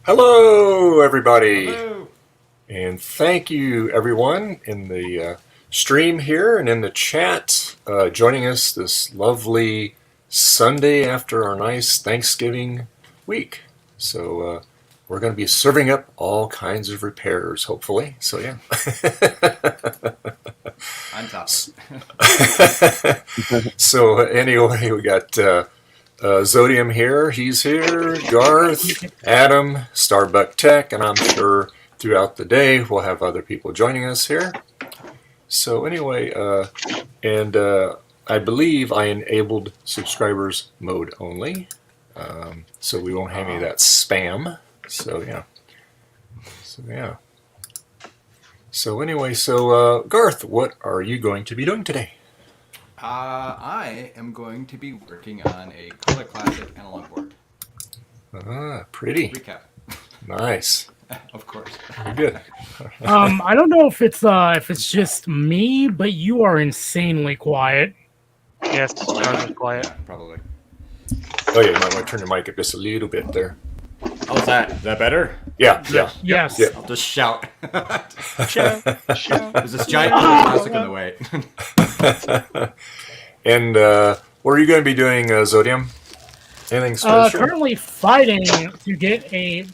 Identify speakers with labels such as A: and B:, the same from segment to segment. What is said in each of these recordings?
A: Hello, everybody.
B: Hello.
A: And thank you, everyone, in the stream here and in the chat, joining us this lovely Sunday after our nice Thanksgiving week. So we're going to be serving up all kinds of repairs, hopefully. So, yeah.
B: On top.
A: So, anyway, we got Zodium here. He's here. Garth, Adam, StarBuck Tech, and I'm sure throughout the day we'll have other people joining us here. So anyway, I believe I enabled subscribers mode only, so we won't have any of that spam. So yeah. So anyway, Garth, what are you going to be doing today?
B: I am going to be working on a Color Classic analog board.
A: Pretty.
B: Recap.
A: Nice.
B: Of course.
A: Very good.
C: I don't know if it's just me, but you are insanely quiet.
D: Yes, ours is quiet.
B: Probably.
A: Oh yeah, you might want to turn your mic up just a little bit there.
B: How's that? Is that better?
A: Yeah.
C: Yes.
A: Yeah.
B: I'll just shout.
D: Shout.
B: There's this giant Color Classic in the way.
A: And what are you going to be doing, Zodium? Anything special?
C: Currently fighting to get a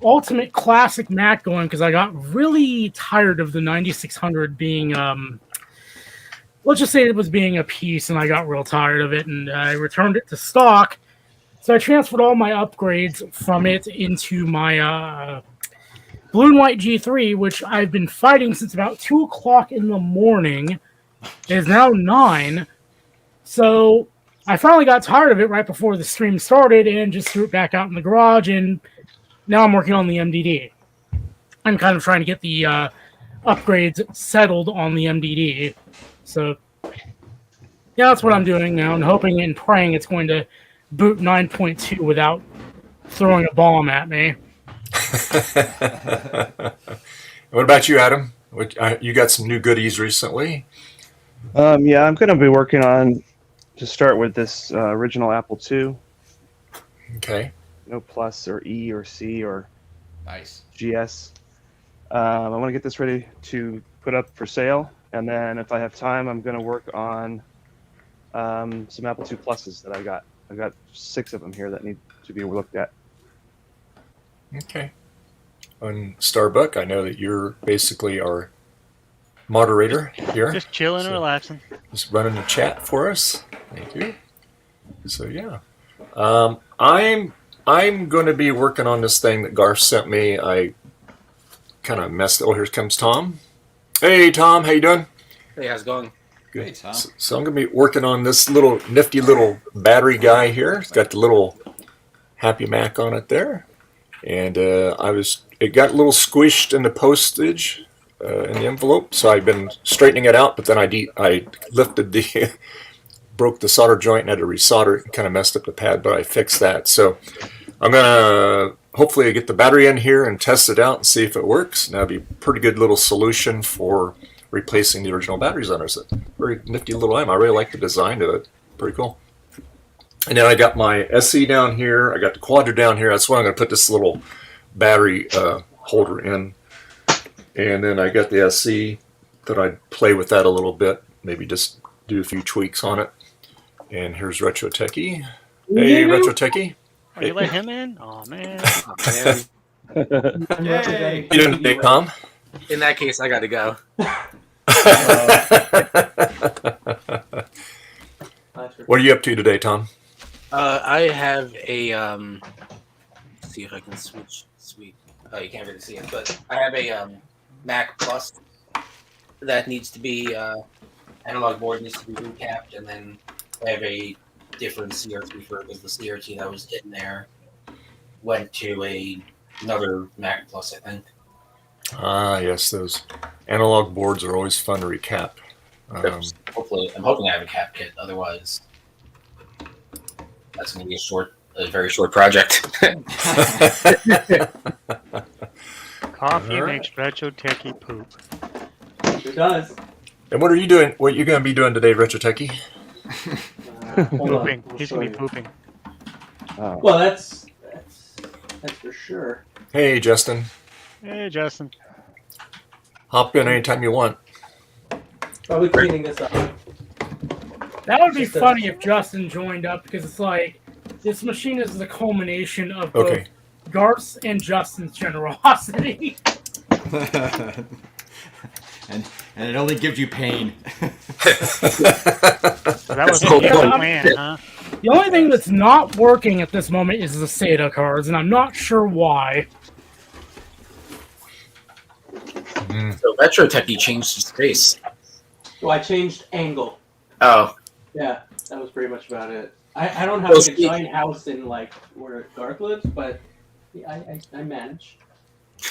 C: Ultimate Classic Mac going because I got really tired of the 9600 being, let's just say it was being a piece, and I got real tired of it, and I returned it to stock. So I transferred all my upgrades from it into my Blue and White G3, which I've been fighting since about 2 o'clock in the morning. It is now 9. So I finally got tired of it right before the stream started and just threw it back out in the garage, and now I'm working on the MDD. I'm kind of trying to get the upgrades settled on the MDD. So yeah, that's what I'm doing now, and hoping and praying it's going to boot 9.2 without throwing a bomb at me.
A: What about you, Adam? You got some new goodies recently?
E: Yeah, I'm going to be working on, to start with, this original Apple II.
A: Okay.
E: No Plus or E or C or
B: Nice.
E: GS. I want to get this ready to put up for sale, and then if I have time, I'm going to work on some Apple II Pluses that I got. I've got 6 of them here that need to be looked at.
A: Okay. On StarBuck, I know that you're basically our moderator here.
D: Just chilling and relaxing.
A: Just running the chat for us. Thank you. So yeah, I'm going to be working on this thing that Garth sent me. I kind of messed. Oh, here comes Tom. Hey, Tom, how you doing?
F: Hey, how's it going?
A: Good.
B: Hey, Tom.
A: So I'm going to be working on this little nifty little battery guy here. It's got the little Happy Mac on it there, and it got a little squished in the postage in the envelope, so I've been straightening it out. But then I lifted the broke the solder joint and had to resolder it and kind of messed up the pad, but I fixed that. So I'm gonna hopefully get the battery in here and test it out and see if it works. And that'll be a pretty good little solution for replacing the original batteries on it. It's a very nifty little item. I really like the design of it. Pretty cool. And then I got my SE down here. I got the Quadra down here. That's why I'm going to put this little battery holder in. And then I got the SE that I'd play with that a little bit. Maybe just do a few tweaks on it. And here's Retro Techie. Hey, Retro Techie.
D: Oh, you let him in? Oh, man.
B: Yay!
A: You doing today, Tom?
F: In that case, I got to go.
A: What are you up to today, Tom?
F: I have a let's see if I can switch. Sweet. Oh, you can't really see it, but I have a Mac Plus that needs to be analog board needs to be recapped, and then I have a different CRT for it because the CRT that was in there went to another Mac Plus, I think.
A: Ah, yes, those analog boards are always fun to recap.
F: Hopefully, I'm hoping I have a cap kit. Otherwise, that's going to be a very short project.
D: Coffee
A: Alright.
D: makes Retro Techie poop.
G: Sure does.
A: And what are you doing? What are you going to be doing today, Retro Techie?
G: Hold on,
D: Pooping.
G: we'll
D: He's
G: show
D: going to be
G: you.
D: pooping.
E: Oh.
G: Well, that's That's for sure.
A: Hey, Justin.
D: Hey, Justin.
A: Hop in anytime you want.
G: Probably cleaning this up.
C: That would be funny if Justin joined up because it's like this machine is the culmination of both
A: Okay.
C: Garth's and Justin's generosity.
B: and it only gives you pain.
D: So that was a
F: Cool.
D: plan, huh?
C: The only thing that's not working at this moment is the SATA cards, and I'm not sure why.
F: So Retro Techie changed his face.
G: Well, I changed angle.
F: Oh,
G: Yeah, that was pretty much about it. I don't have like a giant house in like where Garth lives, but I manage.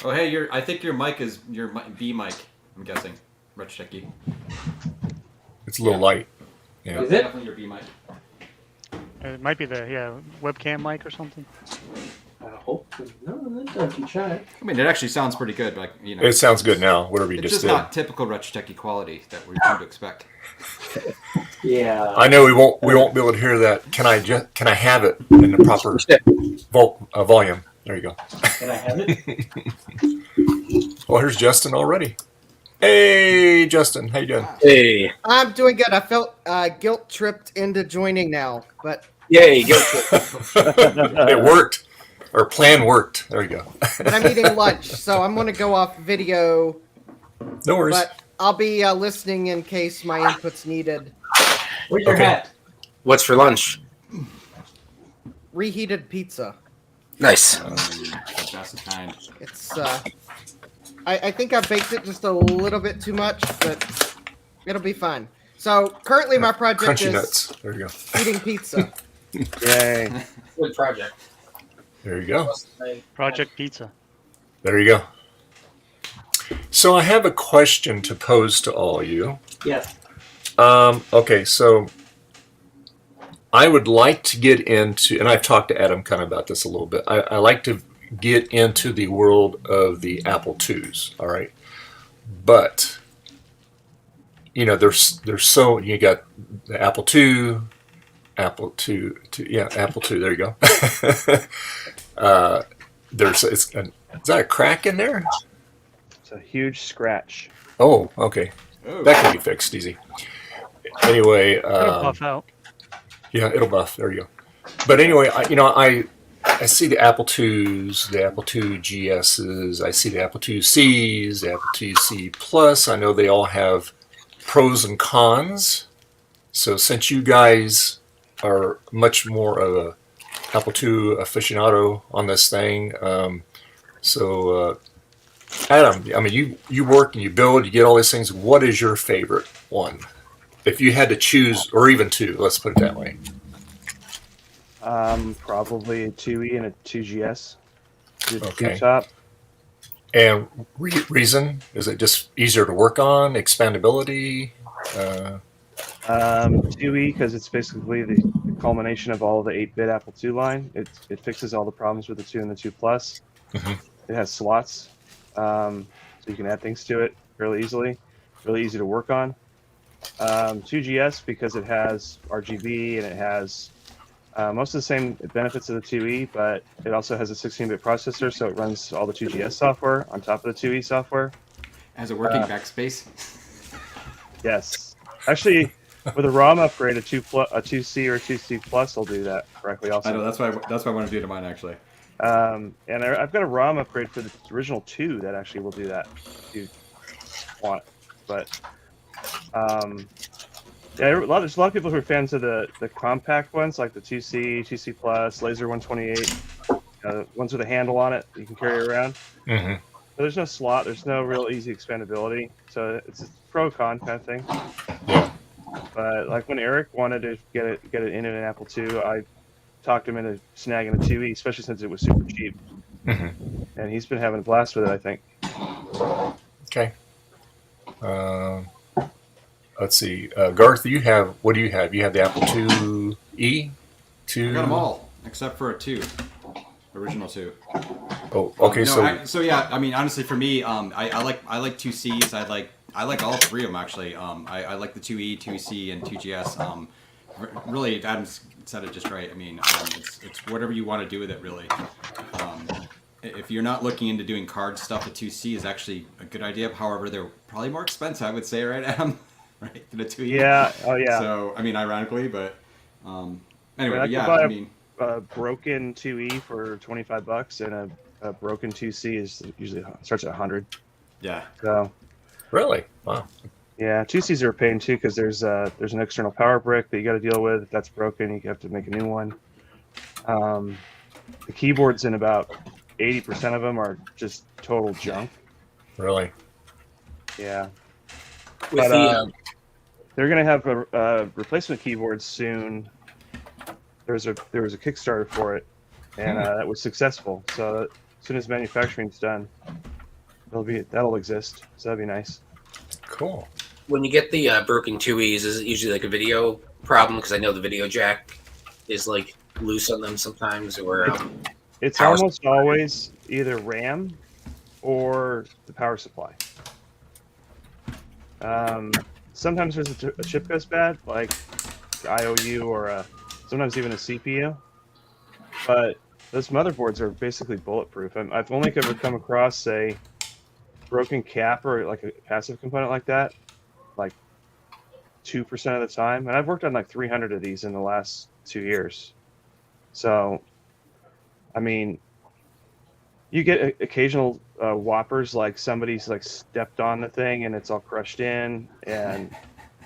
B: Oh, hey, I think your mic is your B mic. I'm guessing, Rich Techie.
A: It's a little light. Yeah.
G: Is it?
B: Definitely your B mic.
D: It might be the webcam mic or something.
G: I hope. No, that doesn't try.
B: I mean, it actually sounds pretty good. Like
A: It sounds good now. Whatever you
B: it's
A: just
B: just
A: did.
B: not typical Rich Techie quality that we're come to expect.
G: Yeah.
A: I know we won't be able to hear that. Can I have it in the proper volume? There you go.
G: Can I have it?
A: Well, here's Justin already. Hey, Justin, how you doing?
F: hey,
H: I'm doing good. I felt guilt tripped into joining now, but
F: yay, go for it.
A: It worked. Our plan worked. There you go.
H: I'm eating lunch, so I'm going to go off video.
A: No worries.
H: But I'll be listening in case my input's needed.
G: Where's your
A: Okay.
G: hat?
F: What's for lunch?
H: Reheated pizza.
F: Nice.
B: The best kind.
H: It's I think I baked it just a little bit too much, but it'll be fine. So currently my project
A: Crunchy
H: is
A: nuts. There you go.
H: eating pizza.
E: Yay.
F: Good project.
A: There you go.
D: Project Pizza.
A: There you go. So I have a question to pose to all of you.
G: Yes.
A: Okay, so I would like to get into, and I've talked to Adam kind of about this a little bit. I like to get into the world of the Apple IIs, all right? But, there's so, you got the Apple II, Apple II, Apple II, there you go. Is that a crack in there?
E: It's a huge scratch.
A: Oh, okay.
B: Oh.
A: That can be fixed easy. Anyway,
D: It'll puff out.
A: yeah, it'll buff. There you go. But anyway, I see the Apple IIs, the Apple II GSs. I see the Apple II Cs, the Apple II C Plus. I know they all have pros and cons. So since you guys are much more of a Apple II aficionado on this thing, Adam, I mean, you work and you build, you get all these things. What is your favorite one? If you had to choose, or even two, let's put it that way.
E: Probably a 2E and a 2GS.
A: Okay.
E: Top.
A: And reason? Is it just easier to work on? Expandability?
E: 2E because it's basically the culmination of all the 8-bit Apple II line. It fixes all the problems with the 2 and the 2 Plus.
A: Mhm.
E: It has slots, so you can add things to it really easily. Really easy to work on. 2GS because it has RGB and it has most of the same benefits of the 2E, but it also has a 16-bit processor, so it runs all the 2GS software on top of the 2E software.
B: Has a working backspace.
E: Yes. Actually, with a ROM upgrade, a 2C or a 2C Plus will do that correctly also.
B: I know that's why I want to do it to mine actually.
E: And I've got a ROM upgrade for the original 2 that actually will do that if you want. But there's a lot of people who are fans of the compact ones, like the 2C, 2C Plus, Laser 128, ones with a handle on it that you can carry around.
A: Mm-hmm.
E: But there's no slot, there's no real easy expandability, so it's a pro-con kind of thing.
A: Yeah.
E: But like when Eric wanted to get it in an Apple II, I talked him into snagging a 2E, especially since it was super cheap.
A: Mm-hmm.
E: And he's been having a blast with it, I think.
A: Okay. Let's see. Garth, what do you have? You have the Apple IIe?
B: I got them all except for a 2, original 2.
A: Oh, okay.
B: I mean, honestly, for me, I like 2Cs. I like all 3 of them actually. I like the 2E, 2C, and 2GS. Really, Adam's said it just right. I mean, it's whatever you want to do with it, really. If you're not looking into doing card stuff, a 2C is actually a good idea. However, they're probably more expensive, I would say, right, Adam? Right, than a 2E.
E: Yeah. Oh yeah.
B: So, I mean, ironically, but anyway,
E: I
B: yeah,
E: could buy
B: I mean,
E: a broken 2E for $25, and a broken 2C is usually starts at 100.
B: yeah.
E: So
A: Really? Wow.
E: yeah, 2Cs are a pain too because there's an external power brick that you got to deal with. If that's broken, you have to make a new one. The keyboards in about 80% of them are just total junk.
A: Really?
E: Yeah,
F: With
E: but
F: the
E: they're gonna have a replacement keyboard soon. There was a Kickstarter for it, and that was successful. So as soon as manufacturing's done, that'll exist. So that'd be nice.
A: Cool.
F: when you get the broken 2Es, is it usually like a video problem? Because I know the video jack is like loose on them sometimes, or
E: It's
F: Power
E: almost always either RAM or the power supply. Sometimes there's a chip goes bad, like IOU or sometimes even a CPU. But those motherboards are basically bulletproof. I've only ever come across a broken cap or like a passive component like that, like 2% of the time. And I've worked on like 300 of these in the last 2 years. So, I mean, you get occasional whoppers, like somebody's like stepped on the thing and it's all crushed in, and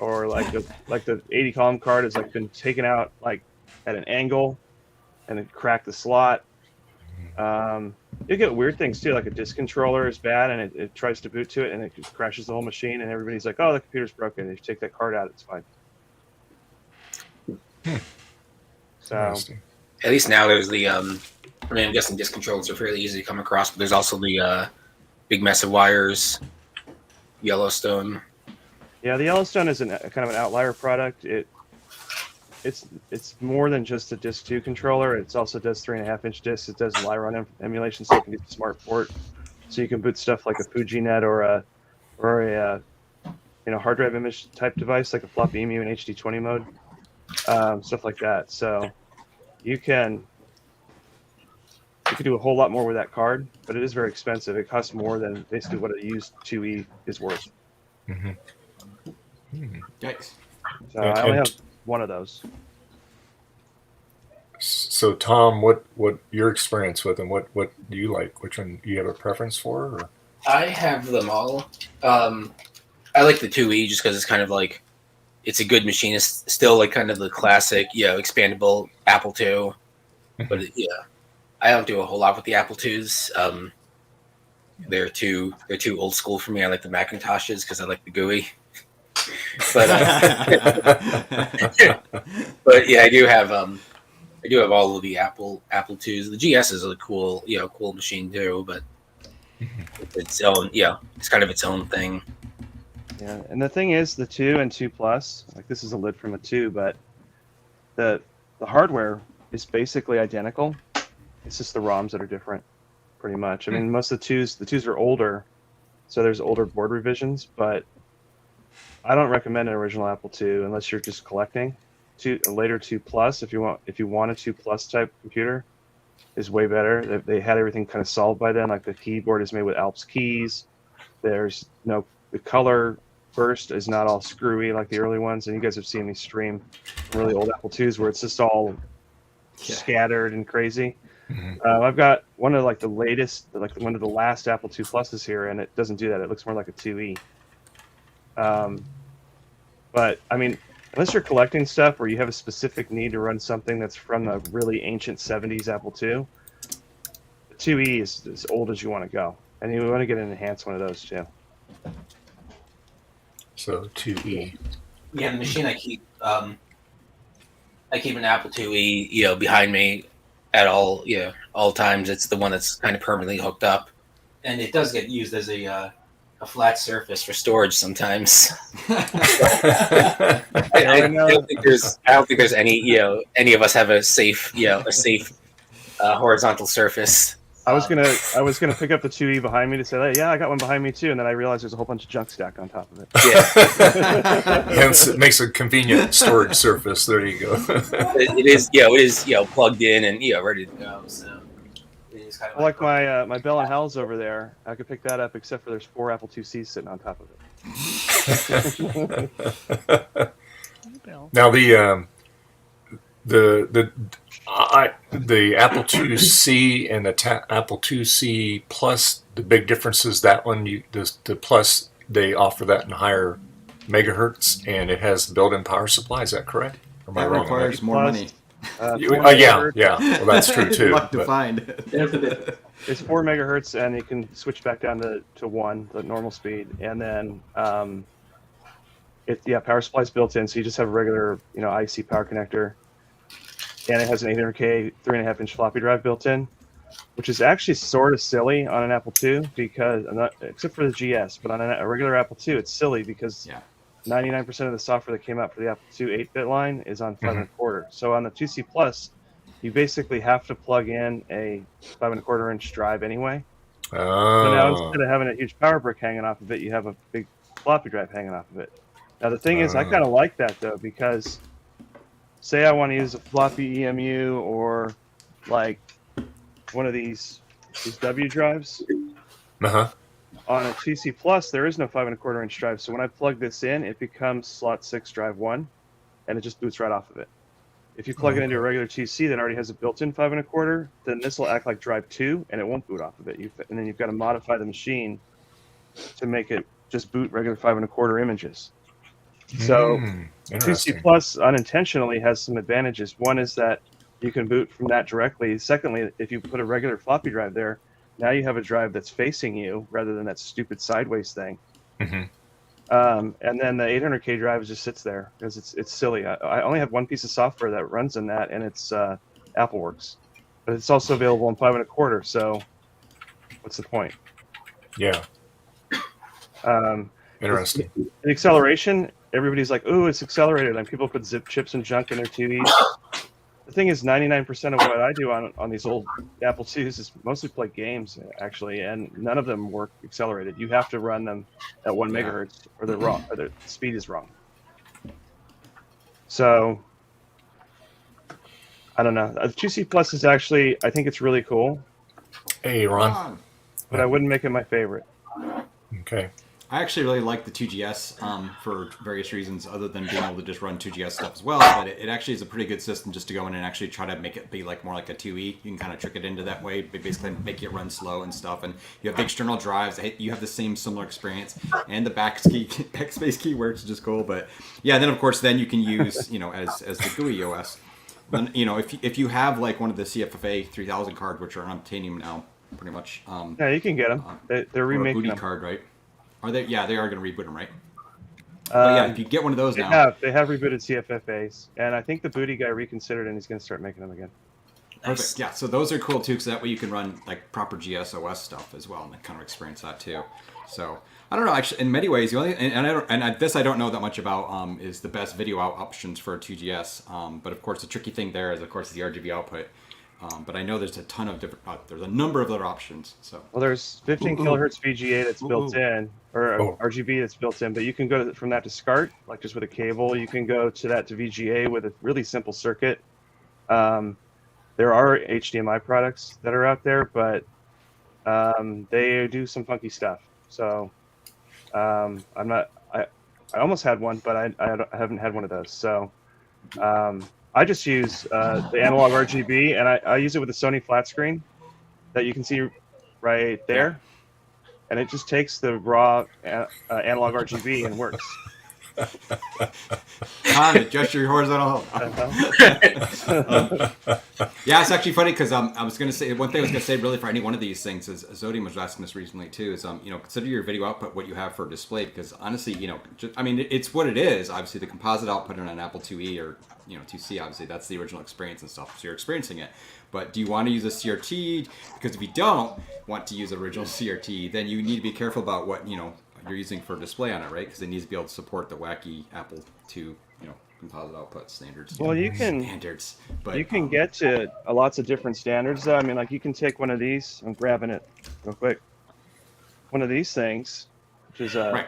E: or like the 80 column card has like been taken out like at an angle and it cracked the slot. You get weird things too, like a disk controller is bad and it tries to boot to it and it just crashes the whole machine, and everybody's like, "Oh, the computer's broken." If you take that card out, it's fine. So
A: Interesting.
F: at least now there's the. I mean, I'm guessing disk controllers are fairly easy to come across, but there's also the big mess of wires, Yellowstone.
E: yeah, the Yellowstone is kind of an outlier product. It's more than just a disk 2 controller. It also does 3.5-inch discs. It does Lyron emulation, so you can get the smart port, so you can boot stuff like a FujiNet or a hard drive image type device like a floppy EMU in HD20 mode, stuff like that. So you can do a whole lot more with that card, but it is very expensive. It costs more than basically what a used 2E is worth.
A: Mm-hmm.
B: Yikes.
E: So I only have one of those.
A: So Tom, what your experience with them? What do you like? Which one do you have a preference for? Or?
F: I have them all. I like the 2E just because it's kind of like it's a good machine. It's still like kind of the classic, expandable Apple II. But I don't do a whole lot with the Apple IIs. They're too old school for me. I like the Macintoshes because I like the GUI. But but yeah, I do have all of the Apple IIs. The GS is a cool machine too, but it's own it's kind of its own thing.
E: Yeah, and the thing is, the 2 and 2 Plus, like this is a lid from a 2, but the hardware is basically identical. It's just the ROMs that are different, pretty much. I mean, most of the 2s are older, so there's older board revisions, but I don't recommend an original Apple II unless you're just collecting. A later 2 Plus, if you want a 2 Plus type computer, is way better. They had everything kind of solved by then. Like the keyboard is made with Alps keys. There's the color burst is not all screwy like the early ones, and you guys have seen me stream really old Apple IIs where it's just all scattered and crazy.
A: Mm-hmm.
E: I've got one of the latest, one of the last Apple II Pluses here, and it doesn't do that. It looks more like a 2E. But I mean, unless you're collecting stuff or you have a specific need to run something that's from the really ancient 70s Apple II, the 2E is as old as you want to go, and you want to get an enhanced one of those too.
A: So 2E.
F: Yeah, the machine I keep an Apple IIe, behind me at all times. It's the one that's kind of permanently hooked up, and it does get used as a flat surface for storage sometimes. I don't think there's any of us have a safe horizontal surface
E: I was gonna pick up the 2E behind me to say, hey, yeah, I got one behind me too, and then I realized there's a whole bunch of junk stacked on top of it.
F: Yeah,
A: Hence, it makes a convenient storage surface. There you go.
F: it is. Yeah, it is. Plugged in and ready to go. So it is kind of
E: Like my my Bell and Howell's over there, I could pick that up, except for there's 4 Apple IICs sitting on top of it.
A: Now the Apple IIc and the Apple IIc Plus, the big difference is that one the Plus, they offer that in higher megahertz and it has built-in power supply. Is that correct? Or am I
B: That
A: wrong?
B: requires more money.
A: Yeah. Well, that's true too.
B: Luck to
A: but-
B: find.
G: There's a bit.
E: It's 4 megahertz, and you can switch back down to 1, the normal speed, and then power supply's built in, so you just have a regular IC power connector, and it has an 800K 3.5-inch floppy drive built in, which is actually sort of silly on an Apple II because except for the GS, but on a regular Apple II, it's silly because 99% of the software that came out for the Apple II 8-bit line is on 5.25. So on the 2C Plus, you basically have to plug in a 5.25-inch drive anyway. So now instead of having a huge power brick hanging off of it, you have a big floppy drive hanging off of it. Now the thing is, I kind of like that though, because say I want to use a floppy EMU or like one of these W drives. On a 2C Plus, there is no 5.25-inch drive, so when I plug this in, it becomes slot 6 drive 1, and it just boots right off of it. If you plug it into a regular 2C that already has a built-in 5.25, then this will act like drive 2, and it won't boot off of it. And then you've got to modify the machine to make it just boot regular 5.25 images. So 2C Plus unintentionally has some advantages. One is that you can boot from that directly. Secondly, if you put a regular floppy drive there, now you have a drive that's facing you rather than that stupid sideways thing. And then the 800K drive just sits there because it's silly. I only have one piece of software that runs in that, and it's AppleWorks. But it's also available in 5.25, so what's the point?
A: Yeah. Interesting.
E: The acceleration, everybody's like, "Ooh, it's accelerated," and people put zip chips and junk in their TVs. The thing is, 99% of what I do on these old Apple IIs is mostly play games, actually, and none of them work accelerated. You have to run them at 1 megahertz, or they're wrong, or the speed is wrong. So, I don't know. 2C Plus is actually, I think it's really cool.
A: Hey, Ron.
E: But I wouldn't make it my favorite.
A: Okay.
B: I actually really like the 2GS for various reasons, other than being able to just run 2GS stuff as well. But it actually is a pretty good system just to go in and actually try to make it be like more like a 2E. You can kind of trick it into that way, basically make it run slow and stuff. And you have the external drives. You have the same similar experience, and the backspace key works, which is cool. But yeah, then of course then you can use as the GUI OS. Then if you have like one of the CFFA 3000 cards, which are on titanium now, pretty much.
E: Yeah, you can get them. They're remaking
B: booty
E: them.
B: card, right? Are they? Yeah, they are going to reboot them, right? But yeah, if you get one of those
E: they
B: now,
E: they have rebooted CFFAs, and I think the booty guy reconsidered, and he's going to start making them again.
B: perfect. Yeah, so those are cool too, because that way you can run like proper GSOS stuff as well, and kind of experience that too. So I don't know. Actually, in many ways, the only this I don't know that much about is the best video out options for a 2GS. But of course, the tricky thing there is, of course, the RGB output. But I know there's a ton of different. There's a number of other options. So
E: Well, there's 15 kilohertz VGA that's built in, or RGB that's built in, but you can go from that to SCART, like just with a cable. You can go to that to VGA with a really simple circuit. There are HDMI products that are out there, but they do some funky stuff. So I'm not. I almost had one, but I haven't had one of those. So. I just use the analog RGB, and I use it with a Sony flat screen that you can see right there, and it just takes the raw analog RGB and works.
B: Adjust your horizontal. Yeah, it's actually funny because I was going to say one thing I was going to say really for any one of these things is Zodium was asking this recently too. Is consider your video output what you have for display, because honestly it's what it is. Obviously the composite output on an Apple IIe or 2C, obviously that's the original experience and stuff, so you're experiencing it. But do you want to use a CRT? Because if you don't want to use original CRT, then you need to be careful about what you're using for display on it, right? Because it needs to be able to support the wacky Apple II composite output standards.
E: Well, you can
B: standards, but
E: you can get to lots of different standards. Though. I mean, like you can take one of these. I'm grabbing it real quick. One of these things, which is a
B: right.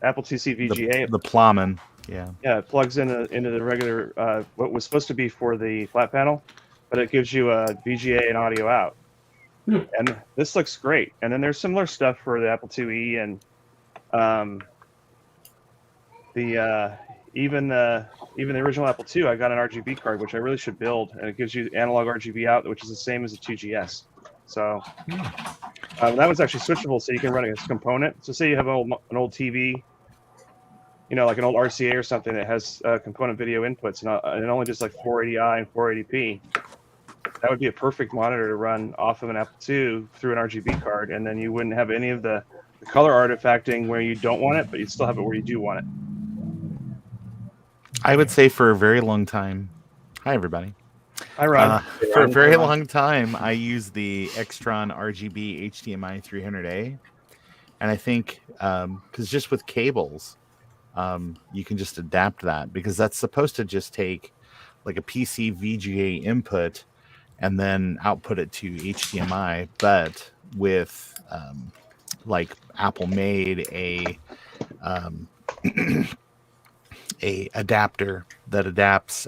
E: Apple IIc VGA.
I: The Plowman. Yeah.
E: Yeah, it plugs into the regular what was supposed to be for the flat panel, but it gives you a VGA and audio out. And this looks great. And then there's similar stuff for the Apple IIe and even the original Apple II. I got an RGB card, which I really should build, and it gives you analog RGB out, which is the same as the 2GS. So that was actually switchable, so you can run it as a component. So say you have an old TV, you know, like an old RCA or something that has component video inputs, and only just like 480i and 480p. That would be a perfect monitor to run off of an Apple II through an RGB card, and then you wouldn't have any of the color artifacting where you don't want it, but you'd still have it where you do want it.
I: I would say for a very long time. Hi, everybody.
E: Hi, Ron.
I: For a very long time, I used the Extron RGB HDMI 300A, and I think because just with cables, you can just adapt that because that's supposed to just take like a PC VGA input and then output it to HDMI, but with like Apple made a adapter that adapts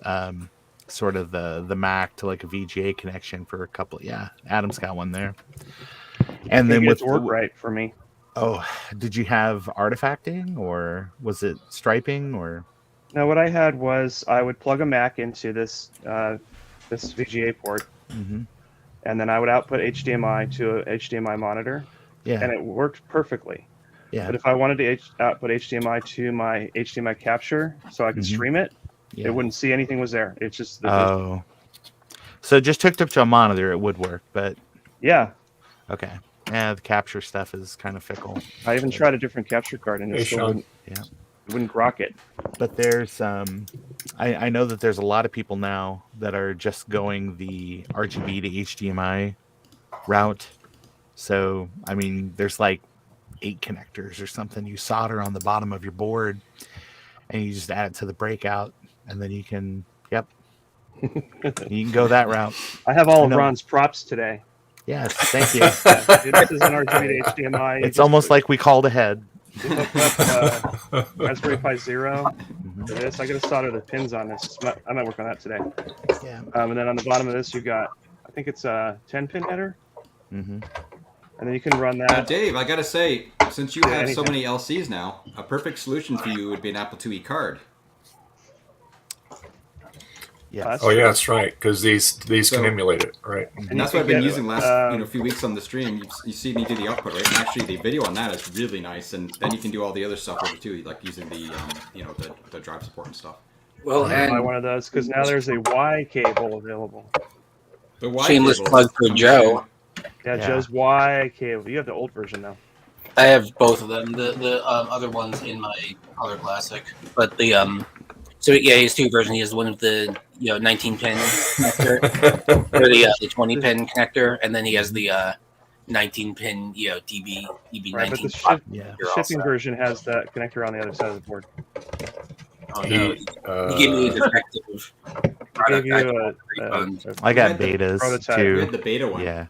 I: sort of the Mac to like a VGA connection for a couple. Yeah, Adam's got one there. And then with
E: work right for me.
I: Oh, did you have artifacting or was it striping or?
E: No, what I had was I would plug a Mac into this this VGA port, and then I would output HDMI to a HDMI monitor, and it worked perfectly.
I: Yeah.
E: But if I wanted to output HDMI to my HDMI capture so I could stream it, it wouldn't see anything was there. It's just
I: so just hooked up to a monitor, it would work, but
E: yeah.
I: Okay. Yeah, the capture stuff is kind of fickle.
E: I even tried a different capture card and it still wouldn't grok it.
I: But there's I know that there's a lot of people now that are just going the RGB to HDMI route. So I mean there's like 8 connectors or something you solder on the bottom of your board and you just add it to the breakout and then you can you can go that route.
E: I have all of Ron's props today.
I: Yes, thank you.
E: This is an RGB to HDMI.
I: It's almost like we called ahead.
E: Raspberry Pi Zero. For this, I got to solder the pins on this. I might work on that today.
I: Yeah.
E: And then on the bottom of this, you've got, I think it's a 10-pin header. And then you can run that.
B: Dave, I gotta say, since you have so many LCs now, a perfect solution for you would be an Apple IIe card.
I: Yeah.
A: Oh yeah, that's right. Because these can emulate it, right?
B: And that's what I've been using last few weeks on the stream. You see me do the output, right? And actually, the video on that is really nice. And then you can do all the other stuff over too, like using the the drive support and stuff.
F: Well,
E: and buy one of those because now there's a Y cable available.
B: The Y
F: shameless
B: cable
F: plug for Joe.
E: Yeah, Joe's Y cable. You have the old version now.
F: I have both of them. The other one's in my Color Classic, but the so yeah, he has 2 versions. He has one with the 19-pin connector, or the 20-pin connector, and then he has the 19-pin DB19.
E: Right, but the shipping version has that connector on the other side of the board.
F: Oh no, he gave me a defective product.
I: I got betas
E: prototype.
I: too.
B: We had the beta one.
I: Yeah.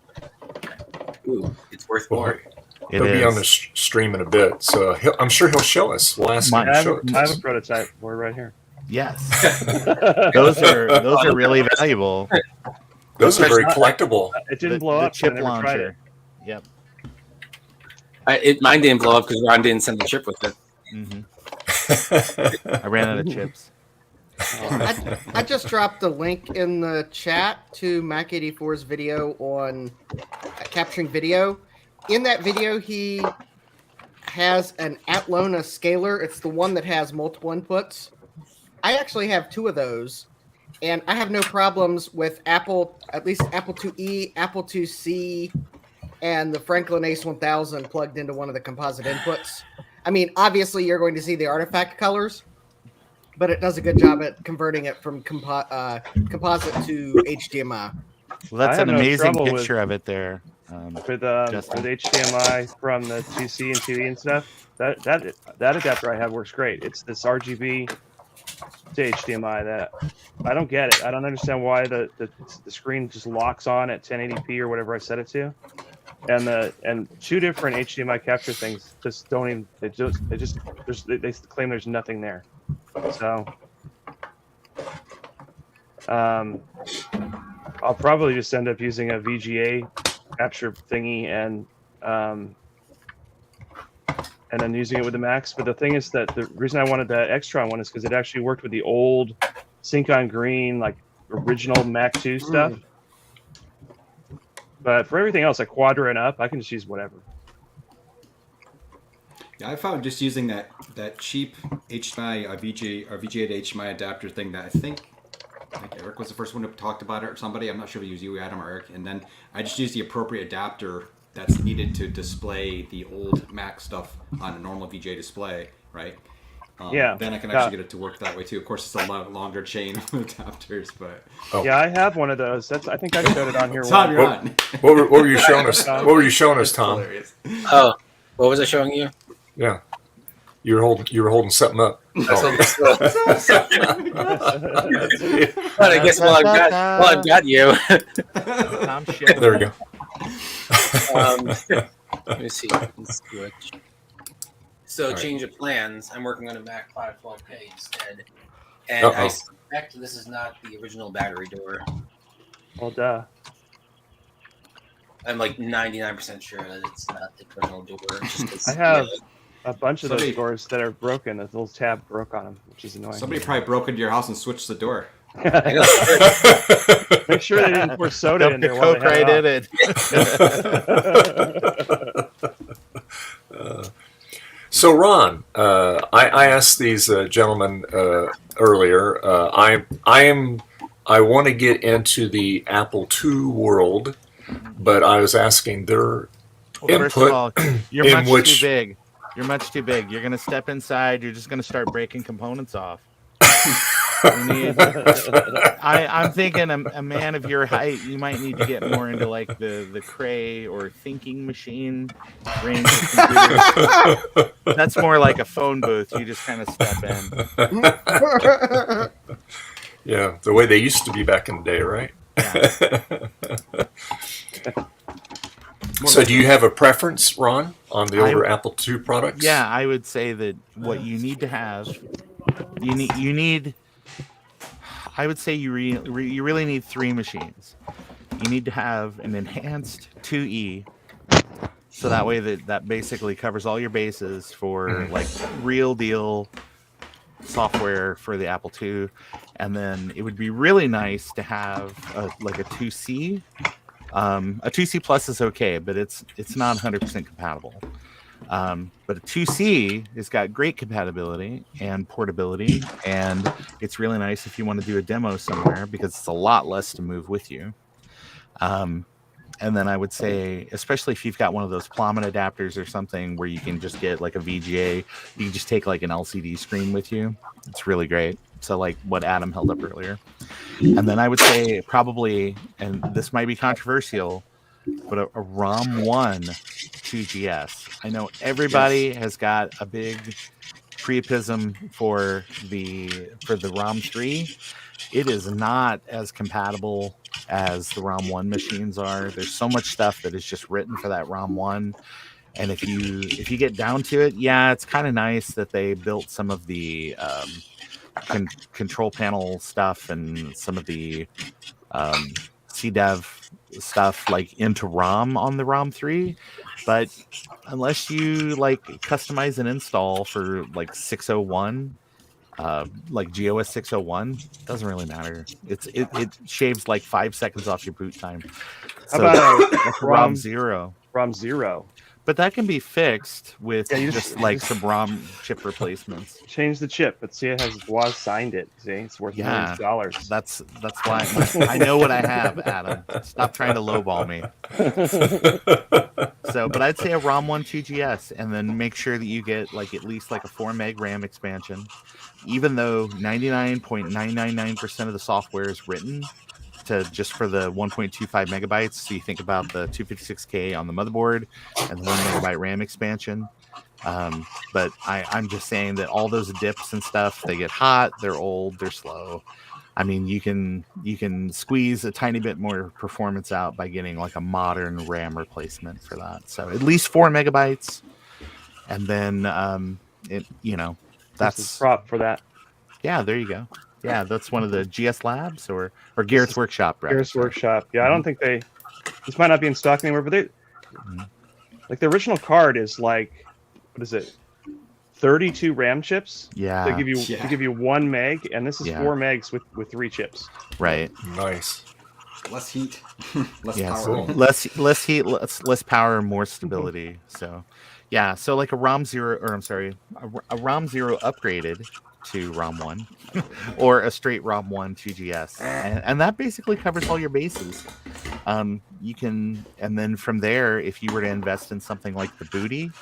F: Ooh, it's worth more.
A: He'll be on the stream in a bit, so I'm sure he'll show us. We'll ask him to show it to
E: I have
A: us.
E: a prototype board right here.
I: Yes. those are really valuable.
A: Those are very collectible.
E: It didn't blow up.
I: Chip
E: I never tried it.
I: launcher.
F: Yep. Mine didn't blow up because Ron didn't send the chip with it.
I: I ran out of chips.
H: I just dropped a link in the chat to Mac84's video on capturing video. In that video, he has an Atlona scaler. It's the one that has multiple inputs. I actually have 2 of those, and I have no problems with Apple, at least Apple IIe, Apple IIc, and the Franklin Ace 1000 plugged into one of the composite inputs. I mean, obviously, you're going to see the artifact colors, but it does a good job at converting it from composite to HDMI.
I: Well, that's an amazing picture of it there.
E: With HDMI from the 2C and 2E and stuff, that adapter I have works great. It's this RGB to HDMI that I don't get it. I don't understand why the screen just locks on at 1080p or whatever I set it to. And two different HDMI capture things just don't even they claim there's nothing there. So I'll probably just end up using a VGA capture thingy and then using it with the Macs. But the thing is that the reason I wanted that Extron one is because it actually worked with the old Sync on Green, like original Mac 2 stuff. But for everything else, like Quadrant up, I can just use whatever.
B: Yeah, I found just using that cheap HDMI VGA to HDMI adapter thing that I think Eric was the first one who talked about it, or somebody. I'm not sure if it was you, Adam, or Eric. And then I just used the appropriate adapter that's needed to display the old Mac stuff on a normal VGA display, right?
E: Yeah.
B: Then I can actually get it to work that way too. Of course, it's a longer chain of adapters, but
E: yeah, I have one of those. I think I showed it on here.
B: Tom, you're on.
A: What were you showing us? What were you showing us, Tom?
B: Hilarious.
F: Oh, what was I showing you?
A: Yeah, you were holding something up.
F: But I guess while I've got you.
A: There we go.
F: Let me see if I can switch. So change of plans. I'm working on a Mac 512K instead, and I suspect this is not the original battery door.
E: Well, duh.
F: I'm like 99% sure that it's not the original door.
E: I have a bunch of those doors that are broken. The little tab broke on them, which is annoying.
B: Somebody probably broke into your house and switched the door.
E: Make sure they didn't pour soda in there. Coke
I: right in it.
A: So Ron, I asked these gentlemen earlier. I want to get into the Apple II world, but I was asking their input.
I: First of all, you're
A: in
I: much too big. You're much too big. You're going to step inside. You're just going to start breaking components off. I'm thinking a man of your height, you might need to get more into like the Cray or thinking machine range of computers. That's more like a phone booth. You just kind of step in.
A: Yeah, the way they used to be back in the day, right?
I: Yeah.
A: So do you have a preference, Ron, on the older Apple II products?
I: Yeah, I would say that what you need to have, you need. I would say you really need three machines. You need to have an enhanced 2E, so that way that basically covers all your bases for like real deal software for the Apple II, and then it would be really nice to have like a 2C. A 2C Plus is okay, but it's not 100% compatible. But a 2C has got great compatibility and portability, and it's really nice if you want to do a demo somewhere because it's a lot less to move with you. And then I would say, especially if you've got one of those Plummet adapters or something where you can just get like a VGA, you can just take like an LCD screen with you. It's really great. So like what Adam held up earlier. And then I would say probably, and this might be controversial, but a ROM 1 2GS. I know everybody has got a big priapism for the ROM 3. It is not as compatible as the ROM 1 machines are. There's so much stuff that is just written for that ROM 1. And if you get down to it, yeah, it's kind of nice that they built some of the control panel stuff and some of the CDEV stuff like into ROM on the ROM 3, but unless you like customize an install for like 601, like GOS 601, doesn't really matter. It shaves like 5 seconds off your boot time. So
E: how about a
I: ROM 0?
E: ROM 0.
I: But that can be fixed with just like some ROM chip replacements.
E: Change the chip, but see, it has WAS signed it. See, it's worth millions of dollars.
I: That's why I know what I have, Adam. Stop trying to lowball me. So, but I'd say a ROM 1 2GS, and then make sure that you get like at least like a 4 meg RAM expansion. Even though 99.999% of the software is written to just for the 1.25 megabytes. So you think about the 256K on the motherboard and the 1 megabyte RAM expansion. But I'm just saying that all those dips and stuff, they get hot, they're old, they're slow. I mean, you can squeeze a tiny bit more performance out by getting like a modern RAM replacement for that. So at least 4 megabytes, and then
E: That's
I: that's
E: the prop for that.
I: yeah. There you go. Yeah, that's one of the GS Labs or Garrett's Workshop.
E: Garrett's Workshop. Yeah, I don't think this might not be in stock anymore, but like the original card is like, what is it? 32 RAM chips.
I: Yeah.
E: To give you 1 meg, and this is 4 megs with 3 chips.
I: Right.
A: Nice.
B: Less heat, less power.
I: So less heat, less power, more stability. So, yeah. So like a ROM 0, or I'm sorry, a ROM 0 upgraded to ROM 1, or a straight ROM 1 2GS, and that basically covers all your bases. You can, and then from there, if you were to invest in something like the Booty,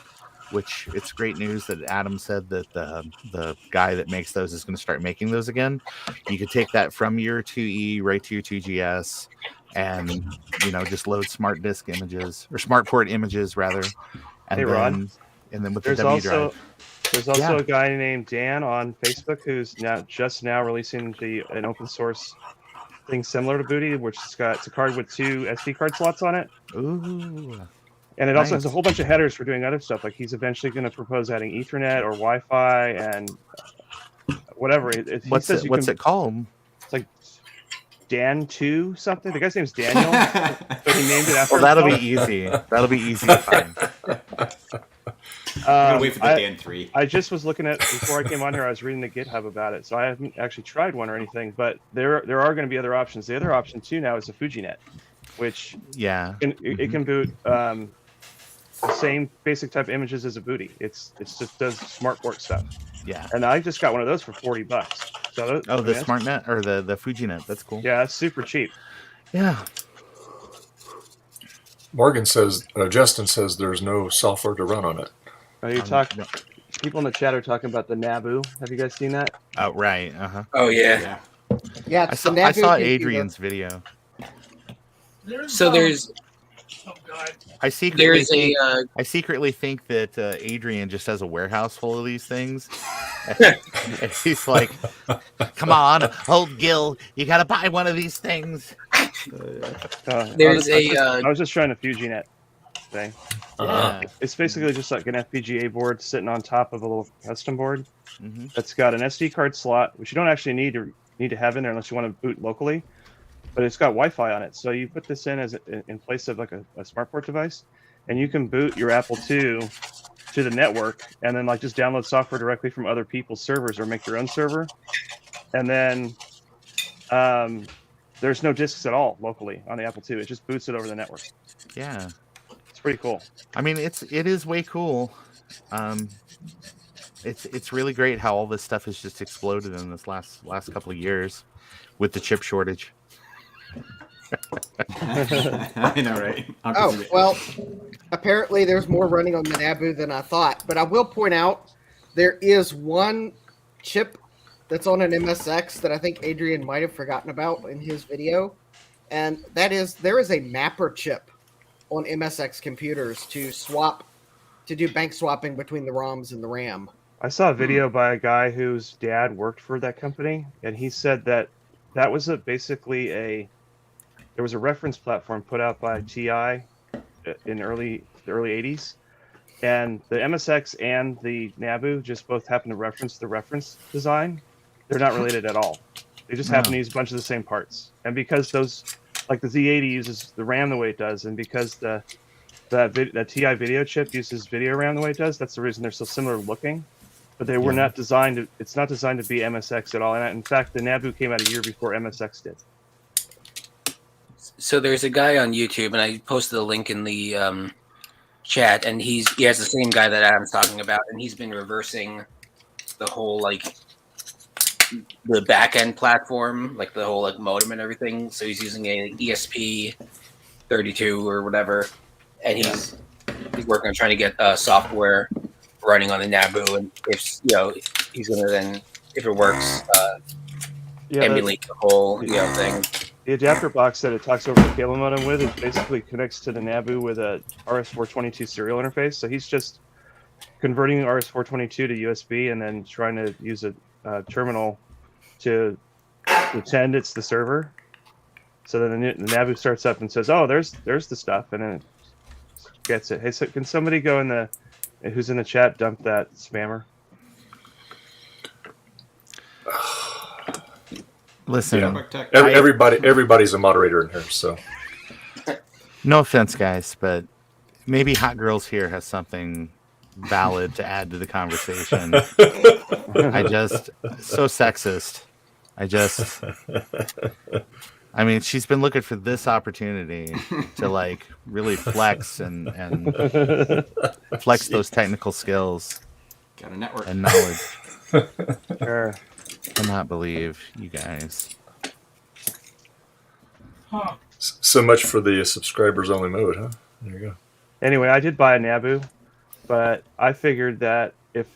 I: which it's great news that Adam said that the guy that makes those is going to start making those again. You could take that from your 2E right to your 2GS, and just load smart disk images or smart port images rather. And
E: hey, Ron.
I: And then with
E: there's
I: the W
E: also
I: drive.
E: there's also a guy named Dan on Facebook who's just now releasing an open source thing similar to Booty, which it's a card with 2 SD card slots on it.
I: Ooh.
E: And it also has a whole bunch of headers for doing other stuff. Like he's eventually going to propose adding Ethernet or Wi-Fi and whatever.
I: What's it called?
E: It's like Dan2 something. The guy's name's Daniel, but he named it after.
I: Well, that'll be easy. That'll be easy to find.
B: I'm gonna wait for the Dan3.
E: I just was looking at before I came on here. I was reading the GitHub about it, so I haven't actually tried one or anything. But there are going to be other options. The other option too now is the FujiNet, which it can boot the same basic type images as a Booty. It's just does smart port stuff.
I: Yeah.
E: And I just got one of those for $40. So
I: the SmartNet or the FujiNet. That's cool.
E: Yeah, it's super cheap.
I: Yeah.
A: Justin says there's no software to run on it.
E: Are you talking? People in the chat are talking about the Nabu. Have you guys seen that?
I: Oh, right. Uh-huh.
F: Oh yeah.
H: Yeah,
I: I saw Adrian's video.
F: There's.
C: Oh God.
I: I secretly think that Adrian just has a warehouse full of these things. And he's like, "Come on, old Gil, you gotta buy one of these things."
E: I was just trying a FujiNet thing. It's basically just like an FPGA board sitting on top of a little custom board that's got an SD card slot, which you don't actually need to have in there unless you want to boot locally. But it's got Wi-Fi on it, so you put this in place of like a smart port device, and you can boot your Apple II to the network, and then like just download software directly from other people's servers or make your own server, and then there's no disks at all locally on the Apple II. It just boots it over the network.
I: Yeah,
E: it's pretty cool.
I: I mean, it is way cool. It's really great how all this stuff has just exploded in this last couple of years with the chip shortage.
B: I know, right?
H: Oh, well, apparently there's more running on the Nabu than I thought. But I will point out there is one chip that's on an MSX that I think Adrian might have forgotten about in his video. And that is, there is a mapper chip on MSX computers to do bank swapping between the ROMs and the RAM.
E: I saw a video by a guy whose dad worked for that company, and he said that was there was a reference platform put out by TI in the early 80s, and the MSX and the Nabu just both happen to reference the reference design. They're not related at all. They just happen to use a bunch of the same parts. And because those, like the Z80 uses the RAM the way it does, and because the TI video chip uses video RAM the way it does, that's the reason they're so similar looking. But they were not designed to. It's not designed to be MSX at all. And in fact, the Nabu came out a year before MSX did.
F: So there's a guy on YouTube, and I posted a link in the chat, and he has the same guy that Adam's talking about, and he's been reversing the whole the back end platform, like the whole modem and everything. So he's using a ESP32 or whatever, and he's working on trying to get software running on the Nabu, and if he's gonna then, if it works, emulate the whole thing.
E: The adapter box that it talks over the cable modem with, it basically connects to the Nabu with a RS422 serial interface. So he's just converting RS-422 to USB and then trying to use a terminal to pretend it's the server. So then the Nabu starts up and says, "Oh, there's the stuff," and then it gets it. Hey, so can somebody go in the who's in the chat dump that spammer?
I: Listen,
B: StarBuck Tech.
A: Everybody's a moderator in here, so
I: no offense, guys, but maybe Hot Girls here has something valid to add to the conversation. I just so sexist. I mean, she's been looking for this opportunity to like really flex and flex those technical skills
B: Got a network.
I: and knowledge.
E: Sure.
I: Cannot believe you guys.
C: Huh.
A: so much for the subscribers only mode, huh? There you go.
E: Anyway, I did buy a Nabu, but I figured that if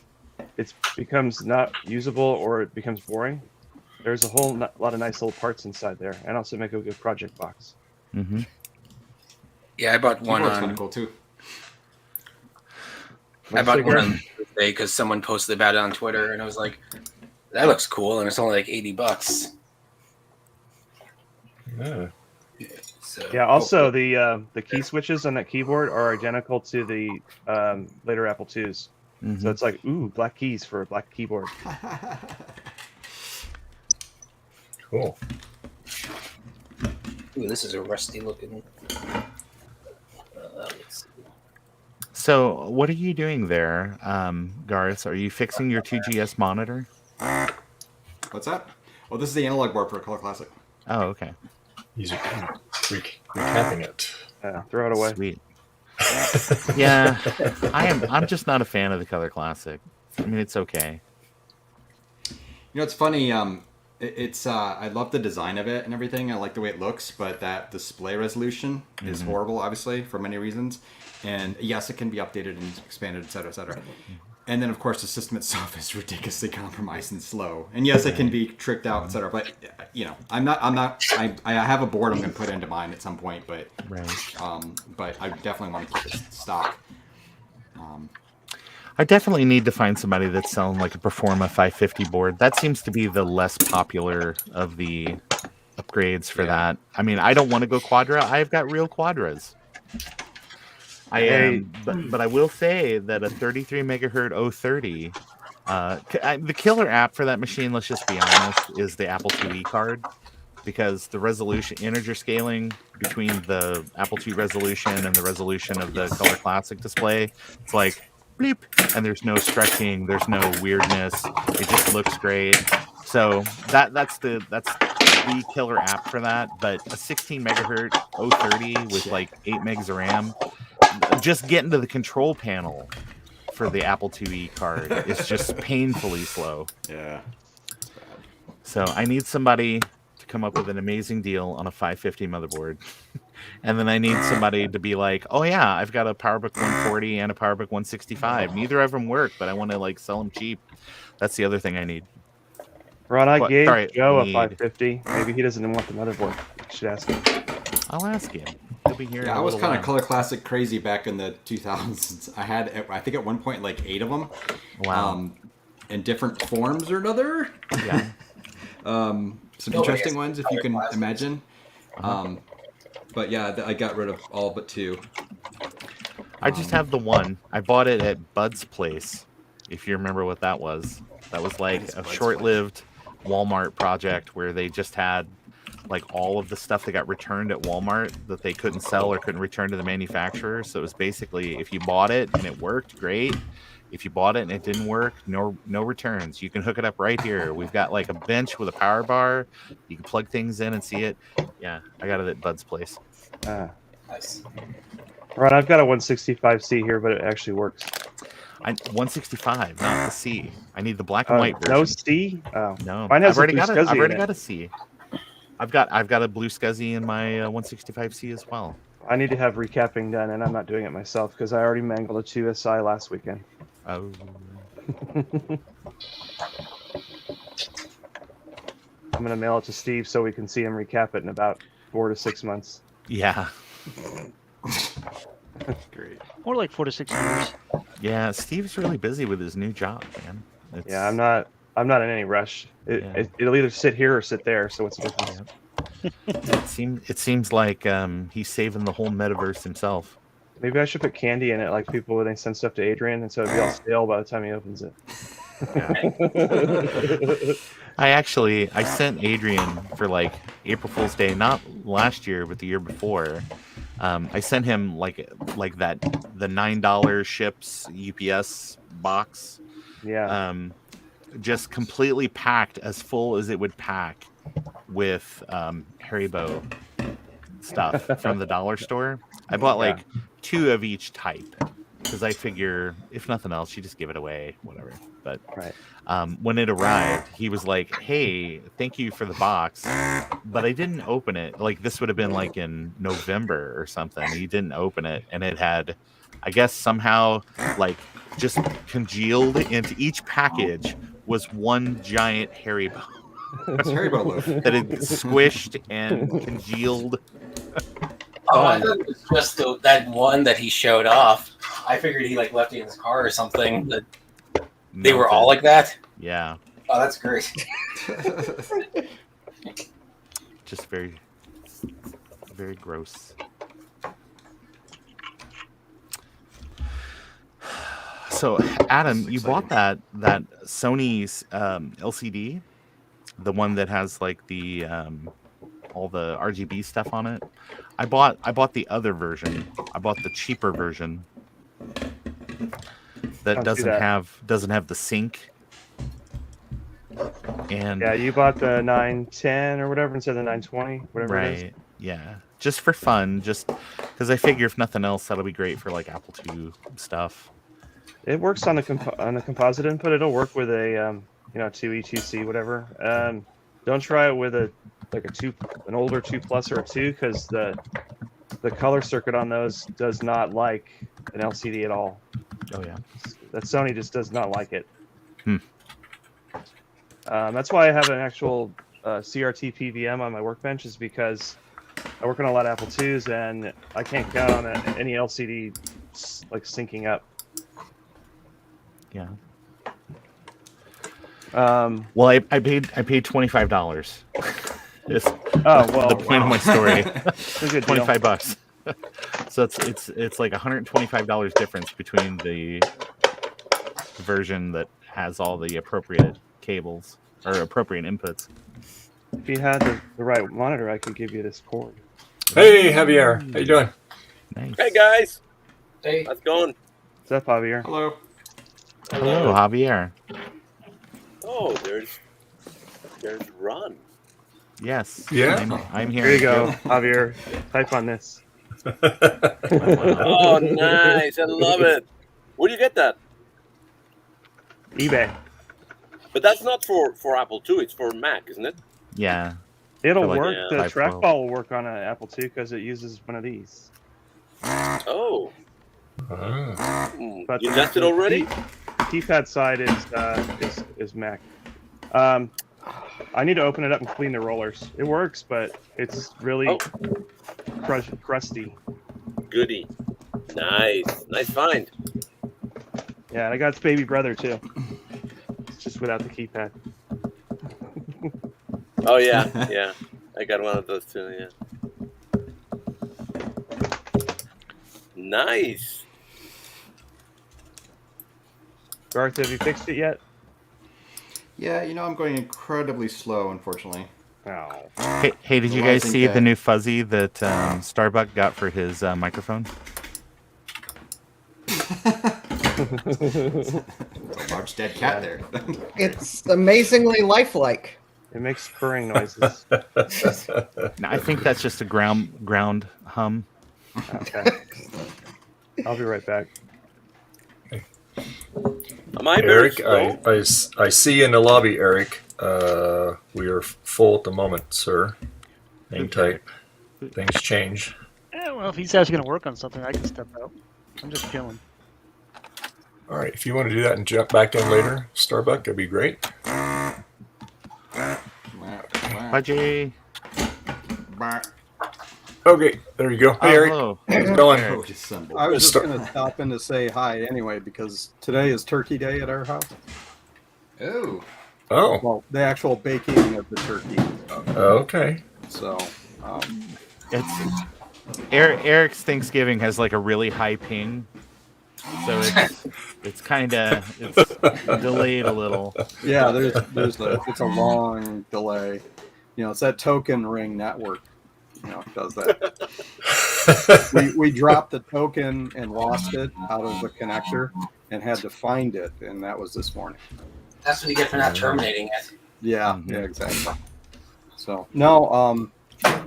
E: it becomes not usable or it becomes boring, there's a whole lot of nice little parts inside there, and also make a good project box.
I: Mm-hmm.
F: Yeah, I bought one
B: Keyboard's kind
F: on.
B: of cool too.
F: I bought one on Thursday because someone posted about it on Twitter, and I was like, "That looks cool," and it's only like $80.
A: Yeah.
F: So
E: Yeah. Also, the key switches on that keyboard are identical to the later Apple IIs.
I: Mm-hmm.
E: So it's like, ooh, black keys for a black keyboard.
A: Cool.
F: Ooh, this is a rusty looking. Let's see.
I: So, what are you doing there, Garth? Are you fixing your 2GS monitor?
B: What's that? Oh, this is the analog board for a Color Classic.
I: Oh, okay.
A: He's recapping it.
E: Throw it away.
I: Sweet. Yeah, I'm just not a fan of the Color Classic. I mean, it's okay.
B: You know, it's funny. It's I love the design of it and everything. I like the way it looks, but that display resolution is horrible, obviously, for many reasons. And yes, it can be updated and expanded, et cetera, et cetera. And then, of course, the system itself is ridiculously compromised and slow. And yes, it can be tricked out, et cetera. But you know, I have a board I'm going to put into mine at some point, but but I definitely want to keep it stock.
I: I definitely need to find somebody that's selling like a Performa 550 board. That seems to be the less popular of the upgrades for that. I mean, I don't want to go Quadra. I've got real Quadras. I am, but I will say that a 33 megahertz 030, the killer app for that machine, let's just be honest, is the Apple IIe card, because the resolution, integer scaling between the Apple II resolution and the resolution of the Color Classic display, it's like bleep, and there's no stretching, there's no weirdness. It just looks great. So that's the killer app for that. But a 16 megahertz 030 with like 8 megs of RAM. Just getting to the control panel for the Apple IIe card is just painfully slow.
B: Yeah.
I: So I need somebody to come up with an amazing deal on a 550 motherboard. And then I need somebody to be like, oh yeah, I've got a PowerBook 140 and a PowerBook 165. Neither of them work, but I want to like sell them cheap. That's the other thing I need.
E: Ron, I gave
I: sorry,
E: Joe a
I: need.
E: 550. Maybe he doesn't want the motherboard. You should ask him.
I: I'll ask him. He'll be here. in
B: Yeah,
I: a
B: I was
I: little
B: kind of
I: while.
B: Color Classic crazy back in the 2000s. I had, I think at one point, like 8 of them.
I: Wow.
B: In different forms or another.
I: Yeah.
B: Some interesting ones, if you can imagine. But yeah, I got rid of all but 2.
I: I just have the one. I bought it at Bud's Place, if you remember what that was. That was like
B: What is
I: a
B: Bud's
I: short-lived Walmart project where they just had like all of the stuff that got returned at Walmart that they couldn't sell or couldn't return to the manufacturer. So it was basically, if you bought it and it worked, great. If you bought it and it didn't work, no returns. You can hook it up right here. We've got like a bench with a power bar. You can plug things in and see it. Yeah, I got it at Bud's Place.
F: Nice.
E: Ron, I've got a 165C here, but it actually works.
I: 165, not the C. I need the black and white version.
E: No C? Oh.
I: No,
E: Mine has
I: I've already
E: a
I: got
E: blue
I: it. I've
E: SCSI
I: already
E: in
I: got
E: it.
I: a C. I've got a blue SCSI in my 165C as well.
E: I need to have recapping done, and I'm not doing it myself because I already mangled a 2SI last weekend.
I: Oh.
E: I'm going to mail it to Steve so we can see him recap it in about 4 to 6 months.
I: Yeah.
B: Great.
D: More like 4 to 6 years.
I: Yeah, Steve's really busy with his new job, man. It's,
E: Yeah, I'm not in any rush. It'll either sit here or sit there. So what's the difference?
I: It seems like he's saving the whole metaverse himself.
E: Maybe I should put candy in it, like people when they send stuff to Adrian, and so it'll be all stale by the time he opens it.
I: I sent Adrian for like April Fool's Day, not last year, but the year before. I sent him like that the $9 ships UPS box.
E: Yeah.
I: Just completely packed, as full as it would pack, with Haribo stuff from the dollar store. I bought like 2 of each type because I figure if nothing else, you just give it away, whatever. But when it arrived, he was like, "Hey, thank you for the box," but I didn't open it. Like this would have been like in November or something. He didn't open it, and it had, I guess somehow like just congealed into each package was one giant Haribo.
B: Haribo loaf
I: that had squished and congealed.
F: Oh, I thought it was just that one that he showed off. I figured he like left it in his car or something. That they were all like that.
I: Yeah.
F: Oh, that's great.
I: Just very, very gross. So, Adam, you bought that Sony's LCD, the one that has like the all the RGB stuff on it. I bought the other version. I bought the cheaper version that doesn't have the sync. And
E: yeah, you bought the 910 or whatever instead of the 920, whatever it is.
I: Right. Yeah. Just for fun, just because I figure if nothing else, that'll be great for like Apple II stuff.
E: It works on the composite input. It'll work with a 2E, 2C, whatever. Don't try it with an older 2 Plus or a 2 because the color circuit on those does not like an LCD at all.
I: Oh yeah,
E: that Sony just does not like it. That's why I have an actual CRT PVM on my workbench, is because I work on a lot of Apple IIs and I can't count on any LCD like syncing up.
I: Yeah. Well, I paid $25. The point of my story. $25. So it's like $125 difference between the version that has all the appropriate cables or appropriate inputs.
E: If you had the right monitor, I could give you this cord.
A: Hey, Javier, how you doing?
I: Nice.
J: Hey guys.
F: Hey.
J: How's it going?
E: What's up, Javier?
B: Hello.
I: Hello, Javier.
J: Oh, there's Ron.
I: Yes.
A: Yeah.
I: I'm here.
E: Here you go, Javier. Type on this.
J: Oh, nice. I love it. Where do you get that?
E: eBay.
J: But that's not for Apple II. It's for Mac, isn't it?
I: Yeah.
E: It'll
I: like
E: work. The
I: 512.
E: trackball will work on an Apple II because it uses one of these.
J: Oh.
E: But
J: you tested already?
E: Keypad side is Mac. I need to open it up and clean the rollers. It works, but it's really crusty.
J: Goody. Nice find.
E: Yeah, and I got its baby brother too. It's just without the keypad.
J: Oh yeah. I got one of those too. Yeah. Nice.
E: Garth, have you fixed it yet?
B: Yeah, I'm going incredibly slow, unfortunately.
E: Oh.
I: Hey, did you guys see the new fuzzy that StarBuck got for his microphone?
B: There's a large dead cat there.
H: It's amazingly lifelike.
E: It makes purring noises.
I: No, I think that's just a ground hum.
E: Okay. I'll be right back.
J: Am I very
A: Eric,
J: slow?
A: I see you in the lobby, Eric. We are full at the moment, sir. Hang tight. Things change.
D: Yeah, well, if he's actually going to work on something, I can step out. I'm just chilling.
A: All right, if you want to do that and jump back in later, StarBuck, that'd be great.
I: Budgie.
A: Okay, there you go.
I: Oh,
A: Hey, Eric.
I: hello.
A: How's it going?
B: Oh, disassemble.
K: I was just
A: Start-
K: going to stop in to say hi anyway because today is Turkey Day at our house.
B: Oh.
A: Oh,
K: Well, the actual baking of the turkey.
A: okay.
K: So,
I: It's Eric's Thanksgiving has like a really high ping, so it's kind of delayed a little.
K: yeah, it's a long delay. It's that token ring network. Does that. we dropped the token and lost it out of the connector and had to find it, and that was this morning.
F: That's what you get for not terminating it.
K: Yeah, exactly. So no,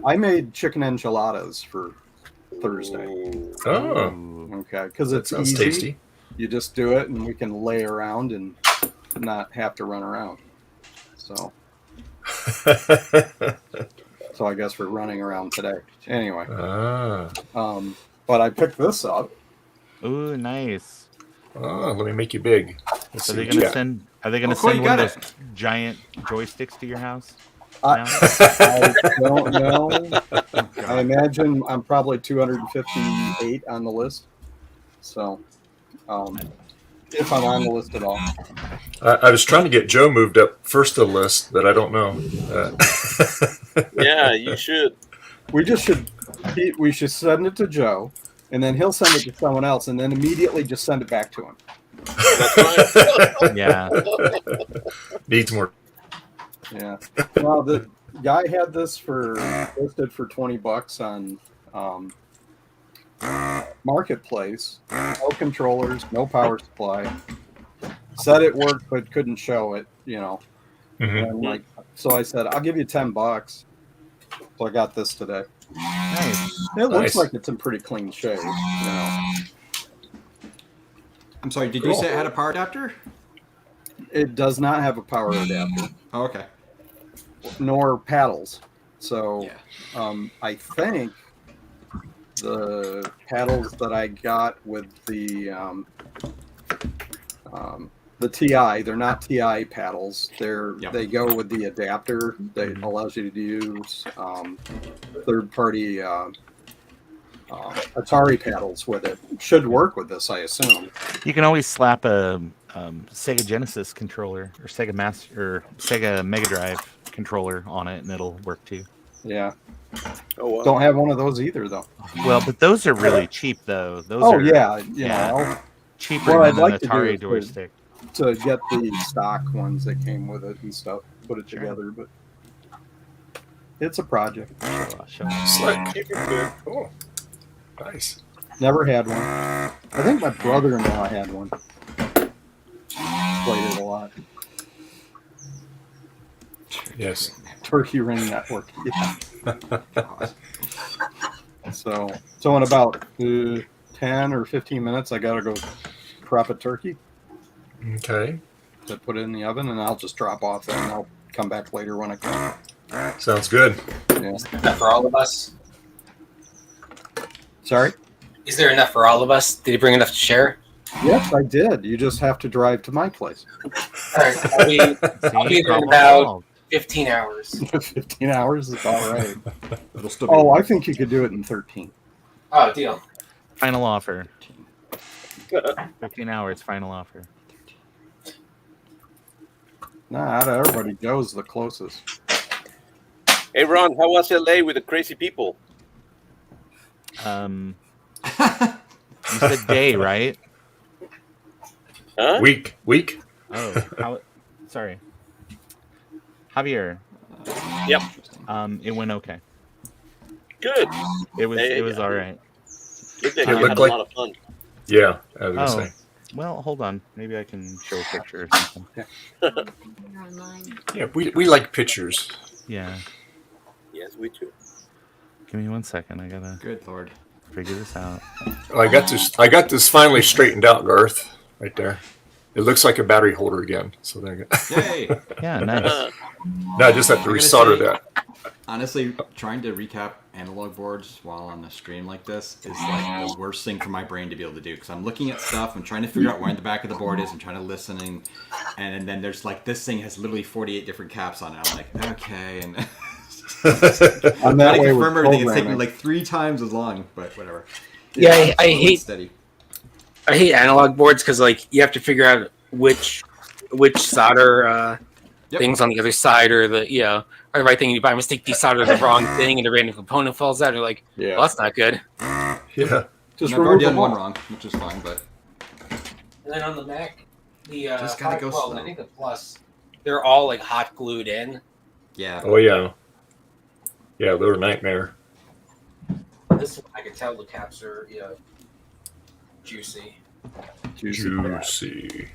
K: I made chicken enchiladas for Thursday.
A: Oh,
K: Okay, because
A: that
K: it's
A: sounds
K: easy.
A: tasty.
K: You just do it, and we can lay around and not have to run around. So I guess we're running around today. Anyway, but I picked this up.
I: Ooh, nice.
A: Oh, let me make you big. Let's
I: Are
A: see
I: they
A: what
I: gonna
A: you got.
I: send? Are they gonna
B: Cool,
I: send
B: you
I: one
B: got
I: of those giant joysticks to your house?
K: I don't know.
B: Oh,
K: I imagine I'm probably 258 on the list. So, if I'm on the list at all.
A: I was trying to get Joe moved up first to the list, but I don't know.
J: Yeah, you should.
K: We should send it to Joe, and then he'll send it to someone else, and then immediately just send it back to him.
J: That's right.
I: Yeah.
A: Needs more.
K: Yeah. Well, the guy had this listed for $20 on Marketplace. No controllers, no power supply. Said it worked, but couldn't show it. And so I said, I'll give you $10. So I got this today.
I: Nice.
K: It looks
A: Nice.
K: like it's in pretty clean shape.
B: I'm sorry, did you say it had a power adapter?
K: It does not have a power adapter,
B: Oh, okay.
K: nor paddles. So
B: Yeah.
K: I think the paddles that I got with the TI, they're not TI paddles. They go with the adapter that allows you to use third-party Atari paddles with it. Should work with this, I assume.
I: You can always slap a Sega Genesis controller or Sega Master or Sega Mega Drive controller on it, and it'll work too.
K: Yeah.
J: Oh, wow.
K: Don't have one of those either, though.
I: Well, but those are really cheap, though. Those
K: Oh
I: are
K: yeah.
I: cheaper
K: What I'd
I: than
K: like
I: an
K: to do
I: Atari
K: is
I: joystick.
K: to get the stock ones that came with it and stuff, put it together, but it's a project.
I: Oh, I'll show you.
A: Slick. Oh, nice.
K: Never had one. I think my brother-in-law had one. Played it a lot.
A: Yes.
K: Turkey Ring Network. Yeah.
B: God.
K: So in about 10 or 15 minutes, I gotta go prep a turkey
A: Okay.
K: to put it in the oven, and I'll just drop off there, and I'll come back later when I can.
A: Sounds good.
K: Yeah.
F: Is there enough for all of us?
K: Sorry?
F: Is there enough for all of us? Did he bring enough to share?
K: Yes, I did. You just have to drive to my place.
F: All right, I'll be
I: See,
F: there in
I: problem
F: about
I: solved.
F: 15 hours.
K: 15 hours is about right.
B: It'll still be
K: Oh, I think you could do it in 13.
F: Oh, deal.
I: Final offer. 15 hours, final offer.
K: Nah, out of everybody, Joe's the closest.
J: Hey, Ron, how was LA with the crazy people?
I: You said day, right?
J: Huh?
A: Week.
I: Oh, sorry. Javier.
J: Yep.
I: It went okay.
J: Good.
I: It was all right.
J: Looked like
A: It
J: you
A: looked
J: had a
A: like-
J: lot of fun.
A: Yeah, I was gonna
I: Oh.
A: say.
I: Well, hold on. Maybe I can show a picture or something.
A: Yeah, we like pictures.
I: Yeah.
J: Yes, we too.
I: Give me 1 second. I gotta
B: Good Lord.
I: figure this out.
A: Oh, I got this finally straightened out, Garth. Right there. It looks like a battery holder again. So there you go.
B: Yay!
I: Yeah, nice.
A: Now I just have to
B: I'm gonna
A: resolder
B: say-
A: that.
B: Honestly, trying to recap analog boards while on a stream like this is like the worst thing for my brain to be able to do, because I'm looking at stuff, I'm trying to figure out where the back of the board is, I'm trying to listen, and then there's like, this thing has literally 48 different caps on it. I'm like, okay, and
K: On
B: Trying
K: that
B: to
K: way
B: confirm
K: with
B: everything, it's taking
K: programming.
B: like 3 times as long, but whatever.
F: Yeah, I
B: slow and
F: hate
B: steady.
F: I hate analog boards because like you have to figure out which solder
B: Yep.
F: things on the other side or the or the right thing. You by mistake desolder the wrong thing and a random component falls out. And you're like,
K: Yeah.
F: well, that's not good.
A: Yeah.
K: Just
B: And I've
K: remove
B: already
K: them
B: done one
K: all.
B: wrong, which is fine, but
F: And then on the Mac, the
B: Just gotta go
F: 512,
B: slow.
F: I think the Plus, they're all like hot glued in.
B: yeah.
A: Oh yeah. Yeah, they were a nightmare.
F: This one I could tell the caps are juicy.
A: Juicy.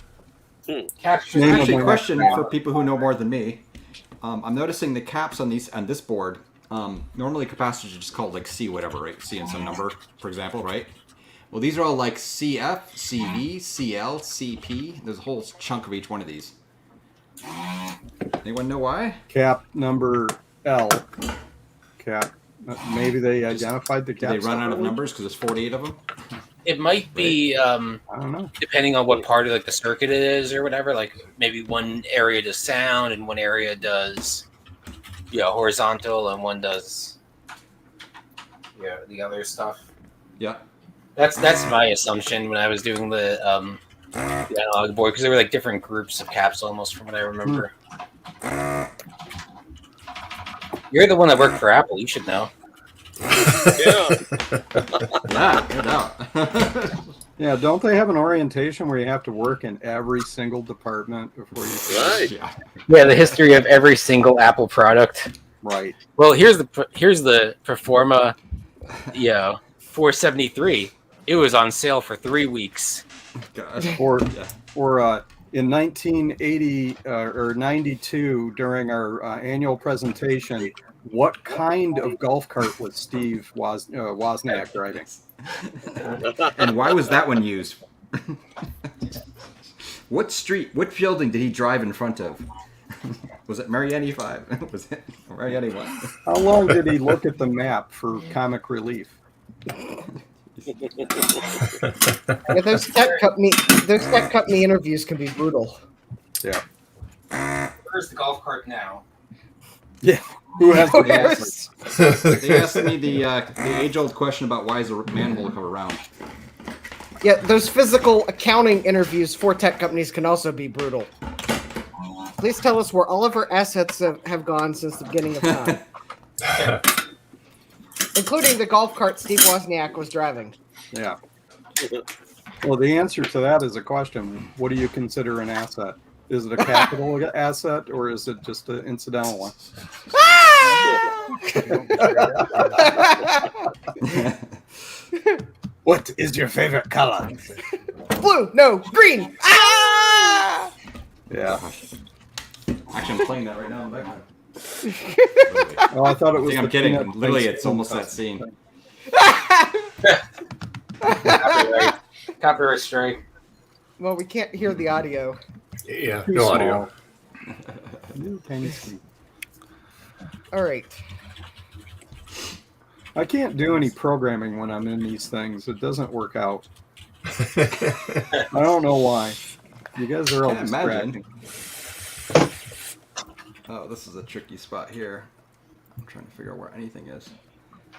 F: Caps
K: Name
B: Actually,
K: of
B: a
K: my
B: question
K: next
B: for people who know more than me. I'm noticing the caps on this board. Normally capacitors are just called like C whatever, right? C and some number, for example, right? Well, these are all like CF, CV, CL, CP. There's a whole chunk of each one of these. Anyone know why?
K: Cap number L. Cap. Maybe they identified the
B: Did
K: cap.
B: they run out of
K: separately?
B: numbers because there's 48 of them?
F: It might be
K: I don't know.
F: depending on what part of like the circuit it is or whatever. Like maybe one area does sound and one area does horizontal and one does the other stuff.
B: Yeah.
F: That's my assumption when I was doing the analog board because there were like different groups of caps almost from what I remember. You're the one that worked for Apple. You should know.
J: Yeah.
B: Yeah, no doubt.
K: Yeah, don't they have an orientation where you have to work in every single department before you?
J: Right.
F: Yeah, the history of every single Apple product.
K: Right.
F: Well, here's the Performa, 473. It was on sale for 3 weeks.
B: Gosh.
K: Or
B: Yeah.
K: In 1980 or 92, during our annual presentation, what kind of golf cart was Steve Wozniak driving?
B: And why was that one used? What building did he drive in front of? Was it Mariani 5? Was it Mariani 1?
K: How long did he look at the map for comic relief?
H: Yeah, those tech company interviews can be brutal.
K: Yeah.
F: Where's the golf cart now?
K: Yeah. Who has the
H: Where's-
K: answer?
B: They asked me the age-old question about why is a manhole cover round?
H: Yeah, those physical accounting interviews for tech companies can also be brutal. Please tell us where all of our assets have gone since the beginning of time, including the golf cart Steve Wozniak was driving.
K: Yeah. Well, the answer to that is a question. What do you consider an asset? Is it a capital asset or is it just an incidental one? What is your favorite color?
H: Blue, no, green. Ah!
K: Yeah.
B: Actually, I'm playing that right now in the background.
K: Oh, I thought it
B: I
K: was.
B: think I'm
K: the
B: kidding.
K: peanut
B: Literally,
K: ice
B: it's
K: cream
B: almost that
K: custard
B: scene.
F: Copyright. Copyright strike.
H: Well, we can't hear the audio.
A: Yeah,
K: Too
A: no
K: small.
A: audio.
K: Little tiny screen.
H: All right.
K: I can't do any programming when I'm in these things. It doesn't work out. I don't know why. You guys are all
B: Can't imagine.
K: distracting.
B: Oh, this is a tricky spot here. I'm trying to figure out where anything is.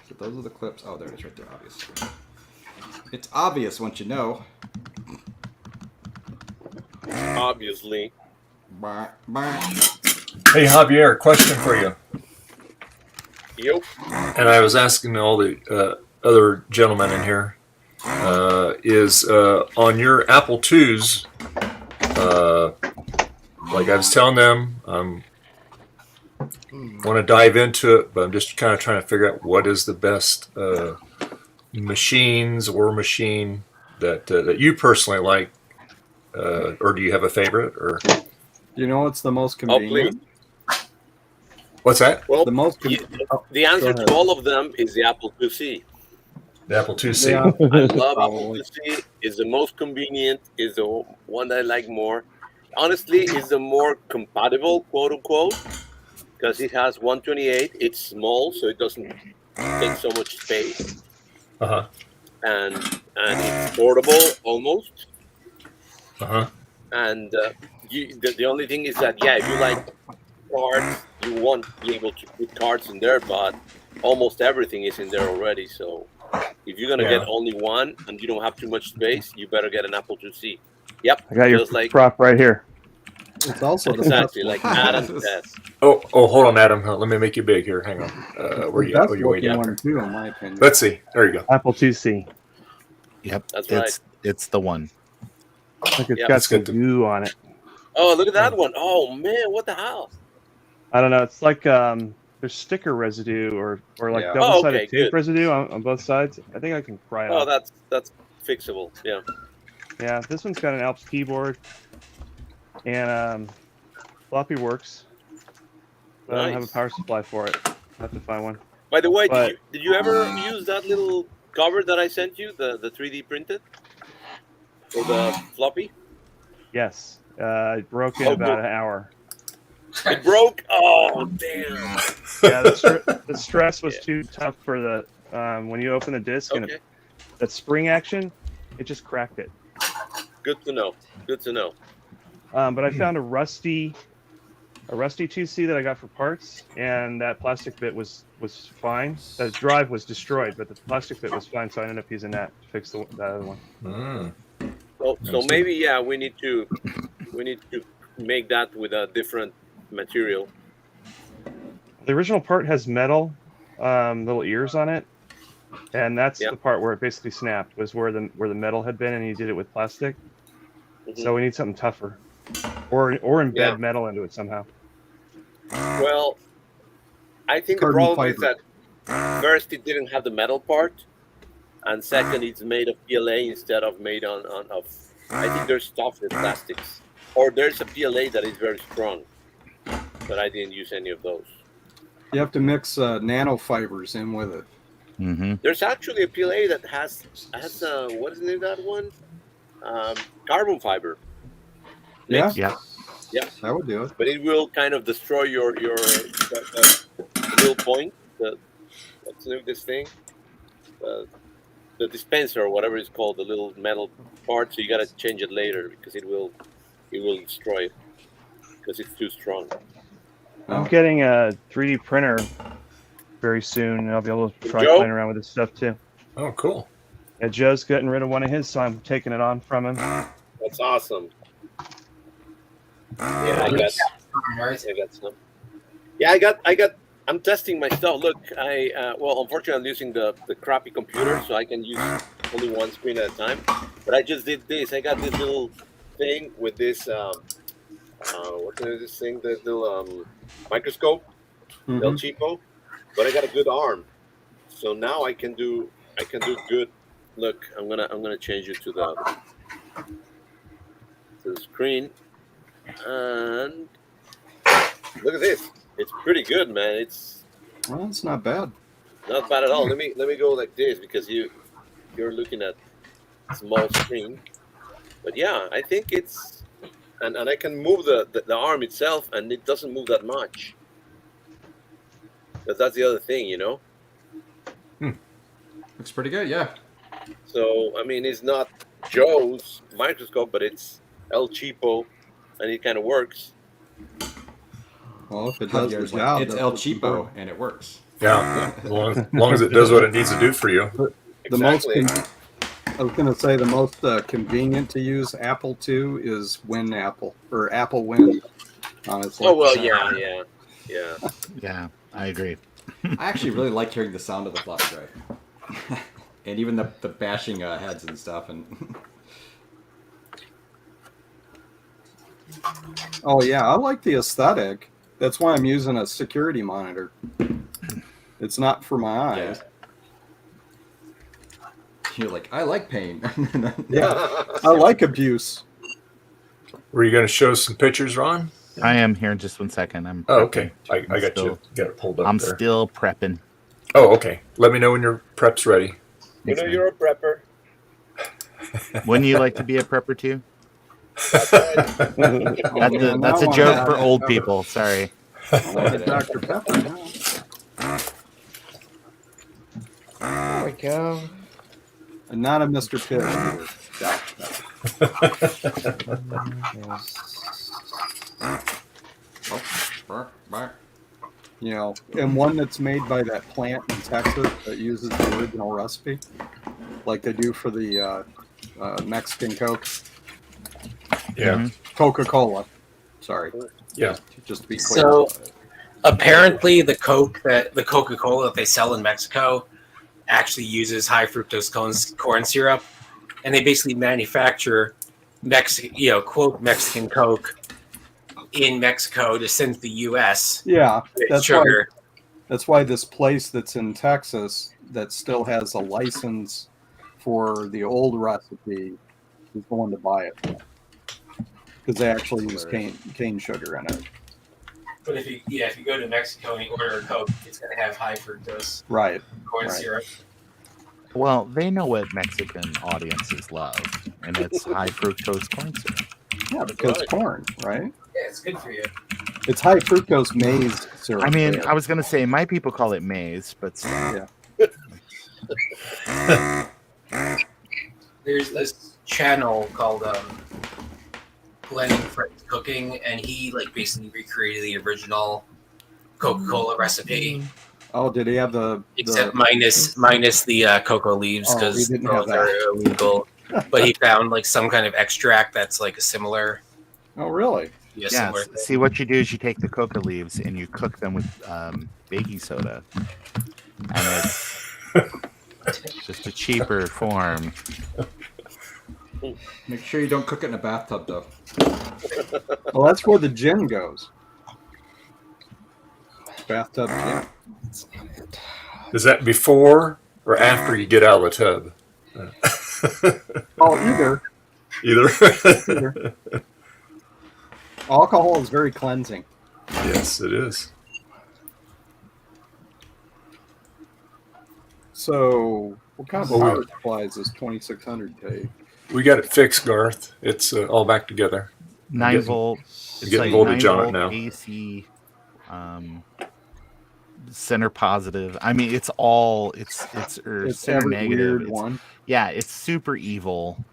B: So those are the clips. Oh, there it is right there, obvious. It's obvious once you know.
J: Obviously.
B: Bah, bah.
A: Hey Javier, question for you.
J: Yep.
A: And I was asking all the other gentlemen in here, is on your Apple IIs, like I was telling them, want to dive into it, but I'm just kind of trying to figure out what is the best machines or machine that you personally like, or do you have a favorite? Or
K: You know what's the most
J: Oh, please.
K: convenient?
A: what's that?
J: Well,
K: The most.
J: the answer
K: Go ahead.
J: to all of them is the Apple IIc.
A: The Apple IIc.
K: Yeah.
J: I love Apple
K: Probably.
J: IIc. It's the most convenient. Is the one that I like more. Honestly, it's the more compatible, quote unquote, because it has 128. It's small, so it doesn't take so much space,
A: Uh-huh.
J: and it's portable almost.
A: Uh-huh.
J: And the only thing is that if you like cards, you won't be able to put cards in there, but almost everything is in there already. So if you're gonna get only one and you don't have too much space, you better get an Apple IIc. Yep,
E: I got your
J: just like
E: prop right here.
K: It's also the
J: exactly
K: best
J: like
K: looking
J: Adam's
K: one.
J: test.
A: Oh, hold on, Adam. Let me make you big here. Hang on. Where
K: The
A: you at?
K: best
A: Oh, you're way
K: looking
A: down
K: one
A: there.
K: too, in my opinion.
A: Let's see. There you go.
E: Apple IIc.
I: Yep,
J: That's right.
I: It's the one.
E: Look, it's
J: Yeah,
E: got
A: let's
E: some
A: get the-
E: goo on it.
J: Oh, look at that one. Oh man, what the hell?
E: I don't know. It's like there's sticker residue or like
K: Yeah.
E: double-sided
J: okay,
E: tape
J: good.
E: residue on both sides. I think I can pry it
J: Oh,
E: off.
J: that's fixable. Yeah.
E: Yeah, this one's got an Alps keyboard and floppy works. But I don't have a
J: Nice.
E: power supply for it. I have to find one.
J: By the way,
E: But-
J: did you ever use that little cover that I sent you, the 3D printed for the floppy?
E: Yes, it broke in
J: Oh,
E: about
J: good.
E: an hour.
J: It broke. Oh damn.
E: Yeah, the stress was too tough for the when you open the disc and
J: Okay.
E: that spring action, it just cracked it.
J: Good to know. Good to know.
E: But I found a rusty 2C that I got for parts, and that plastic bit was fine. The drive was destroyed, but the plastic bit was fine, so I ended up using that to fix that other one.
A: Mm.
J: So maybe we need to make that with a different material.
E: The original part has metal little ears on it, and that's
J: Yeah.
E: the part where it basically snapped. Was where the metal had been, and he did it with plastic.
J: Mhm.
E: So we need something tougher, or embed
J: Yeah.
E: metal into it somehow.
J: Well, I think the
K: Carbon
J: problem is
K: fiber.
J: that first it didn't have the metal part, and second it's made of PLA instead of made on of. I think there's tougher plastics, or there's a PLA that is very strong, but I didn't use any of those.
K: You have to mix nanofibers in with it.
I: Mm-hmm.
J: There's actually a PLA that has what is the name of that one? Carbon fiber.
K: Yeah,
I: Yeah.
J: Yeah,
K: that would do it.
J: but it will kind of destroy your the little point. What's the name of this thing? The dispenser or whatever it's called, the little metal part. So you gotta change it later because it will destroy it because it's too strong.
E: I'm getting a 3D printer very soon, and I'll be able to try
J: Joe?
E: playing around with this stuff too.
A: Oh, cool.
E: Yeah, Joe's getting rid of one of his, so I'm taking it on from him.
J: That's awesome. Yeah, I got some. Yeah, I got. I'm testing my stuff. Look, well, unfortunately, I'm using the crappy computer, so I can use only one screen at a time. But I just did this. I got this little thing with this. What is this thing? The little microscope, El Cheapo. But I got a good arm, so now I can do good. Look, I'm gonna change it to the screen, and look at this. It's pretty good, man. It's
K: Well, it's not bad.
J: not bad at all. Let me go like this because you're looking at small screen. But yeah, I think it's and I can move the arm itself, and it doesn't move that much. But that's the other thing, you know.
B: Looks pretty good, yeah.
J: So I mean, it's not Joe's microscope, but it's El Cheapo, and it kind of works.
K: Well, if it does the
B: Yours,
K: job,
B: it's
K: that's
B: El
K: what's
B: Cheapo,
K: important.
B: and it works.
A: Yeah, as long as it does what it needs to do for you.
K: The most
J: Exactly.
K: I was going to say the most convenient to use Apple to is WinApple or Apple Win. Honestly.
J: Oh well, yeah.
I: Yeah, I agree.
B: I actually really like hearing the sound of the floppy drive. And even the bashing heads and stuff. And
K: Oh yeah, I like the aesthetic. That's why I'm using a security monitor. It's not for my eyes.
B: you're like, I like pain.
K: Yeah, I like abuse.
A: Were you going to show some pictures, Ron?
I: I am here in just 1 second. I'm
A: Oh,
I: prepping.
A: okay. I got you.
I: still-
A: Got it pulled up
I: I'm
A: there.
I: still prepping.
A: Oh, okay. Let me know when your prep's ready.
J: You know, you're a prepper.
I: Wouldn't you like to be a prepper too?
J: That's right.
I: That's a joke for old people. Sorry.
K: Dr. Pepper. Yeah.
H: There we go.
K: And not a Mr. Pitt. either. Dr. Pepper. You know, and one that's made by that plant in Texas that uses the original recipe, like they do for the Mexican Coke.
A: Yeah.
K: Coca-Cola. Sorry.
A: Yeah.
K: Just to be clear.
F: So apparently, the Coca-Cola that they sell in Mexico actually uses high fructose corn syrup, and they basically manufacture quote Mexican Coke in Mexico to send to the U.S.
K: Yeah,
F: with
K: that's
F: sugar.
K: That's why this place that's in Texas that still has a license for the old recipe is going to buy it because they actually use cane sugar in it.
F: But if you go to Mexico and you order a Coke, it's going to have high fructose
K: Right.
F: corn
K: Right.
F: syrup.
I: Well, they know what Mexican audiences love, and it's high fructose corn syrup.
K: Yeah, because corn, right?
F: Yeah, it's good for you.
K: It's high fructose maize syrup.
I: I mean,
K: there.
I: I was going to say my people call it maize, but
K: Yeah.
F: There's this channel called Blending Friends Cooking, and he basically recreated the original Coca-Cola recipe,
K: Oh, did he have the
F: except minus the cocoa leaves
K: Oh, he
F: because
K: didn't have
F: those are
K: that.
F: illegal. But he found some kind of extract that's a similar.
K: Oh, really?
F: Yeah,
I: yeah.
F: similar thing.
I: See, what you do is you take the coca leaves and you cook them with baking soda, and it's just a cheaper form.
B: Make sure you don't cook it in a bathtub, though.
K: Well, that's where the gin goes. Bathtub gin.
A: Is that before or after you get out of the tub?
K: Oh, either.
A: Either.
K: Alcohol is very cleansing.
A: Yes, it is.
K: So, what kind of
A: Well,
K: power supply is this 2600 take?
A: We got it fixed, Garth. It's all back together.
I: 9 volt. It's
A: getting
I: like
A: voltage
I: 9
A: on it
I: volt
A: now.
I: AC, center positive. I mean, it's all it's center
K: every
I: negative.
K: weird one.
I: Yeah, it's super evil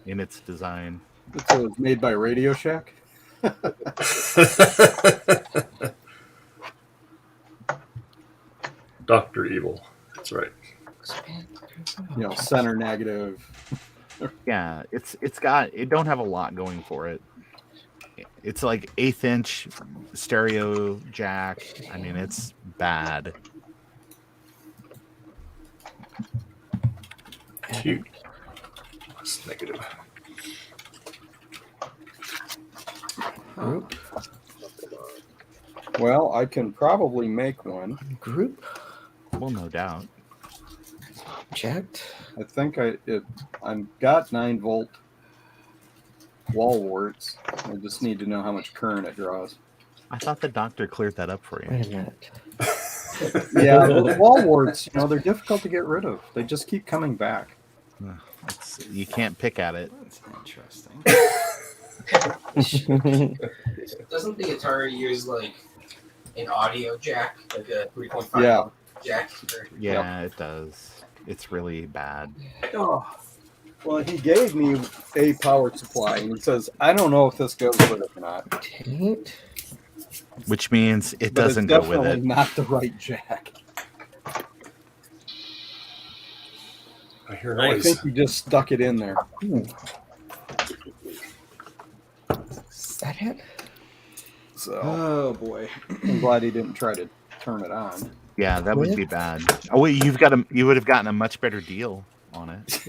I: in its design.
K: It's made by Radio Shack.
A: Dr. Evil. That's right.
K: You know, center negative.
I: Yeah, it don't have a lot going for it. It's like 1/8 inch stereo jack. I mean, it's bad.
A: Cute. It's negative.
H: Group.
K: Well, I can probably make one.
H: Group.
I: Well, no doubt.
H: Checked.
K: I think I've got 9 volt wall warts. I just need to know how much current it draws.
I: I thought the doctor cleared that up for you.
H: Wait a minute.
K: Yeah, the wall warts, they're difficult to get rid of. They just keep coming back.
I: You can't pick at it.
B: That's interesting.
F: Doesn't the Atari use an audio jack, like a 3.5
K: Yeah.
F: jack?
I: Yeah, it does. It's really bad.
K: Oh. Well, he gave me a power supply, and he says, I don't know if this goes with it or not.
I: Which means it
K: But
I: doesn't
K: it's
I: go with
K: definitely
I: it.
K: not the right jack.
A: I hear
K: I
A: noise.
K: think he just stuck it in there.
H: Is that it?
K: So
B: Oh boy.
K: I'm glad he didn't try to turn it on.
I: Yeah, that would be bad. Oh wait, you would have gotten a much better deal on it.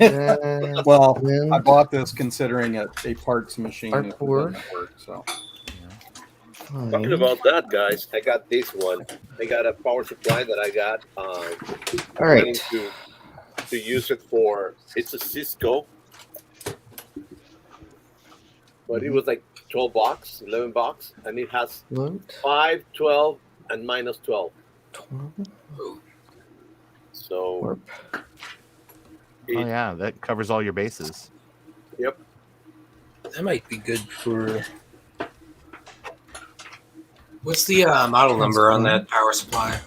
K: Well, I bought this considering a parts machine.
H: Part
K: if it
H: board.
K: doesn't work, so.
J: Talking about that, guys, I got this one. I got a power supply that I got.
H: All right.
J: To use it for, it's a Cisco, but it was like 12 bucks, 11 bucks, and it has
H: Load.
J: 5, 12, and minus 12.
H: 12.
J: So,
H: Warp.
I: Oh yeah, that covers all your bases.
J: yep.
F: That might be good for. What's the model number on that power supply?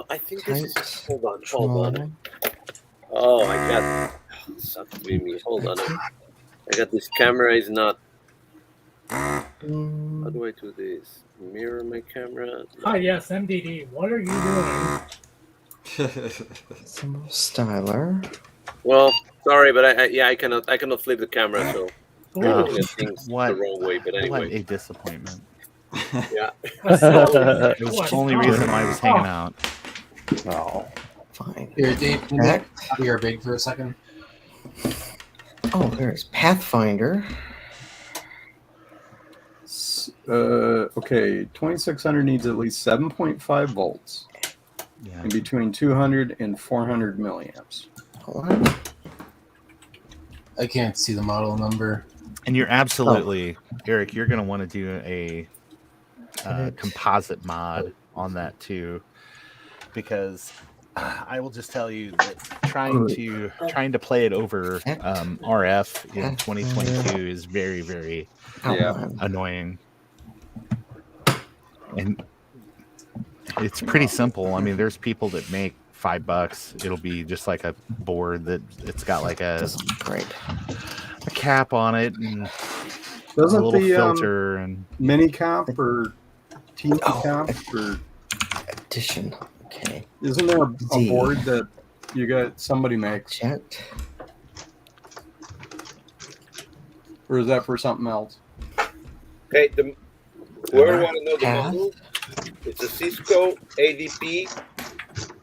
J: I think this is.
H: Types.
J: Hold on. Oh, I got. Sucks to be me. Hold on. I got this camera is not. How do I do this? Mirror my camera.
C: Hi, yes, MDD. What are you doing?
L: Symbol styler.
J: Well, sorry, but I cannot flip the camera, so I'm
C: Ooh.
J: looking at things
I: What?
J: the wrong way. But
I: What
J: anyway,
I: a disappointment.
J: yeah.
I: It was the
C: What?
I: only reason why I was hanging out.
L: Oh, fine.
F: Here, Dave, can you
L: Back.
F: be our big for a second?
L: Oh, there's Pathfinder.
K: Okay, 2600 needs at least 7.5 volts
I: Yeah.
K: and between 200 and 400 milliamps.
L: Hold on.
F: I can't see the model number.
I: And you're absolutely, Eric, you're going to want to do a composite mod on that too, because I will just tell you that trying to play it over RF in 2022 is very, very annoying. And it's pretty simple. I mean, there's people that make $5. It'll be just like a board that it's got like a cap on it and
K: Doesn't
I: a little
K: the
I: filter and
K: mini comp or team comp or
L: Edition. Okay.
K: isn't there a board that you got somebody makes?
L: Chat.
K: Or is that for something else?
J: Okay, whoever want to know the model, it's a Cisco ADP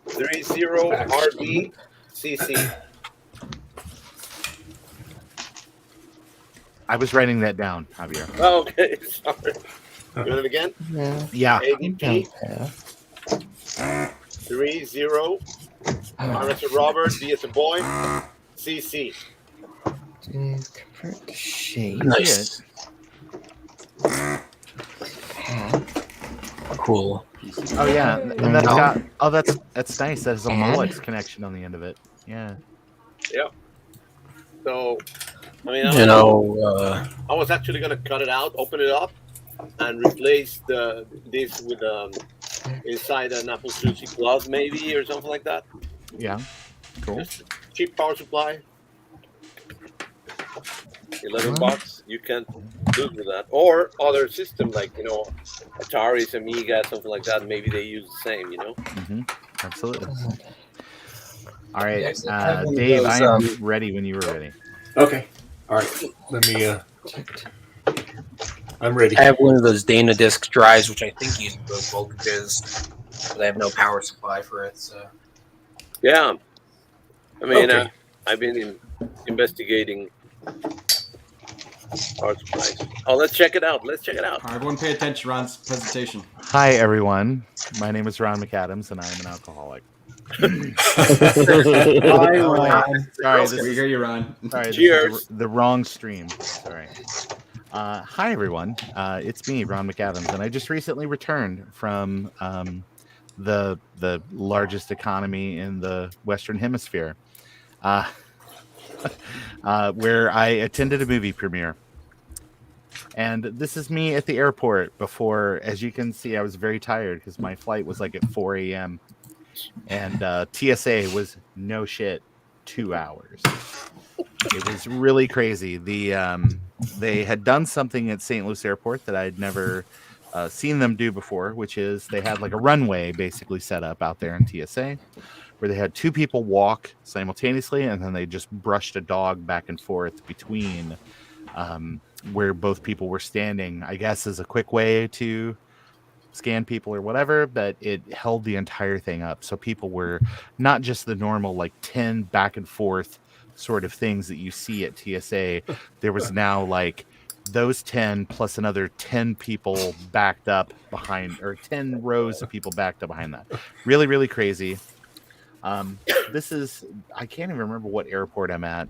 J: 30RB CC.
I: I was writing that down, Javier.
J: Oh, okay, sorry. Do it again.
I: Yeah.
J: ADP 30. R as a Robert, B as a boy, CC.
L: Convert to shade.
F: Nice. Cool.
I: Oh yeah, and that's got that's nice. That has a Molex connection on the end of it. Yeah.
J: Yeah. So, I mean,
F: You know,
J: I was actually gonna cut it out, open it up, and replace this with inside an Apple Sushi Plus maybe or something like that.
I: Yeah. Cool.
J: Just cheap power supply. $11. You can lose with that, or other system like Atari's, Amiga, something like that. Maybe they use the same.
I: Absolutely. All right,
F: Yes, I have one of
I: Dave,
F: those,
I: I am ready when you were ready.
A: Okay. All right. Let me. I'm ready.
F: I have one of those Dana disk drives, which I think uses low voltages, but I have no power supply for it. So
J: Yeah, I mean,
A: Okay.
J: I've been investigating power supplies. Oh, let's check it out. Let's check it out.
B: All right, everyone pay attention to Ron's presentation.
I: Hi, everyone. My name is Ron McAdams, and I am an alcoholic.
K: Hi, Ron.
I: Sorry,
B: We
I: this is,
B: hear you, Ron.
I: sorry, this
J: Cheers.
I: is the wrong stream. Sorry. Hi, everyone. It's me, Ron McAdams, and I just recently returned from the largest economy in the Western Hemisphere, where I attended a movie premiere. And this is me at the airport before, as you can see, I was very tired because my flight was like at 4 a.m. And TSA was no shit 2 hours. It was really crazy. They had done something at St. Louis Airport that I'd never seen them do before, which is they had like a runway basically set up out there in TSA where they had two people walk simultaneously, and then they just brushed a dog back and forth between where both people were standing, I guess, as a quick way to scan people or whatever, but it held the entire thing up. So people were not just the normal like 10 back and forth sort of things that you see at TSA. There was now like those 10 plus another 10 people backed up behind, or 10 rows of people backed up behind that. Really, really crazy. This is, I can't even remember what airport I'm at,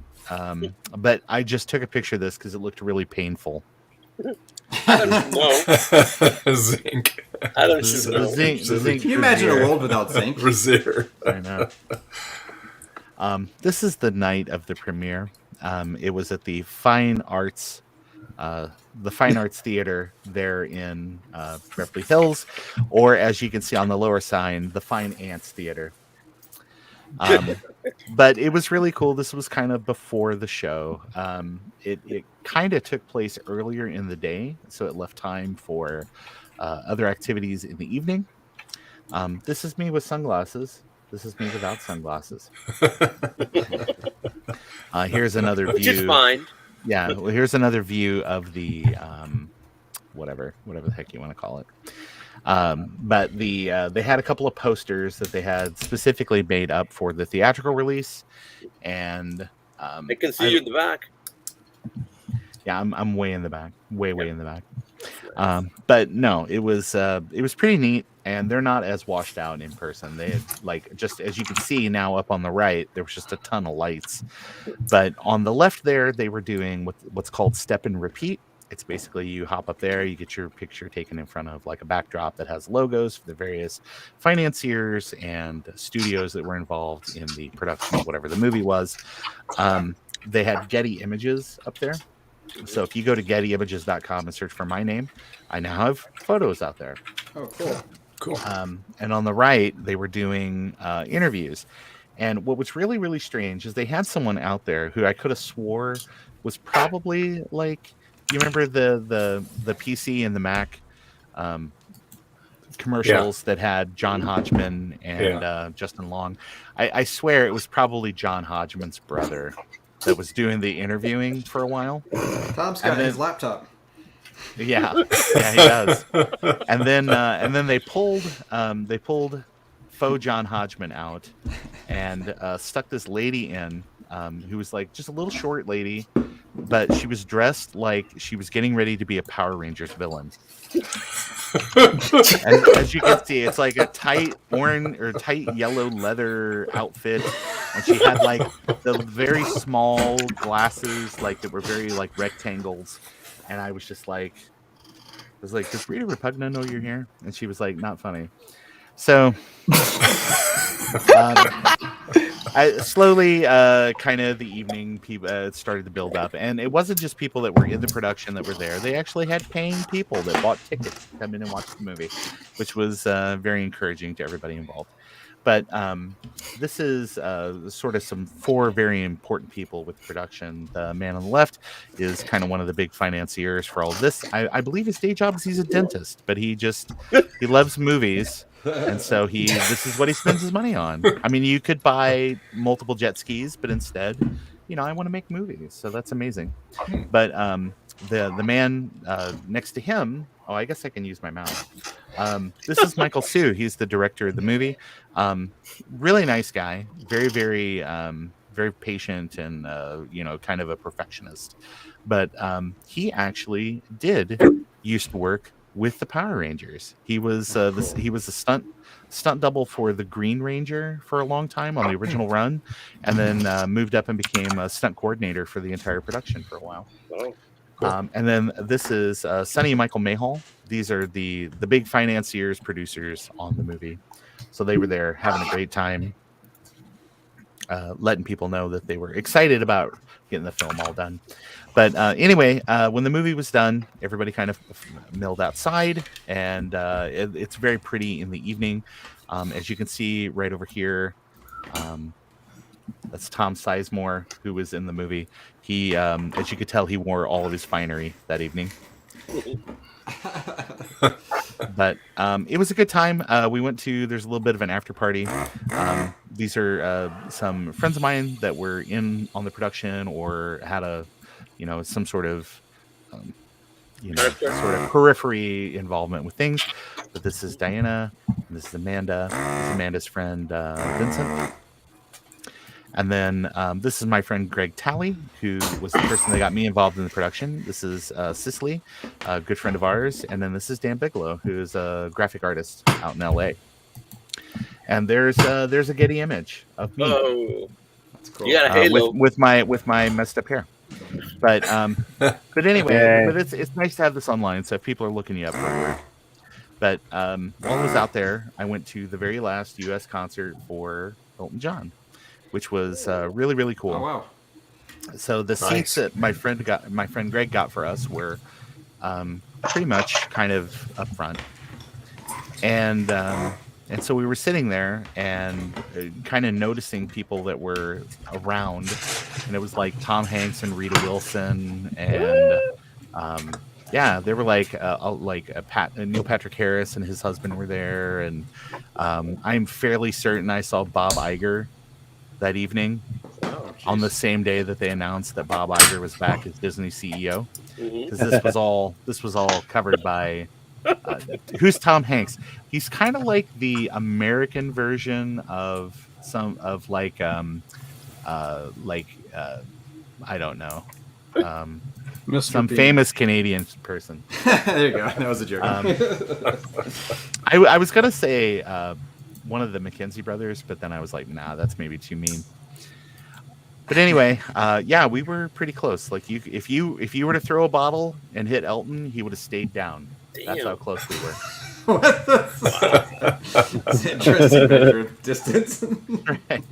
I: but I just took a picture of this because it looked really painful.
J: I don't know.
A: Zinc.
J: I don't know.
I: Zinc
B: Can you imagine a
I: brazier.
B: world without zinc?
A: Brazier.
I: I know. This is the night of the premiere. It was at the Fine Arts Theater there in Beverly Hills, or as you can see on the lower sign, the Fine Ants Theater. But it was really cool. This was kind of before the show. It kind of took place earlier in the day, so it left time for other activities in the evening. This is me with sunglasses. This is me without sunglasses. Here's another
J: Which
I: view.
J: is fine.
I: Yeah, well, here's another view of the whatever the heck you want to call it. But they had a couple of posters that they had specifically made up for the theatrical release, and
J: I can see you in the back.
I: Yeah, I'm way in the back, way in the back. But no, it was pretty neat, and they're not as washed out in person. They had, like, just as you can see now up on the right, there was just a ton of lights. But on the left there, they were doing what's called step and repeat. It's basically you hop up there, you get your picture taken in front of like a backdrop that has logos for the various financiers and studios that were involved in the production of whatever the movie was. They had Getty Images up there. So if you go to gettyimages.com and search for my name, I now have photos out there.
B: Oh, cool.
A: Cool.
I: And on the right, they were doing interviews. And what was really, really strange is they had someone out there who I could have swore was probably like, you remember the PC and the Mac commercials that had John Hodgman and Justin Long? I swear it was probably John Hodgman's brother that was doing the interviewing for a while.
B: Tom's got his laptop.
I: Yeah, he does. And then they pulled faux John Hodgman out and stuck this lady in who was like just a little short lady, but she was dressed like she was getting ready to be a Power Rangers villain. As you can see, it's like a tight orange or tight yellow leather outfit, and she had like the very small glasses, like that were very like rectangles. And I was like, does Rita Repugna know you're here? And she was like, not funny. So I slowly, kind of the evening, people started to build up, and it wasn't just people that were in the production that were there. They actually had paying people that bought tickets to come in and watch the movie, which was very encouraging to everybody involved. But this is sort of some four very important people with production. The man on the left is kind of one of the big financiers for all of this. I believe his day job is he's a dentist, but he loves movies. And so this is what he spends his money on. I mean, you could buy multiple jet skis, but instead, I want to make movies. So that's amazing. But the man next to him, I guess I can use my mouse. This is Michael Sue. He's the director of the movie. Really nice guy. Very, very, very patient and, kind of a perfectionist. But he actually used to work with the Power Rangers. He was a stunt double for the Green Ranger for a long time on the original run, and then moved up and became a stunt coordinator for the entire production for a while.
J: Oh, cool.
I: And then this is Sonny and Michael Mayhall. These are the big financiers, producers on the movie. So they were there having a great time, letting people know that they were excited about getting the film all done. But anyway, when the movie was done, everybody kind of milled outside, and it's very pretty in the evening. As you can see right over here, that's Tom Sizemore, who was in the movie. He, as you could tell, he wore all of his finery that evening. But it was a good time. There's a little bit of an after party. These are some friends of mine that were in on the production or had some sort of sort of periphery involvement with things. But this is Diana, and this is Amanda. This is Amanda's friend Vincent. And then this is my friend Greg Talley, who was the person that got me involved in the production. This is Cicely, a good friend of ours. And then this is Dan Bigelow, who is a graphic artist out in LA. And there's a Getty image of me.
J: Oh, that's cool. You got a halo.
I: With my messed up hair. But anyway, but it's nice to have this online, so if people are looking you up for work. But while I was out there, I went to the very last U.S. concert for Elton John, which was really, really cool.
B: Oh, wow.
I: So the seats that my friend Greg got for us were pretty much kind of up front. And And so we were sitting there and kind of noticing people that were around, and it was like Tom Hanks and Rita Wilson, and yeah, they were like Neil Patrick Harris and his husband were there, and I'm fairly certain I saw Bob Iger that evening on the same day that they announced that Bob Iger was back as Disney CEO, because this was all covered by. Who's Tom Hanks? He's kind of like the American version of I don't know, some
K: Bean.
I: famous Canadian person.
B: There you go. That was a joke.
I: I was gonna say one of the McKenzie brothers, but then I was like, nah, that's maybe too mean. But anyway, yeah, we were pretty close. Like if you were to throw a bottle and hit Elton, he would have stayed down. That's how close we were.
B: It's interesting measure of distance.
I: Right.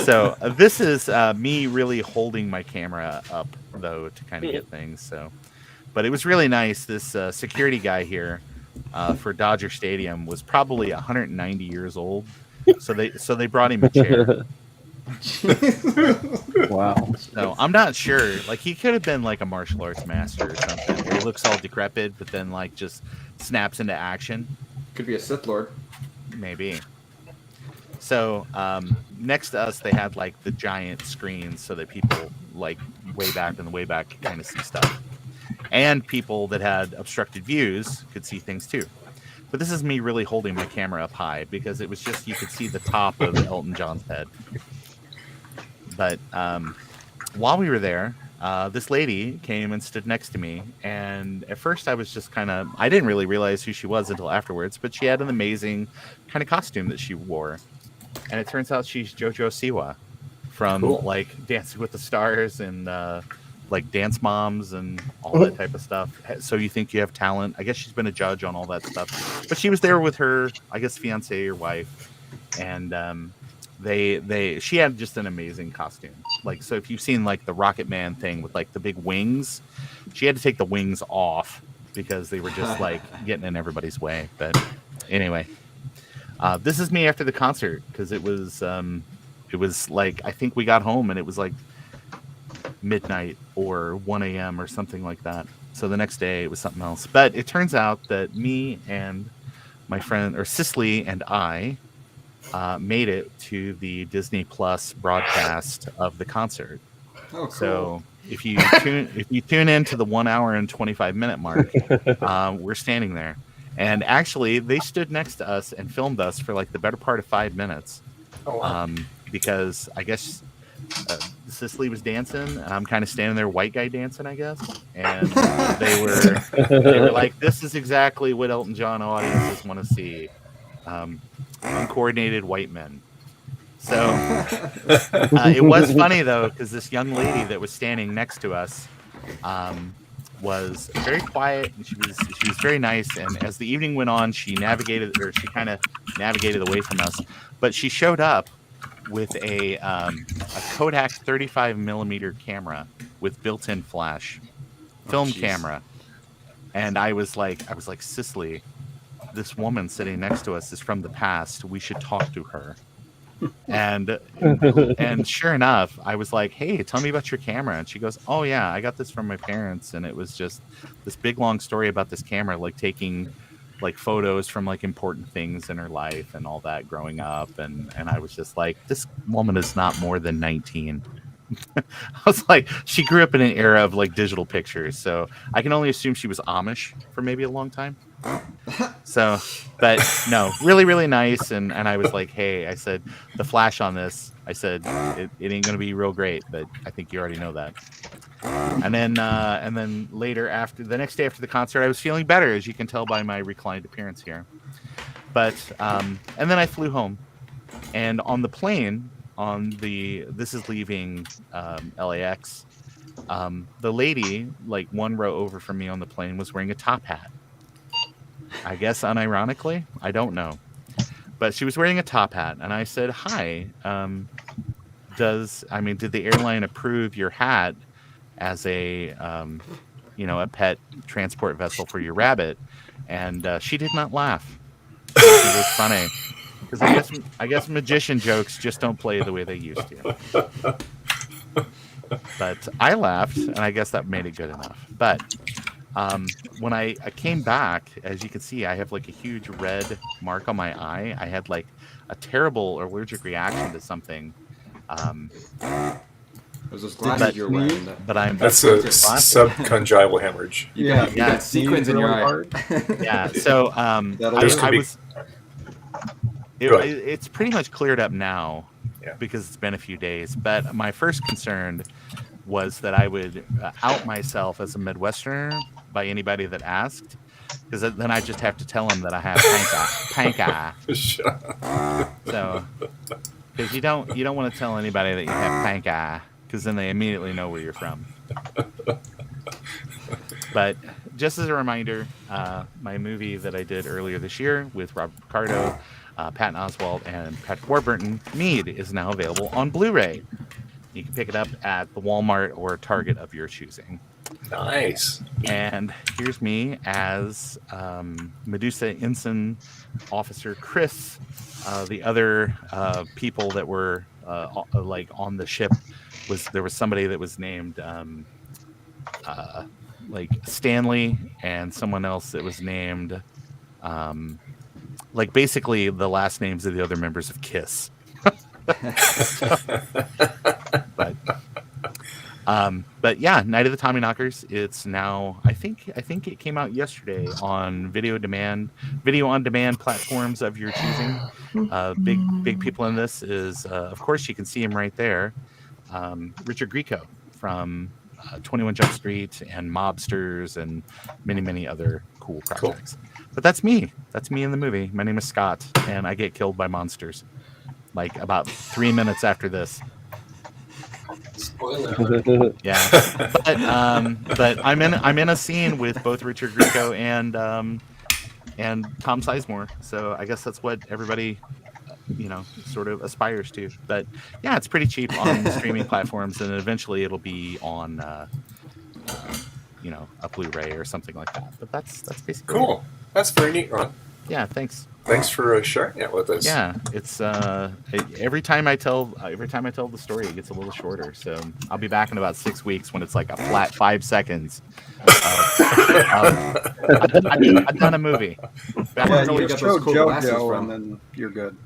I: So this is me really holding my camera up, though, to kind of get things. So, but it was really nice. This security guy here for Dodger Stadium was probably 190 years old. So they brought him a chair.
K: Wow.
I: So I'm not sure. Like he could have been like a martial arts master or something. He looks all decrepit, but then like just snaps into action.
B: Could be a Sith Lord.
I: Maybe. So next to us, they had like the giant screens so that people like way back in the way back could kind of see stuff, and people that had obstructed views could see things too. But this is me really holding my camera up high because it was just you could see the top of Elton John's head. But while we were there, this lady came and stood next to me. And at first I was just I didn't really realize who she was until afterwards, but she had an amazing kind of costume that she wore. And it turns out she's JoJo Siwa from like Dancing with the Stars and like Dance Moms and all that type of stuff. So you think you have talent. I guess she's been a judge on all that stuff. But she was there with her, I guess, fiance or wife. And she had just an amazing costume. Like, so if you've seen like the Rocket Man thing with like the big wings, she had to take the wings off because they were just like getting in everybody's way. But anyway, this is me after the concert because it was like, I think we got home and it was like midnight or 1 a.m. or something like that. So the next day it was something else. But it turns out that me and my friend, or Cicely and I, made it to the Disney Plus broadcast of the concert.
B: Oh, cool.
I: So if you tune into the 1 hour and 25 minute mark, we're standing there. And actually, they stood next to us and filmed us for like the better part of 5 minutes.
A: Oh, wow.
I: Because I guess Cicely was dancing, and I'm kind of standing there, white guy dancing, I guess. And they were like, "This is exactly what Elton John audiences want to see." Uncoordinated white men. So it was funny though, because this young lady that was standing next to us was very quiet, and she was very nice. And as the evening went on, she kind of navigated away from us, but she showed up with a Kodak 35mm camera with built-in flash film camera. And I was like, Cicely, this woman sitting next to us is from the past. We should talk to her. And sure enough, I was like, hey, tell me about your camera. And she goes, oh yeah, I got this from my parents. And it was just this big long story about this camera, like taking like photos from like important things in her life and all that growing up. And I was just like, this woman is not more than 19. I was like, she grew up in an era of like digital pictures. So I can only assume she was Amish for maybe a long time. So, but no, really, really nice. And I was like, hey, I said, the flash on this, I said, it ain't going to be real great, but I think you already know that. And then later, after the next day after the concert, I was feeling better, as you can tell by my reclined appearance here. But, and then I flew home, and on the plane, this is leaving LAX, the lady, like one row over from me on the plane, was wearing a top hat. I guess unironically, I don't know, but she was wearing a top hat, and I said, "Hi, did the airline approve your hat as a, a pet transport vessel for your rabbit?" And she did not laugh. It was funny. Because I guess magician jokes just don't play the way they used to. But I laughed, and I guess that made it good enough. But when I came back, as you can see, I have like a huge red mark on my eye. I had like a terrible allergic reaction to something.
B: Those glasses you're wearing.
I: But I'm
A: That's a subconjunctival hemorrhage.
B: You got sequins in your eye.
I: Yeah. So it's pretty much cleared up now because it's been a few days. But my first concern was that I would out myself as a Midwesterner by anybody that asked, because then I just have to tell them that I have pank eye. So, because you don't want to tell anybody that you have pank eye, because then they immediately know where you're from. But just as a reminder, my movie that I did earlier this year with Robert Picardo, Patton Oswalt, and Patrick Warburton, Mead, is now available on Blu-ray. You can pick it up at the Walmart or Target of your choosing.
A: Nice.
I: And here's me as Medusa Ensign Officer Chris. The other people that were like on the ship there was somebody that was named like Stanley, and someone else that was named like basically the last names of the other members of KISS. But yeah, Night of the Tommyknockers. It's now I think it came out yesterday on video on demand platforms of your choosing. Big people in this is of course you can see him right there, Richard Grieco from 21 Jump Street and Mobsters and many other cool projects. Cool. But that's me in the movie. My name is Scott, and I get killed by monsters like about 3 minutes after this.
F: Spoiler.
I: Yeah, but I'm in a scene with both Richard Grieco and Tom Sizemore, so I guess that's what everybody sort of aspires to. But yeah, it's pretty cheap on streaming platforms, and eventually it'll be on a Blu-ray or something like that. But that's basically
A: cool.
I: It.
A: That's very neat, Ron.
I: Yeah, thanks.
A: Thanks for sharing it with us.
I: Yeah, it's every time I tell the story, it gets a little shorter. So I'll be back in about 6 weeks when it's like a flat 5 seconds. I've done a movie.
K: You show JoJo and then you're good.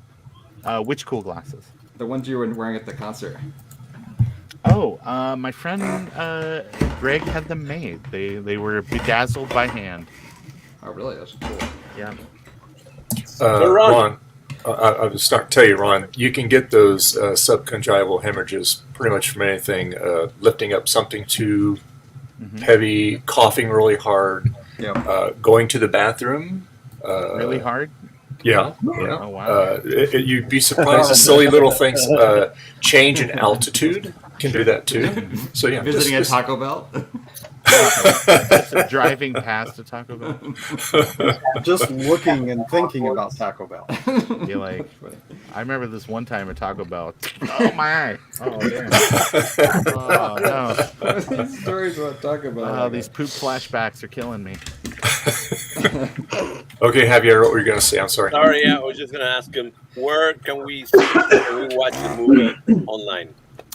I: Which cool glasses?
B: The ones you were wearing at the concert.
I: Oh, my friend Greg had them made. They were bedazzled by hand.
B: Oh, really? That's cool.
I: Yeah.
A: Ron, I was starting to tell you, Ron, you can get those subconjunctival hemorrhages pretty much from anything. Lifting up something too heavy, coughing really hard, going to the bathroom.
I: Really hard?
A: Yeah.
I: Oh, wow.
A: You'd be surprised. The silly little things. Change in altitude can do that too. So yeah,
B: visiting a Taco Bell.
I: Just driving past a Taco Bell.
K: Just looking and thinking about Taco Bell.
I: You're like, I remember this one time at Taco Bell. Oh my eye! Oh damn! Oh no!
B: These stories about Taco Bell.
I: Oh, these poop flashbacks are killing me.
A: Okay, Javier, what were you going to say? I'm sorry.
J: Sorry, I was just going to ask him, where can we watch the movie online?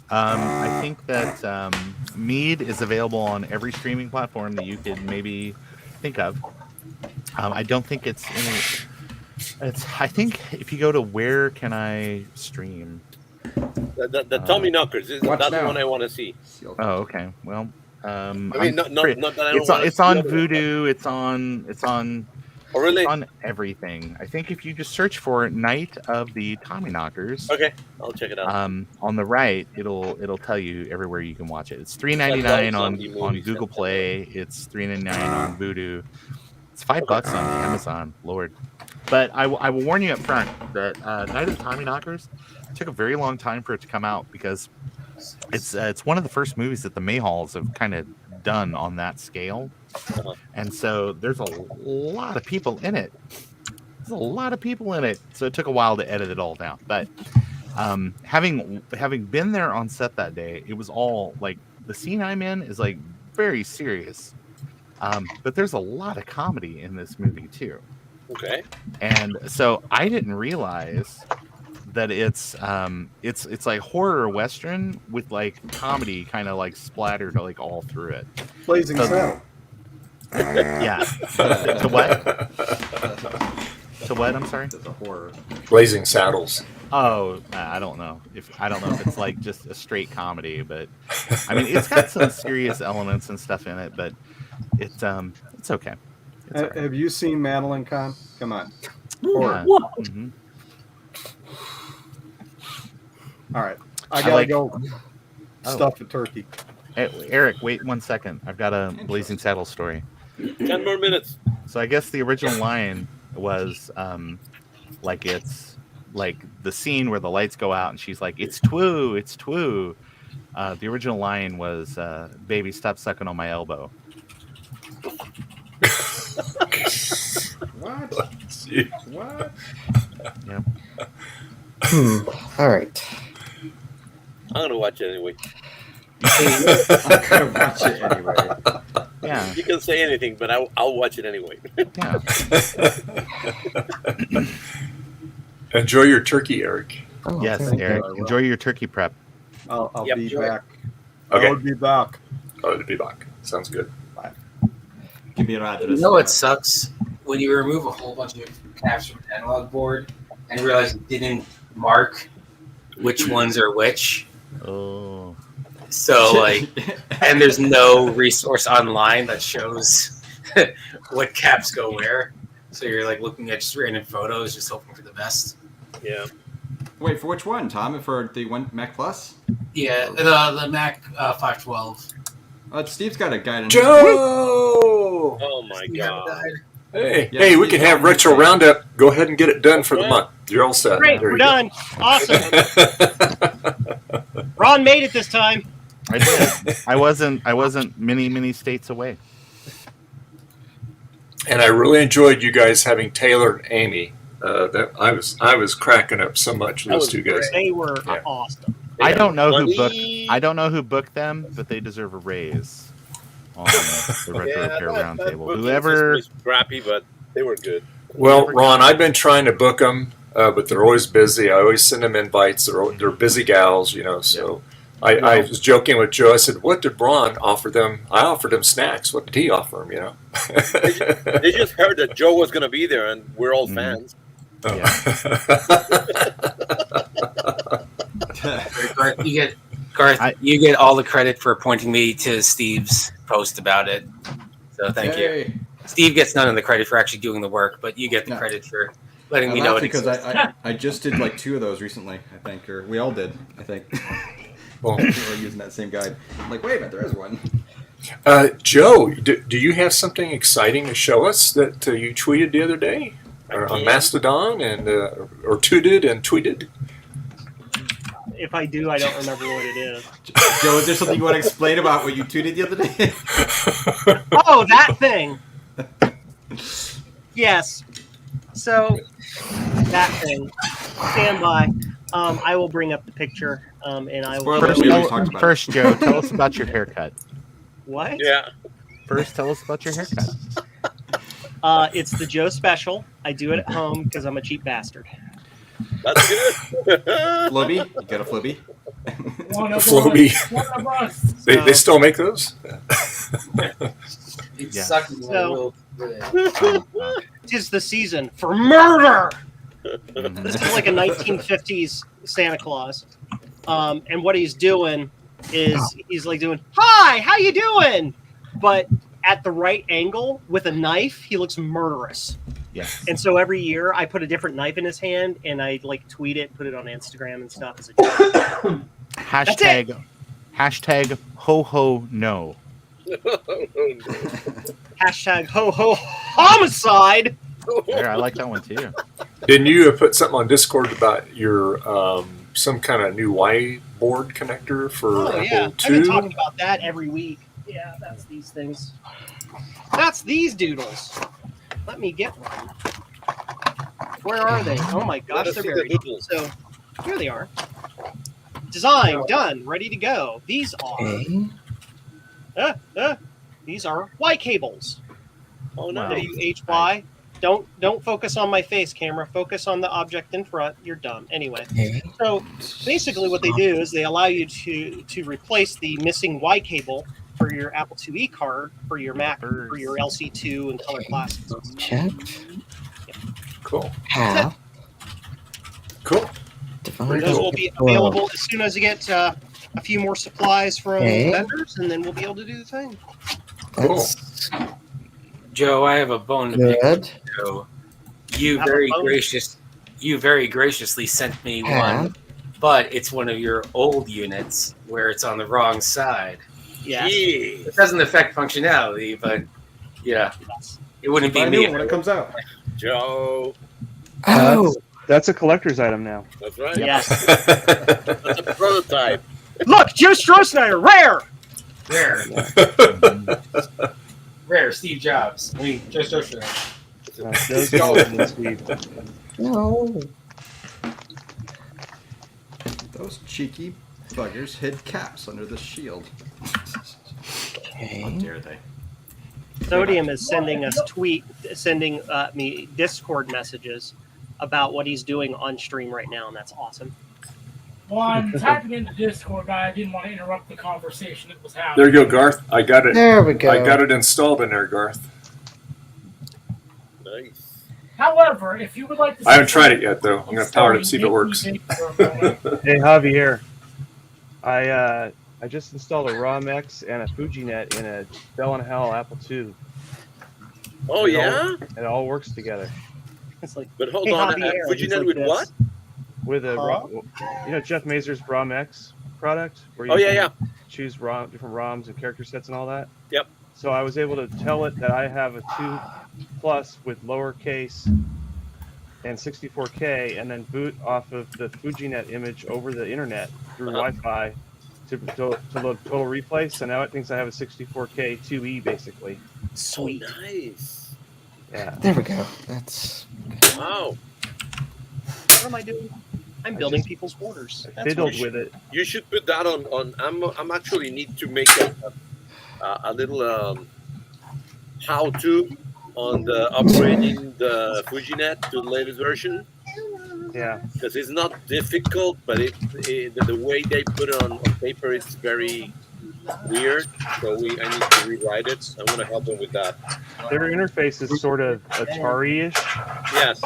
I: I think that Mead is available on every streaming platform that you could maybe think of. I don't think it's I think if you go to where can I stream?
J: The Tommyknockers. That's the one I want to see.
I: Oh, okay. Well,
J: I mean, not that I don't
I: it's on Vudu. It's on.
J: Oh, really?
I: It's on everything. I think if you just search for Night of the Tommyknockers.
J: Okay, I'll check it out.
I: On the right, it'll tell you everywhere you can watch it. It's $3.99 on Google Play. It's $3.99 on Vudu. It's $5 on Amazon. Lord. But I will warn you up front that Night of the Tommyknockers took a very long time for it to come out because it's one of the first movies that the Mayhalls have kind of done on that scale. And so there's a lot of people in it. So it took a while to edit it all down. But having been there on set that day, it was all like the scene I'm in is like very serious. But there's a lot of comedy in this movie too.
J: Okay.
I: And so I didn't realize that it's like horror western with like comedy kind of like splattered like all through it.
K: Blazing
I: So-
K: Saddle.
I: Yeah. To what? To what? I'm sorry.
B: It's a horror.
A: Blazing Saddles.
I: Oh, I don't know if it's like just a straight comedy, but I mean it's got some serious elements and stuff in it, but it's okay. It's all right.
K: Have you seen Madeline Kahn? Come on.
I: Yeah.
C: What?
I: Mhm.
K: All right.
I: I
K: I gotta
I: like-
K: go
I: Oh.
K: stuff a turkey.
I: Hey, Eric, wait 1 second. I've got a Blazing Saddle story.
J: 10 more minutes.
I: So I guess the original line was like it's like the scene where the lights go out and she's like, "It's Twoo, it's Twoo." The original line was, "Baby, stop sucking on my elbow."
B: What? What?
I: Yep.
L: All right.
J: I'm gonna watch it anyway.
B: I'm gonna watch it anyway.
I: Yeah.
J: You can say anything, but I'll watch it anyway.
I: Yeah.
A: Enjoy your turkey, Eric.
L: Oh,
I: Yes,
L: there we go.
I: Eric. Enjoy your turkey prep.
K: I'll
J: Yep.
K: be
J: Enjoy.
K: back.
A: Okay.
K: I'll be back.
A: Oh, to be back. Sounds good.
B: Give me your address.
F: You know what sucks? When you remove a whole bunch of caps from an analog board and realize it didn't mark which ones are which.
I: Oh.
F: So, like, and there's no resource online that shows what caps go where. So you're, like, looking at just random photos, just hoping for the best.
J: Yeah.
B: Wait, for which one, Tom? For the one Mac Plus?
F: Yeah, the Mac 512.
B: Steve's got a guide.
A: Joe!
J: Oh my god.
A: Hey,
B: Yeah,
A: hey, we
B: Steve
A: can have
B: got
A: Retro
B: one.
A: Roundup. Go ahead and get it done for the
J: Okay.
A: month. You're all set.
M: Great,
A: There
M: we're
A: you go.
M: done. Awesome. Ron made it this time.
I: I did. I wasn't many states away.
A: And I really enjoyed you guys having Taylor and Amy. That I was cracking up so much with
J: That
A: those
J: was
A: two guys.
M: They were
A: Yeah.
M: awesome.
I: I don't know who
J: Funny.
I: booked them, but they deserve a raise on the Retro Repair
J: that
I: Roundtable.
J: booking
I: Whoever
J: system is crappy, but they were good.
A: Well, Ron, I've been trying to book them, but they're always busy. I always send them invites. They're busy gals, you know. So I was joking with Joe. I said, "What did Ron offer them?" I offered them snacks. What did he offer them? You know.
J: They just heard that Joe was gonna be there, and we're all
I: Mhm.
J: fans.
A: Oh.
F: Garth, you get all the credit for pointing me to Steve's post about it. So thank you.
B: Yay.
F: Steve gets none of the credit for actually doing the work, but you get the
B: No.
F: credit for letting
B: I
F: me know
B: laughed
F: it
B: because
F: exists.
B: I just did like 2 of those recently, I think, or we all did, I think.
A: Well,
B: We were using that same guide. I'm like, wait a minute, there is one.
A: Joe, do you have something exciting to show us that you tweeted the other day on Mastodon and or tooted and tweeted?
M: If I do, I don't remember what it is.
B: Joe, is there something you want to explain about what you tweeted the other day?
M: Oh, that thing. Yes. So that thing. Stand by. I will bring up the picture. And I will.
B: Spoiler, we already talked about it.
I: First, Joe, tell us about your haircut.
M: What?
J: Yeah.
I: First, tell us about your haircut.
M: It's the Joe special. I do it at home because I'm a cheap bastard.
J: That's good.
B: Flubby? You got a Flubby?
C: One of
A: Floby.
C: us. One of us.
A: They still make those?
F: It
I: Yeah.
F: sucks. when
M: So-
F: we'll-
M: Tis the season for murder.
I: Mhm.
M: This is like a 1950s Santa Claus, and what he's doing is he's like doing, "Hi, how you doing?" But at the right angle with a knife, he looks murderous.
I: Yes.
M: And so every year, I put a different knife in his hand, and I like tweet it, put it on Instagram and stuff as a joke.
I: Hashtag ho ho no.
M: Hashtag ho ho homicide.
I: There, I like that one too.
A: Didn't you put something on Discord about your some kind of new whiteboard connector for
M: Oh yeah,
A: Apple
M: I've been
A: II?
M: talking about that every week. Yeah, that's these things. That's these doodles. Let me get one. Where are they? Oh my
J: Let
M: gosh,
J: us
M: they're
J: see the
M: buried.
J: doodles.
M: So here they are. Design done, ready to go. These are
L: Okay.
M: these are Y cables.
J: Oh
I: Wow.
J: no.
M: WHY. Don't focus on my face, camera. Focus on the object in front. You're dumb. Anyway, so basically what they do is they allow you to replace the missing Y cable for your Apple IIe card for your Mac, for your LC2 and color classics.
L: Check.
A: Cool.
L: How?
A: Cool.
M: Those will be available as soon as you get a few more supplies from vendors, and then we'll be able to do the thing.
A: Cool.
F: Joe, I have a bone to pick with Joe. You very graciously sent me one, but it's one of your old units where it's on the wrong side.
M: Yeah.
F: It doesn't affect functionality, but yeah, it wouldn't be me
B: when it comes out.
J: Joe.
E: Oh, that's a collector's item now.
J: That's right.
M: Yes.
J: That's a prototype.
M: Look, Joe Strohsnyder, rare.
F: Rare Steve Jobs. I mean, Joe Strohsnyder.
L: No.
B: Those cheeky buggers hid caps under the shield. How dare they?
M: Sodium is sending us me Discord messages about what he's doing on stream right now, and that's awesome.
C: Well, I'm typing into Discord, but I didn't want to interrupt the conversation that was happening.
A: There you go, Garth. I got it.
L: There we go.
A: I got it installed in there, Garth.
J: Nice.
C: However, if you would like to...
A: I haven't tried it yet, though. I'm going to power it up, see if it works.
E: Hey, Javier. I just installed a ROM-X and a FujiNet in a Bell and Howell Apple II.
J: Oh, yeah?
E: It all works together.
M: It's like,
J: but hold on, FujiNet with what?
E: With a, Jeff Mazur's ROM-X product, where you choose different ROMs and character sets and all that.
J: Yep.
E: So I was able to tell it that I have a 2 Plus with lowercase and 64K, and then boot off of the FujiNet image over the internet through Wi-Fi to load Total Replay. So now it thinks I have a 64K 2E basically.
M: Sweet.
J: Oh, nice.
E: Yeah.
L: There we go. That's
J: wow.
M: What am I doing? I'm building people's borders.
E: Fiddled with it. You
J: should put that on. I'm actually need to make a little how-to on the upgrading the FujiNet to the latest version.
E: Yeah.
J: Because it's not difficult, but the way they put it on paper, it's very weird. So I need to rewrite it. I'm going to help them with that.
E: Their interface is sort of Atari-ish.
J: Yes.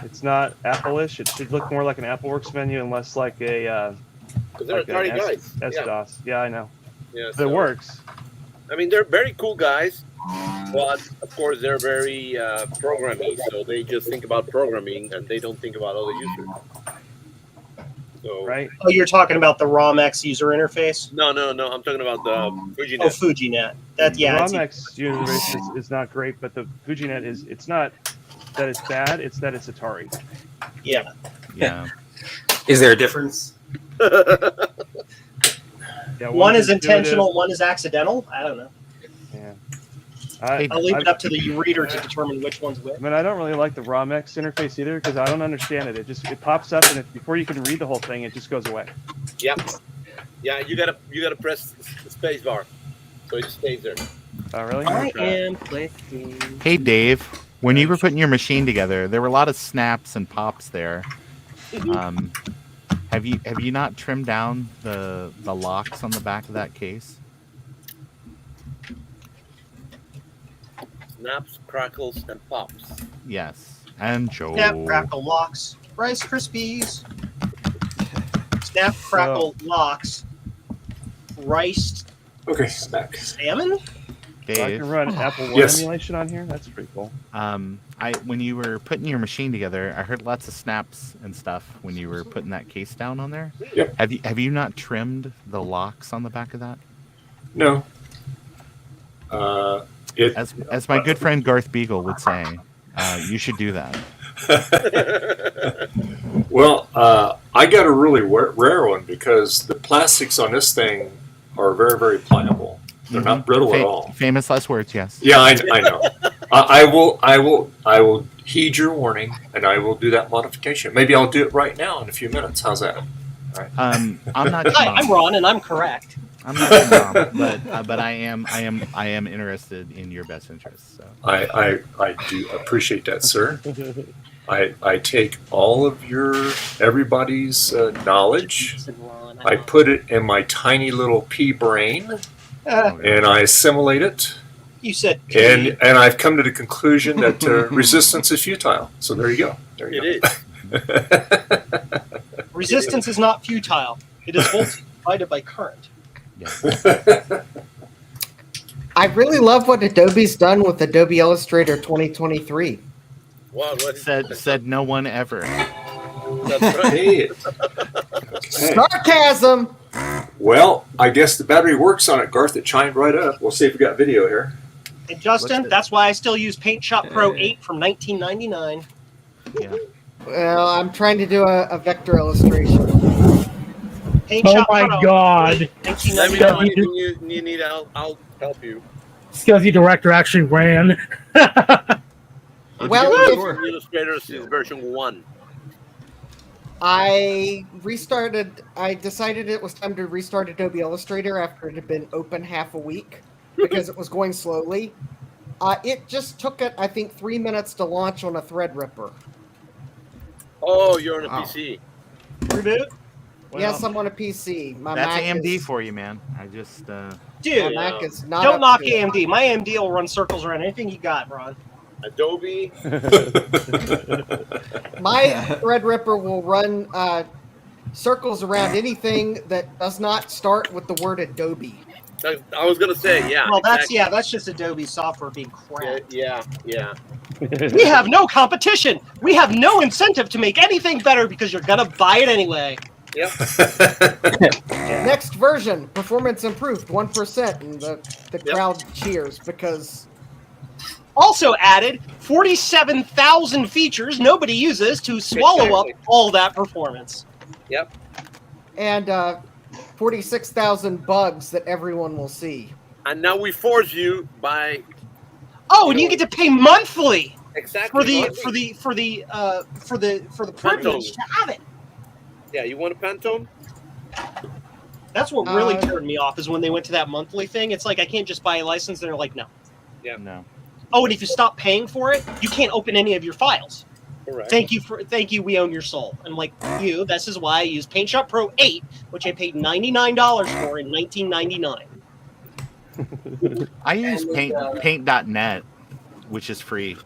E: It's not Apple-ish. It should look more like an AppleWorks menu and less like a
J: they're Atari guys.
E: S-DOS. Yeah, I know.
J: Yeah,
E: but it works.
J: I mean, they're very cool guys, but of course they're very programming. So they just think about programming and they don't think about other users. So,
E: right.
M: Oh, you're talking about the ROM-X user interface?
J: No. I'm talking about the FujiNet.
M: Oh, FujiNet.
E: The ROM-X user interface is not great, but the FujiNet is. It's not that it's bad. It's that it's Atari.
M: Yeah.
F: Yeah. Is there a difference?
E: Yeah,
M: one is intentional, one is accidental. I don't know.
E: Yeah.
M: I'll leave it up to the reader to determine which one's which.
E: I mean, I don't really like the ROM-X interface either because I don't understand it. It pops up and before you can read the whole thing, it just goes away.
J: Yep. Yeah, you gotta press the space bar so it stays there.
E: Oh, really?
M: I am clicking.
I: Hey, Dave. When you were putting your machine together, there were a lot of snaps and pops there. Have you not trimmed down the locks on the back of that case?
J: Snaps, crackles, and pops.
I: Yes. And Joe.
M: Snap, crackle, locks, Rice Krispies. Snap, crackle, locks, rice.
A: Okay, back.
M: Salmon.
I: Dave.
E: So I can run Apple One emulation on here. That's pretty cool.
I: When you were putting your machine together, I heard lots of snaps and stuff when you were putting that case down on there.
A: Yep.
I: Have you not trimmed the locks on the back of that?
A: No.
I: As my good friend Garth Beagle would say, you should do that.
A: Well, I got a really rare one because the plastics on this thing are very, very pliable. They're not brittle at all.
I: Famous last words, yes.
A: Yeah, I know. I will heed your warning, and I will do that modification. Maybe I'll do it right now in a few minutes. How's that? All right.
I: I'm not.
M: Hi, I'm Ron, and I'm correct.
I: I'm not your mom, but I am interested in your best interests. So
A: I do appreciate that, sir. I take all of everybody's knowledge. I put it in my tiny little pea brain, and I assimilate it.
M: You said
A: and I've come to the conclusion that resistance is futile. So there you go. There you go.
M: Resistance is not futile. It is voltage divided by current.
H: I really love what Adobe's done with Adobe Illustrator 2023.
J: Wow, what
I: said no one ever.
J: That's right.
H: Sarcasm.
A: Well, I guess the battery works on it, Garth. It chimed right up. We'll see if we got video here.
M: And Justin, that's why I still use Paint Shop Pro 8 from 1999.
I: Yeah.
H: Well, I'm trying to do a vector illustration.
M: Paint
C: Oh
M: Shop
C: my
M: Pro
C: God.
M: 8,
J: Let me know
M: 1999.
J: anything you need. I'll help you.
C: Scuzzy Director actually ran.
H: Well,
J: Illustrator is version 1.
H: I decided it was time to restart Adobe Illustrator after it had been open half a week because it was going slowly. It just took it, I think, 3 minutes to launch on a Threadripper.
J: Oh, you're on a PC.
M: Reboot?
H: Yes, I'm on a PC. My
I: That's
H: Mac
I: AMD
H: is,
I: for you, man. I just
M: Dude,
H: my Mac is not
M: don't
H: up
M: knock
H: to it.
M: AMD. My AMD will run circles around anything you got, Ron.
J: Adobe.
H: My Threadripper will run circles around anything that does not start with the word Adobe.
J: I was gonna say, yeah.
M: Well,
J: exactly.
M: that's just Adobe software being crap.
J: Yeah.
M: We have no competition. We have no incentive to make anything better because you're gonna buy it anyway.
J: Yep.
H: Next version, performance improved 1%, and the crowd cheers because
M: Also added 47,000 features nobody uses to swallow up all that performance.
J: Yep.
H: and 46,000 bugs that everyone will see.
J: And now we force you by.
M: Oh, and you get to pay monthly
J: Exactly.
M: for the privilege to have it.
J: Yeah, you want a Pantone?
M: That's what really turned me off is when they went to that monthly thing. It's like I can't just buy a license, and they're like, no.
J: Yeah.
I: No.
M: Oh, and if you stop paying for it, you can't open any of your files.
J: Correct.
M: Thank you, we own your soul. I'm like, this is why I use Paint Shop Pro 8, which I paid $99 for in 1999.
I: I use paint.net, which is free,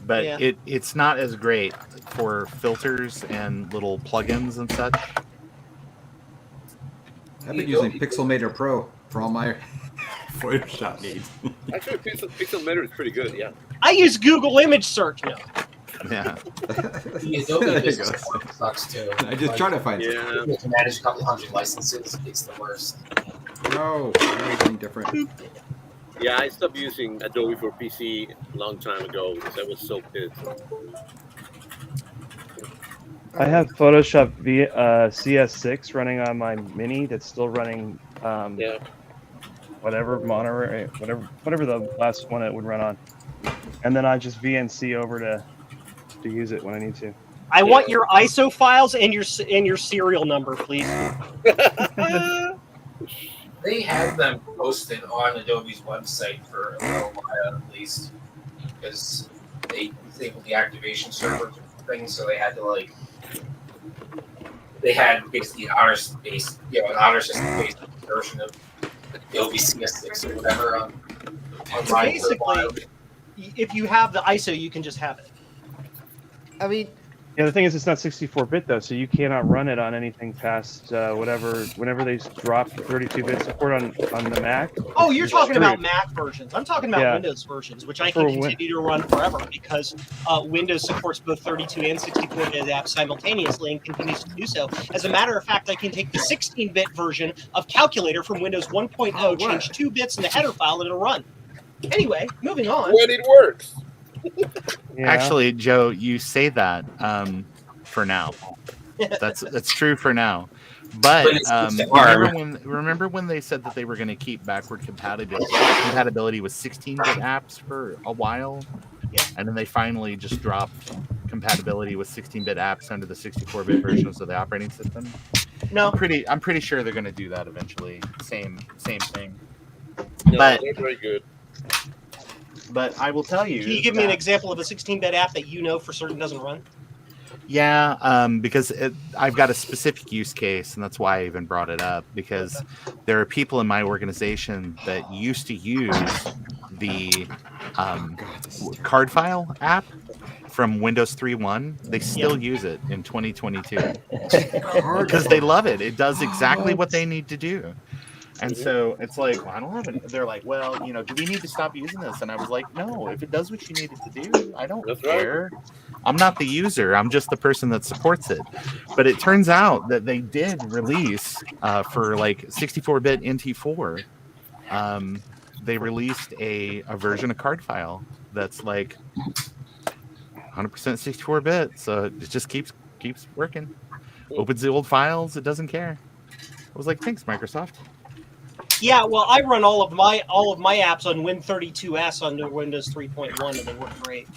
I: but
M: Yeah.
I: it's not as great for filters and little plugins and such.
B: I've been using Pixelmator Pro for all my Photoshop needs.
J: Actually, Pixelmator is pretty good, yeah.
M: I use Google Image Search now.
I: Yeah.
F: The Adobe
B: There you
F: business
B: go.
F: sucks too.
B: I just try to find
J: Yeah.
F: To manage a couple hundred licenses, it's the worst.
B: No, everything different.
J: Yeah, I stopped using Adobe for PC a long time ago because I was so pissed.
E: I have Photoshop CS6 running on my Mini that's still running
J: Yeah.
E: whatever Monterey, whatever the last one it would run on. And then I just VNC over to use it when I need to.
M: I want your ISO files and your serial number, please.
F: They have them posted on Adobe's website for a little while at least, because they disabled the activation server thing, so they had to they had basically an honor system based version of Adobe CS6 or whatever on
M: So basically, if you have the ISO, you can just have it.
H: I mean,
E: Yeah, the thing is, it's not 64-bit though, so you cannot run it on anything past whenever they drop 32-bit support on the Mac.
M: Oh, you're talking about
E: screwed.
M: Mac versions. I'm talking about
E: Yeah.
M: Windows versions, which I
E: For
M: can continue to run forever because Windows supports both 32 and 64-bit apps simultaneously and continues to do so. As a matter of fact, I can take the 16-bit version of Calculator from Windows 1.0, change 2 bits in the header file, and it'll run. Anyway, moving on.
J: When it works.
E: Yeah.
I: Actually, Joe, you say that for now. That's true for now. But remember when they said that they were going to keep backward compatibility with 16-bit apps for a while?
M: Yeah.
I: And then they finally just dropped compatibility with 16-bit apps under the 64-bit versions of the operating system.
M: No.
I: I'm pretty sure they're going to do that eventually. Same thing.
J: No,
I: But
J: they're very good.
I: But I will tell you.
M: Can you give me an
I: that-
M: example of a 16-bit app that you know for certain doesn't run?
I: Yeah, because I've got a specific use case, and that's why I even brought it up. Because there are people in my organization that used to use the card file app from Windows 3.1. They still use it in 2022 because they love it. It does exactly what they need to do. And so it's like, well, I don't have it. They're like, well, do we need to stop using this? And I was like, no, if it does what you need it to do, I don't care. I'm not the user. I'm just the person that supports it. But it turns out that they did release for like 64-bit NT4. They released a version of card file that's like 100% 64-bit. So it just keeps working. Opens the old files. It doesn't care. I was like, thanks, Microsoft.
M: Yeah, well, I run all of my apps on Win32s on Windows 3.1, and they work great.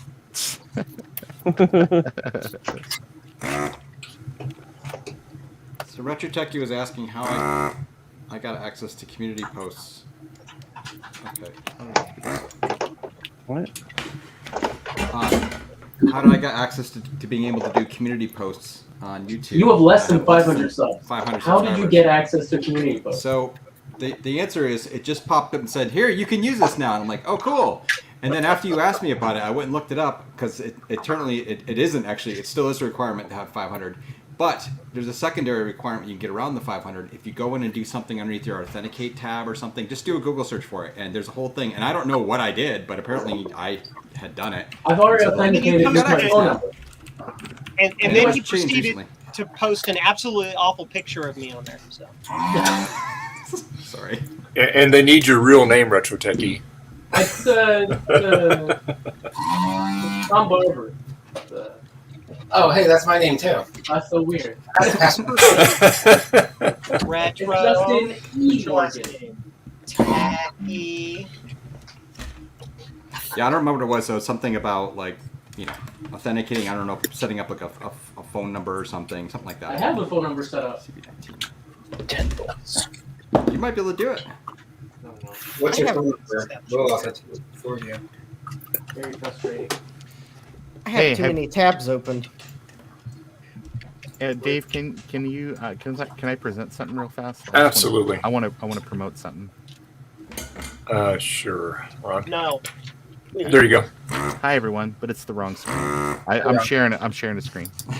B: So RetroTechie was asking how I got access to community posts. Okay.
E: What?
B: How did I get access to being able to do community posts on YouTube?
G: You have less than 500 subs.
B: 500
G: How did you
B: subscribers.
G: get access to community posts?
B: So the answer is it just popped up and said, here, you can use this now. And I'm like, oh, cool. And then after you asked me about it, I went and looked it up because it isn't actually, it still is a requirement to have 500. But there's a secondary requirement you can get around the 500. If you go in and do something underneath your Authenticate tab or something, just do a Google search for it. And there's a whole thing. And I don't know what I did, but apparently I had done it.
G: I've already
B: So-
G: authenticated with my phone number.
M: And
B: it
M: then
B: was
M: he
B: changed
M: proceeded
B: recently.
M: to post an absolutely awful picture of me on there. So.
B: Sorry.
A: And they need your real name, RetroTechie.
G: It's Tom Barber.
F: Oh, hey, that's my name too.
G: That's so weird.
M: Retro.
G: Justin E. Morgan.
M: Tacky.
B: Yeah, I don't remember what it was. So something about authenticating. I don't know, setting up like a phone number or something like that.
G: I have the phone number set up.
B: You might be able to do it.
F: What's your phone number? We'll authenticate it for you.
G: Very frustrating.
H: I have too many tabs open.
I: Dave, can you can I present something real fast?
A: Absolutely.
I: I want to promote something.
A: Sure, Ron.
M: No.
A: There you go.
I: Hi everyone, but it's the wrong screen. I'm sharing a screen. All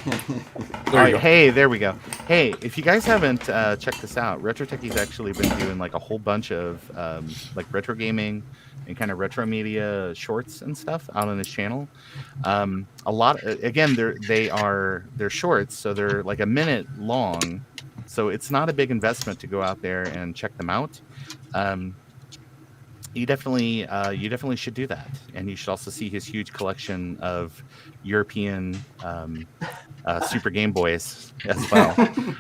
A: There you
I: right,
A: go.
I: hey, there we go. Hey, if you guys haven't checked this out, RetroTechie's actually been doing like a whole bunch of like retro gaming and kind of retro media shorts and stuff out on his channel. A lot, again, they're shorts, so they're like a minute long. So it's not a big investment to go out there and check them out. You definitely should do that, and you should also see his huge collection of European Super Game Boys as well.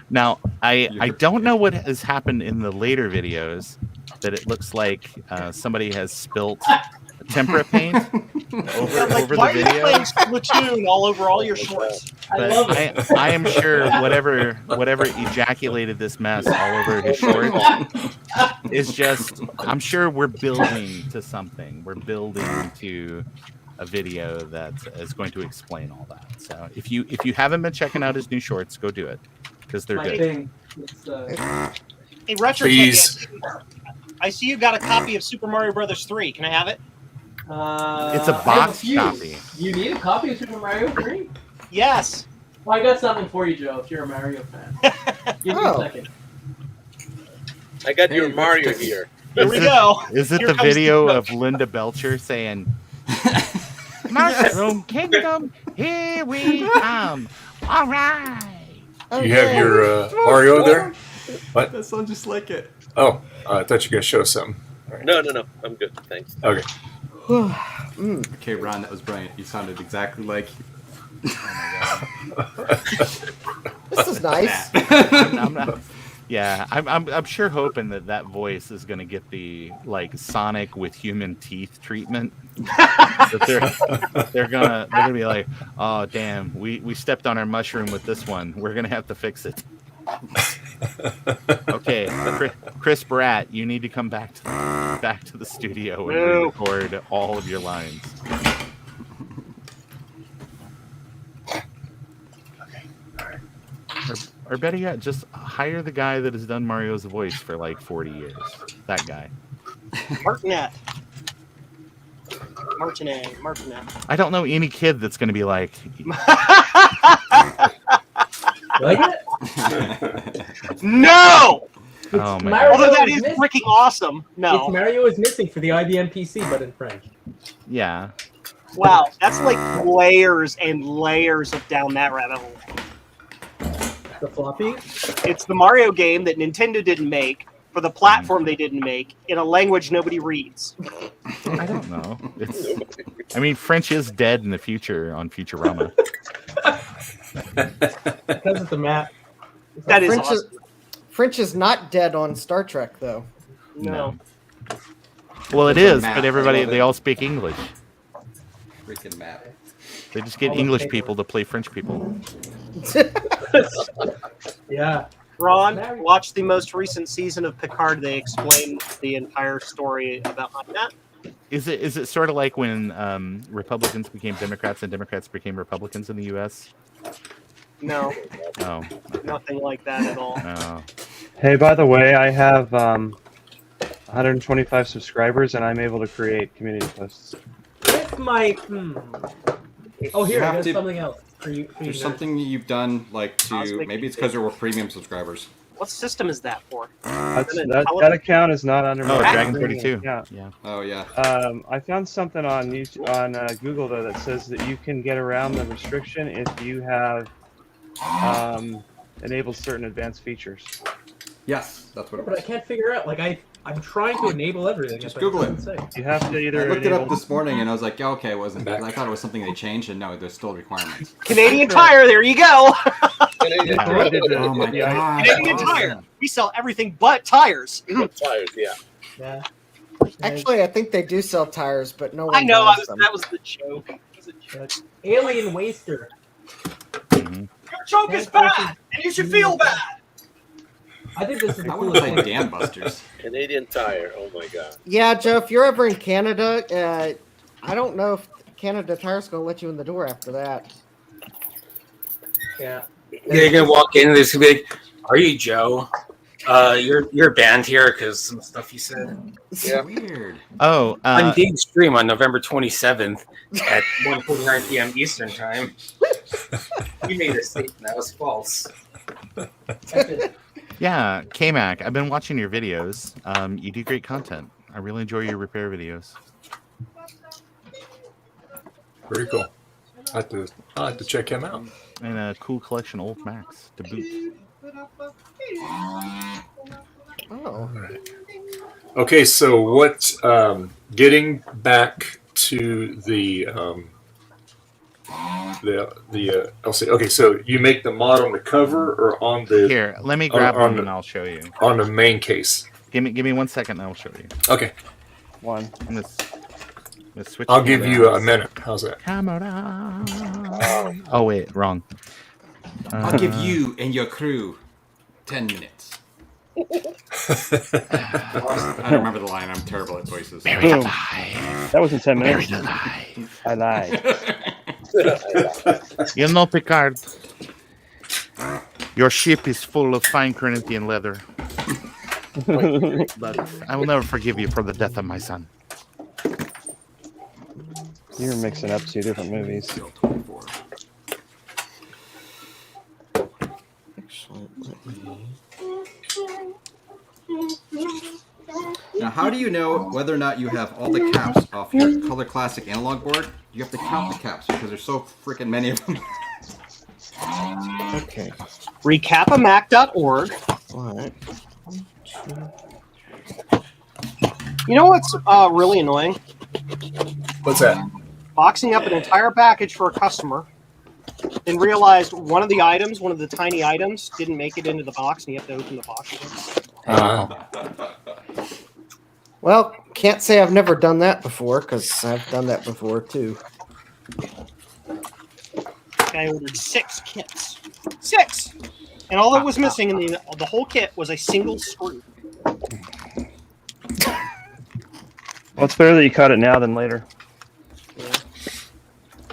I: Now, I don't know what has happened in the later videos that it looks like somebody has spilt tempera paint over
M: Why
I: the
M: are you
I: video.
M: playing Splatoon all over all your shorts?
I: But I am sure whatever ejaculated this mess all over his shorts is just. I'm sure we're building to something. We're building to a video that is going to explain all that. So if you haven't been checking out his new shorts, go do it because they're
G: My
I: good.
G: thing.
M: Hey, Retro
A: Please.
M: I see you got a copy of Super Mario Brothers 3. Can I have it?
I: It's a
G: I have
I: box
G: few.
I: copy.
G: You need a copy of Super Mario 3?
M: Yes.
G: Well, I got something for you, Joe, if you're a Mario fan. Give me a second.
J: I got your Mario here.
M: Here we go.
I: Is it
M: Here
I: the
M: comes
I: video
M: the-
I: of Linda Belcher saying, Mushroom Kingdom, here we come. All right.
A: You have your Mario there? What?
B: That sounds just like it.
A: Oh, I thought you were going to show something. All right.
J: No, I'm good. Thanks.
A: Okay.
B: Okay, Ron, that was brilliant. You sounded exactly like.
H: This is nice.
I: I'm not. Yeah, I'm sure hoping that voice is going to get the like Sonic with human teeth treatment. That they're gonna be like, oh damn, we stepped on our mushroom with this one. We're gonna have to fix it. Okay, Chris Bratt, you need to come back to the studio and
M: No.
I: record all of your lines. Or better yet, just hire the guy that has done Mario's voice for like 40 years. That guy.
M: Martinet.
I: I don't know any kid that's going to be like,
G: Like it?
M: No!
I: oh my
G: Mario
I: god.
M: Although that
G: is
M: is
G: missing.
M: freaking awesome.
G: It's
M: No.
G: Mario is missing for the IBM PC, but in French.
I: Yeah.
M: Wow, that's like layers and layers of down that rabbit hole.
G: The floppy?
M: It's the Mario game that Nintendo didn't make for the platform they didn't make in a language nobody reads.
I: I don't know. I mean, French is dead in the future on Futurama.
G: Because it's a map.
M: That is
H: French
M: awesome.
H: French is not dead on Star Trek, though.
M: No.
I: Well, it
B: There's a
I: is,
B: map.
I: but
B: I
I: everybody,
B: love
I: they
B: it.
I: all speak English.
B: Freaking map.
I: They just get
G: All the
I: English
G: paper.
I: people to play French people.
G: Yeah.
M: Ron, watch the most recent season of Picard. They explain the entire story about that.
I: Is it sort of like when Republicans became Democrats and Democrats became Republicans in the U.S.?
M: No,
I: Oh,
M: nothing like that at all.
I: oh.
E: Hey, by the way, I have 125 subscribers, and I'm able to create community posts.
G: That's my. Oh, here,
B: You have
G: there's
B: to-
G: something else for you. For you
B: There's
G: nerds.
B: something you've done like to maybe it's because there were premium subscribers.
M: What system is that for?
E: That account is not under
I: Oh,
E: my
I: Dragon
E: premium
I: 32.
E: account.
I: Yeah.
B: Oh yeah.
E: I found something on YouTube, on Google though that says that you can get around the restriction if you have enabled certain advanced features.
B: Yes, that's what it
G: But I
B: was.
G: can't figure out. Like I'm trying to enable everything.
B: Just
G: but
B: Google it.
G: doesn't say.
E: You have to
B: I
E: either
B: looked it up
E: enable.
B: this morning and I was like, yeah, okay, it wasn't. I thought it was something they changed, and no, there's still requirements.
M: Canadian Tire, there you go.
E: I did the-
B: Oh my
E: yeah,
B: god.
M: Canadian Tire. We sell everything but tires.
J: Tires, yeah.
G: Yeah.
H: Actually, I think they do sell tires, but no one
M: I know.
H: buys them.
M: That was the joke. It was a joke.
G: Alien Waster.
I: Mhm.
M: Your joke is bad, and you should feel bad.
G: I think this is the
B: I want
G: coolest
B: to play
G: one.
B: Dan Busters.
J: Canadian Tire. Oh my god.
H: Yeah, Joe, if you're ever in Canada, I don't know if Canada Tire's going to let you in the door after that.
G: Yeah.
F: You're gonna walk in. There's gonna be like, "Are you Joe? You're banned here because some stuff you said."
J: Yeah.
B: Weird.
I: Oh,
F: On Game Stream on November 27th at 1:49 p.m. Eastern Time. You made a statement that was false.
I: yeah, K-Mac, I've been watching your videos. You do great content. I really enjoy your repair videos.
A: Very cool. I'll have to check him out.
I: And a cool collection of old Macs to boot.
H: Oh.
A: Okay, so what? Getting back to the LC. Okay, so you make the mod on the cover or on the
I: Here, let me grab
A: on
I: one
A: the-
I: and I'll show you.
A: on the main case.
I: Give me 1 second and I'll show you.
A: Okay,
E: one.
I: I'm gonna switch.
A: I'll give you a minute. How's that?
I: Camera. Oh wait, wrong.
B: I'll give you and your crew 10 minutes. I don't remember the line. I'm terrible at voices.
E: Boom. That wasn't 10 minutes. I lied.
I: You know, Picard, your ship is full of fine Corinthian leather. But I will never forgive you for the death of my son.
E: You're mixing up two different movies.
B: 24. Now, how do you know whether or not you have all the caps off your Color Classic analog board? You have to count the caps because there's so freaking many of them.
H: Okay.
M: Recapamac.org.
H: What?
M: You know what's really annoying?
A: What's that?
M: Boxing up an entire package for a customer, then realized one of the items, one of the tiny items, didn't make it into the box, and you have to open the box again.
H: Well, can't say I've never done that before, because I've done that before, too.
M: I ordered 6 kits. 6! And all that was missing in the whole kit was a single screw.
E: Well, it's better that you cut it now than later.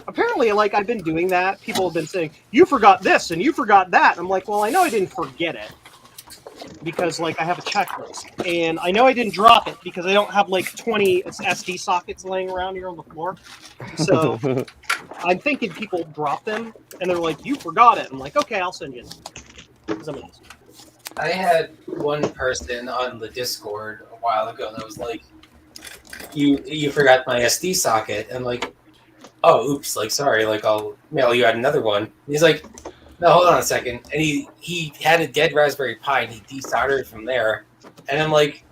M: Apparently, like, I've been doing that. People have been saying, you forgot this and you forgot that. I'm like, well, I know I didn't forget it because, like, I have a checklist. And I know I didn't drop it because I don't have, like, 20 SD sockets laying around here on the floor. So I'm thinking people drop them and they're like, you forgot it. I'm like, okay, I'll send you it.
F: I had one person on the Discord a while ago that was like, you forgot my SD socket. And like, oh, oops, like, sorry, like, I'll mail you out another one. And he's like, no, hold on a second. And he had a dead Raspberry Pi and he desoldered from there. And I'm like,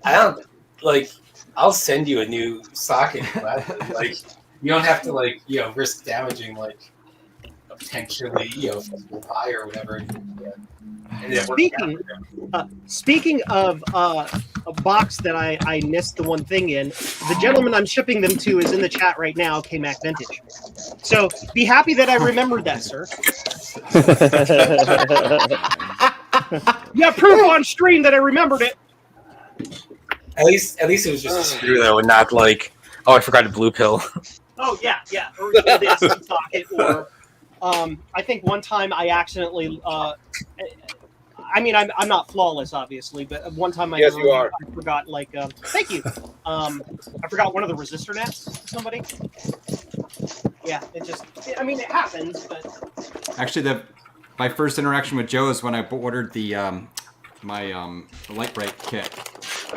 F: I'll send you a new socket. Like, you don't have to, like, risk damaging, like, potentially, physical Pi or whatever. And
M: Speaking of a box that I missed the one thing in, the gentleman I'm shipping them to is in the chat right now, K-Mac Vintage. So be happy that I remembered that, sir. Yeah, proof on stream that I remembered it.
F: At least it was just a screw though, and not like, oh, I forgot a blue pill.
M: Oh yeah, or the SD socket, or I think one time I accidentally. I mean, I'm not flawless, obviously, but one time I forgot, like, thank you. I forgot one of the resistor nets to somebody. Yeah, it happens, but.
B: Actually, my first interaction with Joe is when I ordered the my light bright kit,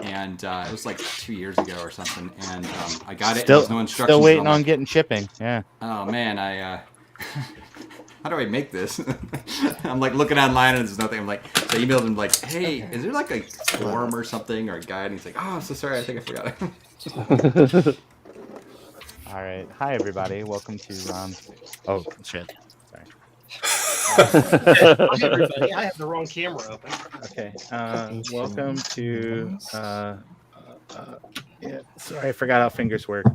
B: and it was like 2 years ago or something, and I got it. There's no instructions.
I: Still waiting on getting shipping. Yeah.
B: Oh man, how do I make this? I'm like looking online and there's nothing. I'm like, so I emailed him like, hey, is there like a form or something or a guide? And he's like, oh, I'm so sorry, I think I forgot it.
I: All right, hi everybody. Welcome to Oh shit, sorry.
M: Hi everybody, I have the wrong camera open.
I: Okay, welcome to. Yeah, sorry, I forgot how fingers work.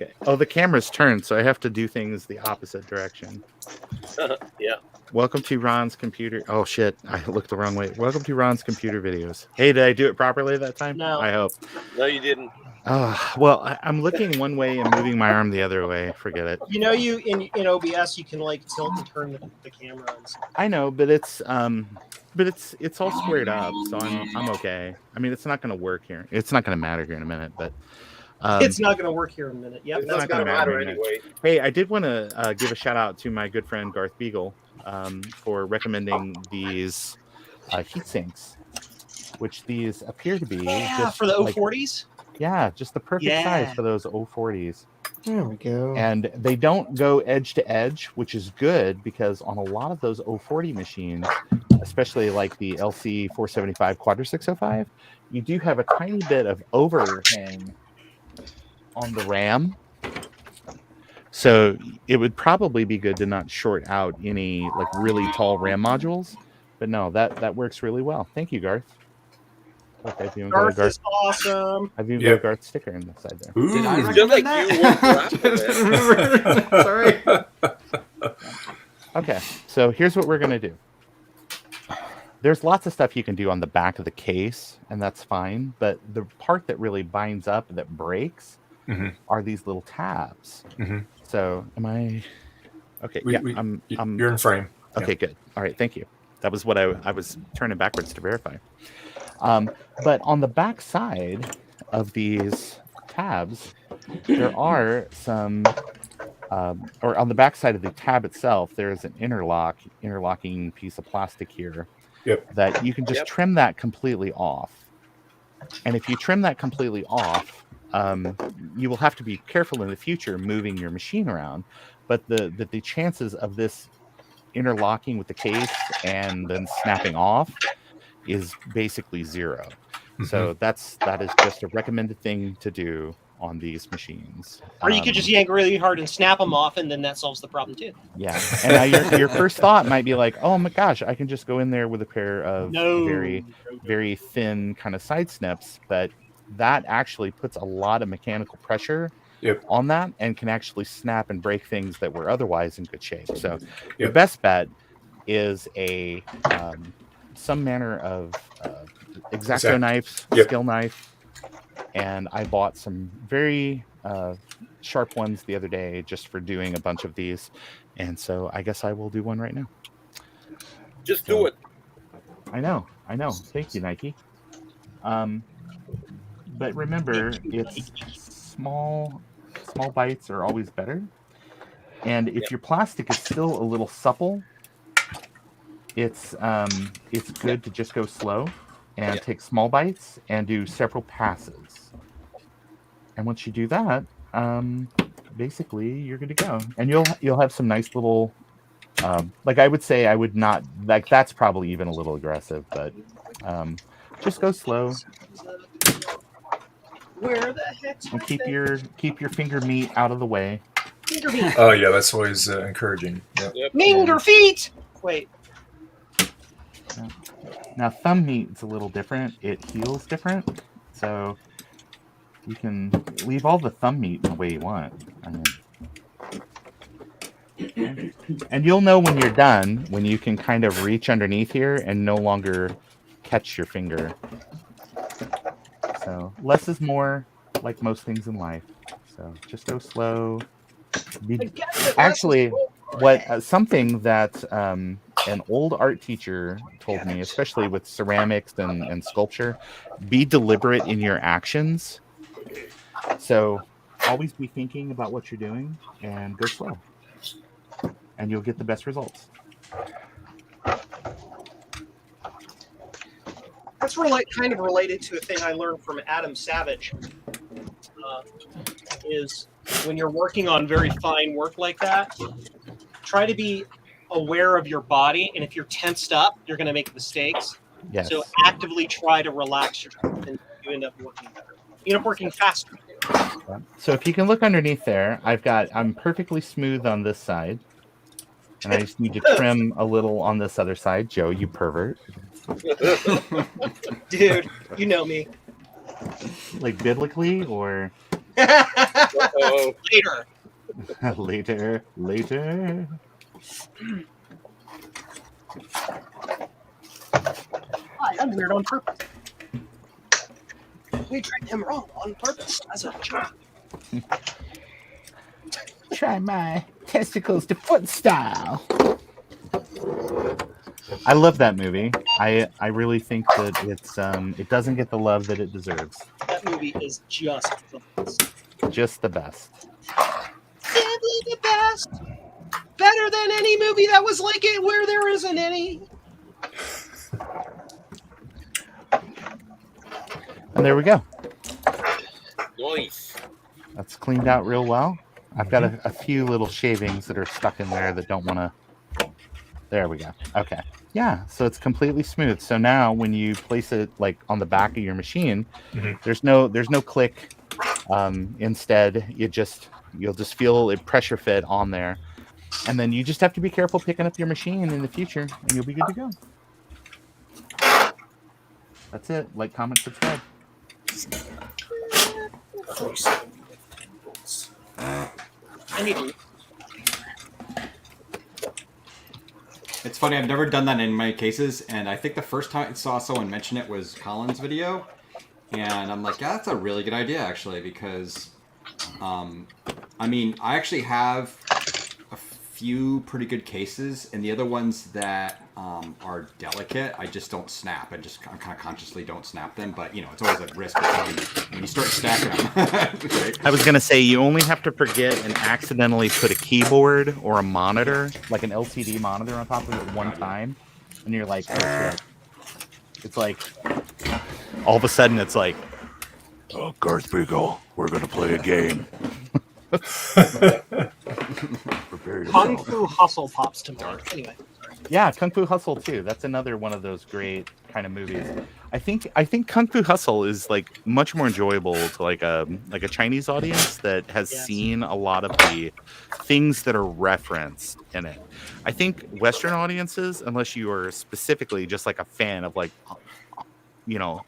I: Okay. Oh, the camera's turned, so I have to do things the opposite direction.
J: Yeah.
I: Welcome to Ron's computer. Oh shit, I looked the wrong way. Welcome to Ron's computer videos. Hey, did I do it properly that time?
M: No.
I: I hope.
J: No, you didn't.
I: Well, I'm looking one way and moving my arm the other way. Forget it.
M: You know, in OBS you can like tilt and turn the camera. And stuff.
I: I know, but it's all squared up, so I'm okay. I mean, it's not going to work here. It's not going to matter here in a minute, but.
M: It's not going to work here in a minute. Yep,
J: that's going to matter anyway.
I: Hey, I did want to give a shout out to my good friend Garth Beagle for recommending these heat sinks, which these appear to be just
M: for the 040s.
I: Yeah, just the perfect size for those 040s.
L: There we go.
I: And they don't go edge to edge, which is good because on a lot of those 040 machines, especially like the LC 475 Quadra 605, you do have a tiny bit of overhang on the RAM, so it would probably be good to not short out any like really tall RAM modules. But no, that works really well. Thank you, Garth. Okay, I've even
M: Garth
I: got a
M: is awesome.
I: I've even got a Garth sticker on the side there.
B: Ooh, did I
J: recommend that?
B: Sorry.
I: Okay, so here's what we're gonna do. There's lots of stuff you can do on the back of the case, and that's fine. But the part that really binds up and that breaks are these little tabs. So am I okay?
A: You're in frame.
I: Okay, good. All right, thank you. That was what I was turning backwards to verify. But on the back side of these tabs, there are some, or on the back side of the tab itself, there is an interlocking piece of plastic here that you can just trim that completely off. And if you trim that completely off, you will have to be careful in the future moving your machine around. But the chances of this interlocking with the case and then snapping off is basically zero. So that is just a recommended thing to do on these machines.
M: Or you could just yank really hard and snap them off, and then that solves the problem too.
I: Yeah, and now your first thought might be like, oh my gosh, I can just go in there with a pair of very thin kind of side snips, but that actually puts a lot of mechanical pressure
A: Yep.
I: on that and can actually snap and break things that were otherwise in good shape. So your
A: Yep.
I: best bet is a some manner of X-Acto knife,
A: Yep.
I: skill knife, and I bought some very sharp ones the other day just for doing a bunch of these, and so I guess I will do one right now.
J: Just do it.
I: I know. Thank you, Nike. But remember, it's small bites are always better. And if your plastic is still a little supple, it's good to just go slow and take small bites and do several passes. And once you do that, basically you're good to go. And you'll have some nice little like I would say I would not like that's probably even a little aggressive, but just go slow.
M: Where the heck's
I: And keep your finger meat out of the way.
M: finger meat?
A: Oh yeah, that's always encouraging. Yep.
M: Minger feet. Wait.
I: Now thumb meat's a little different. It heals different, so you can leave all the thumb meat the way you want. And you'll know when you're done when you can kind of reach underneath here and no longer catch your finger. So less is more, like most things in life. So just go slow. Actually, what something that an old art teacher told me, especially with ceramics and sculpture, be deliberate in your actions. So always be thinking about what you're doing and go slow, and you'll get the best results.
M: That's kind of related to a thing I learned from Adam Savage. Is when you're working on very fine work like that, try to be aware of your body, and if you're tensed up, you're going to make mistakes.
I: Yes.
M: So actively try to relax yourself, and you end up working better. You end up working faster.
I: So if you can look underneath there, I'm perfectly smooth on this side, and I just need to trim a little on this other side. Joe, you pervert.
M: Dude, you know me.
I: Like biblically or
M: later.
I: later.
M: I'm weird on purpose. We tricked him wrong on purpose as a joke.
I: Try my testicles to foot style. I love that movie. I really think that it doesn't get the love that it deserves.
M: That movie is just the best.
I: Just the best.
M: Simply the best. Better than any movie that was like it where there isn't any.
I: And there we go.
J: Nice.
I: That's cleaned out real well. I've got a few little shavings that are stuck in there that don't want to. There we go. Okay. Yeah. So it's completely smooth. So now when you place it like on the back of your machine, there's no click. Instead, you'll just feel it pressure fit on there, and then you just have to be careful picking up your machine in the future, and you'll be good to go. That's it. Like, comment, subscribe.
M: I need to.
B: It's funny, I've never done that in my cases, and I think the first time I saw someone mention it was Colin's video, and I'm like, yeah, that's a really good idea, actually, because, I mean, I actually have a few pretty good cases, and the other ones that are delicate, I just don't snap. I kind of consciously don't snap them, but, you know, it's always a risk when you start stacking them. Right? I
I: was going to say, you only have to forget and accidentally put a keyboard or a monitor, like an LCD monitor on top of it one time, and you're like, oh, shit. It's like, all of a sudden, it's like,
N: oh, Garth Beagle, we're going to play a game.
M: Kung Fu Hustle pops to mind. Anyway.
I: Yeah, Kung Fu Hustle too. That's another one of those great kind of movies. I think Kung Fu Hustle is like much more enjoyable to like a Chinese audience that has seen a lot of the things that are referenced in it. I think Western audiences, unless you are specifically just like a fan of like, you know,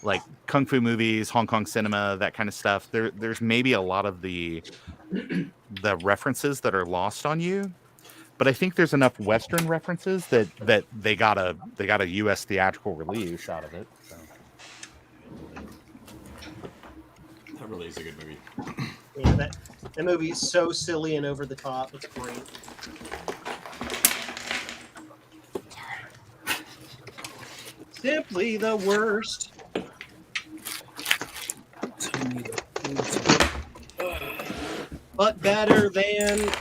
I: like kung fu movies, Hong Kong cinema, that kind of stuff. There's maybe a lot of the references that are lost on you, but I think there's enough Western references that they got a U.S. theatrical release out of it. So.
B: That really is a good movie.
M: Yeah, that movie is so silly and over the top. It's great. Simply the worst. But better than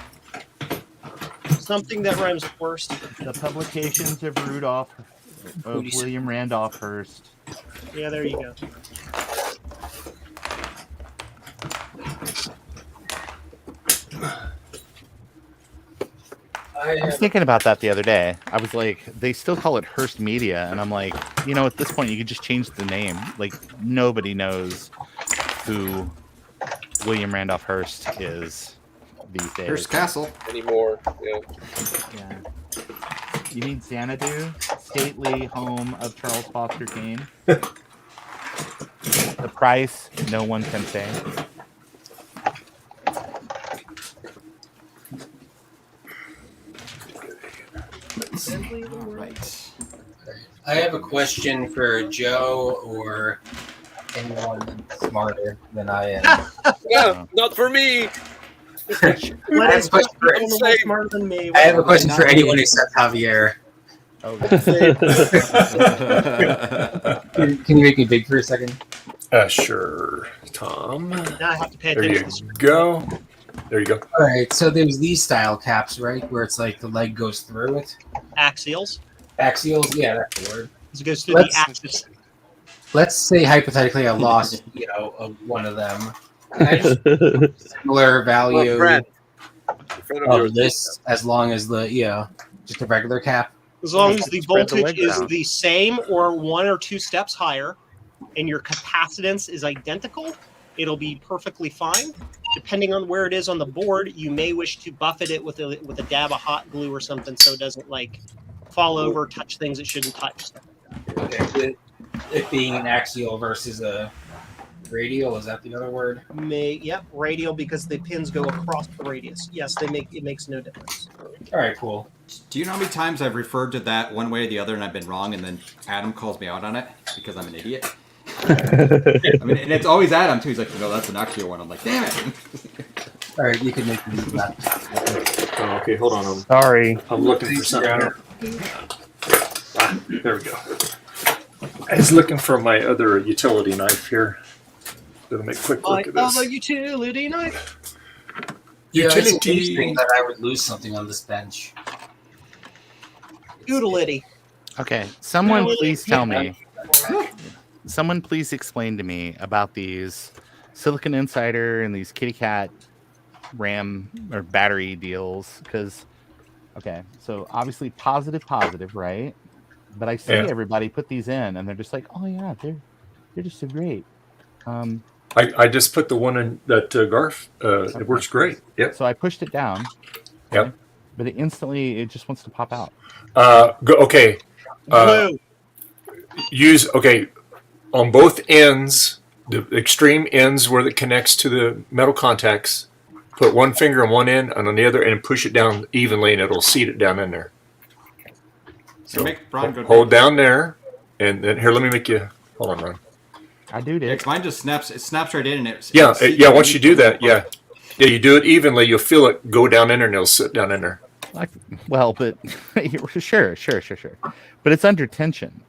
M: something that rhymes with worst.
I: The Publications of William Randolph Hearst.
M: Yeah, there you go.
I: I was thinking about that the other day. I was like, they still call it Hearst Media, and I'm like, at this point, you could just change the name. Like, nobody knows who William Randolph Hearst is these days.
B: Hearst Castle
J: anymore. Yeah.
I: You mean Xanadu, stately home of Charles Foster Kane? The price, no one can say.
F: Right. I have a question for Joe or anyone smarter than I am.
J: Yeah, not for me.
F: I have a question for
M: smarter than me.
F: I have a question for anyone except Javier.
I: Oh,
F: can you make me big for a second?
A: Sure, Tom.
M: Now I have to pay
A: There
M: attention
A: you
M: to the
A: go. There you go.
F: All right, so there's these style caps, right, where it's like the leg goes through it.
M: Axials.
F: Axials, yeah, that's the word.
M: It goes through the axis.
F: Let's say hypothetically I lost, one of them. Can I just similar value of this as long as the just a regular cap.
M: As long as the
F: Spread the
M: voltage
F: leg
M: is
F: down.
M: the same or 1 or 2 steps higher, and your capacitance is identical, it'll be perfectly fine. Depending on where it is on the board, you may wish to buffet it with a dab of hot glue or something so it doesn't like fall over, touch things it shouldn't touch.
F: Okay, it being an axial versus a radial, is that the other word?
M: Radial because the pins go across the radius. Yes, it makes no difference.
F: All right, cool.
B: Do you know how many times I've referred to that one way or the other and I've been wrong, and then Adam calls me out on it because I'm an idiot? I mean, and it's always Adam too. He's like, "No, that's an axial one." I'm like, "Damn it!"
F: All right, you can make me do that.
A: Oh, okay, hold on.
E: Sorry.
A: I'm looking for something. There we go. I was looking for my other utility knife here. Gonna make a quick look at this.
M: A utility knife.
F: Yeah, it's interesting that I would lose something on this bench.
M: Doodle-itty.
I: Okay, someone please tell me. Someone please explain to me about these Silicon Insider and these kitty cat RAM or battery deals. Because, okay, so obviously positive, right? But I see everybody put these in, and they're just like, oh yeah, they're just so great.
A: I just put the one in that Garth. It works great. Yep.
I: So I pushed it down.
A: Yep.
I: But it just wants to pop out.
A: Okay. Use on both ends, the extreme ends where it connects to the metal contacts. Put one finger on one end and on the other, and push it down evenly, and it'll seat it down in there. So
B: Make Ron go
A: hold down there, and then here. Let me make you. Hold on, Ron.
I: I do this.
B: Mine just snaps. It snaps right in, and it.
A: Yeah. Once you do that, you do it evenly. You'll feel it go down in there, and it'll sit down in there.
I: Well, but sure. But it's under tension,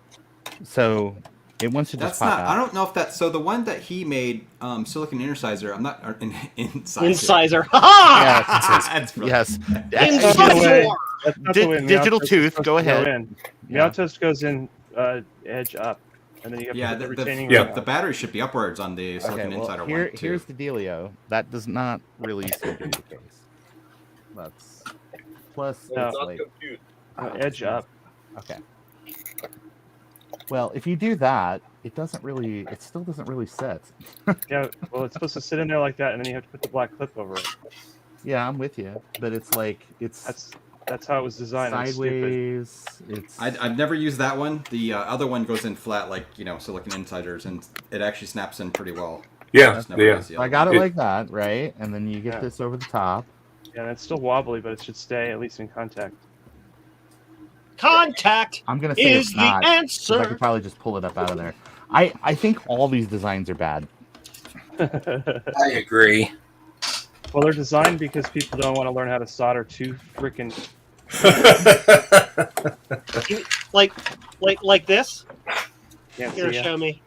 I: so it wants to just pop out.
B: I don't know if that's so. The one that he made, Silicon Incisor. I'm not incisor.
M: Incisor.
I: Yes.
E: Digital
I: Digital tooth. Go ahead.
E: Miatos goes in edge up, and then you have the retaining.
B: The battery should be upwards on the Silicon Insider one too.
I: Here's the dealio. That does not really seem to be the case. That's plus
E: edge up.
I: Okay. Well, if you do that, it still doesn't really sit.
E: Yeah, well, it's supposed to sit in there like that, and then you have to put the black clip over it.
I: Yeah, I'm with you, but it's like
E: That's how it was designed. It's stupid.
I: Sideways. It's
B: I've never used that one. The other one goes in flat, like silicon insiders, and it actually snaps in pretty well.
A: Yeah,
B: Just never
A: yeah.
B: used the
I: I
B: other
I: got it
B: one.
I: like that, right? And then you get
E: Yeah.
I: this over the top.
E: Yeah, and it's still wobbly, but it should stay at least in contact.
M: Contact
I: I'm gonna say
M: is
I: it's not.
M: the
I: 'cause I
M: answer.
I: could probably just pull it up out of there. I think all these designs are bad.
F: I agree.
E: Well, they're designed because people don't want to learn how to solder two freaking.
M: Like this.
E: Can't
M: Here,
E: see ya.
M: show me.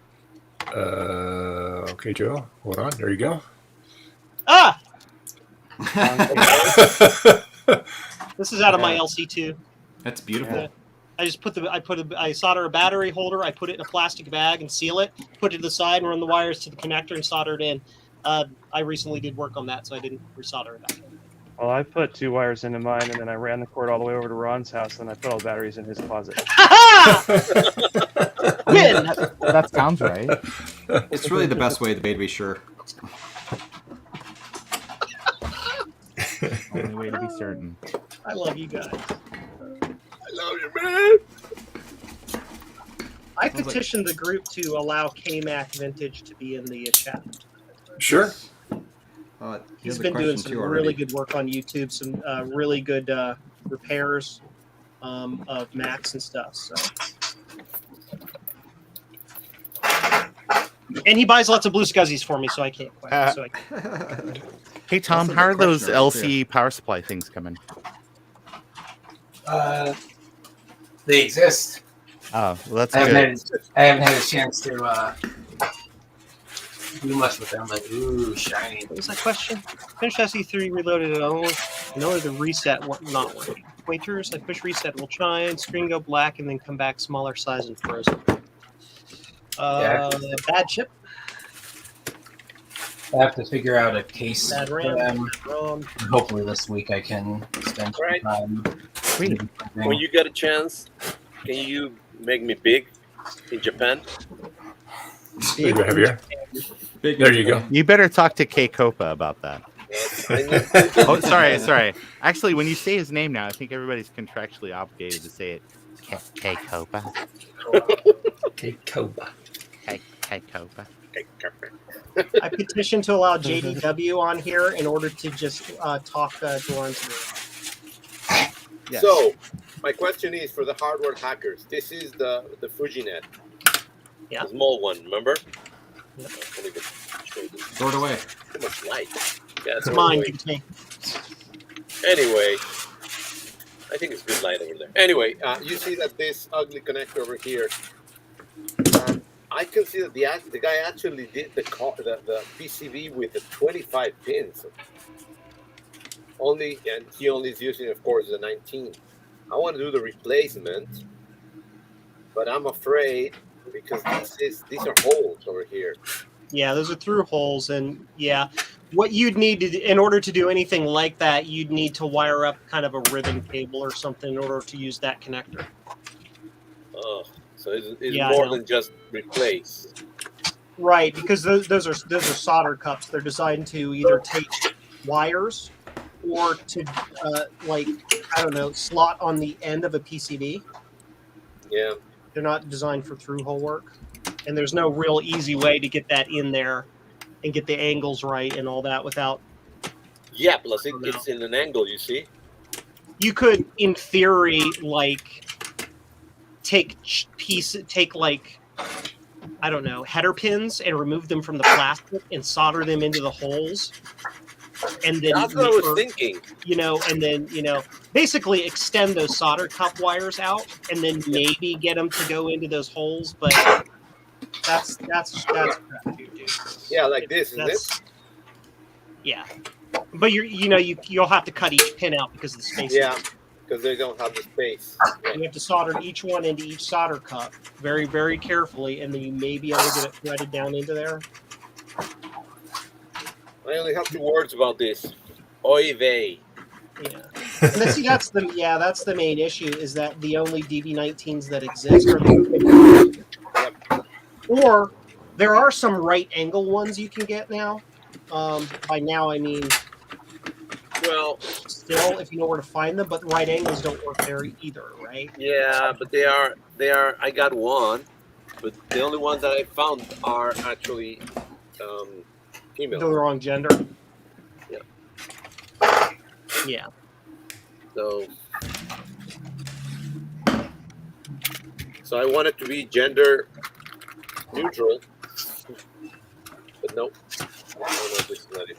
A: Okay, Joe. Hold on. There you go.
M: Ah, this is out of my LC2.
B: That's beautiful.
M: I just I solder a battery holder. I put it in a plastic bag and seal it. Put it to the side and run the wires to the connector and solder it in. I recently did work on that, so I didn't resolder it back in.
E: Well, I put 2 wires into mine, and then I ran the cord all the way over to Ron's house, and I put all the batteries in his closet.
M: Win.
I: That sounds right.
B: It's really the best way to be sure.
I: Only way to be certain.
M: I love you guys.
J: I love you, man.
M: I petitioned the group to allow KMac Vintage to be in the chat.
A: Sure.
M: He's been doing some really good work on YouTube, some really good repairs of Macs and stuff. So, and he buys lots of blue scuzzies for me, so I can't quite.
I: Hey Tom,
B: Also
I: how
B: the
I: are those
B: questioner,
I: LC power supply things coming?
F: They exist.
I: Oh, well, that's
F: I
I: good.
F: I haven't had a chance to do much with them. Like, ooh, shiny.
M: What was that question? Finish SE3 reloaded it only in order to reset not working. Pointers, I push reset will shine, screen go black, and then come back smaller size and frozen. Bad chip.
F: I have to figure out a case
M: Bad
F: for
M: RAM.
F: them.
M: Bad ROM.
F: Hopefully this week I can spend some time.
J: When you get a chance, can you make me big in Japan?
A: There you go, Javier. There you go.
I: You better talk to K Copa about that. Oh, sorry. Actually, when you say his name now, I think everybody's contractually obligated to say it. K Copa.
A: K Copa.
I: K Copa.
M: I petitioned to allow JDW on here in order to just talk Doran's through.
I: Yes.
J: So, my question is for the hardware hackers. This is the Fujinet.
M: Yeah.
J: The small one, remember?
M: Yeah.
J: Let me just show you.
B: Throw it away.
J: Too much light. Yeah,
M: It's
J: throw it
M: mine.
J: away.
M: Give it to me.
J: Anyway, I think it's good light over there. Anyway, you see that this ugly connector over here. I can see that the guy actually did the PCB with the 25 pins. And he only is using, of course, the 19. I want to do the replacement, but I'm afraid because these are holes over here.
M: Yeah, those are through holes, and yeah, what you'd need to, in order to do anything like that, you'd need to wire up kind of a ribbon cable or something in order to use that connector.
J: Oh, so it's
M: Yeah,
J: more
M: I know.
J: than just replace.
M: Right, because those are solder cups. They're designed to either take wires or to slot on the end of a PCB.
J: Yeah.
M: They're not designed for through hole work, and there's no real easy way to get that in there and get the angles right and all that without.
J: Yeah, plus it's in an angle, you see.
M: You could, in theory, take header pins and remove them from the plastic and solder them into the holes. And then
J: That's what I was thinking.
M: And then basically extend those solder cup wires out, and then maybe get them to go into those holes. But that's crap, dude.
J: Yeah, like this, isn't it?
M: Yeah, but you'll have to cut each pin out because of the space.
J: Yeah, because they don't have the space.
M: You have to solder each one into each solder cup very, very carefully, and then you may be able to get it threaded down into there.
J: I only have 2 words about this. Oy vey.
M: Yeah. And that's the main issue, is that the only DB19s that exist are or there are some right angle ones you can get now. By now I mean
J: Well,
M: still, if you know where to find them, but right angles don't work there either, right?
J: yeah, but they are. I got one, but the only ones that I found are actually female.
M: The wrong gender.
J: Yeah.
M: Yeah.
J: So I want it to be gender neutral, but no. No, this is not it.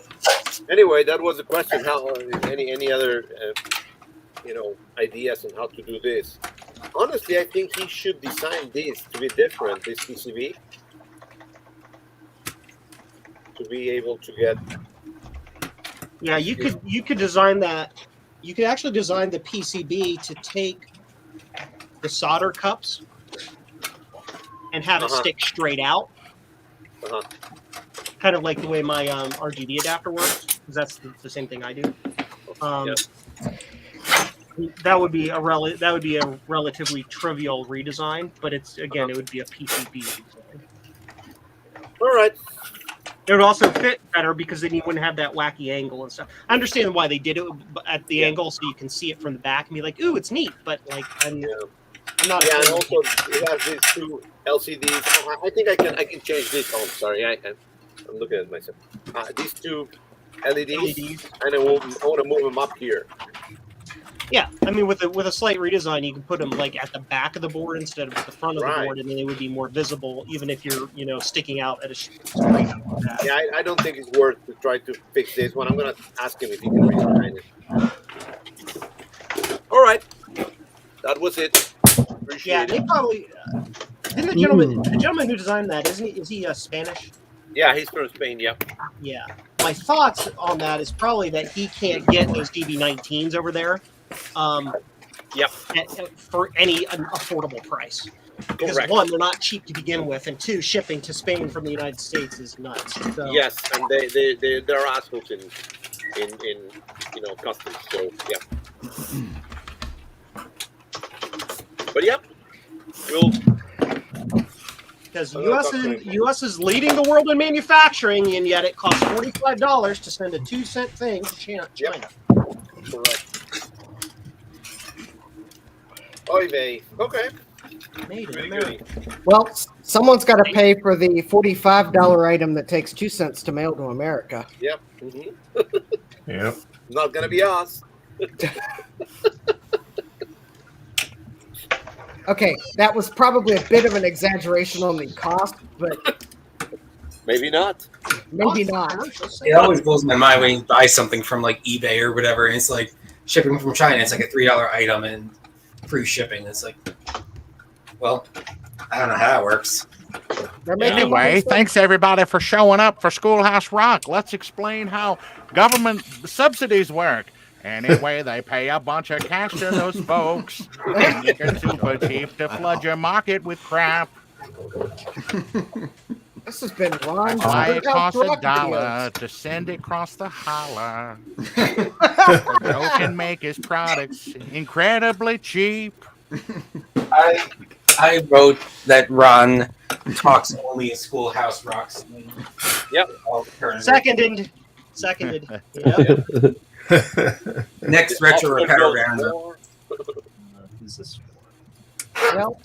J: Anyway, that was the question. How any other ideas on how to do this? Honestly, I think he should design this to be different. This PCB to be able to get.
M: Yeah, you could design that. You could actually design the PCB to take the solder cups and have it stick straight out. Kind of like the way my RGB adapter works, because that's the same thing I do. That would be a relatively trivial redesign, but it's it would be a PCB design.
J: All right.
M: It would also fit better because then you wouldn't have that wacky angle and stuff. I understand why they did it at the angle, so you can see it from the back and be like, "Ooh, it's neat," but like I'm not.
J: Yeah, and also it has these two LCDs. I think I can change this. Oh, I'm sorry, I'm looking at myself. These two LEDs, and I want to move them up here.
M: Yeah, I mean, with a slight redesign, you can put them like at the back of the board instead of at the front of the board, and then they would be more visible, even if you're sticking out at a screen.
J: Yeah, I don't think it's worth to try to fix this one. I'm gonna ask him if he can redesign it. All right, that was it. Appreciate it.
M: They probably didn't the gentleman who designed that is he Spanish?
J: Yeah, he's from Spain. Yeah.
M: Yeah. My thoughts on that is probably that he can't get those DB19s over there. For any affordable price. Because one, they're not cheap to begin with, and two, shipping to Spain from the United States is nuts. So.
J: Yes, and they're assholes in customs. So yeah. But yeah,
M: because U.S. is leading the world in manufacturing, and yet it costs $45 to send a 2-cent thing to China.
J: Correct. Oy vey. Okay.
M: Made in America.
H: Well, someone's got to pay for the $45 item that takes 2 cents to mail to America.
J: Yep.
A: Yep.
J: Not gonna be us.
H: Okay, that was probably a bit of an exaggeration on the cost, but
J: maybe not.
H: Maybe not.
F: It always blows my mind when you buy something from like eBay or whatever, and it's like shipping from China. It's like a $3 item and free shipping. It's like, well, I don't know how it works.
I: Anyway, thanks everybody for showing up for Schoolhouse Rock. Let's explain how government subsidies work. Anyway, they pay a bunch of cash to those folks. They make it super cheap to flood your market with crap.
H: This has been Ron.
I: Why it costs $1 to send it across the holler. So Joe can make his products incredibly cheap.
F: I wrote that Ron talks only in Schoolhouse Rocks.
J: Yep.
M: Seconded. Yep.
F: Next retro repair round.
M: Who's this
H: for? Well,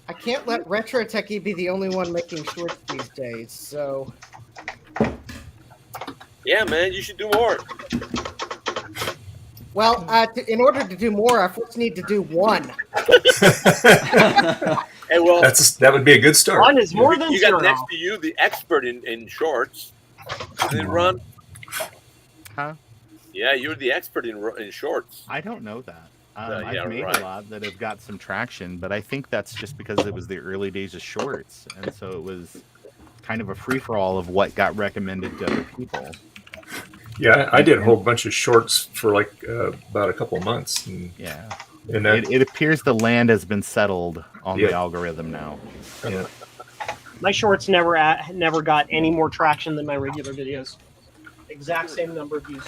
H: I can't let Retro Techie be the only one making shorts these days, so.
J: Yeah, man, you should do more.
H: Well, in order to do more, I first need to do one.
J: Hey, well,
A: that would be a good start.
M: One is more than
J: you
M: zero.
J: got next to you the expert in shorts. Did it run?
I: Huh?
J: Yeah, you're the expert in shorts.
I: I don't know that.
J: Yeah,
I: I've made a lot that have got some traction, but I think that's just because it was the early days of shorts, and so it was kind of a free-for-all of what got recommended to other people.
A: Yeah, I did a whole bunch of shorts for like about a couple of months. And,
I: yeah,
A: and that,
I: it appears the land has been settled on the algorithm now.
A: Yeah.
M: My shorts never got any more traction than my regular videos. Exact same number of views.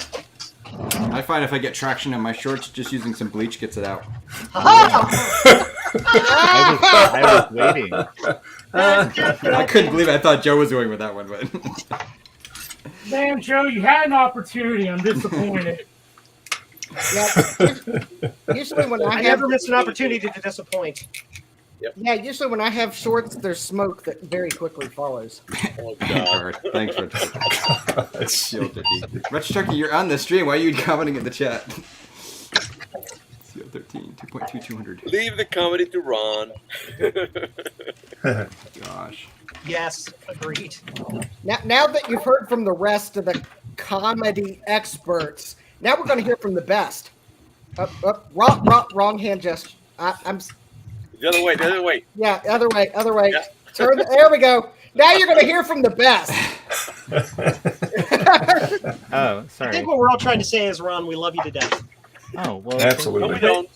B: I find if I get traction on my shorts, just using some bleach gets it out.
I: I was waiting.
B: I couldn't believe it. I thought Joe was going with that one, but
C: Man, Joe, you had an opportunity. I'm disappointed.
H: Yeah, usually when
M: I
H: I
M: never
H: have
M: miss an opportunity to disappoint.
H: yeah, usually when I have shorts, there's smoke that very quickly follows.
J: Oh God.
B: Thanks, Rich. Rich Turkey, you're on the stream. Why are you commenting in the chat? CO13, 2.2, 200.
J: Leave the comedy to Ron.
B: Gosh.
M: Yes, agreed.
H: Now that you've heard from the rest of the comedy experts, now we're going to hear from the best. Wrong hand gesture. I'm
J: The other way. The other way.
H: yeah, other way.
J: Yeah.
H: There we go. Now you're going to hear from the best.
I: Oh,
M: I
I: sorry.
M: think what we're all trying to say is, Ron, we love you to death.
I: Oh, well.
J: No,
A: Absolutely.
J: we don't.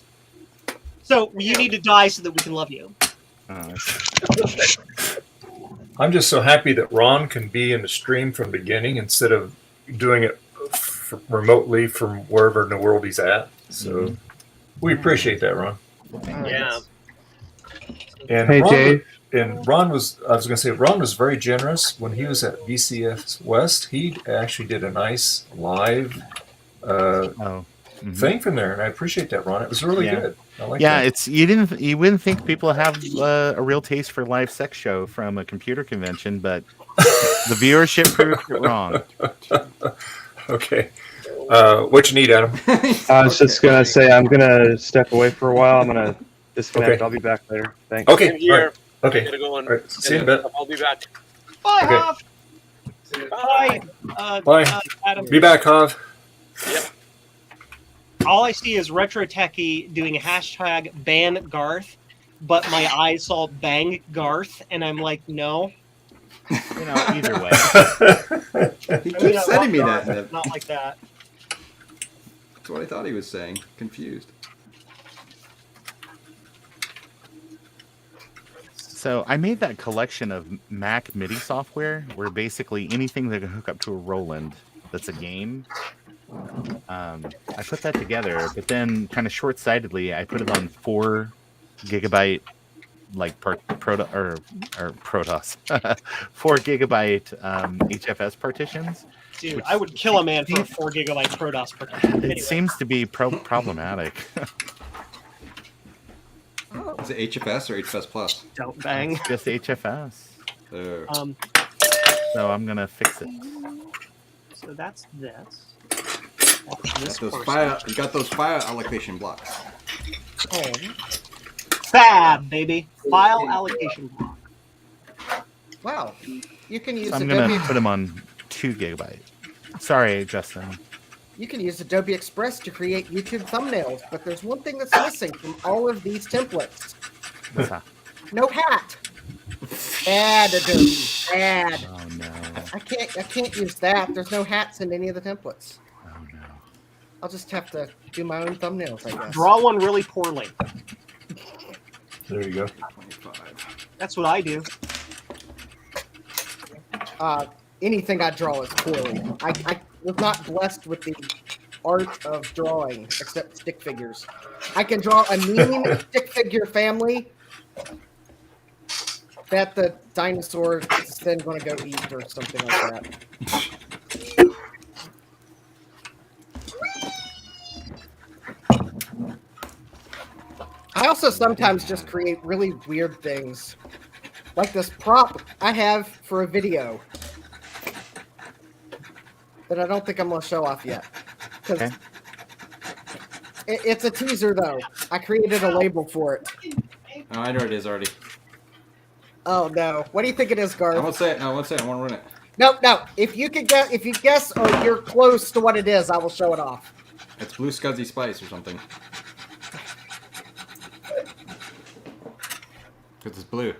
M: So you need to die so that we can love you.
A: I'm just so happy that Ron can be in the stream from the beginning instead of doing it remotely from wherever in the world he's at. So we appreciate that, Ron.
J: Yeah.
A: And
E: Hey,
A: Ron,
E: Jay.
A: And Ron was very generous when he was at VCS West. He actually did a nice live thing from there, and I appreciate that, Ron. It was really good. I like that.
I: It's you wouldn't think people have a real taste for live sex show from a computer convention, but the viewership proved it wrong.
A: Okay. What you need, Adam?
E: I was just gonna say I'm gonna step away for a while. I'm gonna disconnect.
A: Okay.
E: I'll be back later. Thanks.
A: Okay.
J: I'm here.
A: All right. Okay.
J: I'm gonna go on.
A: All right. See you in a bit.
J: I'll be back.
M: Bye,
A: Okay.
M: Hoff. Bye.
A: Bye.
M: Adam.
A: Be back, Hav.
J: Yep.
M: All I see is Retro Techie doing a hashtag ban Garth, but my eyes saw bang Garth, and I'm like, no.
I: You know, either way.
B: He
M: I mean,
B: keeps
M: I
B: sending me
M: love
B: that.
M: Garth, but not like that.
B: That's what I thought he was saying. Confused.
I: So I made that collection of Mac MIDI software where basically anything that can hook up to a Roland that's a game. I put that together, but then kind of short-sightedly, I put it on 4 gigabyte like Protoss 4 gigabyte HFS partitions.
M: Dude, I would kill a man for a 4 gigabyte Protoss partition.
I: It
M: Anyway.
I: seems to be problematic.
B: Is it HFS or HFS Plus?
M: Don't bang.
I: It's just HFS. So I'm gonna fix it.
M: So that's this.
B: You got those file allocation blocks.
M: Oh. Fab, baby. File allocation block.
H: Wow. You can use
I: So I'm
H: Adobe.
I: gonna put them on 2 gigabyte. Sorry, Justin.
H: You can use Adobe Express to create YouTube thumbnails, but there's one thing that's missing from all of these templates.
I: What's that?
H: No hat. Add Adobe. Add.
I: Oh no.
H: I can't use that. There's no hats in any of the templates.
I: Oh no.
H: I'll just have to do my own thumbnails, I guess.
M: Draw one really poorly.
A: There you go.
M: That's what I do.
H: Anything I draw is poorly. I was not blessed with the art of drawing, except stick figures. I can draw a mean stick figure family that the dinosaur is then going to go eat or something like that. I also sometimes just create really weird things. Like this prop I have for a video that I don't think I'm going to show off yet. Because it's a teaser, though. I created a label for it.
B: Oh, I know what it is already.
H: Oh, no. What do you think it is, Garth?
B: I won't say it. No, I won't say it. I want to run it.
H: No. If you guess or you're close to what it is, I will show it off.
B: It's Blue Scuzzy Spice or something. Because it's blue.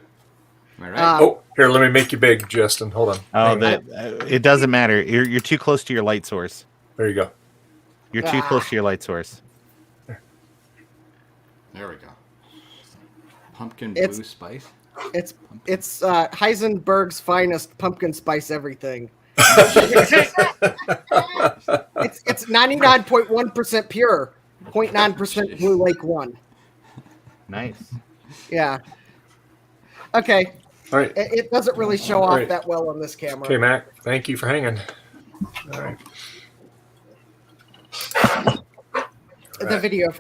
B: Am I right?
A: Oh, here, let me make you big, Justin. Hold on.
I: Oh, it doesn't matter. You're too close to your light source.
A: There you go.
I: You're too close to your light source.
B: There we go. Pumpkin blue spice.
H: It's Heisenberg's finest pumpkin spice everything. It's 99.1% pure, 0.9% Blue Lake 1.
I: Nice.
H: Yeah. Okay.
A: All right.
H: It doesn't really show off
A: All right.
H: that well on this camera.
A: Okay, Mac. Thank you for hanging. All right.
H: The video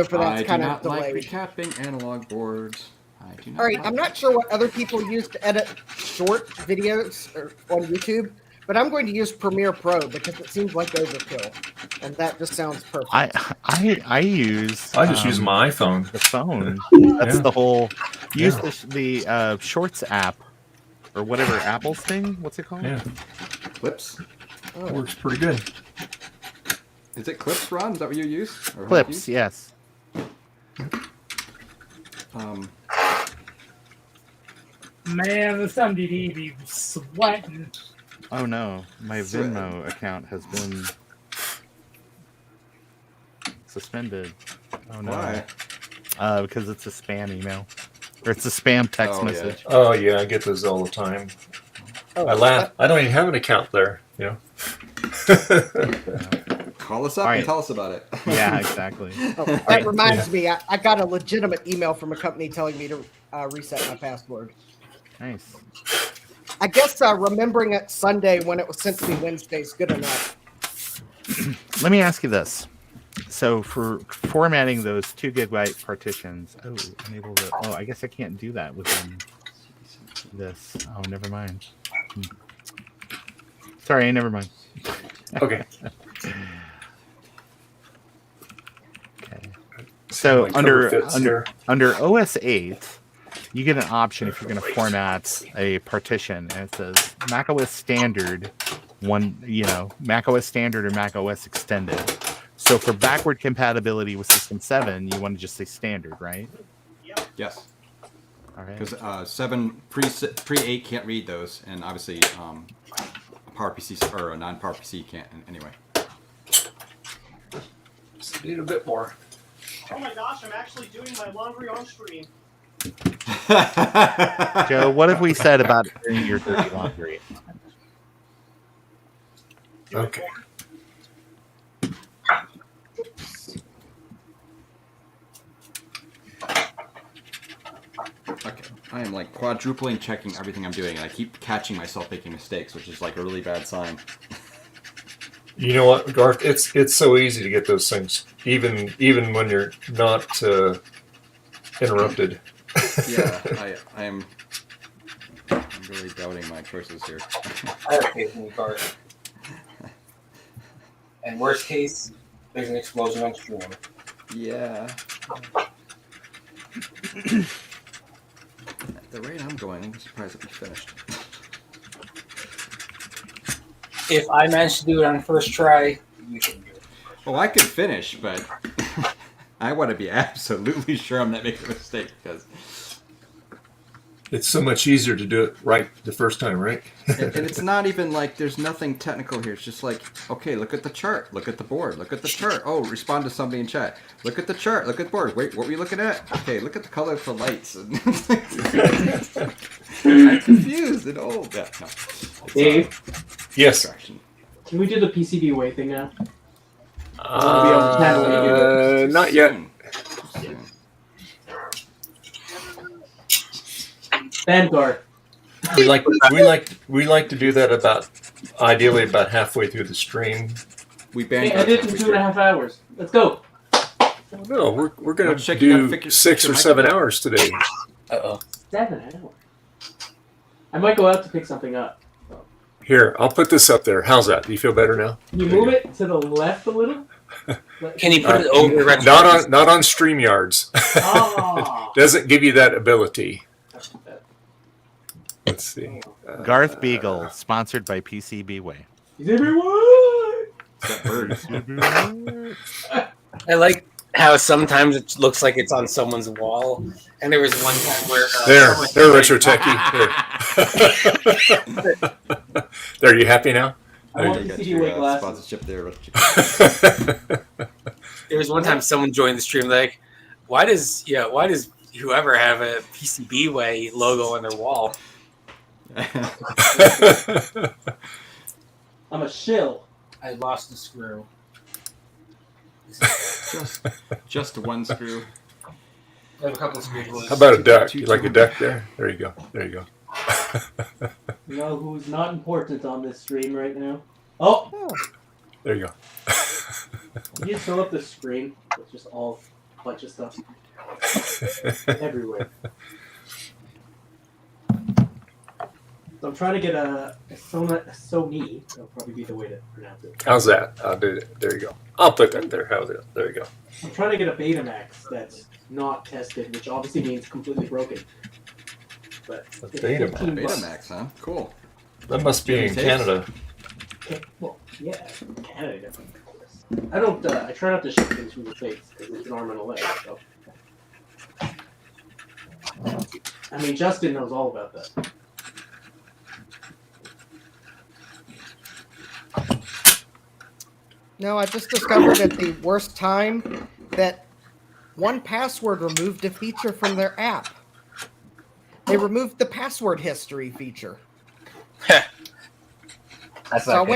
H: for that's
B: I do
H: kind of
B: not like
H: delayed.
B: recapping analog boards. I do not.
H: All right,
B: like
H: I'm
B: it.
H: not sure what other people use to edit short videos on YouTube, but I'm going to use Premiere Pro because it seems like overkill, and that just sounds perfect.
I: I use.
A: I just use my iPhone.
I: The phone. That's the whole. Use the Shorts app, or whatever Apple's thing. What's it called?
A: Yeah.
B: Clips.
A: It works pretty good.
B: Is it Clips, Ron? Is that what you use? Or
I: Clips, yes.
C: Man, this MDD be sweating.
I: Oh no, my Venmo account has been suspended. Oh no.
B: Why?
I: Because it's a spam email. Or it's a spam text message.
A: Oh yeah, I get those all the time.
H: Oh,
A: I laugh. I don't even have an account there. You know.
B: Call us up and tell us about it.
I: Yeah, exactly.
H: Oh, that reminds me, I got a legitimate email from a company telling me to reset my password.
I: Nice.
H: I guess remembering it Sunday when it was sent to me Wednesday is good enough.
I: Let me ask you this. So for formatting those 2 gigabyte partitions, enable the. Oh, I guess I can't do that within this. Oh, never mind. Sorry, never mind.
A: Okay.
I: Okay. So
A: My cover fits
I: under OS 8, you get an option if you're going to format a partition, and it says macOS Standard, macOS Standard or macOS Extended. So for backward compatibility with System 7, you want to just say Standard, right?
B: Yes.
I: All right.
B: Because 7 pre 8 can't read those, and obviously a Power PC or a non-Power PC can't. Anyway.
A: Just need a bit more.
M: Oh my gosh, I'm actually doing my laundry on stream.
I: Joe, what have we said about doing your dirty laundry?
A: Okay.
B: Okay. I am like quadrupling checking everything I'm doing, and I keep catching myself making mistakes, which is like a really bad sign.
A: You know what, Garth? It's so easy to get those things, even when you're not interrupted.
B: Yeah, I'm really doubting my choices here.
F: I have faith in you, Garth. And worst case, there's an explosion on stream.
B: Yeah. At the rate I'm going, I'm surprised if we finished.
F: If I manage to do it on first try, you can do it.
B: Well, I could finish, but I want to be absolutely sure I'm not making a mistake, because
A: it's so much easier to do it right the first time, right?
B: and it's not even like there's nothing technical here. It's just like, okay, look at the chart, look at the board, look at the chart. Oh, respond to somebody in chat. Look at the chart, look at the board. Wait, what were you looking at? Okay, look at the color for lights. I'm confused and old. Yeah, no.
G: Dave?
A: Yes.
G: Can we do the PCB way thing now? I
A: Not yet.
G: Vanguard.
A: We like to do that ideally about halfway through the stream.
B: We
G: Hey, I did it in 2.5 hours. Let's go.
A: No, we're gonna do 6 or 7 hours today.
G: 7 hours. I might go out to pick something up.
A: Here, I'll put this up there. How's that? Do you feel better now?
G: Can you move it to the left a little?
F: Can you put it over?
A: Not on StreamYards.
G: Oh.
A: Doesn't give you that ability. Let's see.
I: Garth Beagle, sponsored by PCBWay.
G: Is everyone?
F: I like how sometimes it looks like it's on someone's wall, and there was one time where
A: there, Retro Techie. There, you happy now?
G: I want to see you wear glasses.
B: Sponsorship there.
F: There was one time someone joined the stream like, why does whoever have a PCBWay logo on their wall?
G: I'm a shill.
F: I lost the screw.
B: Just one screw.
F: I have a couple of screws.
A: How about a duck? You like a duck there? There you go. There you go.
G: You know who's not important on this stream right now? Oh,
A: There you go.
G: can you fill up the screen with just all bunch of stuff everywhere? So I'm trying to get a Sony. That'll probably be the way to pronounce it.
A: How's that? I'll do it. There you go. I'll put that there. How's it? There you go.
G: I'm trying to get a Betamax that's not tested, which obviously means completely broken. But
A: A
G: it's
A: Betamax.
G: 15 bucks.
B: Betamax, huh? Cool.
A: That must be in Canada.
G: Okay, well, yeah, Canada definitely. Of course. I don't. I try not to ship things from the States because it's an arm and a leg. So. I mean, Justin knows all about that.
H: No, I just discovered at the worst time that 1Password removed a feature from their app. They removed the password history feature.
F: That's
H: So I
F: okay.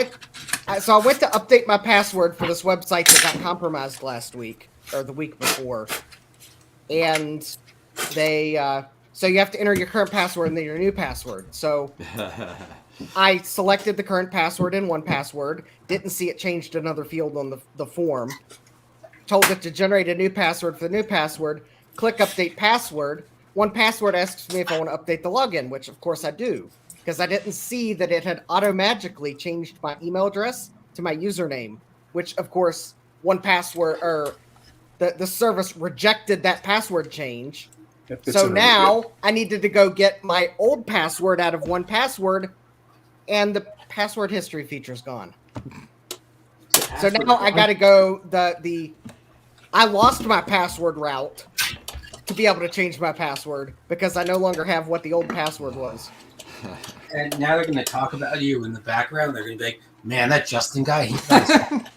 H: went to update my password for this website that got compromised last week or the week before, and they so you have to enter your current password and then your new password. So I selected the current password in 1Password, didn't see it changed another field on the form, told it to generate a new password for the new password, click update password. 1Password asks me if I want to update the login, which of course I do, because I didn't see that it had automatically changed my email address to my username, which of course 1Password or the service rejected that password change. So now I needed to go get my old password out of 1Password, and the password history feature's gone. So now I got to go I lost my password route to be able to change my password because I no longer have what the old password was.
F: And now they're going to talk about you in the background. They're going to be like, man, that Justin guy, he got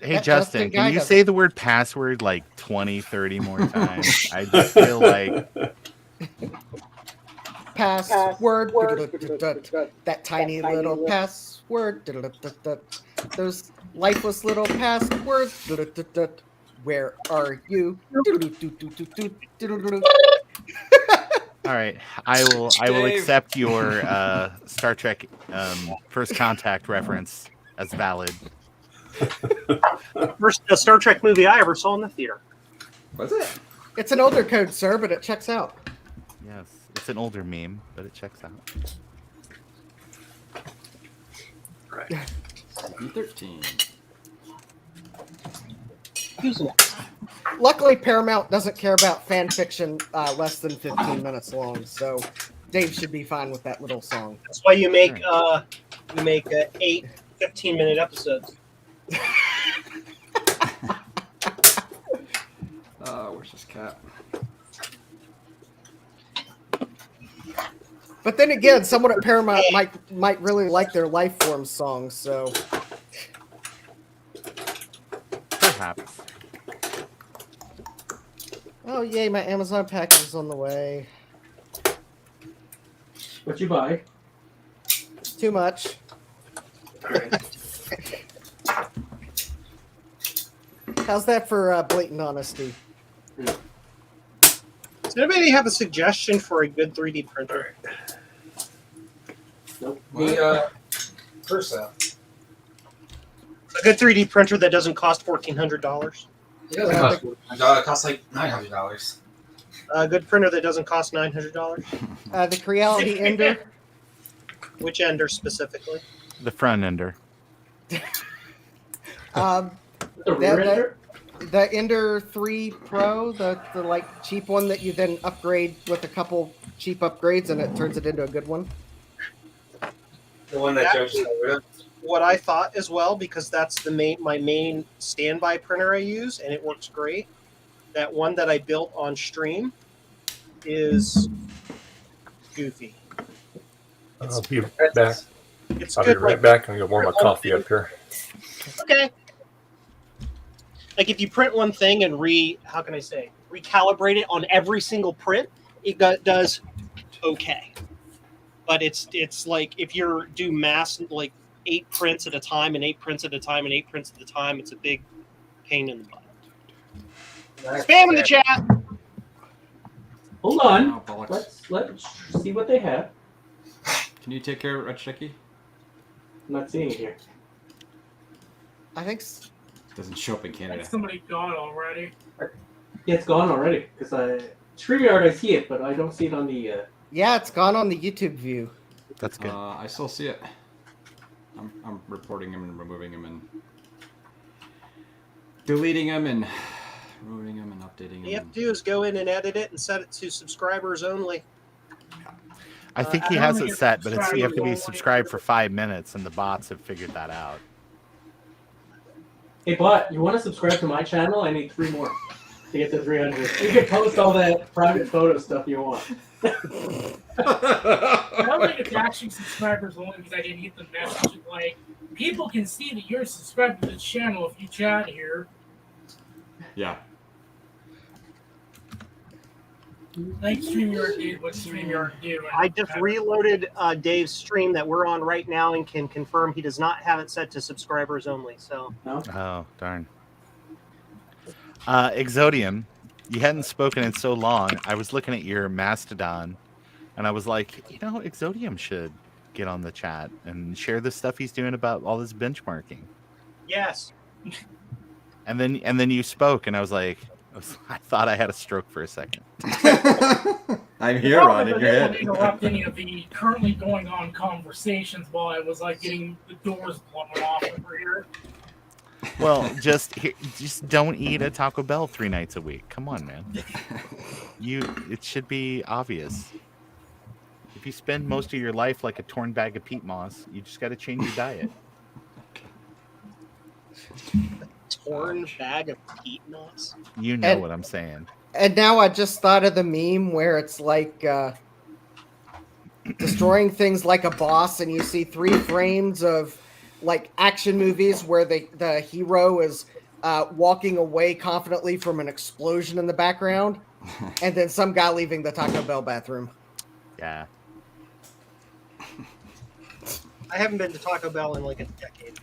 I: Hey,
H: That
I: Justin,
H: Justin guy
I: can you
H: doesn't-
I: say the word password like 20, 30 more times? I just feel like
H: Password. That tiny little password. Those lifeless little passwords. Where are you?
I: all right. I will
B: Dave.
I: accept your Star Trek First Contact reference as valid.
M: First Star Trek movie I ever saw in the theater.
B: Was it?
H: It's an older code, sir, but it checks out.
I: Yes, it's an older meme, but it checks out.
A: Right.
B: 13.
M: Who's next?
H: Luckily, Paramount doesn't care about fan fiction less than 15 minutes long, so Dave should be fine with that little song.
M: That's why you make 8 15-minute episodes.
B: Where's this cat?
H: But then again, someone at Paramount might really like their Lifeform songs, so
I: Perhaps.
H: oh yay, my Amazon package is on the way.
G: What you buy?
H: Too much. How's that for blatant honesty?
M: Does anybody have a suggestion for a good 3D printer?
G: Nope.
F: The first
M: A good 3D printer that doesn't cost $1,400.
F: it doesn't cost $1,400. It costs like $900.
M: A good printer that doesn't cost $900.
H: The Creality Ender.
M: Which Ender specifically?
I: The front ender.
G: The rear ender?
H: The Ender 3 Pro, the like cheap one that you then upgrade with a couple cheap upgrades and it turns it into a good one.
F: The one that Joe just got rid of.
M: What I thought as well, because that's my main standby printer I use, and it works great. That one that I built on stream is goofy.
A: I'll be back.
M: It's
A: I'll be
M: good.
A: right back. I'm gonna warm my coffee up here.
M: Okay. Like if you print one thing and recalibrate it on every single print, it does okay. But it's like if you're do mass like 8 prints at a time and 8 prints at a time and 8 prints at a time, it's a big pain in the butt. Spam in the chat.
G: Hold on.
B: Oh, bollocks.
G: Let's see what they have.
B: Can you take care of Chicky?
G: I'm not seeing it here.
H: I think
B: Doesn't show up in
C: Like
B: Canada.
C: somebody got it already.
G: Yeah, it's gone already. Because StreamYard, I see it, but I don't see it on the.
H: yeah, it's gone on the YouTube view.
I: That's good.
B: I still see it. I'm reporting him and removing him and deleting him and removing him and updating
M: All you
B: him.
M: have to do is go in and edit it and set it to subscribers only.
I: I think he
C: I
I: has
C: only
I: it
C: get
I: set, but it's you have to be
C: subscribers
I: subscribed for 5 minutes, and the bots have figured that out.
G: Hey, bot, you want to subscribe to my channel? I need 3 more to get to 300. You can post all that private photo stuff you want.
C: I don't think it's actually subscribers only because I didn't get the message. Like, people can see that you're subscribed to the channel if you chat here.
B: Yeah.
C: Like StreamYard did what StreamYard did.
M: I just reloaded Dave's stream that we're on right now and can confirm he does not have it set to subscribers only. So
I: Oh, darn. Exodium, you hadn't spoken in so long. I was looking at your Mastodon, and I was like, Exodium should get on the chat and share the stuff he's doing about all this benchmarking.
M: yes,
I: And then you spoke, and I was like, I thought I had a stroke for a second.
B: I'm here, Ron, in your head.
C: Interrupt any of the currently going on conversations while I was like getting the doors blown off over here.
I: Well, just don't eat at Taco Bell 3 nights a week. Come on, man. It should be obvious. If you spend most of your life like a torn bag of peat moss, you just got to change your diet.
M: torn bag of peat moss.
I: You know what I'm saying.
H: And now I just thought of the meme where it's like destroying things like a boss, and you see 3 frames of like action movies where the hero is walking away confidently from an explosion in the background, and then some guy leaving the Taco Bell bathroom.
I: Yeah.
M: I haven't been to Taco Bell in like a decade.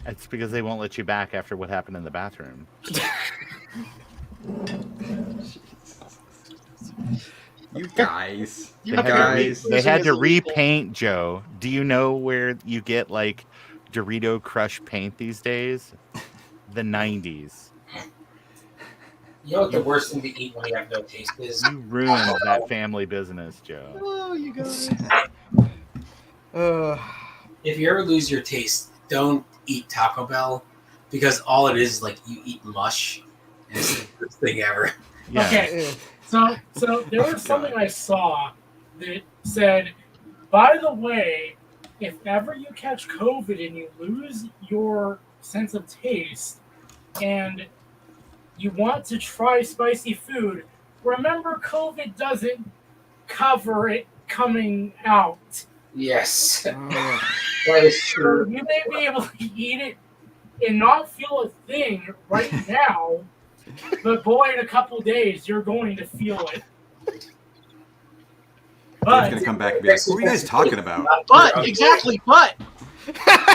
I: It's because they won't let you back after what happened in the bathroom.
B: You guys.
I: They had to repaint, Joe. Do you know where you get like Dorito Crush paint these days? The 90s.
F: You know what the worst thing to eat when you have no taste is?
I: You ruined that family business, Joe.
M: Oh, you guys.
F: If you ever lose your taste, don't eat Taco Bell because all it is like you eat mush. And it's the worst thing ever.
I: Yeah.
C: Okay, so there was something I saw that said, by the way, if ever you catch COVID and you lose your sense of taste and you want to try spicy food, remember COVID doesn't cover it coming out.
F: Yes. That is
C: So
F: true.
C: you may be able to eat it and not feel a thing right now, but boy, in a couple days, you're going to feel it.
B: Dave's
C: But
B: gonna come back and be like, "What were you guys talking about?"
M: But exactly, but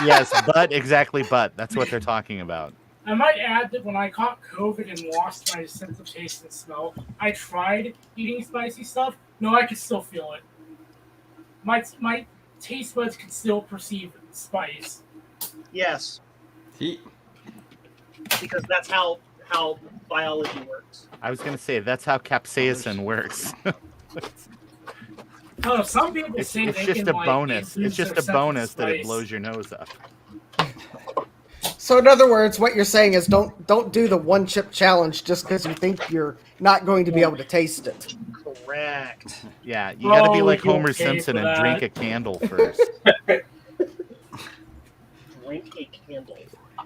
I: Yes, but exactly, but that's what they're talking about.
C: I might add that when I caught COVID and lost my sense of taste and smell, I tried eating spicy stuff. No, I could still feel it. My taste buds can still perceive spice.
M: yes,
B: Heat.
M: because that's how biology works.
I: I was going to say, that's how capsaicin works.
C: Oh, some people
I: It's
C: say they
I: just
C: can,
I: a
C: like,
I: bonus.
C: lose
I: It's just
C: their
I: a
C: sense of
I: bonus that it
C: spice.
I: blows your nose up.
H: So in other words, what you're saying is don't do the 1 chip challenge just because you think you're not going to be able to taste it.
M: Correct.
I: Yeah, you got to be
C: Oh,
I: like
C: you're
I: Homer
C: okay
I: Simpson
C: for
I: and drink
C: that.
I: a candle first.
M: Drink a candle.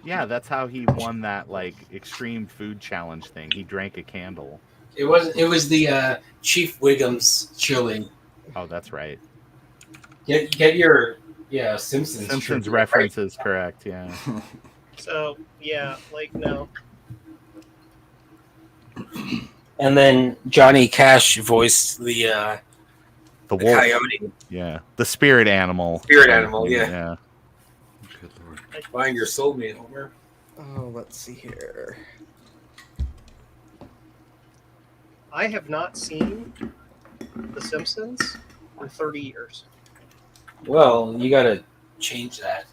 I: Yeah, that's how he won that like extreme food challenge thing. He drank a candle.
F: It was the Chief Wiggum's chili.
I: Oh, that's right.
F: Get your Simpsons.
I: Simpsons
F: trivia,
I: reference is correct. Yeah.
M: So yeah, like no.
F: And then Johnny Cash voiced the
I: The wolf.
F: coyote.
I: Yeah. The spirit animal.
F: Spirit animal, yeah.
I: Yeah.
B: Good lord.
F: Find your soulmate, Homer.
H: Oh, let's see here.
M: I have not seen The Simpsons in 30 years.
F: Well, you gotta change that.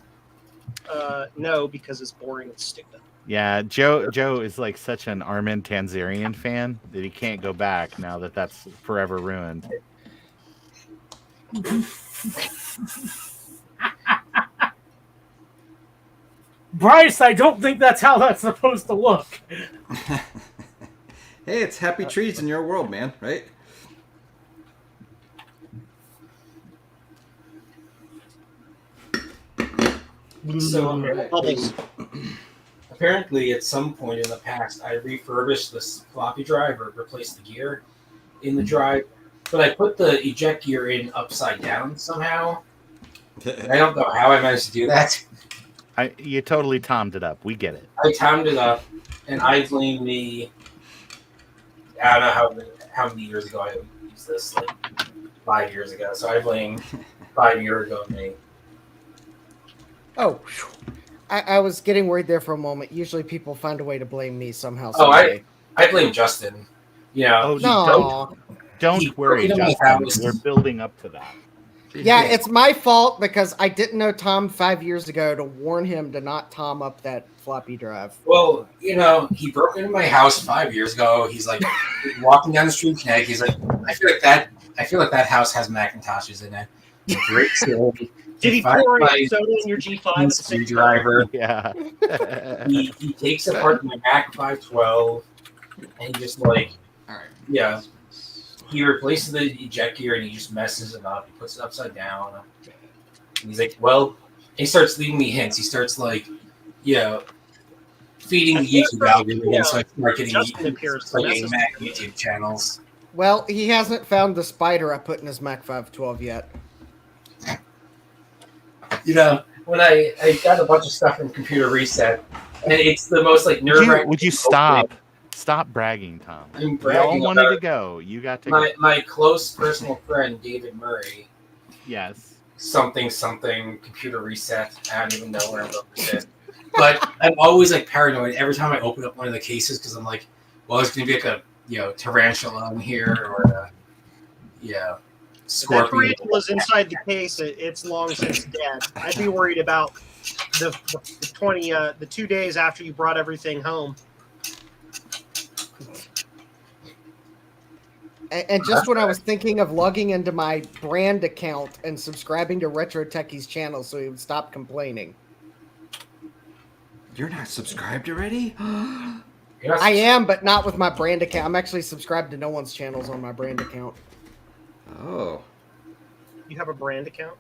M: No, because it's boring and stupid.
I: Yeah, Joe is like such an Armin Tanzarian fan that he can't go back now that that's forever ruined.
C: Bryce, I don't think that's how that's supposed to look.
B: Hey, it's happy trees in your world, man, right?
F: So
M: Bubbles.
F: apparently, at some point in the past, I refurbished this floppy drive or replaced the gear in the drive, but I put the eject gear in upside down somehow. I don't know how I managed to do that.
I: You totally tommed it up. We get it.
F: I timed it up, and I blame me. I don't know how many years ago I used this, like 5 years ago. So I blame 5 years ago me.
H: Oh, I was getting worried there for a moment. Usually people find a way to blame me somehow.
F: Oh,
H: someday.
F: I blame Justin. Yeah.
I: Oh,
H: No.
I: Don't worry,
F: broke into my
I: Justin.
F: house.
I: We're building up to that.
H: Yeah, it's my fault because I didn't know Tom 5 years ago to warn him to not tom up that floppy drive.
F: Well, he broke into my house 5 years ago. He's like walking down the street in Connecticut. He's like, I feel like that house has Macintoshes in it.
M: Did he pour any soda in your G5 at the same time?
F: Screwdriver.
I: Yeah.
F: He takes apart my Mac 512 and he just like,
B: All right.
F: yeah. He replaces the eject gear and he just messes it up. He puts it upside down. And he's like, well, he starts leaving me hints. He starts like, feeding the YouTube algorithm. So I start getting Mac YouTube channels.
H: Well, he hasn't found the spider I put in his Mac 512 yet.
F: When I got a bunch of stuff from Computer Reset, and it's the most like nerve-wracking.
I: Would you stop? Stop bragging, Tom.
F: I'm
I: We all
F: bragging
I: wanted
F: about
I: to go. You got to go.
F: my close personal friend David Murray.
I: Yes.
F: Something Computer Reset. I don't even know where I'm going with it. But I'm always like paranoid every time I open up one of the cases because I'm like, well, it's gonna be like a tarantula in here or scorpion.
M: That tarantula's inside the case. It's long since dead. I'd be worried about the 2 days after you brought everything home.
H: And just when I was thinking of logging into my brand account and subscribing to Retro Techie's channel so he would stop complaining.
B: You're not subscribed already?
H: I am, but not with my brand account. I'm actually subscribed to no one's channels on my brand account.
B: Oh.
M: You have a brand account?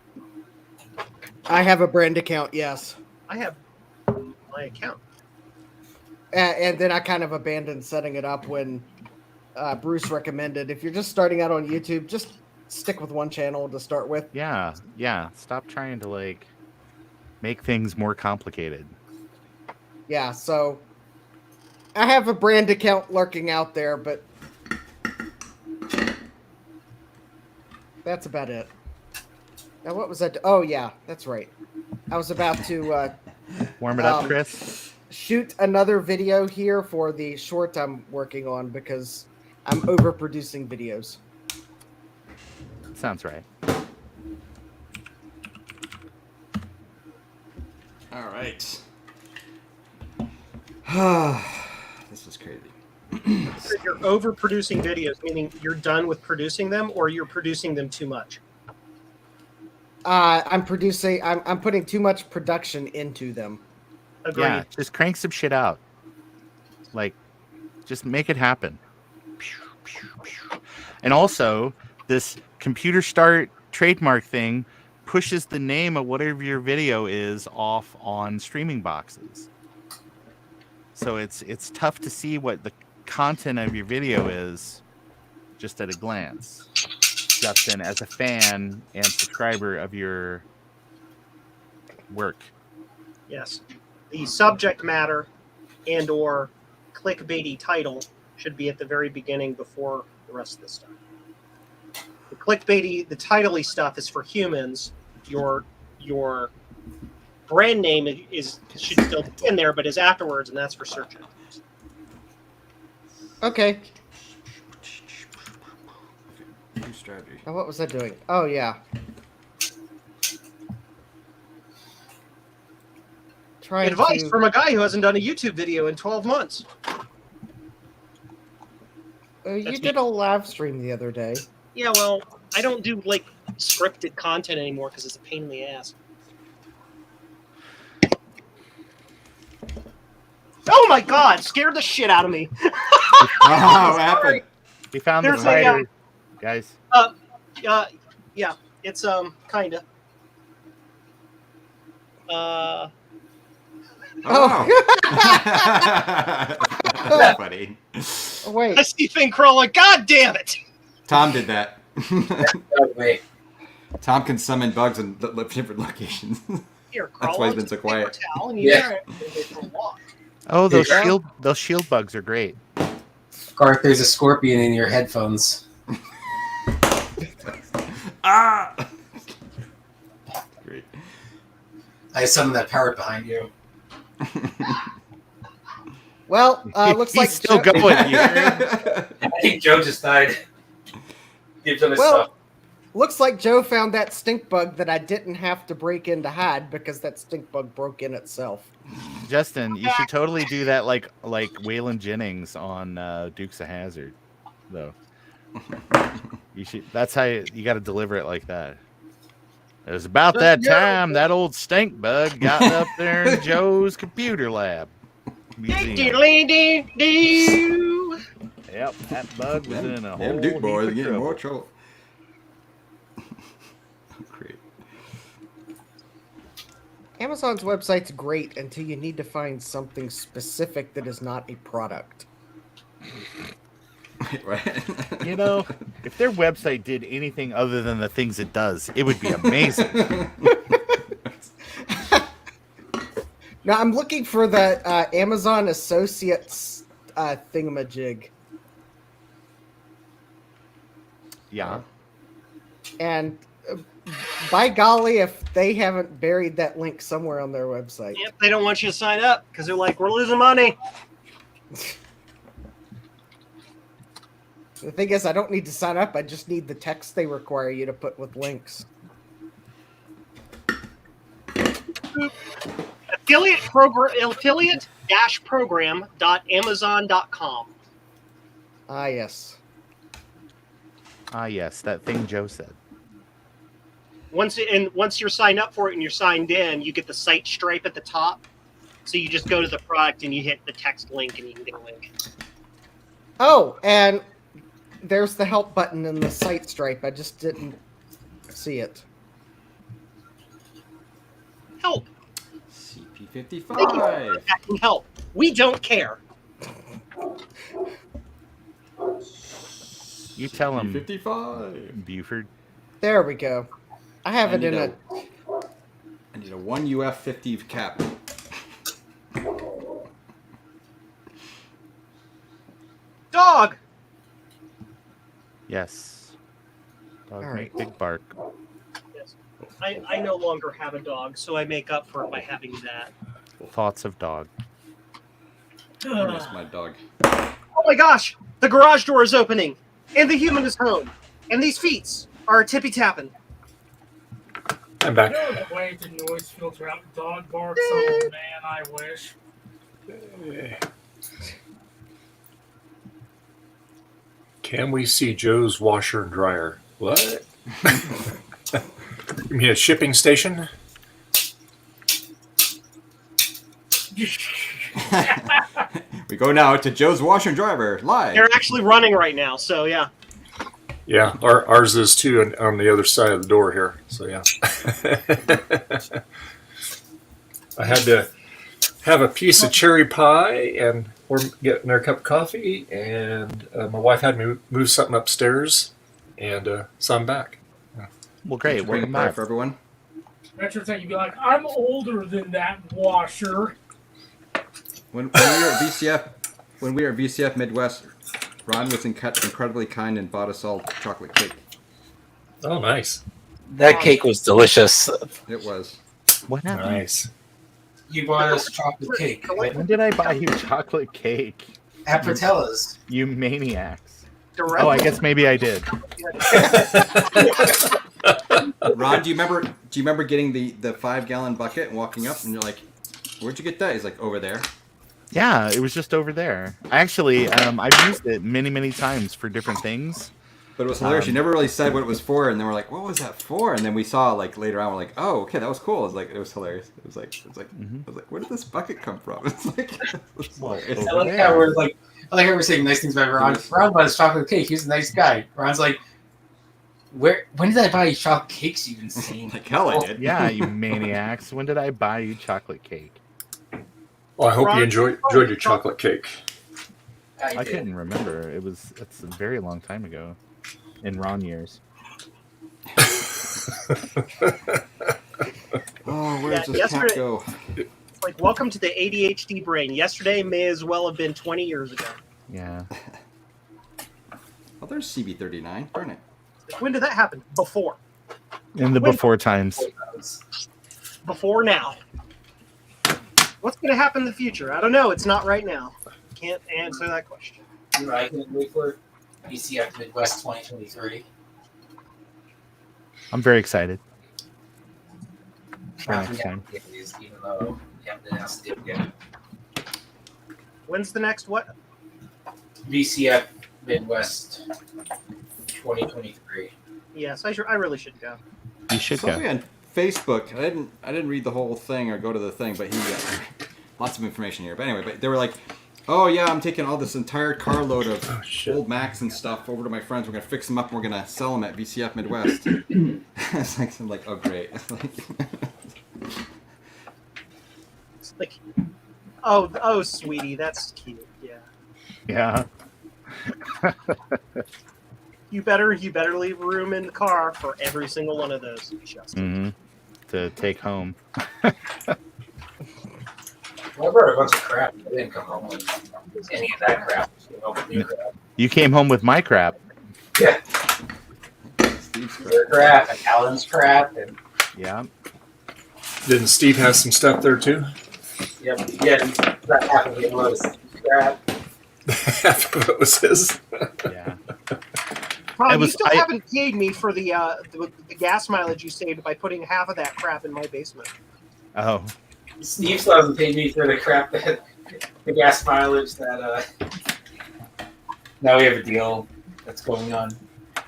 H: I have a brand account, yes.
M: I have my account.
H: And then I kind of abandoned setting it up when Bruce recommended, if you're just starting out on YouTube, just stick with one channel to start with.
I: Yeah. Stop trying to make things more complicated.
H: Yeah, so I have a brand account lurking out there, but that's about it. Now, what was that? Oh, yeah, that's right. I was about to
I: warm it up, Chris.
H: Shoot another video here for the short I'm working on because I'm overproducing videos.
I: Sounds right.
B: All right. This is crazy.
M: So you're overproducing videos, meaning you're done with producing them, or you're producing them too much?
H: I'm putting too much production into them.
M: Agreed.
I: Yeah, just crank some shit out. Just make it happen. And also, this computer start trademark thing pushes the name of whatever your video is off on streaming boxes. So it's tough to see what the content of your video is just at a glance. Justin, as a fan and subscriber of your work. Yes.
M: The subject matter and or clickbaity title should be at the very beginning before the rest of this stuff. The clickbaity, the title-y stuff is for humans. Your brand name should still be in there, but is afterwards, and that's for search engines.
H: Okay.
B: strategy.
H: Now, what was I doing? Oh, yeah. Trying
M: Advice
H: to...
M: from a guy who hasn't done a YouTube video in 12 months.
H: you did a live stream the other day.
M: Yeah, well, I don't do like scripted content anymore because it's a pain in the ass. Oh my god, scared the shit out of me.
B: What happened?
I: We found
M: There's
I: the spider, guys.
M: Yeah, it's kinda.
B: That's funny.
H: Wait.
M: I see thing crawling. God damn it!
B: Tom did that.
F: Wait.
B: Tom can summon bugs in different locations.
M: Here, crawl
B: That's why he's
M: onto
B: been so
M: the
B: quiet.
M: paper towel and you
F: Yeah.
M: wear it and go for a walk.
I: Oh, those shield bugs are great.
F: Garth, there's a scorpion in your headphones.
B: Ah! Great.
F: I summoned that parrot behind you.
H: Well, looks like...
I: He's still going.
F: I think Joe just died. Gives him his
H: Well,
F: stuff.
H: looks like Joe found that stink bug that I didn't have to break in to hide because that stink bug broke in itself.
I: Justin, you should totally do that like Waylon Jennings on Dukes of Hazzard, though. You should. That's how you got to deliver it like that. It was about that time that old stink bug got up there in Joe's computer lab. Museum. Yep, that bug was in a whole
B: Them Duke boys are
I: heap of
B: getting more
I: trouble.
B: trouble. Great.
H: Amazon's website's great until you need to find something specific that is not a product.
B: Right.
I: You know, if their website did anything other than the things it does, it would be amazing.
H: Now, I'm looking for the Amazon Associates thingamajig.
I: Yeah.
H: And by golly, if they haven't buried that link somewhere on their website.
M: Yep, they don't want you to sign up because they're like, we're losing money.
H: The thing is, I don't need to sign up. I just need the text they require you to put with links.
M: Affiliate-program.amazon.com.
H: Ah, yes.
I: Ah, yes, that thing Joe said.
M: Once you're signed up for it and you're signed in, you get the site stripe at the top. So you just go to the product and you hit the text link and you can get a link.
H: Oh, and there's the help button in the site stripe. I just didn't see it.
M: Help.
B: CP55.
M: That can help. We don't care.
I: You tell him,
B: 55.
I: Buford.
H: There we go. I have it in a...
B: I need a 1 UF50 cap.
M: Dog!
I: Yes. Dog
H: All
I: make
H: right.
I: big bark.
M: Yes. I no longer have a dog, so I make up for it by having that.
I: Thoughts of dog.
B: I miss my dog.
M: Oh my gosh! The garage door is opening! And the human is home! And these feet are tippy-tapping.
A: I'm back.
C: No way to noise filter out dog barks. Oh man, I wish.
A: Can we see Joe's washer and dryer? What? You mean a shipping station?
B: We go now to Joe's washer and dryer live.
M: They're actually running right now, so yeah.
A: Yeah, ours is too on the other side of the door here. So yeah. I had to have a piece of cherry pie and we're getting our cup of coffee, and my wife had me move something upstairs, and so I'm back. Yeah.
I: Well, great.
B: Bring a
I: Welcome
B: pie
I: back.
B: for everyone.
C: Retro Tech, you'd be like, I'm older than that washer.
B: When we were at VCF Midwest, Ron was incredibly kind and bought us all chocolate cake.
A: Oh, nice.
F: That cake was delicious.
B: It was.
I: What happened?
A: Nice.
F: You bought us chocolate cake.
I: When did I buy you chocolate cake?
F: At Fratella's.
I: You maniacs. Oh, I guess maybe I did.
B: Ron, do you remember getting the 5-gallon bucket and walking up and you're like, "Where'd you get that?" He's like, "Over there."
I: Yeah, it was just over there. Actually, I've used it many times for different things.
B: But it was hilarious. You never really said what it was for, and then we're like, "What was that for?" And then we saw like later on, we're like, "Oh, okay, that was cool." It was hilarious. I was like, "Where did this bucket come from?" It's like, it's hilarious.
O: I like how we're like, I like how we're saying nice things about Ron. Ron buys chocolate cake. He's a nice guy. Ron's like, when did I buy you chocolate cakes? You insane.
B: Like hell, I did.
I: Yeah, you maniacs. When did I buy you chocolate cake?
A: Well, I hope you enjoyed your chocolate cake.
I: I couldn't remember. It's a very long time ago, in Ron years.
B: Oh, where's this cat go?
M: Like, welcome to the ADHD brain. Yesterday may as well have been 20 years ago.
I: Yeah.
B: Oh, there's CB39. Darn it.
M: When did that happen? Before.
I: In the before times.
M: Before now. What's going to happen in the future? I don't know. It's not right now. Can't answer that question.
O: I can wait for BCF Midwest 2023.
I: I'm very excited. For next time.
O: Even though we haven't announced it yet.
M: When's the next what?
O: BCF Midwest 2023.
M: Yes, I really should go.
I: You should
B: Somebody
I: go.
B: on Facebook. I didn't read the whole thing or go to the thing, but he got lots of information here. But anyway, they were like, "Oh yeah, I'm taking all this entire carload of old Macs and stuff over to my friends. We're gonna fix them up and we're gonna sell them at BCF Midwest." I'm like, "Oh great."
M: It's like, oh, sweetie, that's cute. Yeah.
I: Yeah.
M: You better leave room in the car for every single one of those.
I: To take home.
O: I brought a bunch of crap. I didn't come home with any of that crap.
I: You came home with my crap.
O: Yeah. Your crap and Alan's crap and
I: Yeah.
A: Didn't Steve have some stuff there too?
O: yep. Yeah, that happened to was crap.
A: Half of it was his.
I: Yeah.
M: Tom, you still haven't paid me for the gas mileage you saved by putting half of that crap in my basement.
I: Oh.
O: Steve still hasn't paid me for the crap that the gas mileage that now we have a deal that's going on.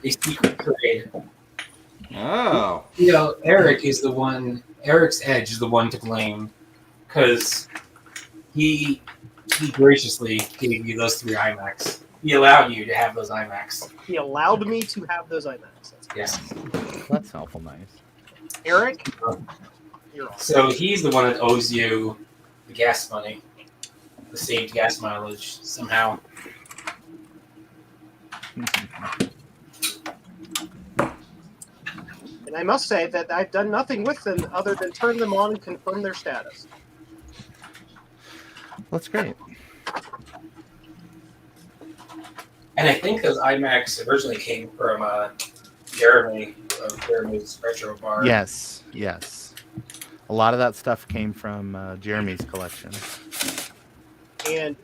O: A secret trade.
B: Oh.
O: You know, Eric's Edge is the one to blame because he graciously gave you those 3 iMacs. He allowed you to have those iMacs.
M: He allowed me to have those iMacs.
O: Yes.
I: That's awful nice.
M: Eric? You're awesome.
O: So he's the one that owes you the gas money, the saved gas mileage somehow.
M: And I must say that I've done nothing with them other than turn them on and confirm their status.
I: That's great.
O: And I think those iMacs originally came from Jeremy of Jeremy's Retro Bar.
I: Yes. A lot of that stuff came from Jeremy's collection.
M: And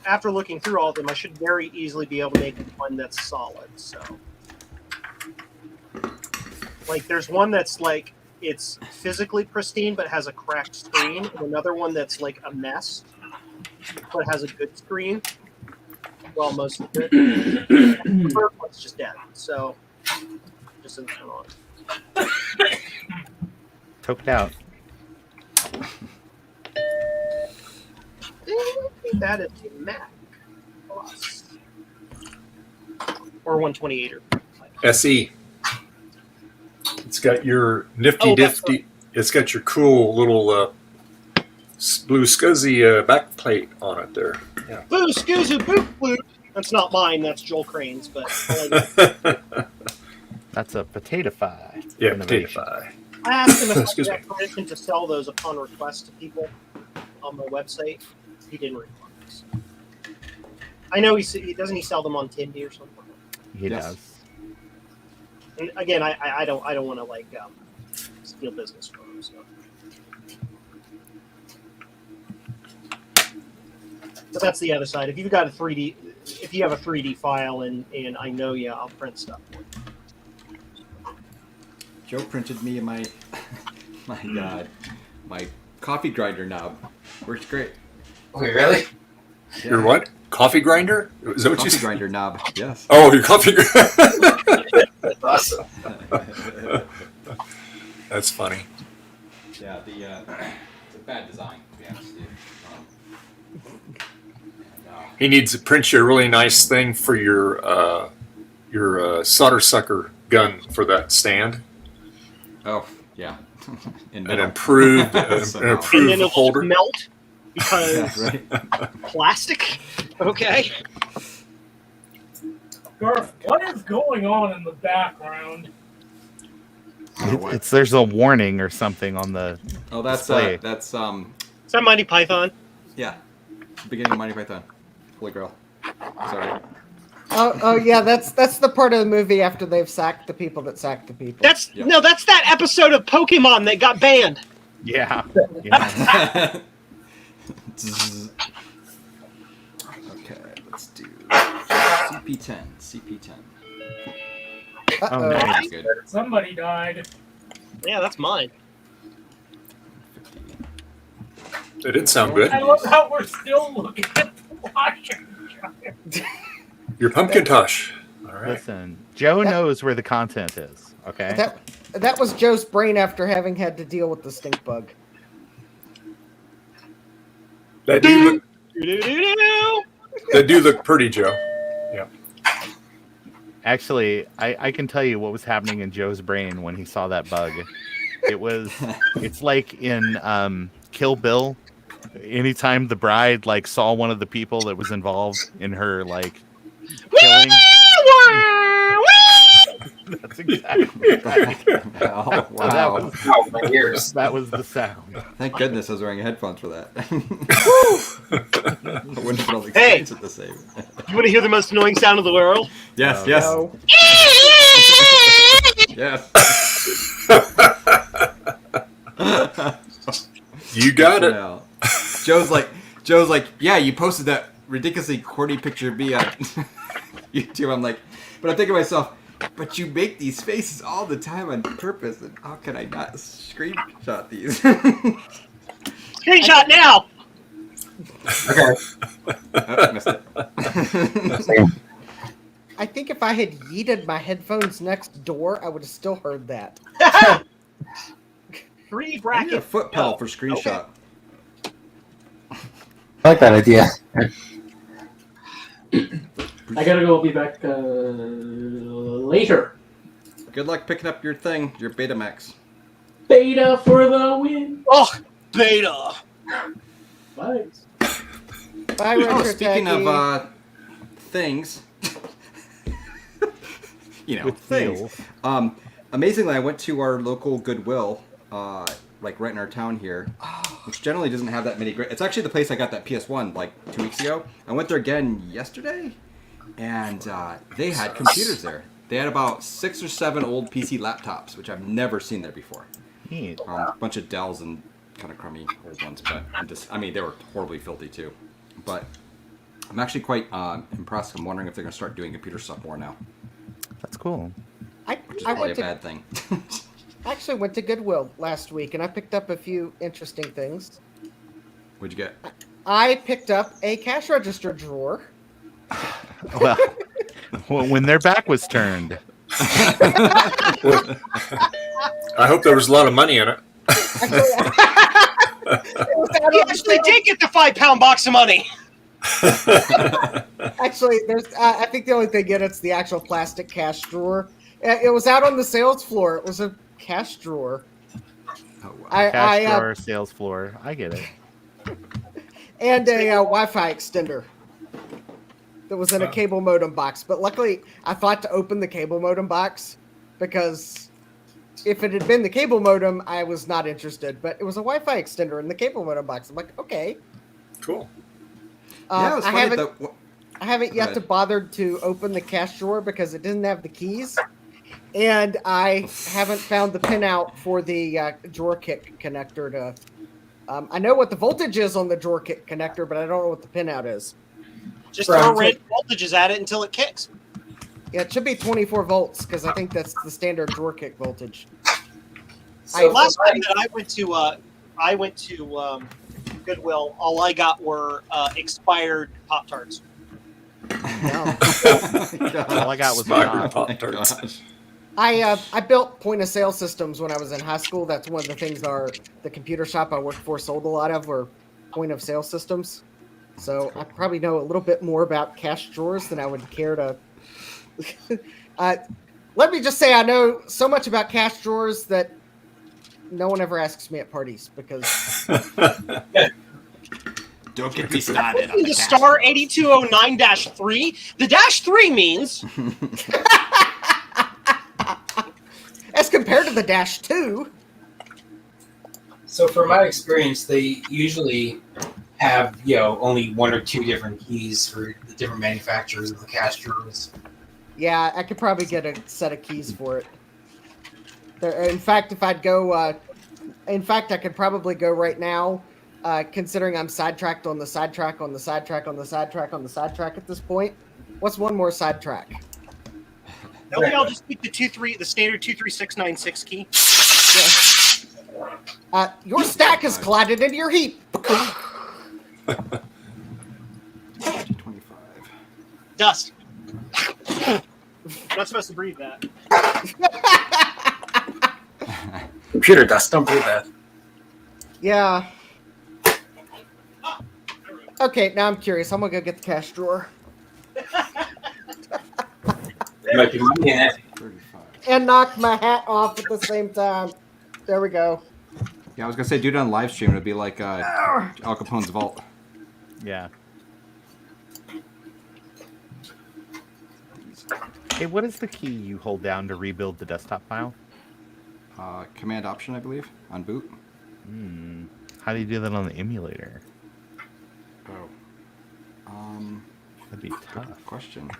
M: after looking through all of them, I should very easily be able to make one that's solid. So, like, there's one that's like it's physically pristine but has a cracked screen, and another one that's like a mess but has a good screen. Well, most of it. The first one's just dead. So, just in on.
I: Toked out.
M: That is a Mac Plus or 128er.
A: SE. It's got your nifty difty. It's got your cool little blue scuzzy back plate on it there. Yeah.
M: Boo, scoozy, boop, bloop. That's not mine. That's Joel Crane's. But
I: that's a potato fi.
A: Yeah, potato fi.
M: I asked him if I could have permission to sell those upon request to people on my website. He didn't reply. So. I know he doesn't. He sell them on Tindy or something.
I: He does.
M: And again, I don't want to like steal business from him. So. But that's the other side. If you've got a 3D, if you have a 3D file in I know you, I'll print stuff for you.
B: Joe printed me my my coffee grinder knob. Works great.
O: Wait, really?
B: Yeah.
A: Your what? Coffee grinder? Is that what you
B: Coffee
A: said?
B: grinder knob. Yes.
A: Oh, your coffee grinder.
O: That's awesome.
A: That's funny.
B: Yeah, it's a bad design, to be honest with you.
A: He needs to print you a really nice thing for your solder sucker gun for that stand.
B: Oh, yeah.
A: An improved, an
M: And then
A: improved
M: it'll
A: holder.
M: melt because
B: Yeah, right.
M: plastic. Okay.
C: Garth, what is going on in the background?
I: There's a warning or something on the
B: Oh, that's
I: display.
M: Is that Monty Python?
B: Yeah. Beginning of Monty Python. Holy Grail. Sorry.
H: Oh yeah, that's the part of the movie after they've sacked the people that sacked the people.
M: That's no, that's that episode of Pokemon that got banned.
I: Yeah.
B: Okay, let's do CP10. CP10.
I: Oh, nice.
B: Good.
C: Somebody died.
M: Yeah, that's mine.
A: It did sound good.
C: I love how we're still looking at the washing machine.
A: Your pumpkin tosh. All right.
I: Listen, Joe knows where the content is. Okay.
H: That was Joe's brain after having had to deal with the stink bug.
A: That do look pretty, Joe. Yeah.
I: Actually, I can tell you what was happening in Joe's brain when he saw that bug. It's like in Kill Bill. Anytime the bride like saw one of the people that was involved in her like killing. That's exactly right.
B: Oh, wow.
I: That was the sound.
B: Thank goodness I was wearing headphones for that. I wouldn't have really
M: Hey!
B: experienced it the same.
M: You want to hear the most annoying sound of the world?
B: Yes,
H: No.
B: yes.
A: You got it.
B: Yeah. Joe's like, yeah, you posted that ridiculously corny picture of me on YouTube. I'm like, but I'm thinking to myself, but you make these faces all the time on purpose, and how can I not screenshot these?
M: Screenshot now!
O: Okay.
B: Oh, missed it.
H: I think if I had yeeted my headphones next door, I would have still heard that.
M: 3
B: I need a
M: bracket.
B: foot pedal for screenshot.
O: I like that idea.
G: I gotta go. Be back later.
B: Good luck picking up your thing, your Betamax.
G: Beta for the win.
M: Oh, beta.
G: Bye.
H: Bye,
B: Oh,
H: Retro
B: speaking
H: Tacky.
B: of things,
I: With
B: things.
I: heels.
B: Amazingly, I went to our local Goodwill, like right in our town here, which generally doesn't have that many great. It's actually the place I got that PS1 like 2 weeks ago. I went there again yesterday, and they had computers there. They had about 6 or 7 old PC laptops, which I've never seen there before.
I: Neat.
B: A bunch of Dells and kind of crummy old ones, but they were horribly filthy too. But I'm actually quite impressed. I'm wondering if they're going to start doing computer stuff more now,
I: That's cool.
H: I
B: which is probably a
H: went to,
B: bad thing.
H: I actually went to Goodwill last week, and I picked up a few interesting things.
B: What'd you get?
H: I picked up a cash register drawer.
I: Well, when their back was turned.
A: I hope there was a lot of money in it.
M: You actually did get the 5-pound box of money.
H: Actually, there's. I think the only thing in it's the actual plastic cash drawer. It was out on the sales floor. It was a cash drawer.
B: Oh, wow.
I: Cash drawer, sales floor. I get it.
H: And a Wi-Fi extender that was in a cable modem box. But luckily, I thought to open the cable modem box because if it had been the cable modem, I was not interested. But it was a Wi-Fi extender in the cable modem box. I'm like, okay.
A: Cool.
B: Yeah, it was funny
H: I haven't yet to bothered to open the cash drawer because it didn't have the keys, and I haven't found the pinout for the drawer kick connector to I know what the voltage is on the drawer kick connector, but I don't know what the pinout is.
M: Just throw random voltages at it until it kicks.
H: Yeah, it should be 24 volts because I think that's the standard drawer kick voltage.
M: Last time that I went to Goodwill, all I got were expired Pop-Tarts.
I: All I got was
A: Pop-Tarts.
H: I built point of sale systems when I was in high school. That's one of the things the computer shop I worked for sold a lot of were point of sale systems. So I probably know a little bit more about cash drawers than I would care to. Let me just say I know so much about cash drawers that no one ever asks me at parties because.
B: Don't get me started on
M: the Star 8209-3. The -3 means.
H: As compared to the -2.
O: So, from my experience, they usually have only one or two different keys for the different manufacturers of the cash drawers.
H: Yeah, I could probably get a set of keys for it. In fact, if I'd go, I could probably go right now, considering I'm sidetracked on the sidetrack on the sidetrack on the sidetrack on the sidetrack at this point. What's one more sidetrack?
M: No, I'll just pick the standard 23696 key.
H: Yeah. Your stack has collided into your heap.
B: 25.
M: Dust. I'm not supposed to breathe that.
F: Computer dust. Don't breathe that.
H: Yeah. Okay, now I'm curious. I'm gonna go get the cash drawer.
O: Might be money in it.
H: And knock my hat off at the same time. There we go.
B: Yeah, I was gonna say, do it on live stream. It'd be like Al Capone's vault.
I: Yeah. Hey, what is the key you hold down to rebuild the desktop file?
B: Command Option, I believe, on boot.
I: How do you do that on the emulator?
B: Oh.
I: That'd be tough.
B: Question.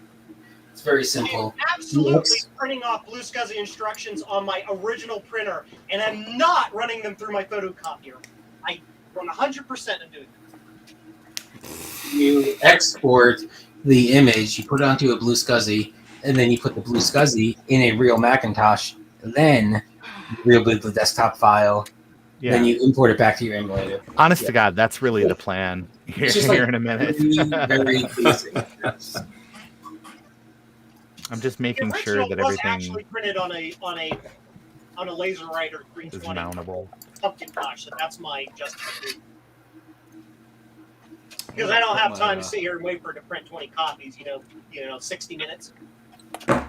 O: It's very simple.
M: I'm absolutely printing off Blue SCSI instructions on my original printer, and I'm not running them through my photocopier. I run 100% of doing that.
O: You export the image, you put it onto a Blue SCSI, and then you put the Blue SCSI in a real Macintosh. Then you rebuild the desktop file.
I: Yeah.
O: Then you import it back to your emulator.
I: Honest to God, that's really the plan. Here in a minute.
O: Very basic.
I: I'm just making
M: The
I: sure
M: original
I: that
M: was
I: everything
M: actually printed on a laser writer green
I: is
M: 20
I: mountable.
M: pumpkin patch, so that's my justification. Because I don't have time to sit here and wait for it to print 20 copies. 60 minutes.
B: I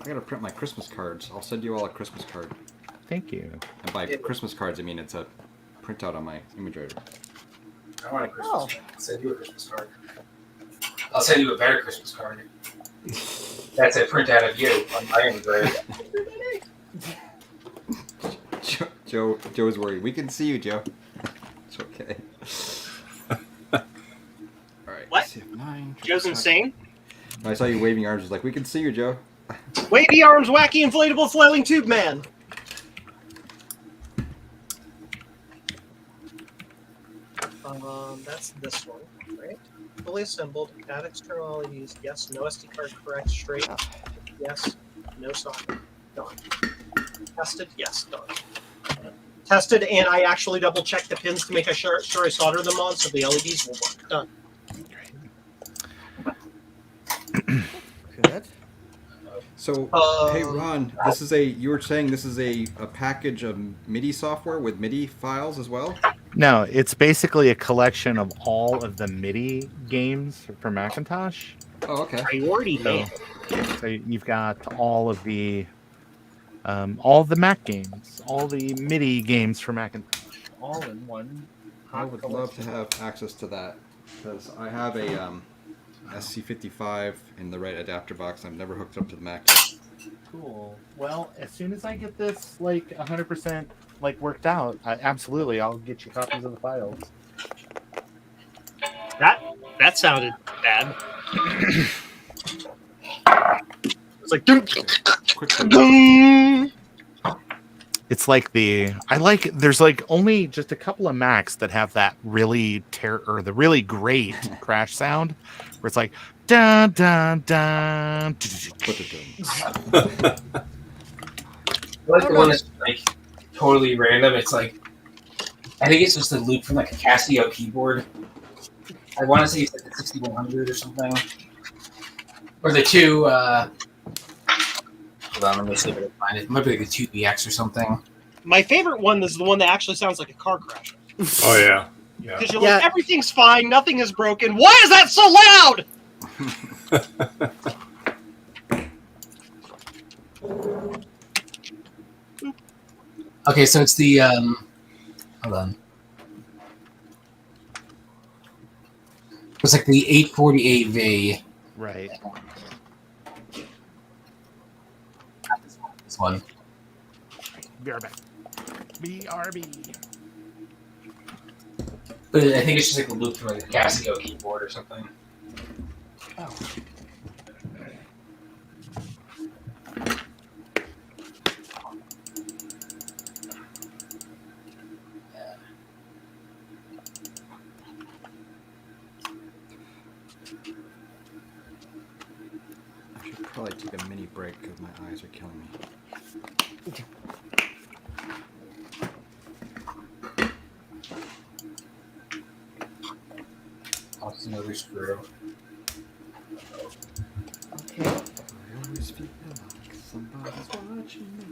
B: gotta print my Christmas cards. I'll send you all a Christmas card.
I: Thank you.
B: And by Christmas cards, I mean it's a printout on my image writer.
O: I want a Christmas card. I'll send you a Christmas card. I'll send you a better Christmas card. That's a printout of you on my image writer.
B: Joe's worried. We can see you, Joe. It's okay. All right.
M: What?
B: Nine,
M: Joe's insane.
B: I saw you waving arms. I was like, we can see you, Joe.
M: Wavy arms, wacky inflatable flailing tube man. That's this one, right? Fully assembled, add external LEDs, yes, no SD card, correct, straight, yes, no socket, done. Tested, yes, done. Tested, and I actually double checked the pins to make sure I solder them on so the LEDs will work. Done.
H: Good.
B: So, hey Ron, you were saying this is a package of MIDI software with MIDI files as well?
I: No, it's basically a collection of all of the MIDI games for Macintosh.
B: Oh, okay.
M: Priority man.
I: So you've got all the Mac games, all the MIDI games for Macintosh, all in one.
B: I would love to have access to that because I have a SC55 in the right adapter box. I've never hooked it up to the Mac yet.
I: Cool. Well, as soon as I get this 100% worked out, I'll get you copies of the files.
M: That sounded bad. It's like dun,
B: Quick.
M: dun.
I: It's like there's like only just a couple of Macs that have that really the really great crash sound where it's like dun dun dun.
O: I like the one that's like totally random. It's like I think it's just a loop from like a Casio keyboard. I want to say it's like the 6100 or something, or the two. Hold on, let me see if I can find it. It might be like the 2BX or something.
M: My favorite one is the one that actually sounds like a car crash.
A: Oh yeah, yeah.
M: Because you're like, everything's fine, nothing is broken. Why is that so loud?
O: Okay, so it's the hold on. It's like the 848V.
I: Right.
O: This one.
I: BRB. BRB.
O: But I think it's just like a loop from like a Casio keyboard or something.
I: Oh.
B: I should probably take a mini break because my eyes are killing me.
O: Oh, it's another screw.
B: I always feel like somebody's watching me.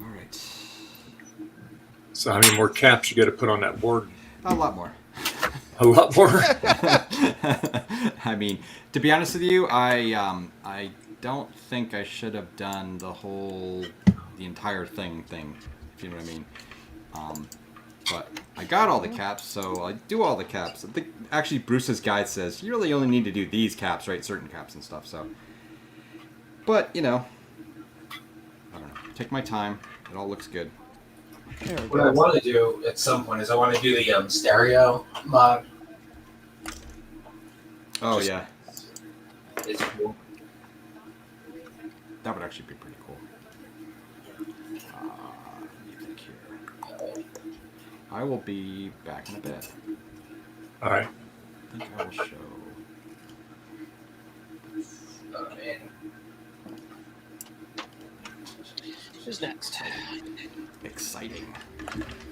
B: All right.
A: So how many more caps you got to put on that board?
B: A lot more.
A: A lot more.
B: I mean, to be honest with you, I don't think I should have done the entire thing, if you know what I mean. But I got all the caps, so I do all the caps. I think actually Bruce's guide says you really only need to do these caps, right? Certain caps and stuff. So, but you know, I don't know. Take my time. It all looks good.
O: What I want to do at some point is I want to do the stereo mod.
B: Oh yeah,
O: it's cool.
B: That would actually be pretty cool. Music here. I will be back in a bit.
A: All right.
B: I think I will show.
O: Oh man.
M: Who's next?
B: Exciting.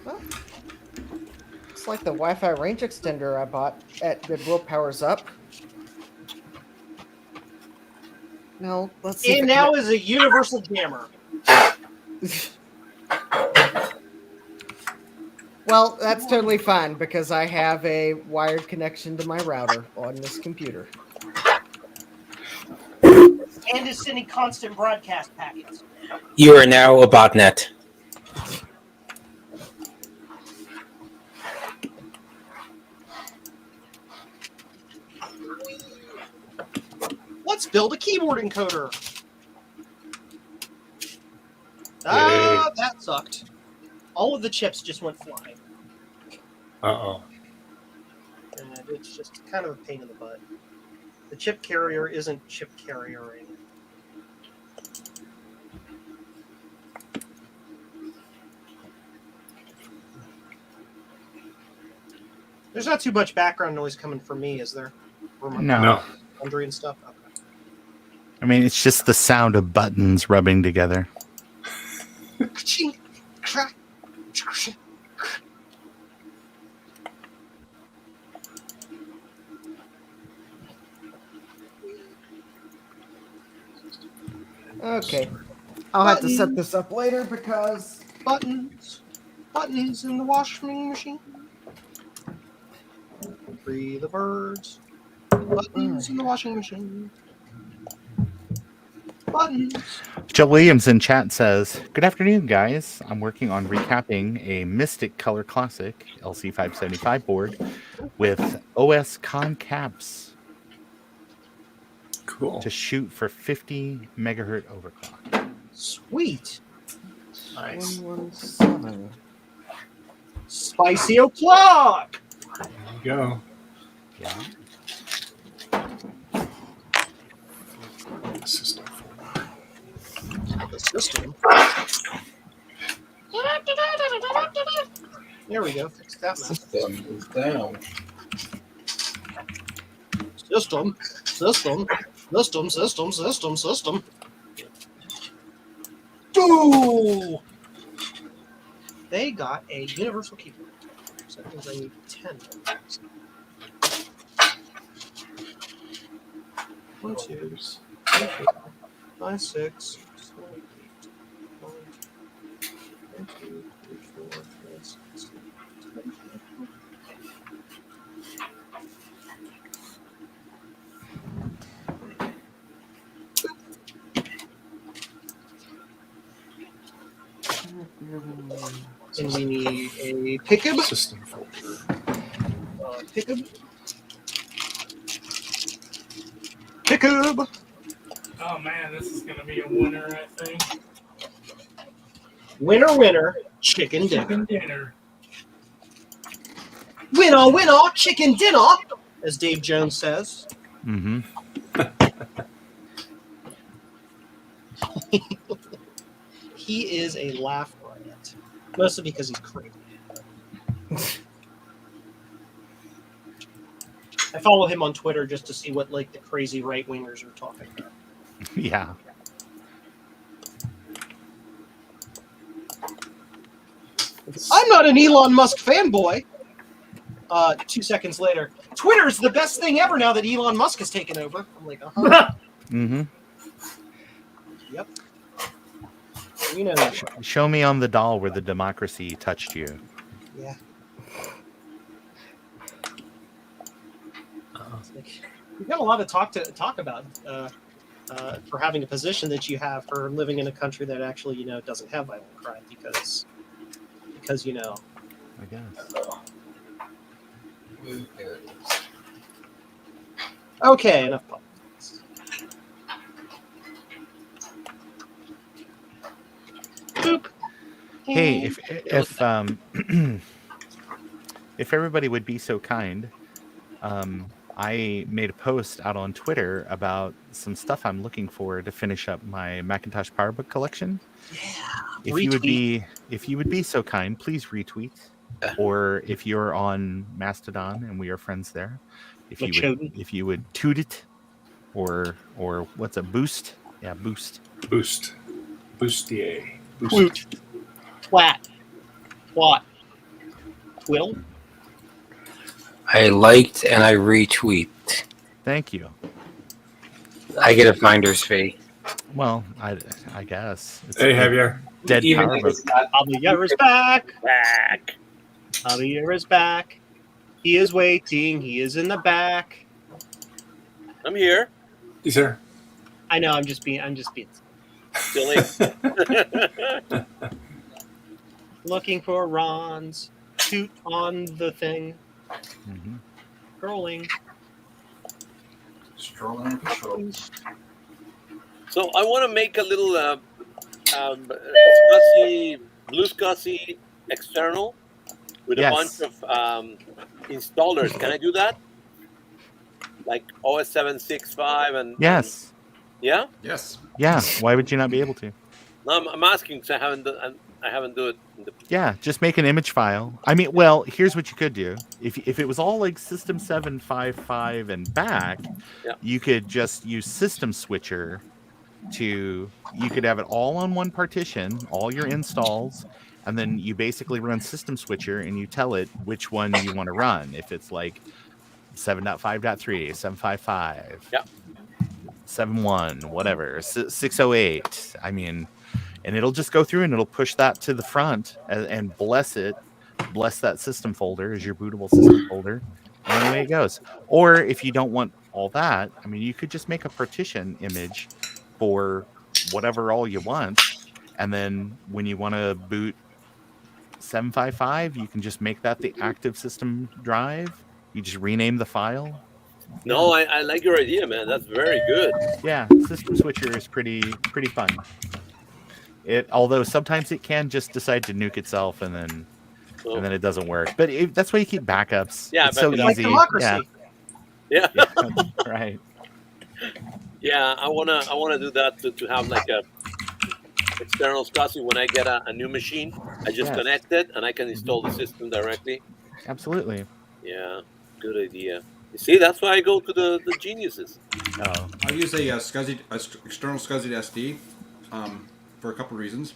H: Well, it's like the Wi-Fi range extender I bought at Goodwill powers up. Now let's see.
M: And now is a universal jammer.
H: Well, that's totally fine because I have a wired connection to my router on this computer.
M: And is sending constant broadcast packets.
F: You are now a botnet.
M: Let's build a keyboard encoder. Ah, that sucked. All of the chips just went flying.
A: Uh-oh.
M: And it's just kind of a pain in the butt. The chip carrier isn't chip carriering. There's not too much background noise coming from me, is there?
I: No.
M: Laundry and stuff? Okay.
I: I mean, it's just the sound of buttons rubbing together.
H: Okay. I'll have to set this up later because
M: buttons in the washing machine. Free the birds. Buttons in the washing machine. Buttons.
I: Joe Williams in chat says, "Good afternoon, guys. I'm working on recapping a Mystic Color Classic LC575 board with OS Con caps.
A: Cool.
I: To shoot for 50 megahertz overclock."
M: Sweet.
H: Nice. 117.
M: Spicy o'clock.
A: There you go.
I: Yeah.
A: the system folder.
M: The system. There we go. Fix that mess.
O: System is down.
M: System. Ooh! They got a universal keyboard. So that means I need 10 of those. 1, 2, 3, 4, 5, 6, 7, 8, 9, 1, 2, 3, 4, 5, 6, 7, 8, 9. And we need a pickup.
A: System folder.
M: Pickup. Pickup.
C: Oh man, this is gonna be a winner, I think.
M: Winner, chicken dinner.
C: Chicken dinner.
M: Winner, chicken dinner, as Dave Jones says.
I: Mm-hmm.
M: He is a laugh riot, mostly because he's crazy. I follow him on Twitter just to see what like the crazy right wingers are talking about.
I: Yeah.
M: I'm not an Elon Musk fanboy. 2 seconds later, Twitter's the best thing ever now that Elon Musk has taken over. I'm like,
I: Mm-hmm.
M: Yep. You know.
I: Show me on the doll where the democracy touched you.
M: Yeah. You've got a lot of talk about for having a position that you have for living in a country that actually doesn't have violent crime because
I: I guess.
M: Okay, enough politics. Boop.
I: Hey, if if everybody would be so kind, I made a post out on Twitter about some stuff I'm looking for to finish up my Macintosh PowerBook collection.
M: Yeah.
I: If you would be so kind, please retweet. Or if you're on Mastodon and we are friends there, if you would toot it, or what's a boost? Yeah, boost.
A: Bustier.
M: Woot. Twat. Twat. Twiddle.
F: I liked and I retweet.
I: Thank you.
F: I get a finder's fee.
I: Well, I guess. It's
A: Hey, Javier.
I: Dead PowerBook.
M: Javier is back. Javier is back. He is waiting. He is in the back.
J: I'm here.
A: He's here.
M: I know. I'm just being
J: Silly.
M: looking for Ron's toot on the thing.
I: Mm-hmm.
M: Scrolling.
J: So I want to make a little blue SCSI external with a bunch of installers. Can I do that? Like OS 765 and
I: Yes.
J: Yeah.
B: Yes.
I: Yeah. Why would you not be able to?
J: No, I'm asking because I haven't done it.
I: Yeah, just make an image file. I mean, well, here's what you could do. If it was all like System 755 and back, you could just use System Switcher you could have it all on one partition, all your installs, and then you basically run System Switcher and you tell it which one you want to run. If it's like 7.5.3, 755, 7.1, whatever, 608. I mean, and it'll just go through and it'll push that to the front and bless that system folder as your bootable system folder, and away it goes. Or if you don't want all that, I mean, you could just make a partition image for whatever all you want, and then when you want to boot 755, you can just make that the active system drive. You just rename the file.
J: No, I like your idea, man. That's very good.
I: Yeah, System Switcher is pretty fun. Although sometimes it can just decide to nuke itself and then it doesn't work. But that's why you keep backups.
J: Yeah,
I: it's so easy.
M: Like democracy.
J: Yeah.
I: Right.
J: Yeah, I wanna do that to have like a external SCSI when I get a new machine. I just
I: Yes.
J: connect it and I can install the system directly.
I: Absolutely.
J: Yeah, good idea. You see, that's why I go to the geniuses.
I: Oh.
B: I use a external SCSI to SD for a couple of reasons.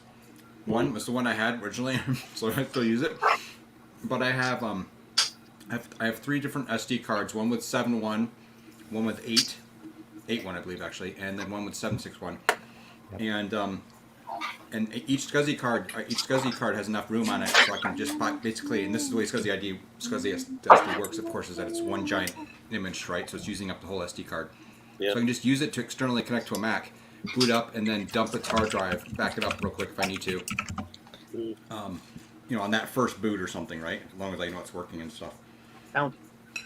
B: One was the one I had originally, so I still use it. But I have 3 different SD cards. One with 7.1, one with 8.1 I believe actually, and then one with 7.6.1. And each SCSI card has enough room on it, so I can just basically, and this is the way SCSI SD works, of course, is that it's one giant image, right? So it's using up the whole SD card.
J: Yeah.
B: So I can just use it to externally connect to a Mac, boot up, and then dump its hard drive, back it up real quick if I need to. On that first boot or something, right? As long as I know it's working and stuff.
M: Found.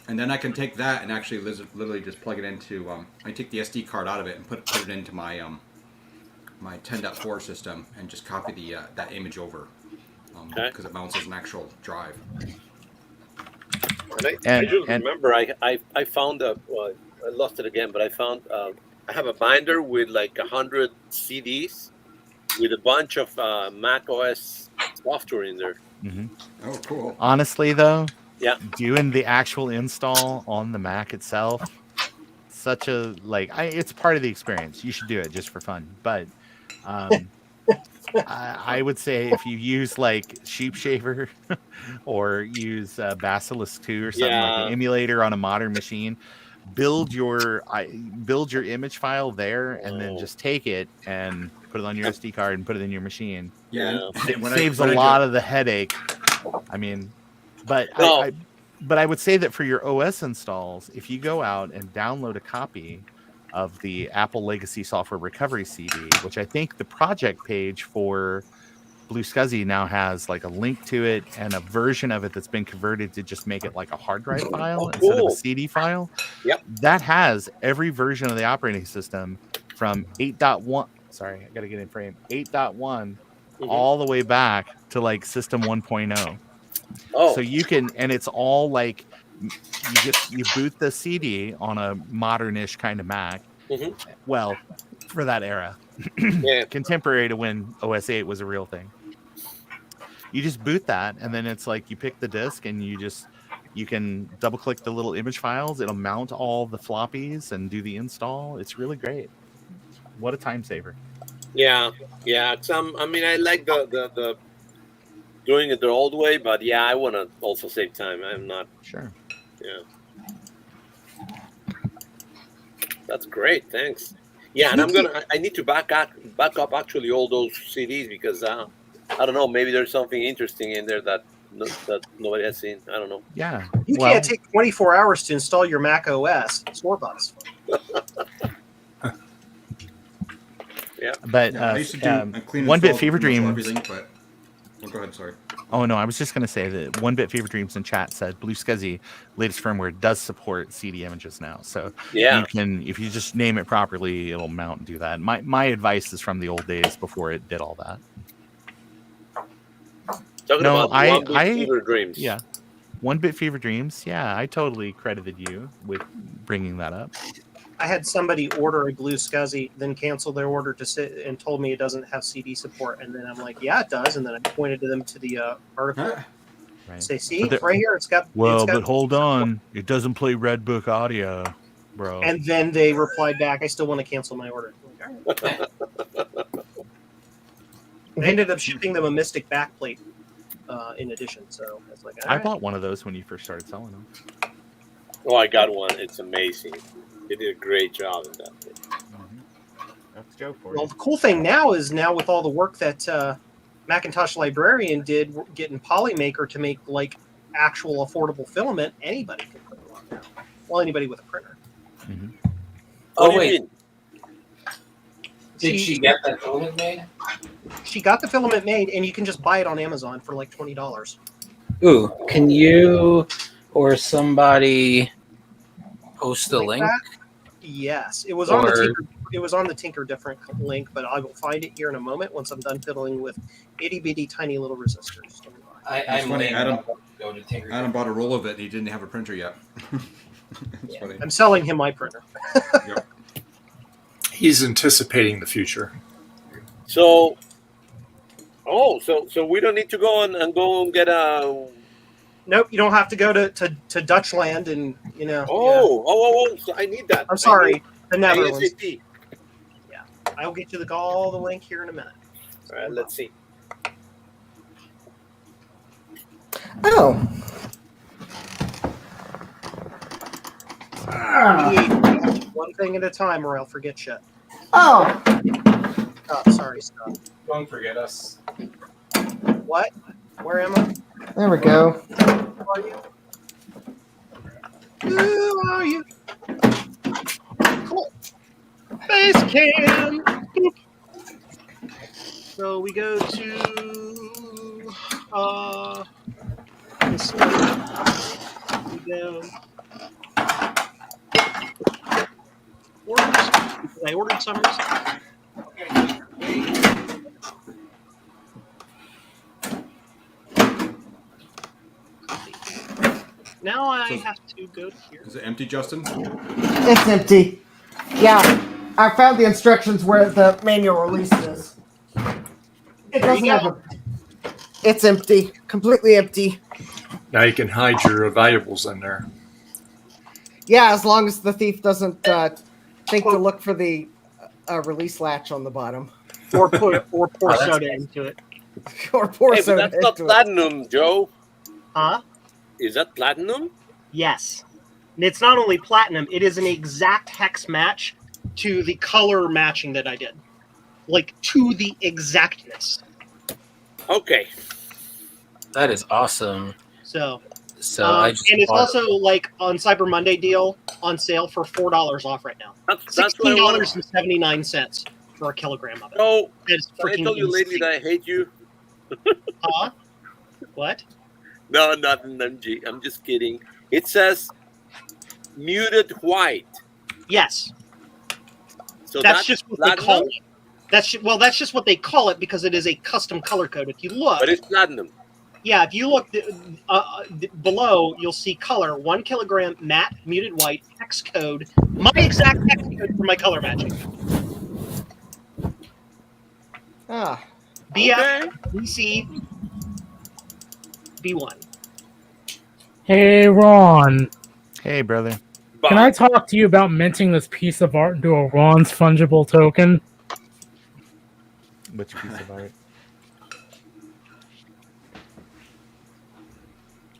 B: And then I can take that and actually literally just plug it into. I take the SD card out of it and put it into my my 10.4 system and just copy the that image over because it mounts as an actual drive.
J: I just remember I found well, I lost it again, but I found I have a binder with like 100 CDs with a bunch of Mac OS software in there.
I: Mm-hmm.
B: Oh, cool.
I: Honestly, though,
J: yeah,
I: doing the actual install on the Mac itself, such a it's part of the experience. You should do it just for fun, but I would say if you use like Sheep Shaver or use Basilisk 2 or something like an emulator on a modern machine, build your image file there and then just take it and put it on your SD card and put it in your machine.
B: Yeah,
I: it saves a lot of the headache. I mean, but I would say that for your OS installs, if you go out and download a copy of the Apple Legacy Software Recovery CD, which I think the project page for Blue SCSI now has like a link to it and a version of it that's been converted to just make it like a hard drive file instead of a CD file.
J: Yep.
I: That has every version of the operating system from 8.1. Sorry, I got to get in frame. 8.1 all the way back to like System 1.0.
J: Oh.
I: So you can, and it's all like you boot the CD on a modernish kind of Mac. Well, for that era, contemporary to when OS 8 was a real thing. You just boot that, and then it's like you pick the disk, and you can double click the little image files. It'll mount all the floppies and do the install. It's really great. What a time saver!
J: Yeah. I mean, I like the doing it the old way, but yeah, I want to also save time. I'm not
I: sure.
J: Yeah. That's great. Thanks. Yeah, and I need to back up actually all those CDs because I don't know, maybe there's something interesting in there that nobody has seen. I don't know.
I: Yeah.
M: You can't take 24 hours to install your Mac OS. It's $4.
J: Yeah.
I: But
B: I used to do clean
I: One Bit
B: install
I: Fever
B: commercial
I: Dreams.
B: everything, but go ahead. Sorry.
I: Oh no, I was just going to say that One Bit Fever Dreams in chat said Blue SCSI latest firmware does support CD images now. So you can, if you just name it properly, it'll mount and do that. My advice is from the old days before it did all that.
J: Talking about One Bit Fever Dreams.
I: Yeah, One Bit Fever Dreams. Yeah, I totally credited you with bringing that up.
M: I had somebody order a Blue SCSI, then cancel their order and told me it doesn't have CD support. And then I'm like, yeah, it does. And then I pointed to them to the article.
I: Right.
M: Say, see, right here, it's got.
I: Well,
M: it's got
I: but hold on, it doesn't play Redbook audio, bro.
M: And then they replied back, I still want to cancel my order. Like, all right. I ended up shipping them a Mystic backplate in addition. So I was like, all
I: I
M: right.
I: bought one of those when you first started selling them.
J: Oh, I got one. It's amazing. They did a great job in that.
I: That's Joe for
M: Well, the cool thing now is with all the work that Macintosh Librarian did getting Polymaker to make like actual affordable filament, anybody can put it on now. Well, anybody with a printer.
I: Mm-hmm.
O: Oh, wait. Did she get that filament made?
M: She got the filament made, and you can just buy it on Amazon for like $20.
F: Ooh, can you or somebody post a link?
M: Yes, it was on the Tinker. It was on the Tinker Different link, but I will find it here in a moment once I'm done fiddling with itty bitty tiny little resistors.
B: It's funny, Adam
O: go to Tinker.
B: Adam bought a roll of it and he didn't have a printer yet. It's funny.
M: I'm selling him my printer.
B: Yep.
A: He's anticipating the future.
J: So, so we don't need to go and get a.
M: Nope, you don't have to go to Dutchland and
J: So I need that.
M: I'm sorry, the
J: I need
M: Netherlands.
J: ASAP.
M: Yeah, I'll get you all the link here in a minute.
J: All right, let's see.
L: Oh.
M: One thing at a time, or I'll forget shit.
L: Oh.
M: Oh, sorry, Scott.
O: Don't forget us.
M: What? Where am I?
L: There we go.
M: Who are you? Who are you? Cool. Base cam. Boop. So we go to this one. We go orders. I ordered some recently. Now I have to go to here.
B: Is it empty, Justin?
L: It's empty. Yeah, I found the instructions where the manual release is. It doesn't have a. It's empty. Completely empty.
A: Now you can hide your valuables in there.
H: Yeah, as long as the thief doesn't think to look for the release latch on the bottom.
M: Or pour soda into it.
H: Or pour
J: Hey,
H: soda
J: but that's not
H: into it.
J: platinum, Joe.
M: Huh?
J: Is that platinum?
M: Yes. And it's not only platinum, it is an exact hex match to the color matching that I did. Like, to the exactness.
J: Okay.
F: That is awesome.
M: So
F: I just
M: and it's
F: bought-
M: also like on Cyber Monday deal on sale for $4 off right now.
J: That's what I want.
M: $16.79 for a kilogram of it.
J: No,
M: That is
J: I
M: freaking
J: told you lately
M: insane.
J: that I hate you.
M: Huh? What?
J: No, nothing, MG. I'm just kidding. It says muted white.
M: Yes.
J: So
M: That's just what they
J: platinum,
M: call it. That's just what they call it because it is a custom color code. If you look,
J: but it's platinum.
M: yeah, if you look below, you'll see color 1 kilogram matte muted white hex code. My exact hex code for my color matching.
H: Ah.
M: BF BC B1.
C: Hey, Ron.
I: Hey, brother.
C: Can I talk to you about minting this piece of art into a Ron's fungible token?
I: Which piece of art?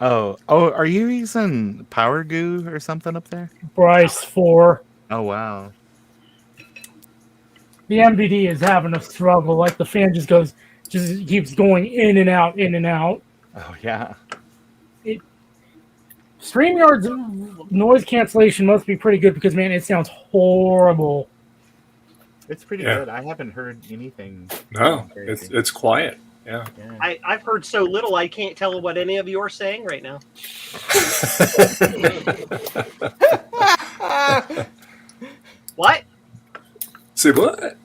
I: Oh, are you using Power Goo or something up there?
C: Bryce 4.
I: Oh, wow.
C: The MVD is having a struggle. Like the fan just keeps going in and out, in and out.
I: Oh, yeah.
C: StreamYard's noise cancellation must be pretty good because, man, it sounds horrible.
I: It's pretty
A: Yeah.
I: good. I haven't heard anything.
A: No,
I: crazy.
A: it's quiet. Yeah.
M: I've heard so little I can't tell what any of you are saying right now. What?
A: Say what?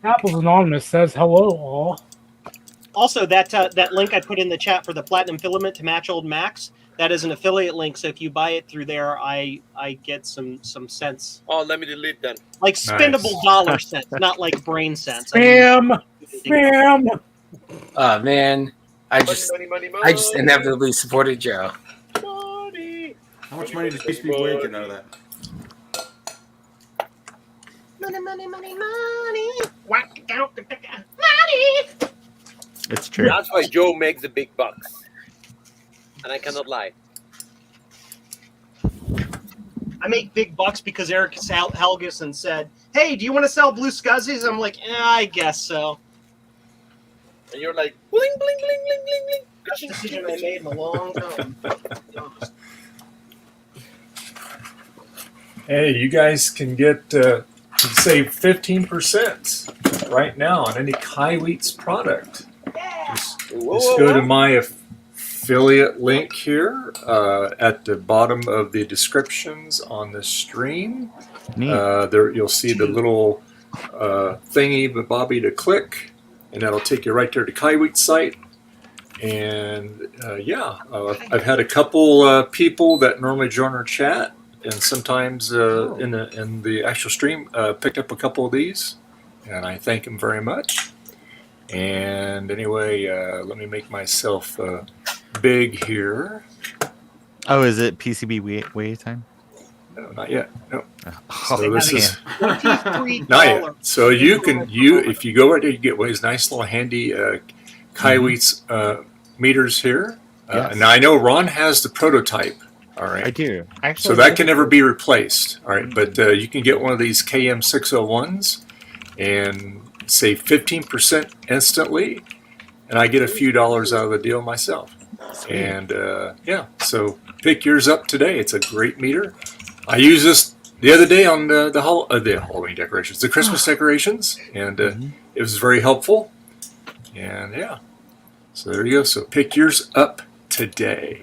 C: Apple's Anonymous says hello, all.
M: Also, that link I put in the chat for the platinum filament to match old Macs, that is an affiliate link. So if you buy it through there, I get some cents.
J: Oh, let me delete then.
M: Like spendable dollar cents, not like brain cents.
C: Spam! Spam!
F: Oh man, I just inevitably supported Joe.
B: How much money does Crispy Boy get out of that?
M: Money, money, money, money. Whack out the money.
I: It's true.
J: That's why Joe makes the big bucks. And I cannot lie.
M: I make big bucks because Eric Helgeson said, "Hey, do you want to sell blue scuzzies?" I'm like, I guess so.
J: And you're like, bling, bling, bling, bling, bling, bling.
M: Best decision I made in a long time.
A: Hey, you guys can save 15% right now on any Kaiweets product. Just go to my affiliate link here at the bottom of the descriptions on the stream.
I: Neat.
A: There you'll see the little thingy, Bobby, to click, and that'll take you right there to Kaiweets site. And I've had a couple people that normally join our chat, and sometimes in the actual stream picked up a couple of these, and I thank them very much. And anyway, let me make myself big here.
I: Oh, is it PCB wait time?
A: No, not yet. No.
I: Oh,
A: So this is
M: $23.
A: not yet. So if you go right there, you get one of these nice little handy Kaiweets meters here.
I: Yes.
A: Now I know Ron has the prototype. All right.
I: I do. Actually,
A: So that can never be replaced. All right, but you can get one of these KM601s and save 15% instantly, and I get a few dollars out of the deal myself. And so pick yours up today. It's a great meter. I used this the other day on the Halloween decorations, the Christmas decorations, and it was very helpful. And so there you go. So pick yours up today.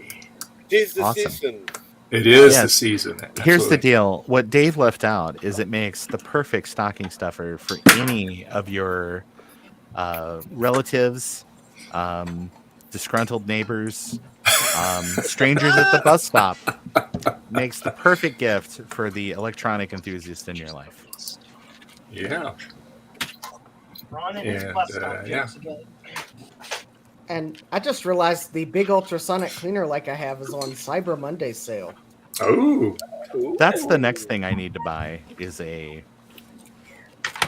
J: Tis the
I: Awesome.
J: season.
A: It is
I: Yes.
A: the season.
I: Here's the
A: Absolutely.
I: deal. What Dave left out is it makes the perfect stocking stuffer for any of your relatives, disgruntled neighbors, strangers at the bus stop. Makes the perfect gift for the electronic enthusiast in your life.
A: Yeah.
M: Ron and his
A: And,
M: bus stop
A: yeah.
M: jokes again.
H: And I just realized the big ultrasonic cleaner like I have is on Cyber Monday sale.
A: Oh.
I: That's the next thing I need to buy is a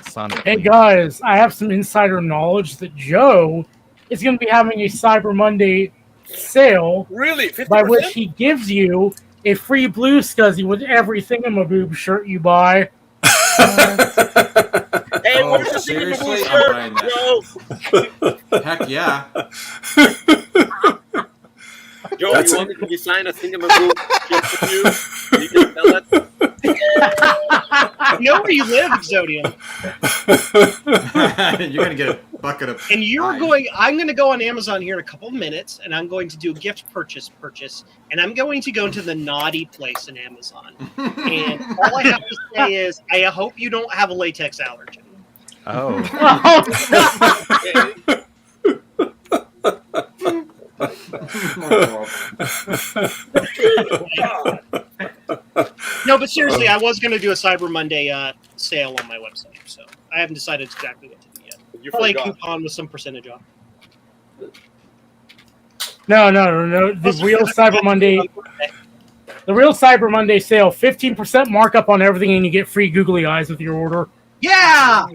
I: sonic.
C: Hey
I: cleaner.
C: guys, I have some insider knowledge that Joe is going to be having a Cyber Monday sale
J: Really? 50%?
C: by which he gives you a free blue scuzzy with every thingamaboob shirt you buy.
J: Hey,
B: Oh,
J: where's the
B: seriously?
J: Singapore
B: I'm
J: shirt?
B: buying that.
J: Joe,
B: Heck yeah.
J: Joe,
A: That's
J: you want me to design a thingamaboo kit for you? You can sell it.
M: You know where you live, Exodium.
B: You're gonna get a bucket of.
M: And you're
B: pies.
M: going. I'm going to go on Amazon here in a couple of minutes, and I'm going to do a gift purchase, and I'm going to go to the naughty place in Amazon. And all I have to say is, I hope you don't have a latex allergy.
I: Oh.
M: No, but seriously, I was going to do a Cyber Monday sale on my website, so I haven't decided exactly what to do yet.
J: You
M: Probably a
J: forgot.
M: coupon with some percentage off.
C: No. The real Cyber Monday. The real Cyber Monday sale, 15% markup on everything, and you get free googly eyes with your order.
M: Yeah.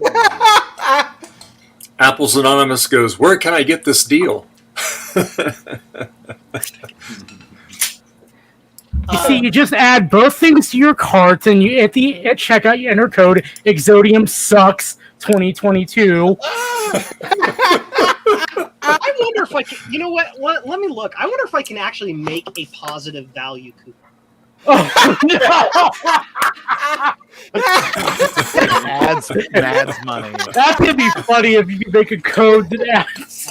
A: Apples Anonymous goes, where can I get this deal?
C: You see, you just add both things to your cart, and you at checkout you enter code Exodium sucks 2022.
M: I wonder if I can. You know what? Let me look. I wonder if I can actually make a positive value coupon.
C: Oh,
I: Adds money.
C: That could be funny if you could make a code that adds.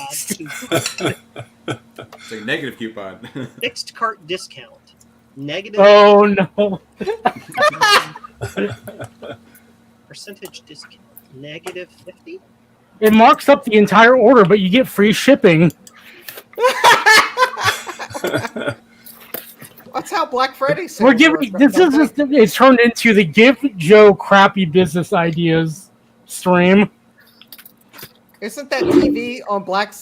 B: It's a negative coupon.
M: Fixed cart discount. Negative.
C: Oh no!
M: Percentage discount. Negative 50.
C: It marks up the entire order, but you get free shipping.
H: That's how Black Friday sales
C: We're giving.
H: work.
C: This is just. It's turned into the Give Joe Crappy Business Ideas stream.
H: Isn't that TV on Black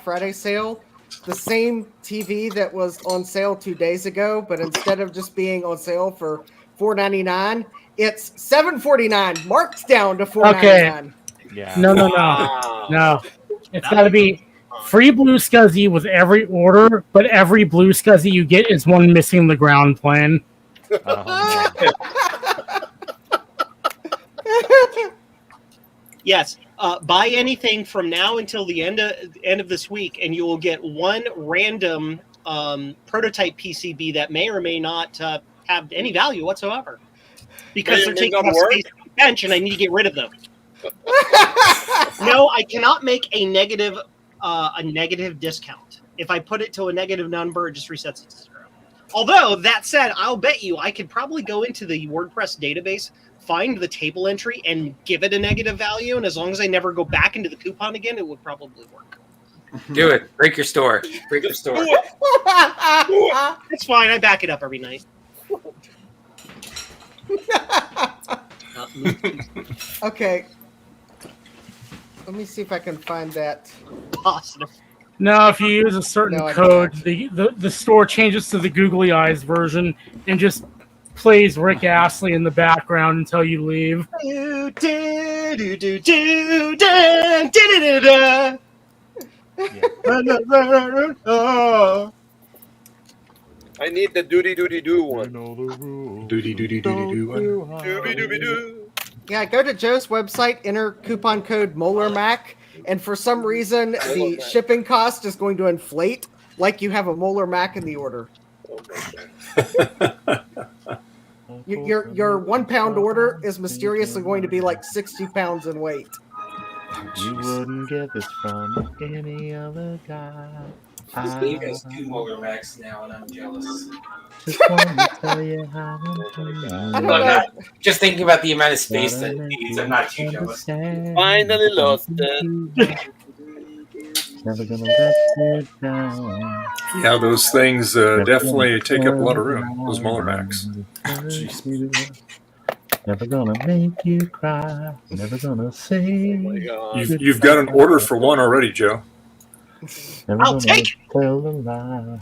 H: Friday sale the same TV that was on sale 2 days ago, but instead of just being on sale for $4.99, it's $7.49, marked down to $4.99.
C: Okay.
I: Yeah.
C: No. It's got to be free blue scuzzy with every order, but every blue scuzzy you get is one missing the ground plan.
M: Yes. Buy anything from now until the end of this week, and you will get one random prototype PCB that may or may not have any value whatsoever, because they're taking up space on the bench, and I need to get rid of them. No, I cannot make a negative discount. If I put it to a negative number, it just resets it to 0. Although that said, I'll bet you I could probably go into the WordPress database, find the table entry and give it a negative value, and as long as I never go back into the coupon again, it would probably work.
O: Do it. Break your store. Break your store.
M: It's fine. I back it up every night.
H: Okay. Let me see if I can find that.
M: Positive.
C: No, if you use a certain
H: No, I
C: code, the store changes to the googly eyes version and just plays Rick Astley in the background until you leave.
J: I need the doody one.
A: Doody one.
J: Doody.
H: Yeah, go to Joe's website, enter coupon code MolarMac, and for some reason the shipping cost is going to inflate like you have a Molar Mac in the order. Your 1 pound order is mysteriously going to be like 60 pounds in weight.
I: You wouldn't get this from any other guy.
O: Steve has 2 Molar Max now, and I'm jealous.
I: Just want to tell you how
H: I don't know.
O: Just thinking about the amount of space that it needs, I'm not too jealous.
J: Finally lost it.
I: Never gonna let you down.
A: Yeah, those things definitely take up a lot of room. Those Molar Macs.
I: Never gonna make you cry. Never gonna say.
A: You've got an order for one already, Joe.
I: Never
M: I'll
I: gonna
M: take it.
I: tell a lie.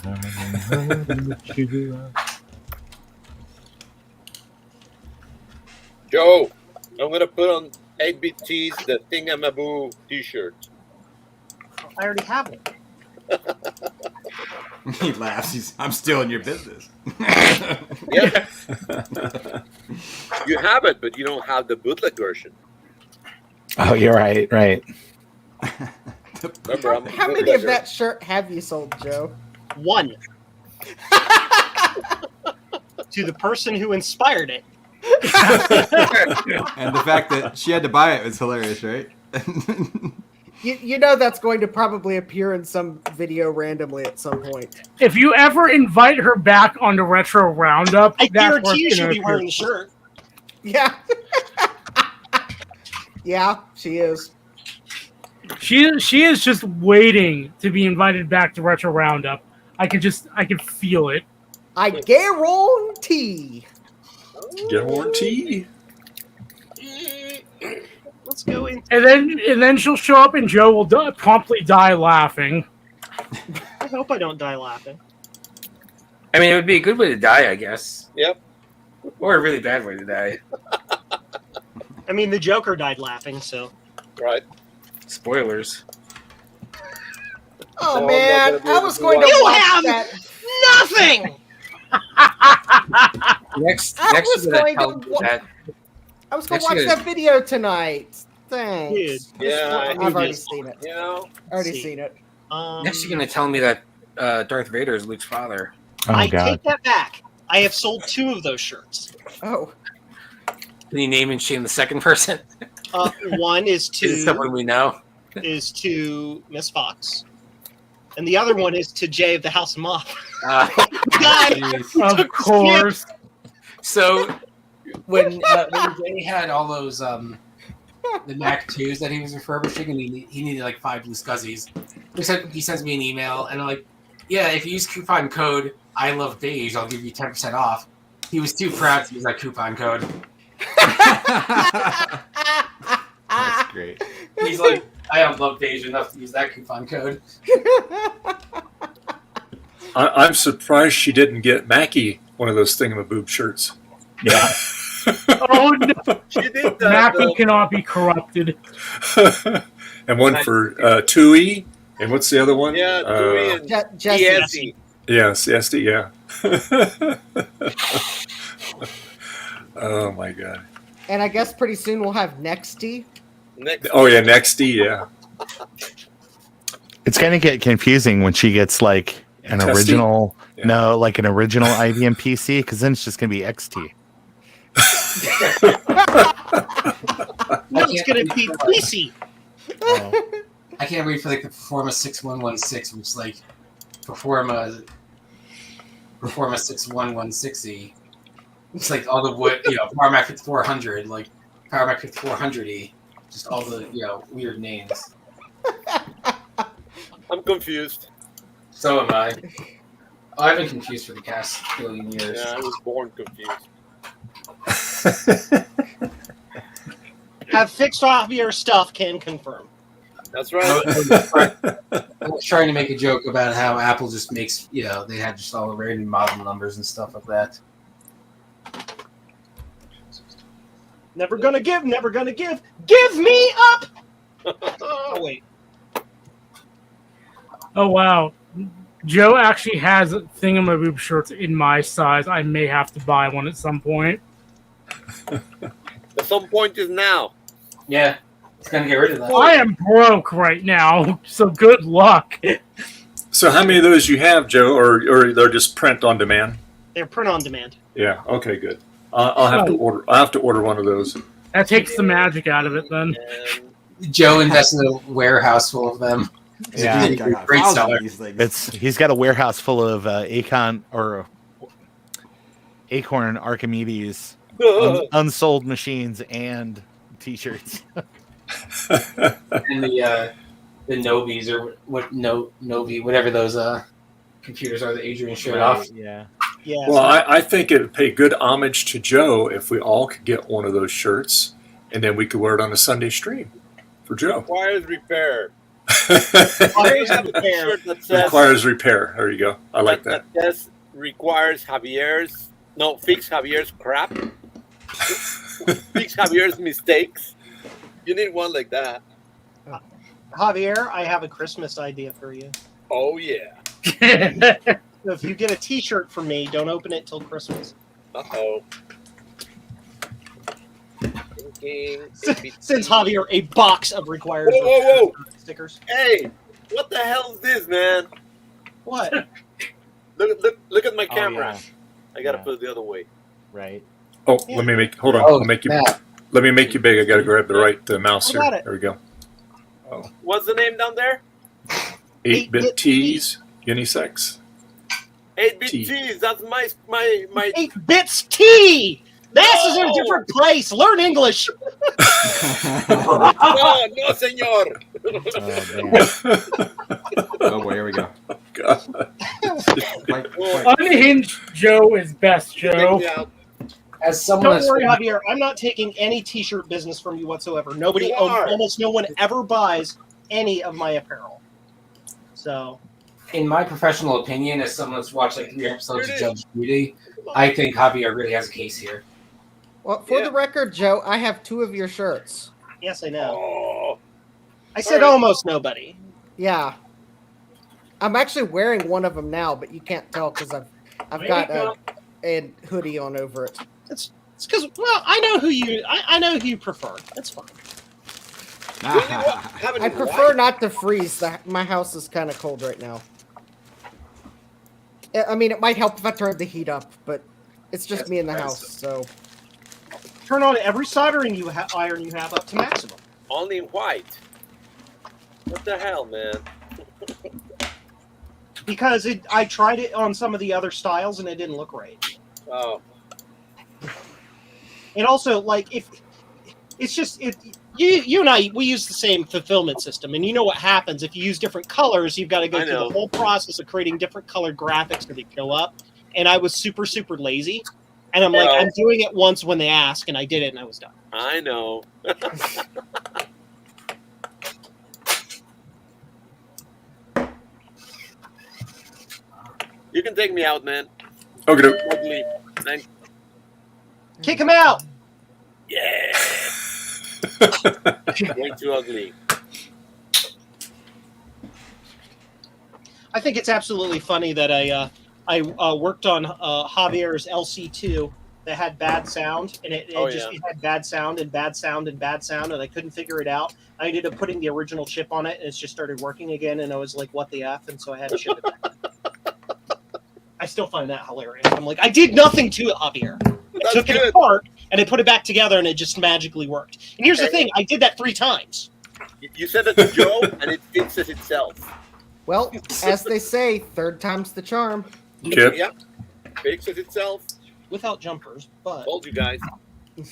J: Joe, I'm gonna put on 8BT's the Thingamaboo t-shirt.
M: I already have it.
B: He laughs. I'm still in your business.
J: Yeah. You have it, but you don't have the bootleg version.
I: Oh, you're right. Right.
J: Remember, I'm a
H: How many of
J: bootlegger.
H: that shirt have you sold, Joe?
M: 1. To the person who inspired it.
B: And the fact that she had to buy it was hilarious, right?
H: You know that's going to probably appear in some video randomly at some point.
C: If you ever invite her back on the Retro Roundup,
M: I
C: that's where
M: guarantee you
C: it's
M: she'll
C: gonna
M: be
C: appear.
M: wearing the shirt.
H: Yeah. Yeah, she is.
C: She is just waiting to be invited back to Retro Roundup. I can feel it.
H: I guarantee.
A: Guarantee.
M: Let's go in.
C: And then she'll show up and Joe will promptly die laughing.
M: I hope I don't die laughing.
O: I mean, it would be a good way to die, I guess.
J: Yep.
O: Or a really bad way to die.
M: I mean, the Joker died laughing, so.
J: Right.
O: Spoilers.
H: Oh
J: No,
H: man,
J: I'm not gonna be
H: I
J: able
H: was
J: to
H: going
J: do
H: to
M: You
H: watch
M: have
H: that.
M: nothing!
O: Next,
H: I
O: next
H: was
O: to that,
H: going to
O: tell you that.
H: I was going to
O: Next
H: watch
O: year-
H: that video tonight. Thanks.
M: Dude.
J: Yeah,
H: I've already seen it.
J: You know,
H: Already
M: See.
H: seen it.
O: Next, you're gonna tell me that Darth Vader is Luke's father.
I: Oh
M: I
I: God.
M: take that back. I have sold 2 of those shirts.
H: Oh,
O: Can you name and shame the second person?
M: One is
O: Is it someone
M: to
O: we know?
M: Miss Fox, and the other one is to Jay of the House of Moth.
O: Uh,
M: Guy
C: Of course.
O: So when Jay had all those the Mac 2s that he was refurbishing, and he needed like 5 blue scuzzies, he sends me an email, and I'm like, yeah, if you use coupon code I love beige, I'll give you 10% off. He was too proud to use that coupon code.
B: That's great.
O: He's like, I don't love beige enough to use that coupon code.
A: I'm surprised she didn't get Mackie one of those thingamaboob shirts.
I: Yeah.
C: Oh no,
J: she did that.
C: Mackie cannot be corrupted.
A: And one for Tui. And what's the other one?
J: Yeah, Tui and
H: Jesse.
J: Jesse.
A: Yeah, CSD, yeah. Oh my God.
H: And I guess pretty soon we'll have Nexty.
A: Oh yeah, Nexty, yeah.
I: It's gonna get confusing when she gets like an
A: Testy?
I: original,
A: Yeah.
I: no, like an original IBM PC, because then it's just gonna be XT.
M: No, it's going to be PC.
O: Oh. I can't wait for like the Performa 6116, which is like Performa 61160. It's like all the wood, Power Mac 5400, like Power Mac 5400E, just all the weird names.
J: I'm confused.
O: So am I. I've been confused for the past billion years.
J: Yeah, I was born confused.
M: Have fixed off your stuff, can confirm.
J: That's right.
O: I was trying to make a joke about how Apple just makes, they have just all the random model numbers and stuff like that.
M: Never gonna give, never gonna give. Give me up! Oh, wait.
C: Oh wow, Joe actually has thingamaboob shirts in my size. I may have to buy one at some point.
J: At some point is now.
O: Yeah, it's gonna get rid of that.
C: I am broke right now, so good luck.
A: So how many of those you have, Joe, or they're just print on demand?
M: They're print on demand.
A: Yeah. Okay. Good. I'll have to order. I'll have to order one of those.
C: That takes the magic out of it, then.
O: Joe invests in a warehouse full of them.
I: Yeah,
O: He's a great seller.
I: He's got a warehouse full of Acorn Archimedes unsold machines and T-shirts.
O: And the Novies or Novi, whatever those computers are that Adrian showed off.
I: Yeah.
M: Yeah.
A: Well, I think it would pay good homage to Joe if we all could get one of those shirts, and then we could wear it on a Sunday stream for Joe.
J: Requires repair.
M: Requires repair.
J: That says,
A: Requires repair. There you go. I like that.
J: That says requires fix Javier's crap. Fix Javier's mistakes. You need one like that.
M: Javier, I have a Christmas idea for you.
J: Oh yeah.
M: If you get a T-shirt from me, don't open it till Christmas.
J: Uh-oh.
M: Sends Javier a box of required
J: Whoa.
M: stickers.
J: Hey, what the hell is this, man?
M: What?
J: Look at my camera.
I: Yeah.
J: I gotta put it the other way.
I: Right.
A: Oh, let me make. Hold on.
O: Oh,
A: I'll make you.
O: snap.
A: Let me make you big. I got to grab the right mouse
M: I
A: here.
M: got it.
A: There we go.
J: What's the name down there?
A: 8-bit tees unisex.
J: 8-bit
A: T.
J: T's. That's my
M: 8 bits T. This is in a different place. Learn English.
J: No, senor.
B: Oh boy, here we go.
A: God.
C: Unhinged Joe is best, Joe.
O: As someone
M: Don't
O: that's
M: worry, Javier. I'm not taking any T-shirt business from you whatsoever. Nobody, almost no one ever buys any of my apparel. So,
O: in my professional opinion, as someone that's watched like 3 episodes of Judge Judy, I think Javier really has a case here.
H: Well, for the record, Joe, I have 2 of your shirts.
M: yes, I know.
J: Oh.
M: I said almost nobody.
H: Yeah. I'm actually wearing one of them now, but you can't tell because I've got a hoodie on over it.
M: It's because I know who you prefer. That's fine.
H: I prefer not to freeze. My house is kind of cold right now. I mean, it might help if I turned the heat up, but it's just me in the house, so.
M: Turn on every soldering iron you have up to maximum.
J: Only in white. What the hell, man?
M: Because I tried it on some of the other styles and it didn't look right.
J: Oh.
M: And also, like, if it's just you and I, we use the same fulfillment system, and you know what happens if you use different colors. You've got to go through the whole process of creating different colored graphics that show up. And I was super lazy, and I'm like, I'm doing it once when they ask, and I did it, and I was done.
J: I know. You can take me out, man.
A: Okay.
J: Ugly. Thanks.
M: Kick him out.
J: Yeah. Way too ugly.
M: I think it's absolutely funny that I worked on Javier's LC2 that had bad sound, and it had bad sound and bad sound and bad sound, and I couldn't figure it out. I ended up putting the original chip on it, and it just started working again, and I was like, what the F? And so I had to ship it back. I still find that hilarious. I'm like, I did nothing to it, Javier. I took it apart, and I put it back together, and it just magically worked. And here's the thing, I did that 3 times.
J: You said it to Joe, and it fixes itself.
H: Well, as they say, 3rd time's the charm.
A: Yep.
J: Yep. Fixes itself.
M: without jumpers, but
J: Told you guys.
M: okay,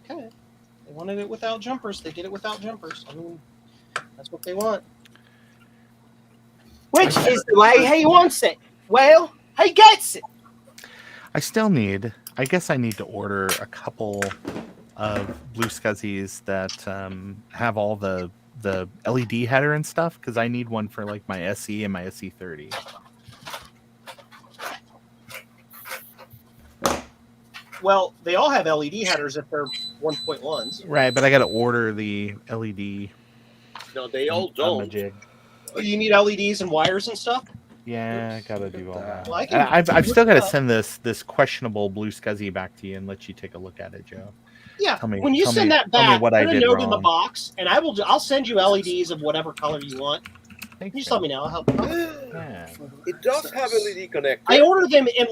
M: they wanted it without jumpers. They get it without jumpers. I mean, that's what they want. Which is the way he wants it. Well, he gets it.
I: I still need. I guess I need to order a couple of blue scuzzies that have all the LED header and stuff because I need one for like my SE and my SE30.
M: Well, they all have LED headers if they're 1.1s.
I: Right, but I got to order the LED.
J: No, they all
I: on
J: don't.
I: my jig.
M: You need LEDs and wires and stuff.
I: Yeah, I gotta do all that.
M: Well, I can-
I: I've still got to send this questionable blue scuzzy back to you and let you take a look at it, Joe.
M: Yeah,
I: Tell me-
M: when you
I: tell
M: send
I: me-
M: that
I: tell me
M: back,
I: what
M: put
I: I
M: a
I: did
M: note in the
I: wrong.
M: box, and I'll send you LEDs of whatever color you want. You just let me know. I'll help.
I: Yeah.
J: It does have LED connector.
M: I order them in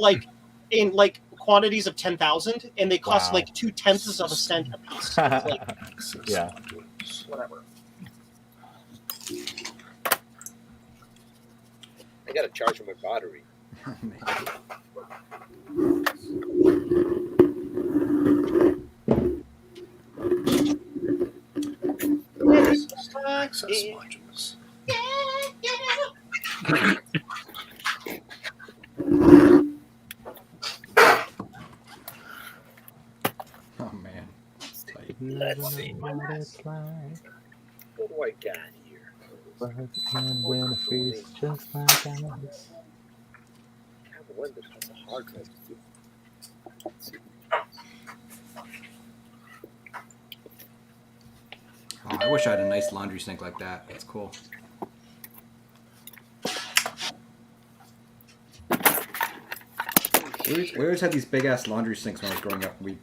M: quantities of 10,000, and they cost
I: Wow.
M: like 2/10 of a cent a piece. So it's like,
I: Yeah.
M: whatever.
J: I gotta charge my battery.
A: Access modules.
B: Oh man.
J: Let's see. What do I got here?
I: But can win a feast just like us.
J: I have one that has a hard drive too. Let's see.
B: Oh, I wish I had a nice laundry sink like that. That's cool. We always had these big ass laundry sinks when I was growing up. We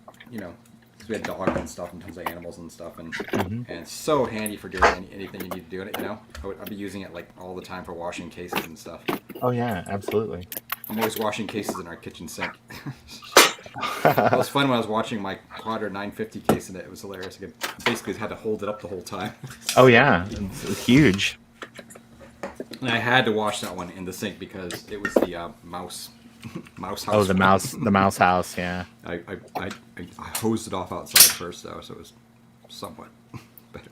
B: had dogs and stuff and tons of animals and stuff, and it's so handy for doing anything you need to do in it. I'd be using it like all the time for washing cases and stuff.
I: Oh yeah, absolutely.
B: I'm always washing cases in our kitchen sink. It was fun when I was watching my Quadra 950 case in it. It was hilarious. I basically had to hold it up the whole time.
I: Oh yeah, it's huge.
B: And I had to wash that one in the sink because it was the mouse house.
I: Oh, the mouse house. Yeah.
B: I hosed it off outside first though, so it was somewhat better.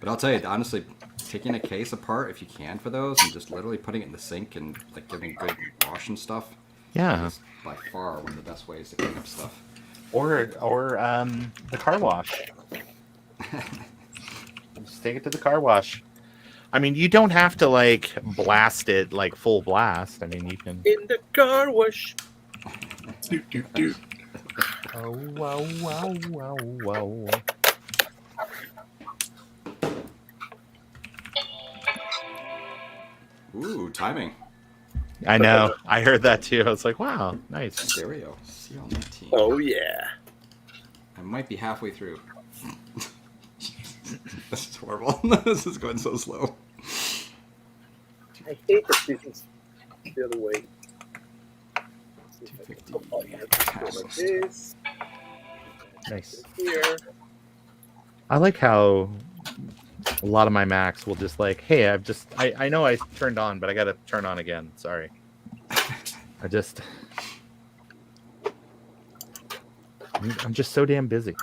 B: But I'll tell you, honestly, taking a case apart if you can for those, and just literally putting it in the sink and like giving good wash and stuff.
I: Yeah.
B: Is by far one of the best ways to clean up stuff.
I: Or the car wash. Just take it to the car wash. I mean, you don't have to like blast it like full blast. I mean, you can.
J: In the car wash.
A: Doot, doot, doot.
I: Oh wow wow wow wow.
B: Ooh, timing.
I: I know. I heard that too. I was like, wow, nice.
B: Stereo. CL19.
J: Oh yeah.
B: I might be halfway through. This is horrible. This is going so slow.
J: I hate that this is the other way.
B: 250.
J: This
I: Nice.
J: here.
I: I like how a lot of my Macs will just like, hey, I know I turned on, but I got to turn on again. Sorry. I'm just so damn busy.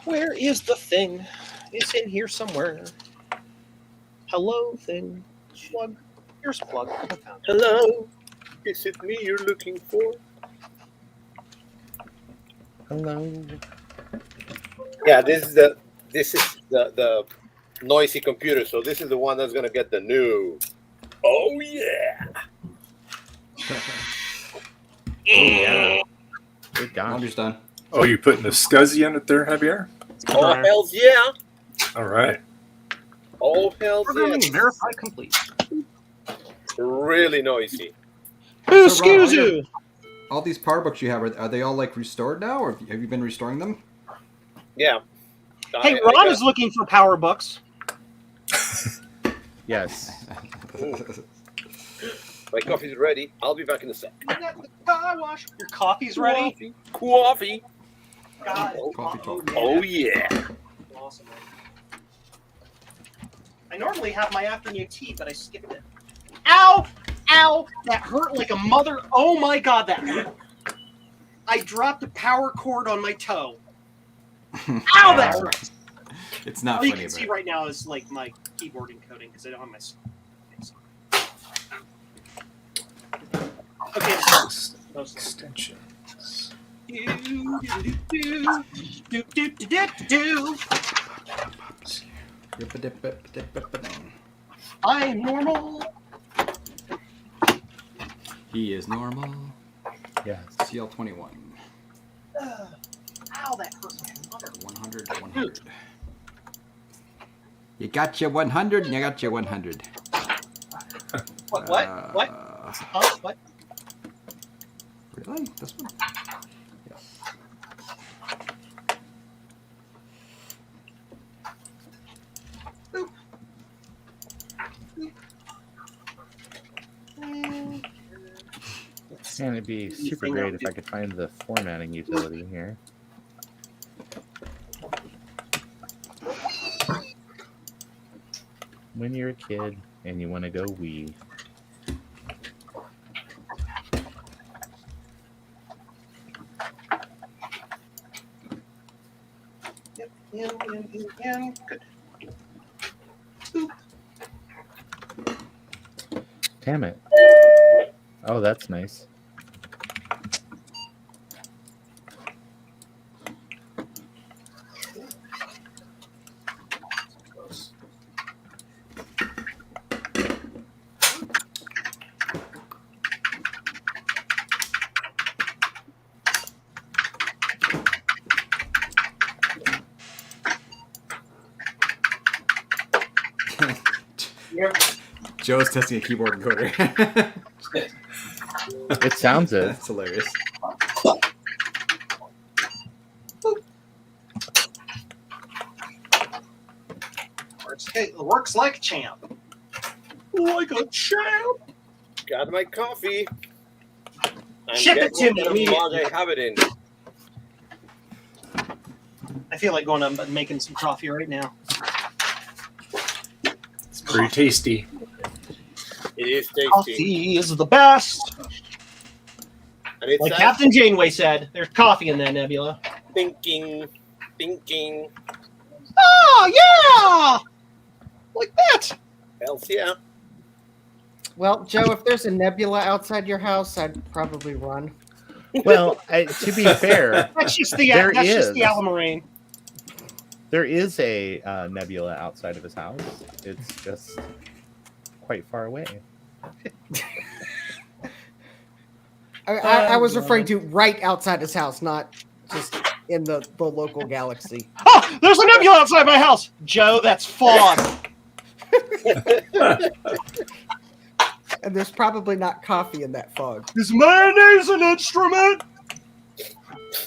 M: Where is the thing? It's in here somewhere. Hello, thing. Plug. Here's plug. I found it.
J: Hello. Is it me you're looking for?
I: Hello.
J: Yeah, this is the noisy computer. So this is the one that's gonna get the new. Oh yeah.
I: Yeah. Good gosh.
B: Laundry's done.
A: Oh, you putting the SCSI in it there, Javier?
J: Oh hells yeah.
A: All right.
J: Oh hells
M: Programming
J: yeah.
M: verified complete.
J: Really noisy.
M: Excuse you.
B: All these power books you have, are they all like restored now, or have you been restoring them?
J: Yeah.
M: Hey, Ron is looking for power books.
I: Yes.
J: My coffee's ready. I'll be back in a sec.
M: Car wash. Your coffee's ready.
J: Coffee.
M: God.
J: Oh yeah.
M: Awesome. I normally have my afternoon tea, but I skipped it. Ow! Ow! That hurt like a mother. Oh my god, that hurt. I dropped a power cord on my toe. Ow, that hurt.
B: It's not
M: All
B: funny,
M: you can see right now is like my keyboard encoding because I don't have my. Okay,
A: extension.
M: I am normal.
B: He is normal.
I: Yeah.
B: CL21.
M: Ow, that hurt like a mother.
B: 100, 100. You got your 100, and you got your 100.
M: What? What? Huh? What?
B: Really? This one? Yeah.
I: And it'd be super great if I could find the formatting utility here. When you're a kid and you want to go wee.
M: Good.
I: Damn it. Oh, that's nice.
B: Joe's testing a keyboard encoder.
I: It sounds it.
B: That's hilarious.
M: Works like a champ. Like a champ.
J: Got my coffee. I'm
M: Ship it to me
J: getting
M: immediately.
J: mug I have it in.
M: I feel like going up and making some coffee right now.
A: It's pretty tasty.
J: It is tasty.
M: Coffee is the best.
J: And it's
M: Like Captain Janeway said, there's coffee in that nebula.
J: thinking.
M: Oh, yeah! Like that.
J: Hells yeah.
H: Well, Joe, if there's a nebula outside your house, I'd probably run.
I: Well, to be fair,
M: That's just the Alamarine.
I: There is a nebula outside of his house. It's just quite far away.
H: I was referring to right outside his house, not just in the local galaxy.
M: Oh, there's a nebula outside my house. Joe, that's fog.
H: And there's probably not coffee in that fog.
M: Is mayonnaise an instrument?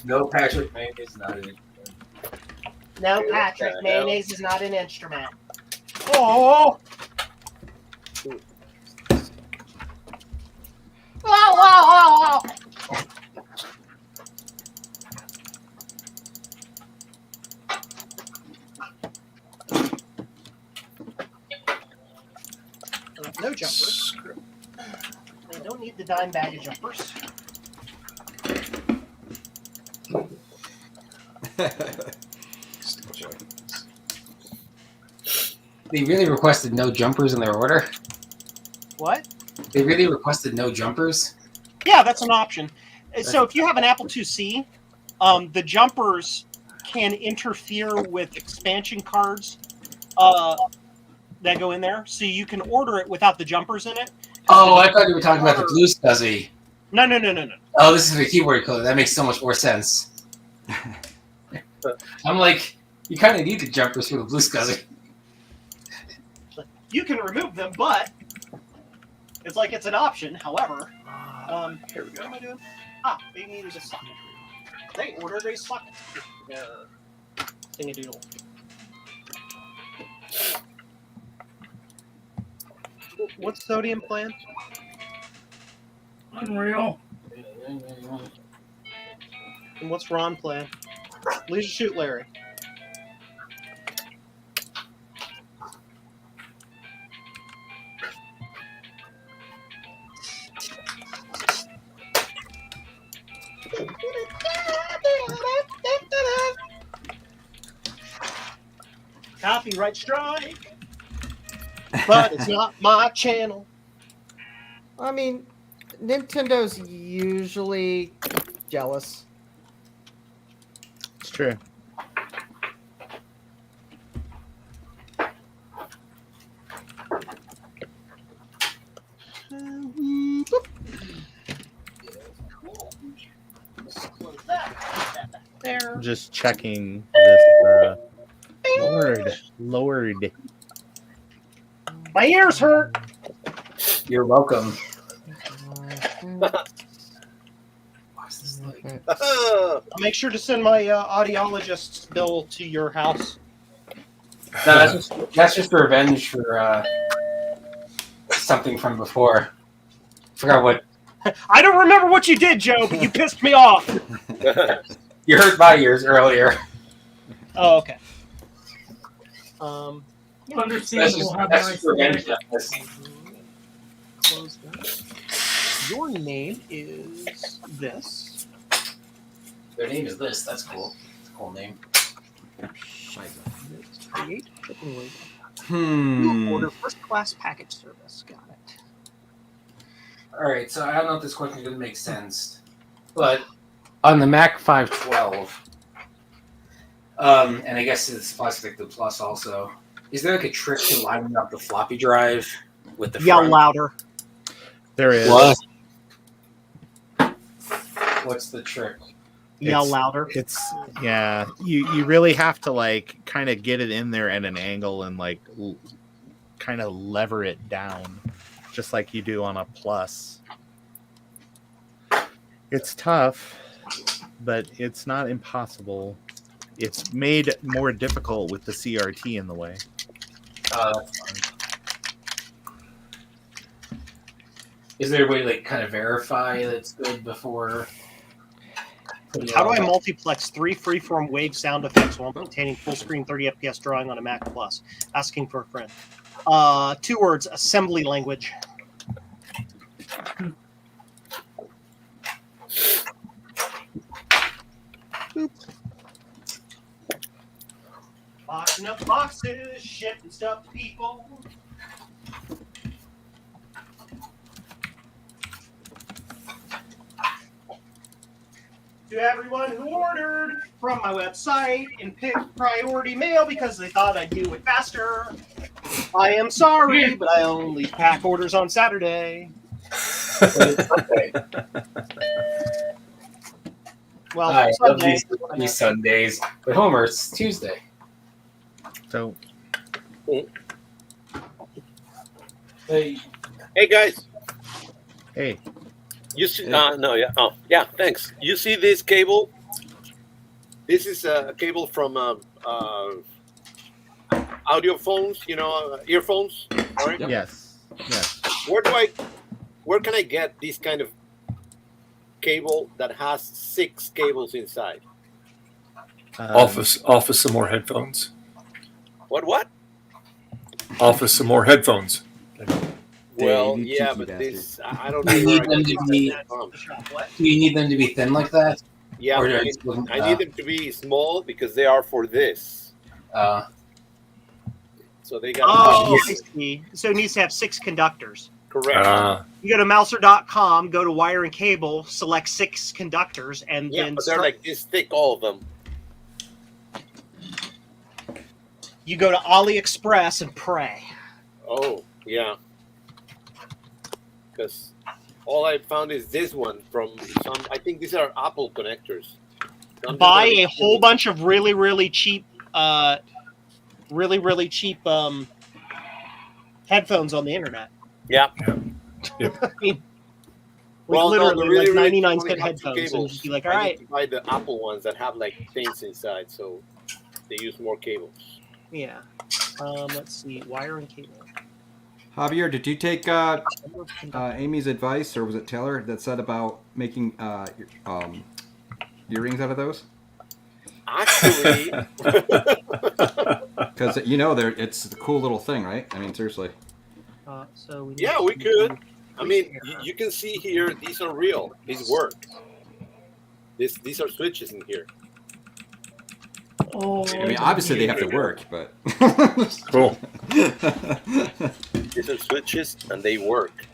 O: No, Patrick, mayonnaise is not an instrument.
M: No, Patrick, mayonnaise is not an instrument. Oh. Oh. No jumpers. They don't need the dime bag of jumpers.
O: They really requested no jumpers in their order.
M: What?
O: They really requested no jumpers.
M: Yeah, that's an option. So if you have an Apple IIc, the jumpers can interfere with expansion cards that go in there. So you can order it without the jumpers in it.
O: Oh, I thought you were talking about the blue SCSI.
M: No.
O: Oh, this is the keyboard code. That makes so much more sense. I'm like, you kind of need the jumpers for the blue SCSI.
M: You can remove them, but it's an option. However,
A: here we go.
M: What am I doing? They needed a socket. They ordered a socket. Thingadoodle. What's sodium plan?
C: Unreal.
M: And what's Ron playing? Leisure Shoot Larry. Copyright strike. But it's not my channel.
H: I mean, Nintendo's usually jealous.
I: It's true.
M: There.
I: I'm just checking this. Lord.
M: My ears hurt.
O: You're welcome.
M: I'll make sure to send my audiologist's bill to your house.
O: No, that's just revenge for something from before. Forgot what.
M: I don't remember what you did, Joe, but you pissed me off.
O: You hurt my ears earlier.
M: Oh, okay.
C: Understandable. Have
O: That's
C: nice
O: just revenge.
M: Close that. Your name is this.
O: Their name is this. That's cool. It's a cool name.
M: Create shipping label. You order first class package service. Got it.
O: All right, so I don't know if this question didn't make sense, but on the Mac 512, and I guess it's plastic the Plus also. Is there like a trick to lining up the floppy drive with the
M: Yell
O: front?
M: louder.
I: There is.
O: What? What's the trick?
M: Yell louder.
I: It's yeah. You really have to like kind of get it in there at an angle and like kind of lever it down, just like you do on a Plus. It's tough, but it's not impossible. It's made more difficult with the CRT in the way.
O: That's fine. Is there a way to like kind of verify that it's good before?
M: How do I multiplex 3 freeform wave sound effects while maintaining full screen 30 FPS drawing on a Mac Plus? Asking for a friend. 2 words: assembly language. Oops. Boxing up boxes, shipping stuff to people. To everyone who ordered from my website and picked priority mail because they thought I'd do it faster, I am sorry, but I only pack orders on Saturday. Well,
O: I love
M: Sunday.
O: these Sundays, but Homer, it's Tuesday.
I: So,
O: hey
J: guys.
I: Hey.
J: You see? No, yeah. Oh, yeah. Thanks. You see this cable? This is a cable from audio phones. You know, earphones. All right.
I: Yes. Yes.
J: Where can I get this kind of cable that has 6 cables inside?
A: Office some more headphones.
J: What?
A: Office some more headphones.
J: Well,
O: you
J: yeah,
O: cheeky
J: but
O: bastard.
J: this I don't
O: Do
J: know
O: you
J: where
O: need
J: I
O: them
J: can
O: to
J: get
O: be?
J: that from.
O: Do you need them to be thin like that?
J: Yeah,
O: Or
J: I
O: it's-
J: need them to be small because they are for this. So they got.
M: Oh, I see. So it needs to have 6 conductors.
J: Correct.
M: You go to Mouser.com, go to wire and cable, select 6 conductors, and
J: Yeah,
M: then
J: but they're like this thick, all of them.
M: you go to AliExpress and pray.
J: Oh, yeah. Because all I found is this one from some. I think these are Apple connectors.
M: Buy a whole bunch of really cheap, headphones on the internet.
J: Yeah.
M: I mean,
J: Well, no,
M: literally
J: the really,
M: like
J: really
M: 99
J: cheap
M: cent
J: ones have 2
M: headphones, and
J: cables.
M: just be like,
J: I
M: all
J: need
M: right,
J: to buy the Apple ones that have like things inside, so they use more cables.
M: yeah. Let's see, wire and cable.
B: Javier, did you take Amy's advice, or was it Taylor that said about making earrings out of those?
J: Actually,
B: because it's a cool little thing, right? I mean, seriously.
M: So we
J: yeah, we could. I mean, you can see here, these are real. These work. These are switches in here.
C: Oh,
B: I mean, obviously they have to work, but
A: cool.
J: These are switches, and they work.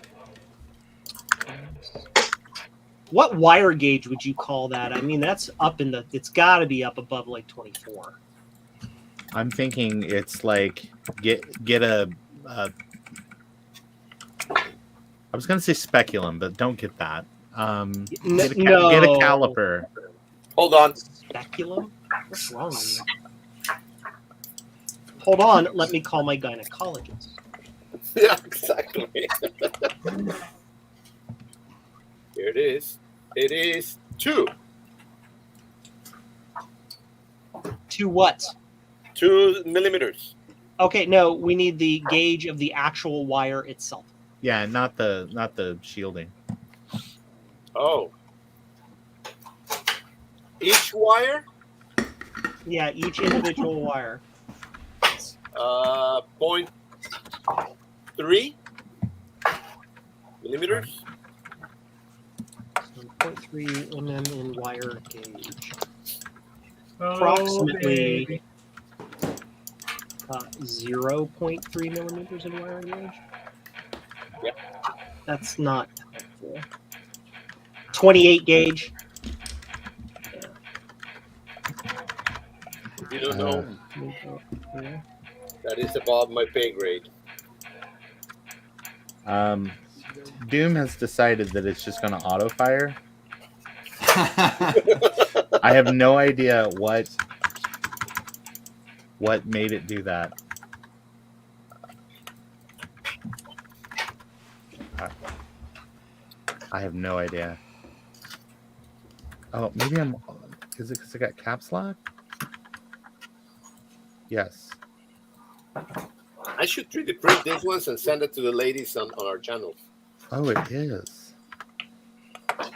M: What wire gauge would you call that? I mean, that's up in the. It's got to be up above like 24.
I: I'm thinking it's like get a. I was gonna say speculum, but don't get that. Get a caliper.
J: Hold on.
M: Speculum? What's wrong with you? Hold on, let me call my gynecologist.
J: Yeah, exactly. Here it is. It is 2.
M: 2 what?
J: 2 millimeters.
M: Okay, no, we need the gauge of the actual wire itself.
I: Yeah, not the shielding.
J: Oh. Each wire?
M: Yeah, each individual wire.
J: 0.3 millimeters.
M: 0.3 mm in wire gauge.
C: Oh,
M: Approximately 0.3 millimeters in wire gauge.
J: Yep.
M: That's not helpful. 28 gauge.
J: If you don't know, that is above my pay grade.
I: Doom has decided that it's just going to auto fire. I have no idea what made it do that. I have no idea. Oh, maybe is it because I got caps lock? Yes.
J: I should 3D print these ones and send it to the ladies on our channel.
I: Oh, it is.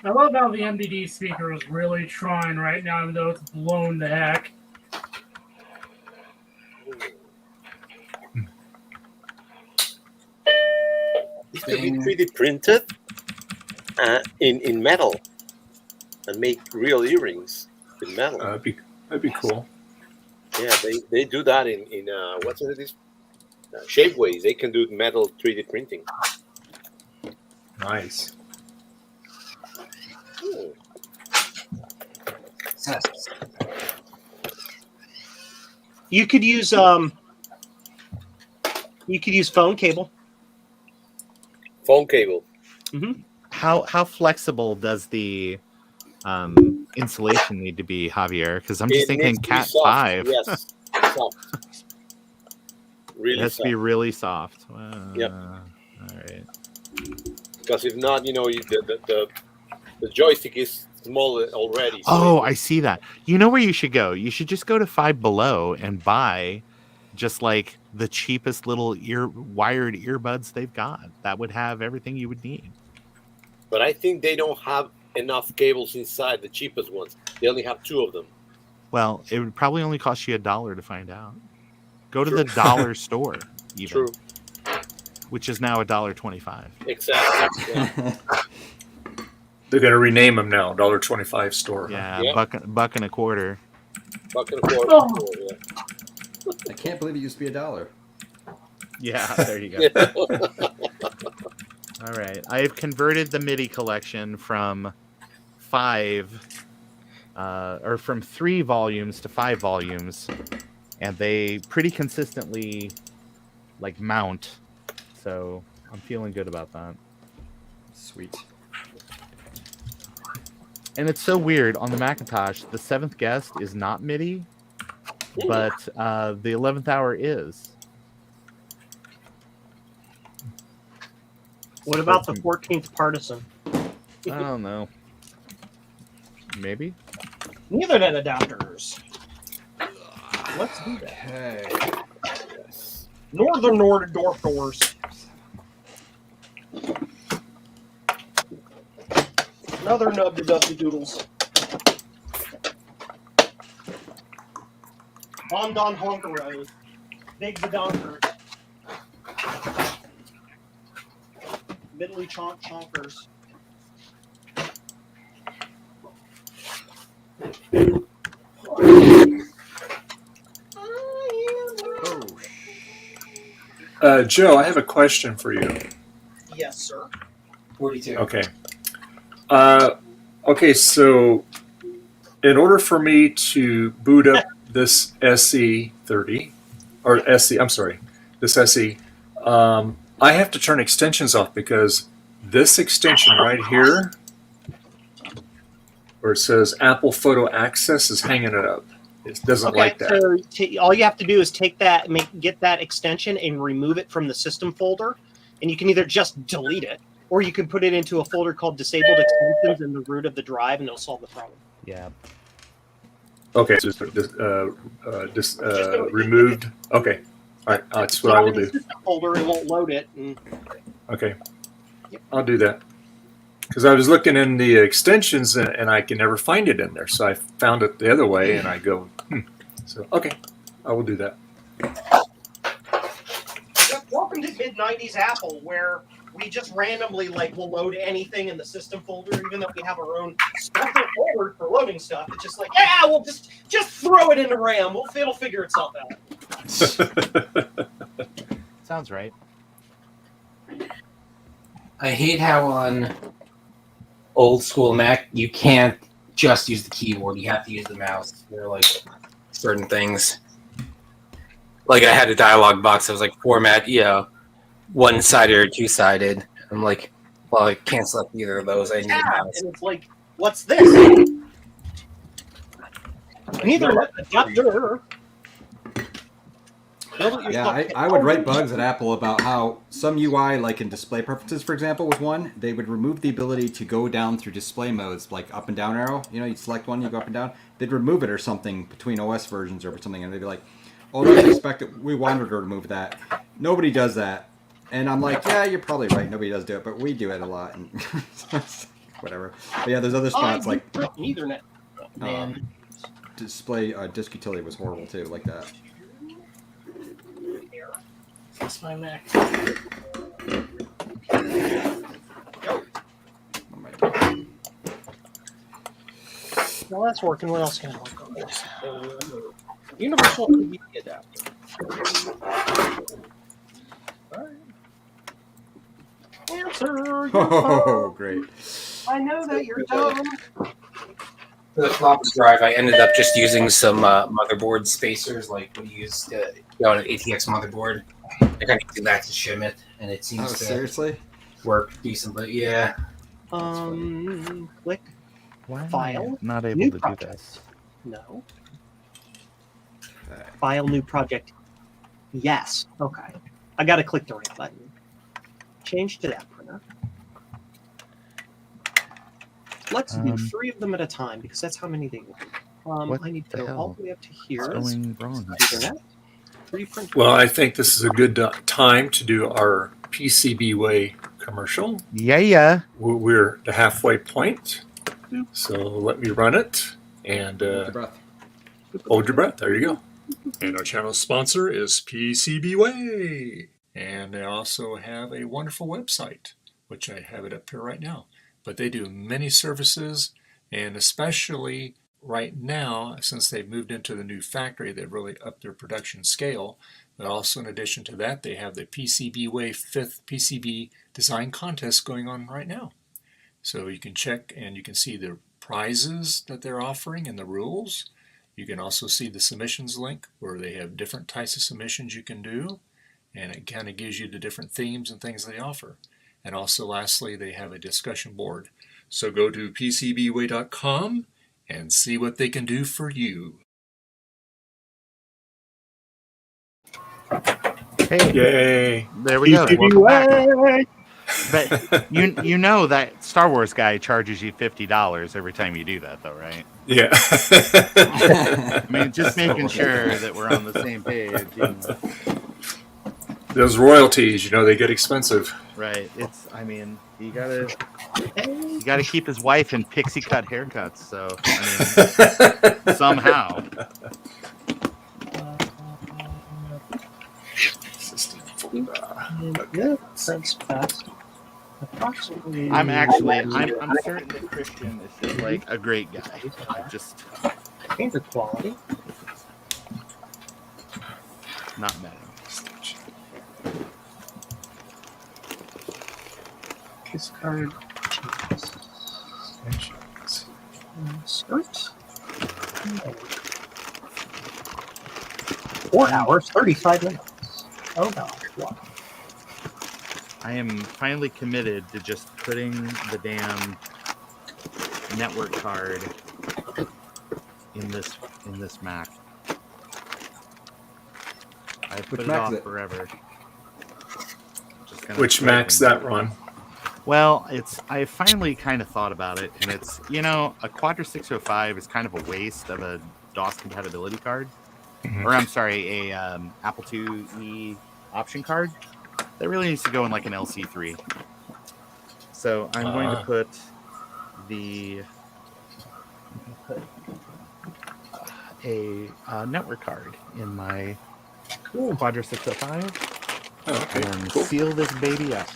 C: I love how the MBD speaker is really trying right now, even though it's blown to heck.
J: These could be 3D printed in metal and make real earrings with metal.
A: That'd be cool.
J: Yeah, they do that in what's it? This Shapeways. They can do metal 3D printing.
A: Nice.
J: Ooh.
M: You could use phone cable.
J: Phone cable.
M: Mm-hmm.
I: How flexible does the insulation need to be, Javier? Because I'm just thinking Cat 5.
J: Yes, soft. Really
I: it has
J: soft.
I: to be really soft.
J: Yep.
I: All right.
J: Because if not, the joystick is small already. So
I: Oh, I see that. You know where you should go? You should just go to Five Below and buy just like the cheapest little wired earbuds they've got. That would have everything you would need.
J: But I think they don't have enough cables inside, the cheapest ones. They only have 2 of them.
I: Well, it would probably only cost you $1 to find out. Go to
J: True.
I: the dollar store, even.
J: True.
I: Which is now $1.25.
J: Exactly. Yeah.
A: They're gonna rename them now. $1.25 store.
I: Yeah,
J: Yep.
I: buck and a quarter.
J: Buck and a quarter.
C: Oh.
J: Yeah.
B: I can't believe it used to be $1.
I: Yeah, there you go.
J: Yeah.
I: All right, I have converted the MIDI collection from 3 volumes to 5 volumes, and they pretty consistently like mount. So I'm feeling good about that.
B: Sweet.
I: And it's so weird on the Macintosh. The 7th guest is not MIDI, but the 11th hour is.
M: What about the 14th partisan?
I: I don't know. Maybe.
M: Ethernet adapters. Let's do that.
B: Okay.
M: Northern Nordorf doors. Another nub to dub the doodles. On Don Honkeros. Big the Donkers. Middly Chonk Chonkers.
A: Joe, I have a question for you.
M: Yes, sir.
O: 42.
A: Okay. Okay, so in order for me to boot up this SE30, or SE, I'm sorry, this SE, I have to turn extensions off because this extension right here, where it says Apple Photo Access, is hanging it up. It doesn't like that.
M: So all you have to do is take that, get that extension and remove it from the system folder, and you can either just delete it, or you can put it into a folder called Disabled Extensions in the root of the drive, and it'll solve the problem.
I: Yeah.
A: Okay, so just removed. Okay, all right, that's what I will do.
M: Folder, it won't load it. And...
A: Okay, I'll do that. Because I was looking in the extensions and I can never find it in there. So I found it the other way and I go, So, okay, I will do that.
M: Welcome to mid-90s Apple, where we just randomly will load anything in the system folder, even though we have our own special folder for loading stuff. It's just we'll just throw it into RAM. It'll figure itself out.
I: Sounds right.
O: I hate how on old school Mac you can't just use the keyboard. You have to use the mouse for certain things. Like I had a dialog box that was format, one-sided or two-sided. I'm like, well, I can't select either of those. I need a mouse.
M: And it's what's this? Neither adapter.
B: Yeah, I would write bugs at Apple about how some UI, like in display preferences, for example, was one. They would remove the ability to go down through display modes, like up and down arrow. You'd select one, you go up and down. They'd remove it or something between OS versions or something, and they'd be like, oh, that's expected. We wanted to remove that. Nobody does that. And I'm like, yeah, you're probably right. Nobody does do it, but we do it a lot. And whatever. But yeah, there's other spots like
M: Ethernet.
B: display disk utility was horrible too, like that.
M: That's my Mac. Well, that's working. What else can I work on this? Universal TV adapter. Answer.
B: Oh, great.
M: I know that you're dumb.
O: For the floppy drive, I ended up just using some motherboard spacers, like what you use to on an ATX motherboard. I kind of do that to shim it, and it seems to
B: seriously
O: work decently. Yeah.
M: Click.
I: Why am
M: File.
I: I not able
M: New
I: to
M: project.
I: do this?
M: No. File new project. Yes. Okay. I got to click the right button. Change to that printer. Let's do 3 of them at a time because that's how many they want. I need to go all the way up to here.
I: What's going wrong?
M: Internet. 3 printers.
A: Well, I think this is a good time to do our PCB Way commercial.
I: Yeah.
A: We're at the halfway point. So let me run it and hold your breath. There you go. And our channel sponsor is PCB Way. And they also have a wonderful website, which I have it up here right now. But they do many services, and especially right now, since they've moved into the new factory, they've really upped their production scale. But also in addition to that, they have the PCB Way 5th PCB design contest going on right now. So you can check and you can see the prizes that they're offering and the rules. You can also see the submissions link where they have different types of submissions you can do. And it kind of gives you the different themes and things they offer. And also lastly, they have a discussion board. So go to PCBWay.com and see what they can do for you.
I: Hey,
A: yay!
I: There we go. Welcome back. But you know that Star Wars guy charges you $50 every time you do that, though, right?
A: Yeah.
I: I mean, just making sure that we're on the same page. You know.
A: Those royalties, you know, they get expensive.
I: Right. It's. I mean, you gotta keep his wife in pixie cut haircuts. So I mean, somehow.
M: Yeah, that's fast. Approximately.
I: I'm certain that Christian is just like a great guy. Just
M: paper quality.
I: not met him.
M: Kiss card. Skirt. 4 hours, 35 minutes. Oh gosh, wow.
I: I am finally committed to just putting the damn network card in this Mac. I've put it off forever.
A: Which Mac's that, Ron?
I: Well, I finally kind of thought about it, and it's, you know, a Quadra 605 is kind of a waste of a DOS compatibility card.
A: Mhm.
I: Or I'm sorry, a Apple IIe option card. That really needs to go in like an LC3. So I'm going to put a network card in my Quadra 605 and seal this baby up.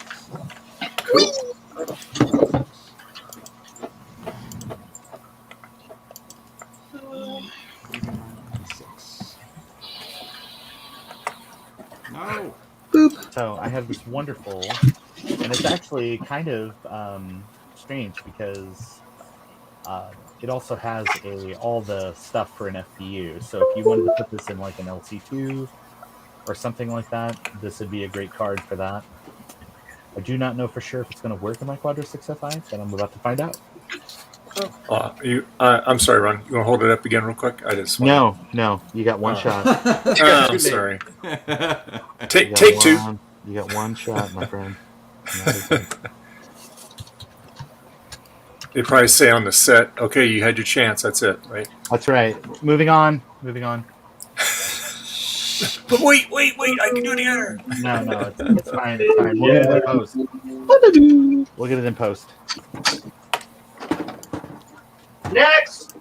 B: No.
I: Boop. So I have this wonderful, and it's actually kind of strange because it also has all the stuff for an FPU. So if you wanted to put this in like an LC2 or something like that, this would be a great card for that. I do not know for sure if it's going to work in my Quadra 605, but I'm about to find out.
A: I'm sorry, Ron. You want to hold it up again real quick? I just
I: No, you got one shot.
A: I'm sorry. Take two.
I: You got one shot, my friend.
A: They probably say on the set, okay, you had your chance. That's it, right?
I: That's right. Moving on.
A: But wait, I can do it again.
I: No, it's fine. It's fine. We'll get it in post. We'll get it in post.
M: Next!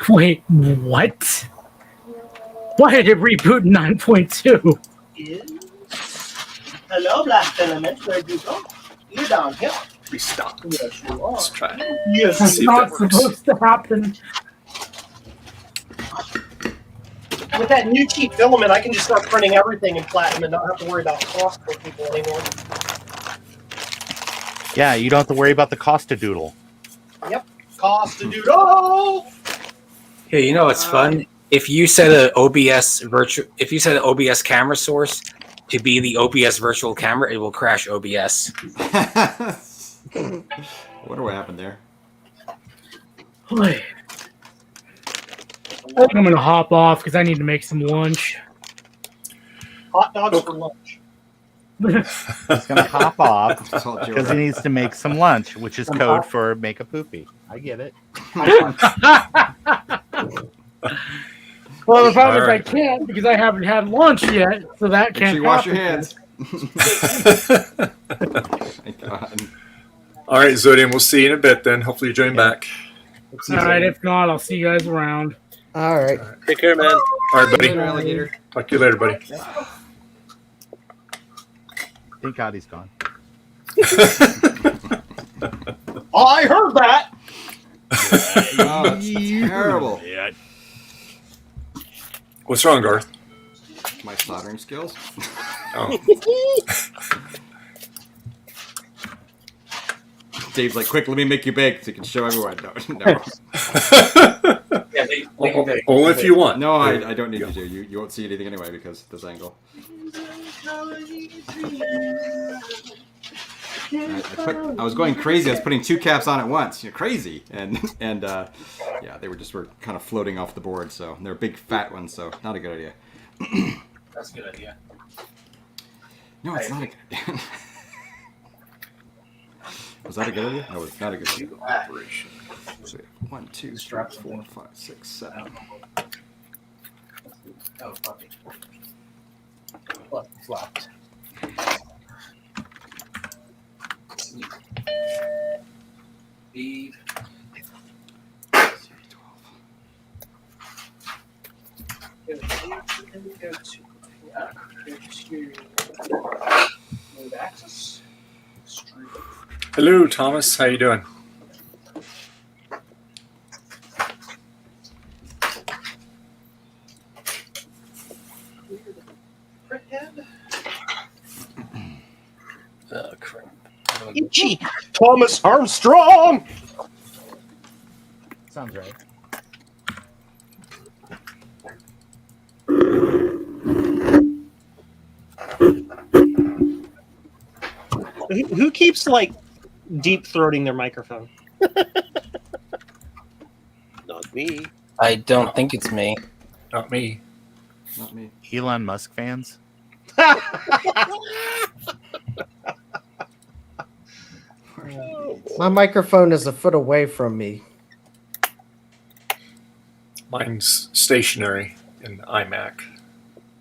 C: Wait, what? Why did it reboot 9.2?
M: Hello, Black Element. Where do you go? You're down here.
A: We stopped.
M: Yes, you are.
A: Let's try it.
M: Yes,
C: That's not supposed to happen.
M: With that new cheap filament, I can just start printing everything in platinum and not have to worry about cost for people anymore.
I: Yeah, you don't have to worry about the cost of doodle.
M: Yep. Cost to doodle!
F: Hey, you know what's fun? If you set an OBS camera source to be the OBS virtual camera, it will crash OBS.
B: I wonder what happened there.
C: Boy. I think I'm going to hop off because I need to make some lunch.
M: Hot dogs for lunch.
I: He's going to hop off because he needs to make some lunch, which is code for make a poopy. I get it.
C: Well, the problem is I can't because I haven't had lunch yet, so that can't happen.
B: Wash your hands. My God.
A: All right, Zodium, we'll see you in a bit then. Hopefully you join back.
C: All right, if not, I'll see you guys around.
H: All right.
J: Take care, man.
A: All right, buddy.
B: Later, alligator.
A: Talk to you later, buddy.
I: Thank God he's gone.
M: I heard that!
B: Oh, it's terrible.
I: Yeah.
A: What's wrong, Garth?
B: My soldering skills.
A: Oh.
B: Dave's like, quick, let me make you bake so you can show everyone. No.
O: Yeah,
A: Only if you want.
B: No, I don't need you to. You won't see anything anyway because of this angle. I was going crazy. I was putting 2 caps on at once. You're crazy, and yeah, they were kind of floating off the board. So they're big fat ones. So not a good idea.
O: That's a good idea.
B: No, it's not a good idea. Was that a good idea? No, it's not a good idea. Operation. So 1, 2, 3, 4, 5, 6, 7.
O: Oh, puppy. What flopped? Beep. Go to move access. Stream.
A: Hello, Thomas. How you doing?
M: Printhead.
F: Oh crap!
M: Itchy. Thomas Armstrong.
I: Sounds right.
M: Who keeps like deep throating their microphone?
J: Not me.
F: I don't think it's me.
A: Not me.
B: Not me.
I: Elon Musk fans.
H: My microphone is a foot away from me.
A: Mine's stationary in iMac.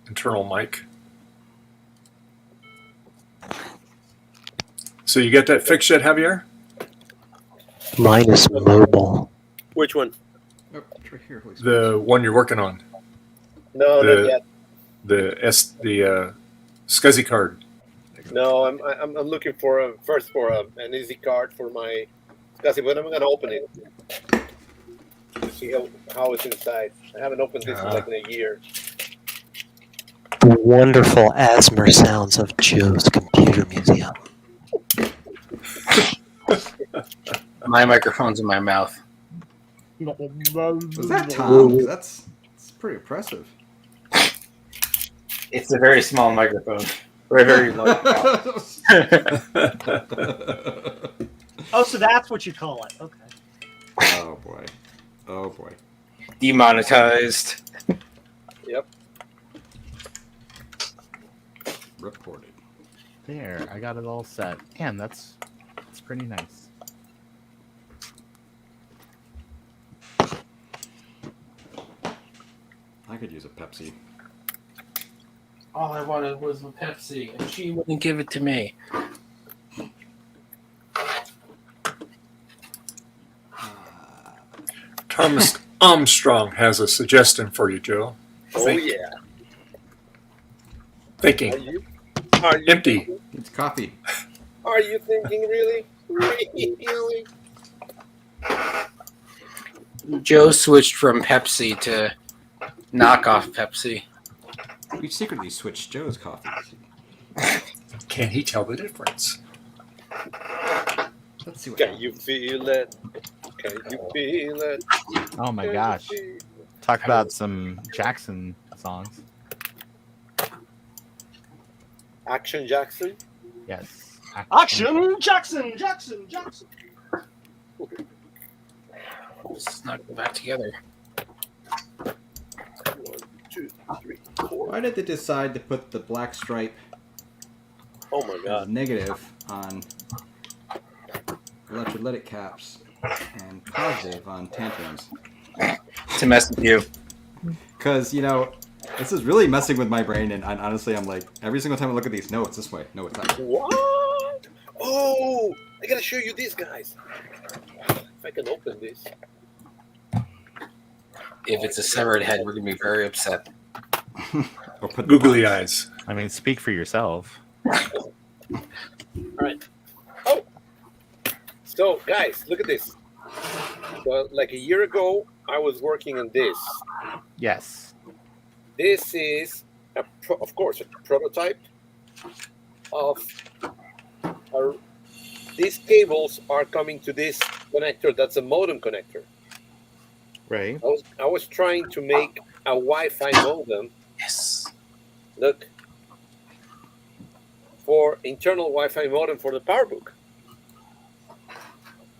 A: Internal mic. So you got that fixed yet, Javier?
P: Mine is mobile.
J: Which one?
B: Oh, it's right here. Holy
A: The one you're working on.
J: No,
A: The-
J: not yet.
A: The SCSI card.
J: No, I'm looking for an easy card for my SCSI, but I'm gonna open it to see how it's inside. I haven't opened this in like in a year.
P: The wonderful asthma sounds of Joe's Computer Museum.
F: My microphone's in my mouth.
B: Was that Tom? 'Cause that's pretty impressive.
O: It's a very small microphone. Very, very low.
M: Oh, so that's what you call it. Okay.
B: Oh boy. Oh boy.
F: Demonetized.
J: Yep.
B: Reported.
I: There, I got it all set. Man, that's pretty nice.
B: I could use a Pepsi.
F: All I wanted was a Pepsi, and she wouldn't give it to me.
A: Thomas Armstrong has a suggestion for you, Joe.
J: Oh yeah.
A: Thinking.
J: Are you
A: Empty.
B: It's coffee.
J: Are you thinking really? Really?
F: Joe switched from Pepsi to knockoff Pepsi.
B: We secretly switched Joe's coffee.
A: Can he tell the difference?
B: Let's see what
J: Can you feel it? Can you feel it?
I: Oh my
J: Can you
I: gosh.
J: feel it?
I: Talk about some Jackson songs.
J: Action Jackson.
I: Yes.
M: Action Jackson.
F: Let's not go back together.
J: 1, 2, 3, 4.
B: Why did they decide to put the black stripe
J: Oh my god.
B: negative on electrolytic caps and positive on tantrums?
F: To mess with you.
B: Because, you know, this is really messing with my brain, and honestly, I'm like, every single time I look at these, no, it's this way. No, it's not.
J: What? Oh, I gotta show you these guys. If I can open this.
F: If it's a severed head, we're gonna be very upset.
B: Or put
A: Googly eyes.
I: I mean, speak for yourself.
J: All right. Oh. So, guys, look at this. So, like a year ago, I was working on this.
I: Yes.
J: This is, of course, a prototype of these cables are coming to this connector. That's a modem connector.
I: Right.
J: I was trying to make a Wi-Fi modem.
F: Yes.
J: Look. For internal Wi-Fi modem for the PowerBook.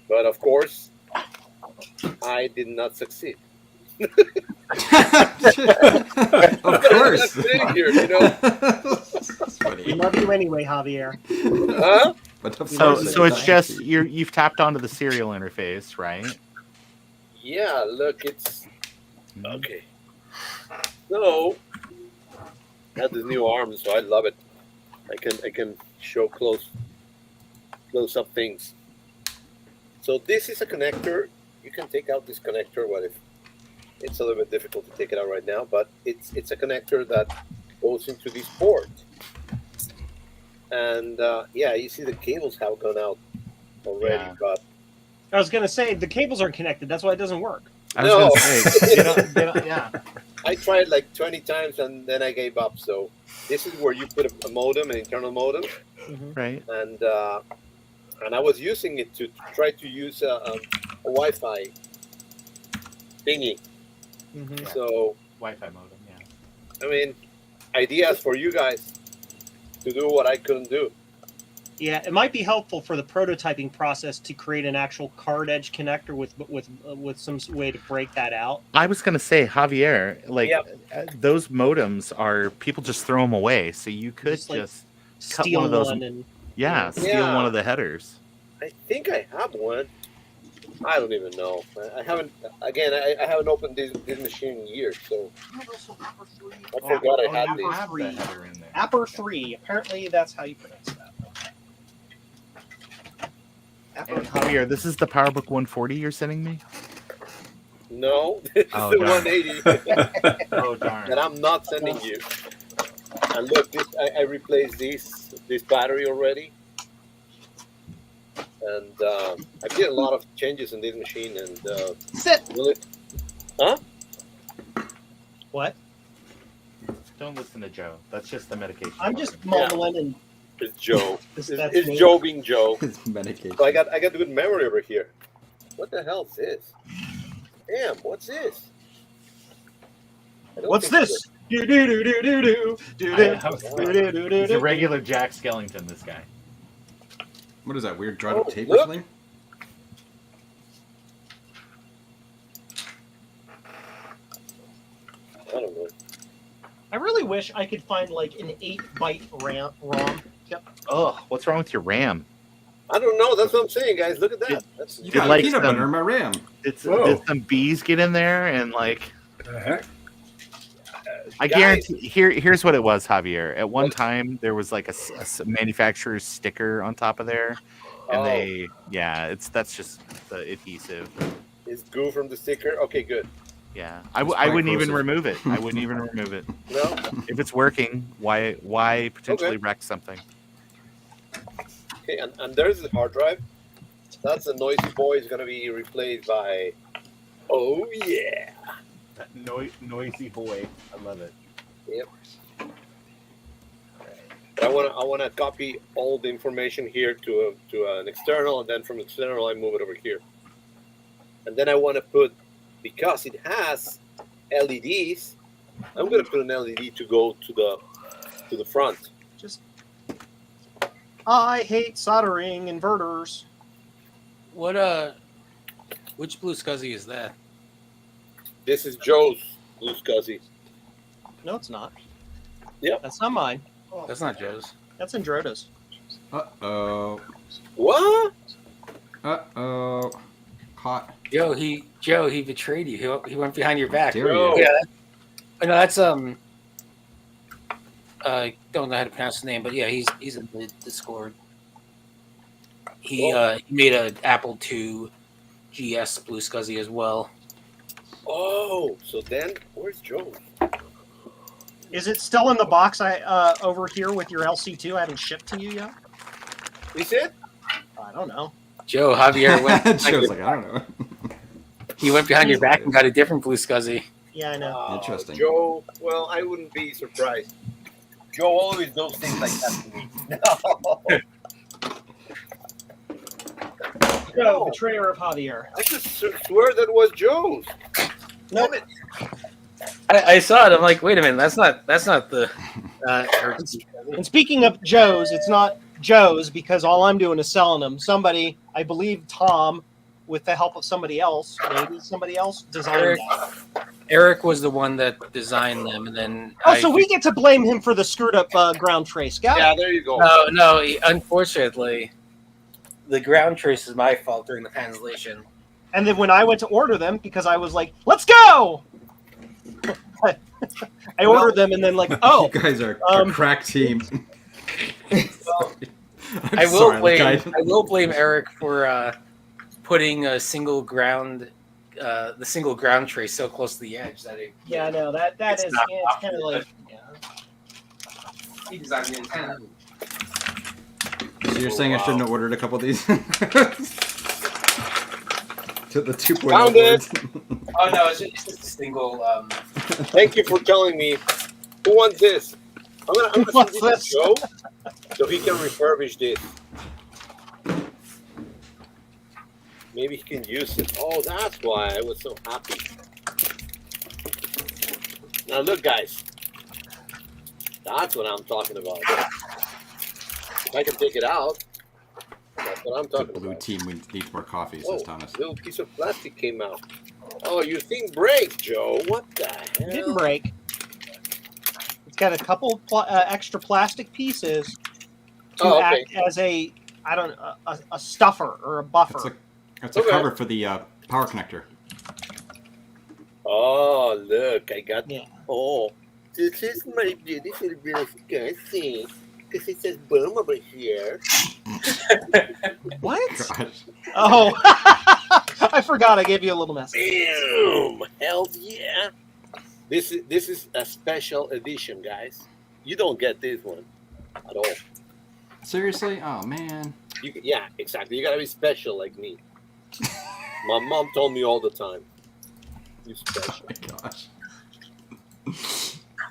J: But of course, I did not succeed.
B: Of course.
J: Here, you know.
M: We love you anyway, Javier.
J: Huh?
I: So it's just you've tapped onto the serial interface, right?
J: Yeah, look, it's okay. So has this new arm, so I love it. I can show close up things. So this is a connector. You can take out this connector. What if it's a little bit difficult to take it out right now? But it's a connector that goes into this port. And yeah, you see the cables have gone out already.
I: Yeah.
J: But
M: I was gonna say the cables aren't connected. That's why it doesn't work.
I: I was gonna say, yeah.
J: I tried like 20 times and then I gave up. So this is where you put a modem, an internal modem,
I: Right.
J: and I was using it to try to use a Wi-Fi thingy. So
I: Wi-Fi modem, yeah.
J: I mean, ideas for you guys to do what I couldn't do.
M: Yeah, it might be helpful for the prototyping process to create an actual card edge connector with some way to break that out.
I: I was gonna say, Javier, like those modems are people just throw them away, so you could just, cut
M: steal
I: one of those.
M: one and
I: Steal one of the headers.
J: I think I have one. I don't even know. I haven't. Again, I haven't opened this machine in years, so I forgot I had this.
M: Apper 3. Apparently, that's how you pronounce that.
I: And Javier, this is the PowerBook 140 you're sending me?
J: No, this is the
I: darn.
J: 180
I: Oh, darn.
J: that I'm not sending you. And look, I replaced this battery already, and I did a lot of changes in this machine. And
M: Sit.
J: Really, huh?
M: What?
I: Don't listen to Joe. That's just the medication.
M: I'm just mumbling and.
J: It's Joe.
M: That's
J: It's
M: me.
J: Joe being Joe.
B: It's medication.
J: So I got good memory over here. What the hell is this? Damn, what's this? I don't
M: What's
J: think
M: this? Do do do do do do do do do do
I: He's a
M: do.
I: regular Jack Skellington, this guy.
B: What is that weird dried up tape or
J: look.
B: something?
J: I don't know.
M: I really wish I could find like an 8-byte ROM. Yep.
I: Oh, what's wrong with your RAM?
J: I don't know. That's what I'm saying, guys. Look at that. That's
B: You
I: Did,
B: got
I: like,
B: peanut
I: some-
B: butter in my RAM.
I: Did some bees get in there and like?
A: The heck?
I: I guarantee. Here's what it was, Javier. At one time, there was like a manufacturer's sticker on top of there, and that's just the adhesive.
J: Is goo from the sticker? Okay, good.
I: Yeah, I wouldn't even remove it. I wouldn't even remove it.
J: No.
I: If it's working, why potentially wreck something?
J: Okay, and there's the hard drive. That's the noisy boy. Is going to be replaced by. Oh yeah.
I: That noisy boy. I love it.
J: Yep. But I want to copy all the information here to an external, and then from external I move it over here. And then I want to put, because it has LEDs, I'm going to put an LED to go to the front.
M: Just. I hate soldering inverters.
F: What which blue scuzzy is that?
J: This is Joe's blue scuzzy.
M: No, it's not.
J: Yep.
M: That's not mine.
F: That's not Joe's.
M: That's Androda's.
B: Uh-oh.
J: What?
B: Uh-oh. Caught.
F: Joe, he betrayed you. He went behind your back.
B: Dare you.
F: Yeah. No, that's I don't know how to pronounce his name, but yeah, he's in the Discord. He made an Apple II GS blue scuzzy as well.
J: Oh, so then where's Joe?
M: Is it still in the box over here with your LC2? I haven't shipped to you yet.
J: Is it?
M: I don't know.
F: Joe, Javier went.
B: Joe's like, I don't know.
F: He went behind your back and got a different blue scuzzy.
M: Yeah, I know.
B: Interesting.
J: Joe, well, I wouldn't be surprised. Joe always does things like that to me. No.
M: Joe, betrayer of Javier.
J: I just swear that was Joe's.
M: No,
F: I saw it. I'm like, wait a minute, that's not the.
M: And speaking of Joe's, it's not Joe's because all I'm doing is selling them. Somebody, I believe Tom, with the help of somebody else, designed that.
F: Eric was the one that designed them, and then.
M: So we get to blame him for the screwed up ground trace. Got
J: Yeah,
M: it?
J: there you go.
F: No. Unfortunately, the ground trace is my fault during the cancellation.
M: And then when I went to order them, because I was like, "Let's go," I ordered them and then like, oh,
B: you guys are a crack team.
F: I will blame Eric for putting a single ground, the single ground tray so close to the edge that it.
M: Yeah, I know that
F: It's
M: is.
F: not
M: Yeah, it's kind of like.
F: He designed the antenna.
B: So you're saying I shouldn't have ordered a couple of these? To the 2.0
J: Found it.
B: boards.
F: Oh no, it's just a single.
J: Thank you for telling me. Who wants this? I'm gonna send it to Joe so he can refurbish this. Maybe he can use it. Oh, that's why I was so happy. Now look, guys. That's what I'm talking about. If I can take it out, that's what I'm
B: The
J: talking
B: blue
J: about.
B: team needs more coffee,
J: Whoa,
B: says Thomas.
J: little piece of plastic came out. Oh, your thing breaks, Joe. What the hell?
M: It didn't break. It's got a couple extra plastic pieces to act as a stuffer or a buffer.
B: It's a cover for the power connector.
J: Oh, look, I got. Oh, this is my beautiful Wisconsin. Because it says boom over here.
M: What?
B: Gosh.
M: Oh, I forgot. I gave you a little message.
J: Boom! Hell yeah! This is a special edition, guys. You don't get this one at all.
B: Seriously? Oh man.
J: Yeah, exactly. You gotta be special like me. My mom told me all the time. You special.
B: Oh my gosh.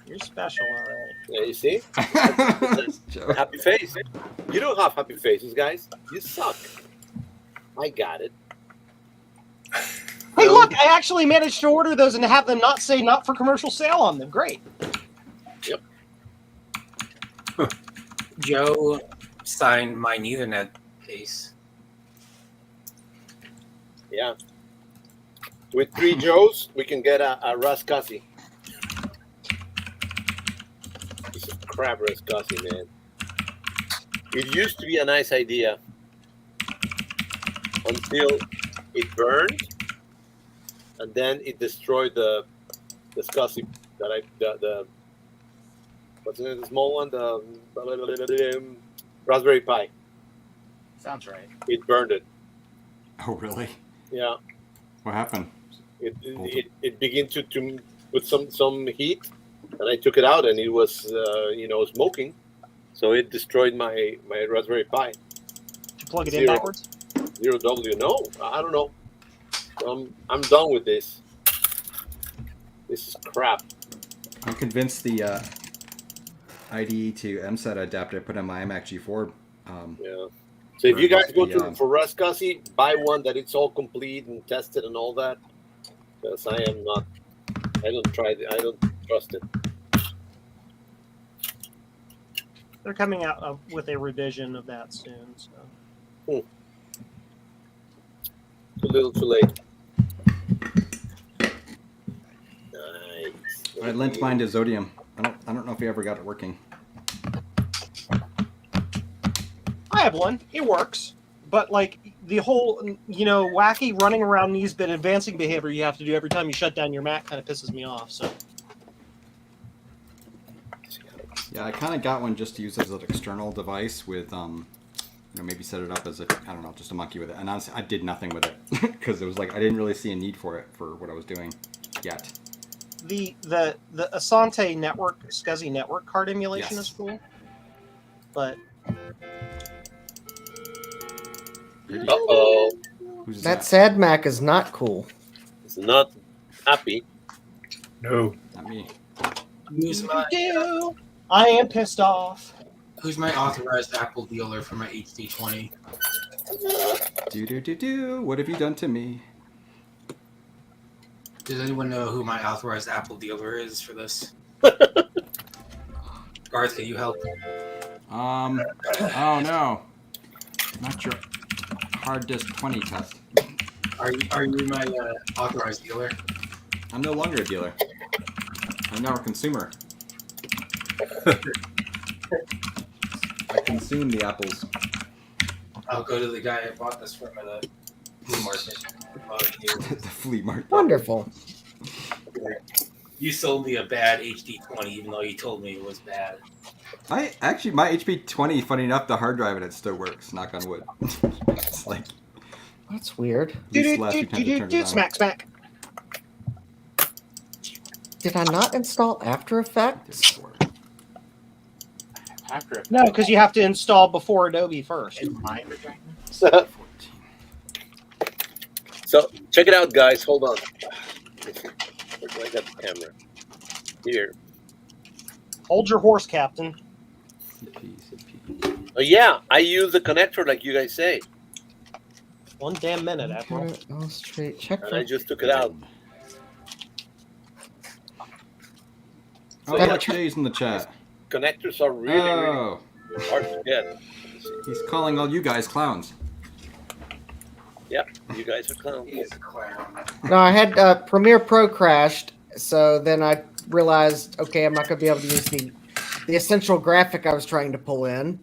M: You're special, all right.
J: Yeah, you see? Happy face. You don't have happy faces, guys. You suck. I got it.
M: Hey, look! I actually managed to order those and have them not say "not for commercial sale" on them. Great.
J: Yep.
F: Joe signed my Ethernet case.
J: Yeah. With 3 Joes, we can get a Rascasi. Piece of crap Rascasi, man. It used to be a nice idea until it burned, and then it destroyed the SCSI that the what's the small one, the Raspberry Pi.
F: Sounds right.
J: It burned it.
B: Oh really?
J: Yeah.
B: What happened?
J: It began to put some heat, and I took it out, and it was smoking, so it destroyed my Raspberry Pi.
M: Did you plug it in backwards?
J: 0W. No, I don't know. I'm done with this. This is crap.
B: I'm convinced the IDE to MSET adapter I put on my iMac G4.
J: Yeah. So if you guys go
B: the,
J: for Rascasi, buy one that it's all complete and tested and all that. Because I don't trust it.
M: They're coming out with a revision of that soon. So.
J: Too little, too late. Nice.
B: I lent mine to Zodium. I don't know if he ever got it working.
M: I have one. It works. But like the whole, wacky running around knees bit advancing behavior you have to do every time you shut down your Mac kind of pisses me off. So.
B: Yeah, I kind of got one just to use as an external device with, maybe set it up as just a monkey with it. And honestly, I did nothing with it because it was like I didn't really see a need for it for what I was doing yet.
M: The Asante network, SCSI network card emulation is cool, but.
J: Uh-oh.
H: That sad Mac is not cool.
J: It's not happy.
A: No.
B: Not me.
M: I am pissed off.
O: Who's my authorized Apple dealer for my HD20?
B: What have you done to me?
O: Does anyone know who my authorized Apple dealer is for this? Garth, can you help?
B: Oh no. Not your hard disk 20 test.
O: Are you my authorized dealer?
B: I'm no longer a dealer. I'm now a consumer. I consume the apples.
O: I'll go to the guy I bought this from at the flea market.
B: The flea market.
H: Wonderful.
O: You sold me a bad HD20, even though you told me it was bad.
B: I actually my HP20, funny enough, the hard drive in it still works. Knock on wood. It's like
H: That's weird.
B: at least the last few times I turned it on.
M: Smack, smack.
H: Did I not install After Effects?
P: After
M: No, because you have to install before Adobe first.
J: So check it out, guys. Hold on. Where do I got the camera? Here.
M: Hold your horse, Captain.
J: Oh yeah, I use the connector like you guys say,
M: One damn minute, Admiral.
H: Illustrate. Check
J: and
H: for
J: I just took it out.
B: Oh, look, Jay's in the chat.
J: Connectors are really,
B: Oh,
J: really hard to get.
B: he's calling all you guys clowns.
J: Yeah, you guys are clowns.
O: He is a clown.
H: No, I had Premiere Pro crashed, so then I realized, okay, I'm not going to be able to use the essential graphic I was trying to pull in.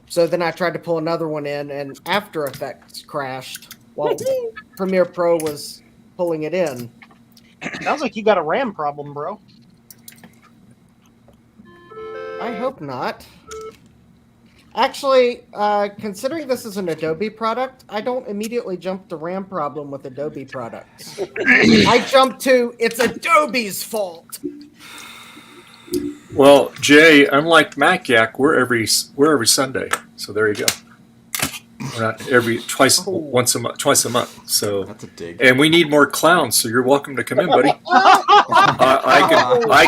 H: So then I tried to pull another one in, and After Effects crashed while Premiere Pro was pulling it in.
M: Sounds like you got a RAM problem, bro.
H: I hope not. Actually, considering this is an Adobe product, I don't immediately jump to RAM problem with Adobe products. I jump to it's Adobe's fault.
A: Well, Jay, unlike Mac-Yak, we're every Sunday. So there you go. We're not twice a month. So
B: That's a dig.
A: and we need more clowns. So you're welcome to come in, buddy. I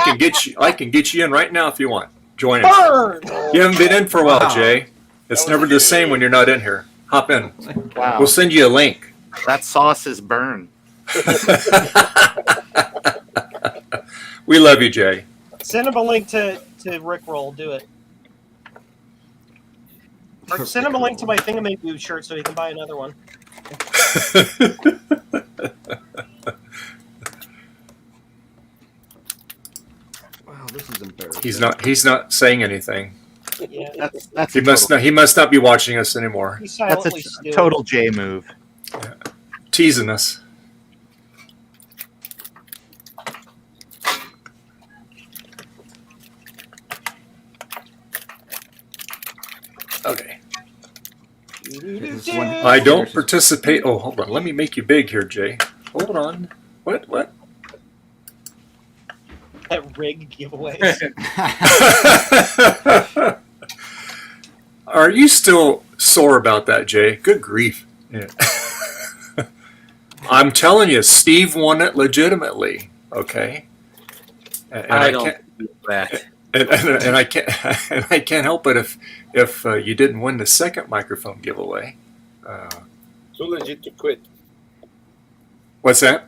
A: can get you in right now if you want. Join us.
M: Burn!
A: You haven't been in for a while,
B: Wow.
A: Jay. It's never the same when you're not in here. Hop in.
I: Wow.
A: We'll send you a link.
I: That sauce is burned.
A: We love you, Jay.
M: Send him a link to Rickroll. Do it. Or send him a link to my Thingamaboo shirt so he can buy another one.
B: Wow, this is embarrassing.
A: He's not saying anything.
M: Yeah,
I: That's
A: He
I: a
A: must not be watching us anymore.
M: he's
I: That's
M: silently
I: a
M: stewing.
I: total J move.
A: Teasing us. Okay. I don't participate. Oh, hold on. Let me make you big here, Jay. Hold on. What?
M: That rig giveaway.
A: Are you still sore about that, Jay? Good grief. Yeah. I'm telling you, Steve won it legitimately. Okay. And
F: I don't
A: can't,
F: do that.
A: and I can't help it if you didn't win the second microphone giveaway.
J: Too legit to quit.
A: What's that?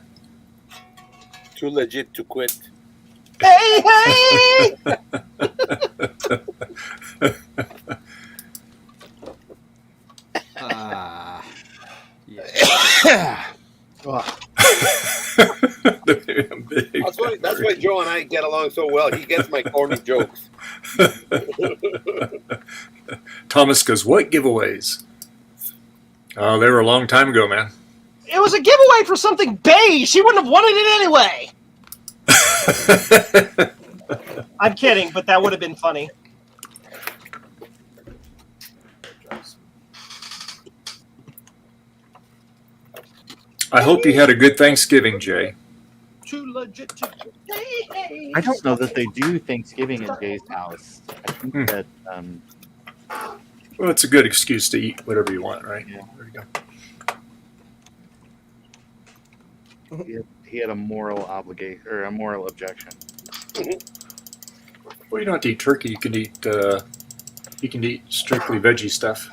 J: Too legit to quit.
M: Hey, hey!
B: Yeah.
J: That's why Joe and I get along so well. He gets my corny jokes.
A: Thomas goes, what giveaways? Oh, they were a long time ago, man.
M: It was a giveaway for something beige. She wouldn't have wanted it anyway. I'm kidding, but that would have been funny.
A: I hope you had a good Thanksgiving, Jay.
M: Too legit to hey, hey.
I: I don't know that they do Thanksgiving in Jay's house. I think that
A: Well, it's a good excuse to eat whatever you want, right?
I: Yeah.
A: There you go.
I: he had a moral obligation or a moral objection.
A: Well, you don't have to eat turkey. You can eat strictly veggie stuff.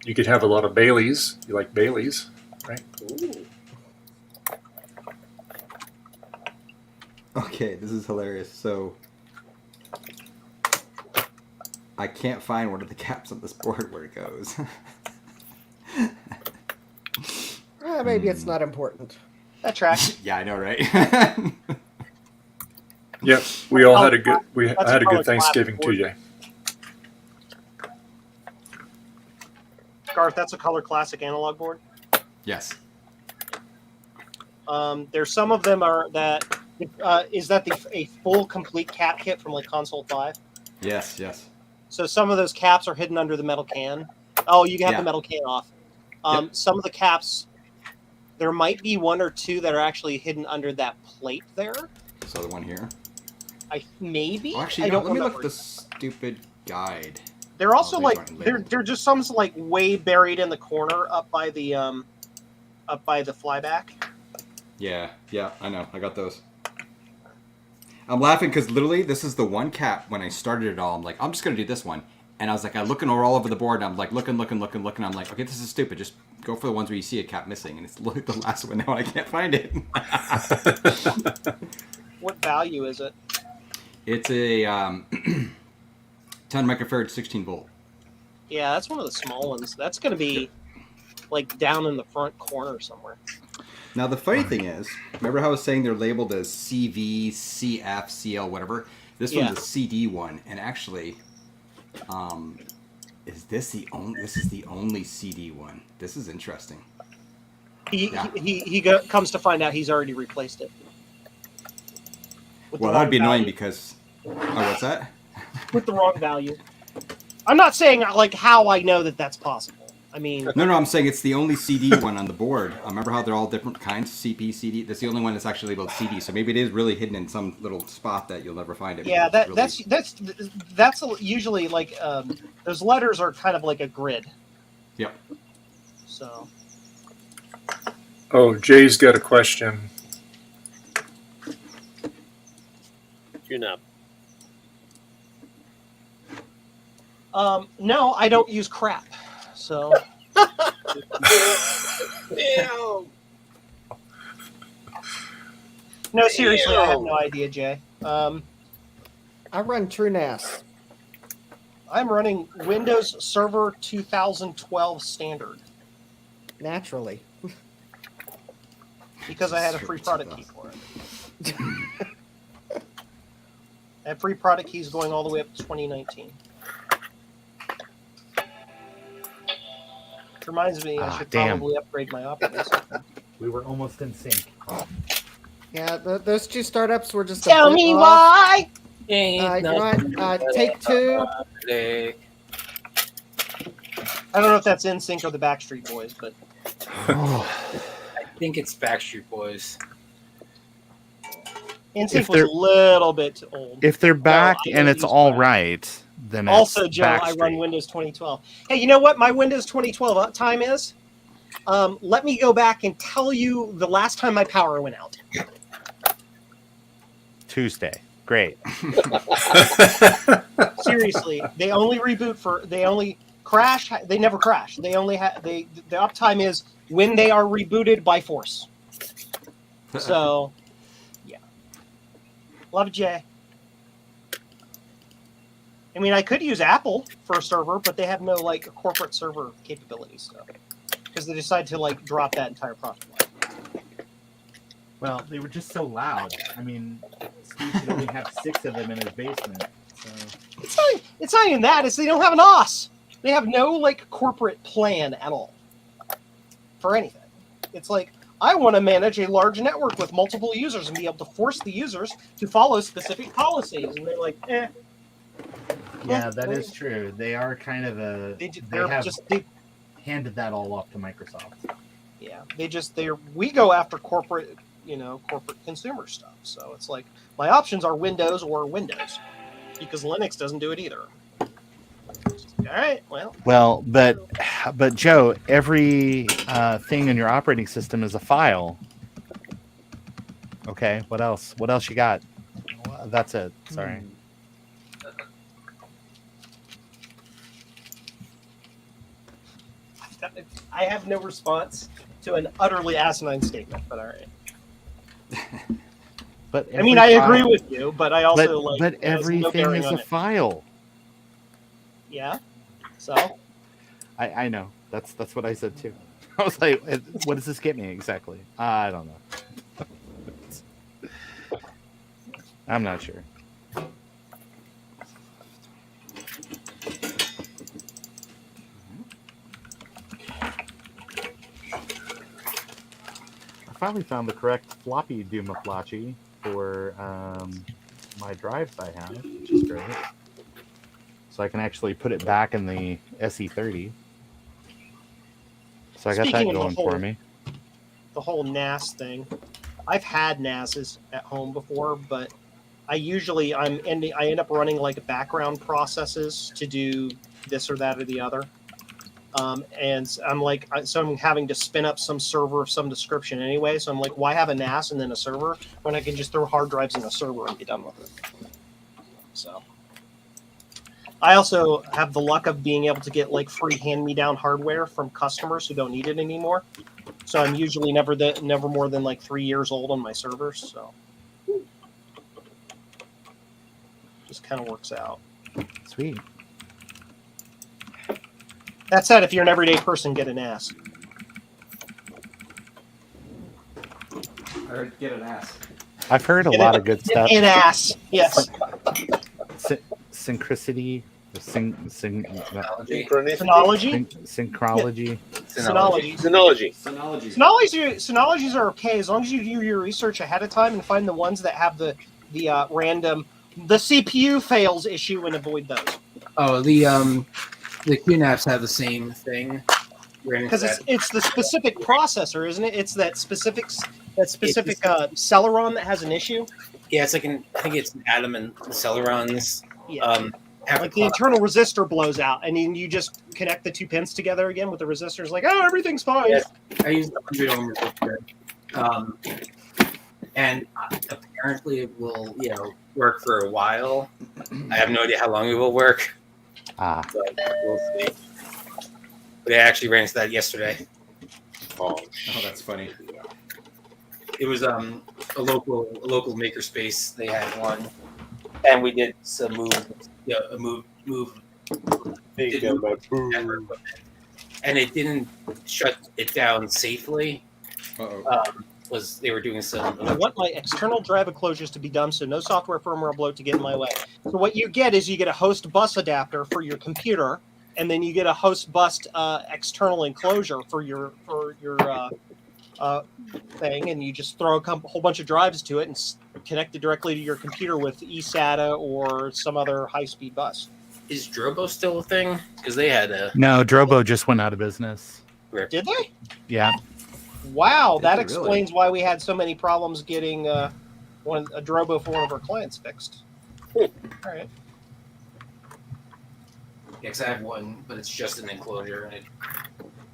A: You could have a lot of Baileys. You like Baileys, right?
J: Ooh.
B: Okay, this is hilarious. So I can't find one of the caps on this board where it goes.
H: Maybe it's not important.
M: That tracks.
B: Yeah, I know, right?
A: Yep. We all had a good.
M: That's
A: I had a
M: color
A: good Thanksgiving too, Jay.
M: Garth, that's a color classic analog board.
B: Yes.
M: There's some of them are that. Is that a full complete cap kit from like Console 5?
B: Yes, yes.
M: So some of those caps are hidden under the metal can. Oh, you can have
B: Yeah.
M: the metal can off.
B: Yep.
M: Some of the caps, there might be one or two that are actually hidden under that plate there.
B: So the one here.
M: Maybe.
B: Oh, actually,
M: I don't
B: let me look
M: remember.
B: at the stupid guide.
M: They're also
B: these
M: like
B: aren't
M: they're
B: labeled.
M: just some like way buried in the corner up by the flyback.
B: Yeah, I know. I got those. I'm laughing because literally this is the one cap when I started it all. I'm like, I'm just going to do this one. And I was like, I'm looking all over the board and I'm like, looking. I'm like, okay, this is stupid. Just go for the ones where you see a cap missing. And it's literally the last one now and I can't find it.
M: What value is it?
B: It's a 10 microfarad 16 volt.
M: Yeah, that's one of the small ones. That's going to be like down in the front corner somewhere.
B: Now the funny thing is, remember how I was saying they're labeled as CV, CF, CL, whatever? This one's a CD one, and actually, this is the only CD one. This is interesting.
M: He comes to find out he's already replaced it.
B: Well, that would be annoying because what's that?
M: With the wrong value. I'm not saying like how I know that that's possible. I mean,
B: No, I'm saying it's the only CD one on the board. Remember how they're all different kinds, CP, CD? That's the only one that's actually labeled CD. So maybe it is really hidden in some little spot that you'll never find it.
M: yeah,
B: It's really...
M: that's usually like those letters are kind of like a grid.
B: Yep.
M: So.
A: Oh, Jay's got a question.
J: Tune up.
M: No, I don't use crap. So.
J: Damn.
M: No, seriously, I have no idea, Jay.
H: I run TrueNAS.
M: I'm running Windows Server 2012 Standard.
H: Naturally.
M: Because I had a free product key for it. That free product key is going all the way up to 2019. Which reminds me, I should probably upgrade my operating system.
I: We were almost in sync.
H: Yeah, those two startups were just.
M: Tell me why.
H: You know what? Take two.
M: I don't know if that's NSYNC or the Backstreet Boys, but
F: I think it's Backstreet Boys.
M: NSYNC was a little bit old.
I: If they're back and it's all right, then it's
M: also, Joe, I
I: Backstreet.
M: run Windows 2012. Hey, you know what my Windows 2012 uptime is? Let me go back and tell you the last time my power went out.
I: Tuesday. Great.
M: Seriously, they only reboot they only crash. They never crash. They only the uptime is when they are rebooted by force. So, yeah. Love it, Jay. I mean, I could use Apple for a server, but they have no like corporate server capabilities, so because they decided to like drop that entire product line.
I: Well, they were just so loud. I mean, Steve could only have 6 of them in his basement. So.
M: It's not even that. It's they don't have an OS. They have no like corporate plan at all for anything. It's like I want to manage a large network with multiple users and be able to force the users to follow specific policies, and they're like, eh.
I: Yeah, that is true. They are kind of a. They handed that all off to Microsoft.
M: Yeah, we go after corporate consumer stuff. So it's like my options are Windows or Windows because Linux doesn't do it either. All right,
I: Well, but Joe, every thing in your operating system is a file. Okay, what else? What else you got? That's it. Sorry.
M: I have no response to an utterly asinine statement, but all right.
I: But
M: I mean, I agree with you, but I also
I: But everything is a file.
M: Yeah. So.
I: I know. That's what I said too. I was like, what does this get me exactly? I don't know. I'm not sure. finally found the correct floppy Dumaflachi for my drives I have, which is great. So I can actually put it back in the SE30. So I got that going for me.
M: The whole NAS thing. I've had NASs at home before, but I end up running like background processes to do this or that or the other. And I'm having to spin up some server of some description anyway. So I'm like, why have a NAS and then a server when I can just throw hard drives in a server and be done with it? So I also have the luck of being able to get like free hand-me-down hardware from customers who don't need it anymore. So I'm usually never more than like 3 years old on my servers. So just kind of works out.
I: Sweet.
M: That said, if you're an everyday person, get an ass.
B: I heard get an ass.
I: I've heard a lot of good stuff.
M: An ass, yes.
I: Synchronicity.
M: Synology.
I: Synchrology.
M: Synologies are okay as long as you do your research ahead of time and find the ones that have the random the CPU fails issue and avoid those.
O: Oh, the QNAPs have the same thing.
M: Because it's the specific processor, isn't it? It's that specific Celeron that has an issue.
F: Yeah, it's like I think it's Atom and Celerons.
M: Yeah. Like the internal resistor blows out, and then you just connect the two pins together again with the resistors. Like, oh, everything's fine.
O: Yeah, I use the 100 ohm resistor, and apparently it will, work for a while. I have no idea how long it will work. But we'll see. But I actually ran into that yesterday.
B: Oh, that's funny.
O: It was a local makerspace. They had one, and we did some move. And it didn't shut it down safely. They were doing some.
M: I want my external drive enclosures to be dumb, so no software firmware bloat to get in my way. So what you get is you get a host bus adapter for your computer, and then you get a host bus external enclosure for your thing, and you just throw a whole bunch of drives to it and connect it directly to your computer with eSATA or some other high-speed bus.
F: Is Drobo still a thing? Because they had a...
I: No, Drobo just went out of business.
M: Did they?
I: Yeah.
M: Wow, that explains why we had so many problems getting a Drobo for one of our clients fixed. All right.
O: Yeah, because I have one, but it's just an enclosure, and it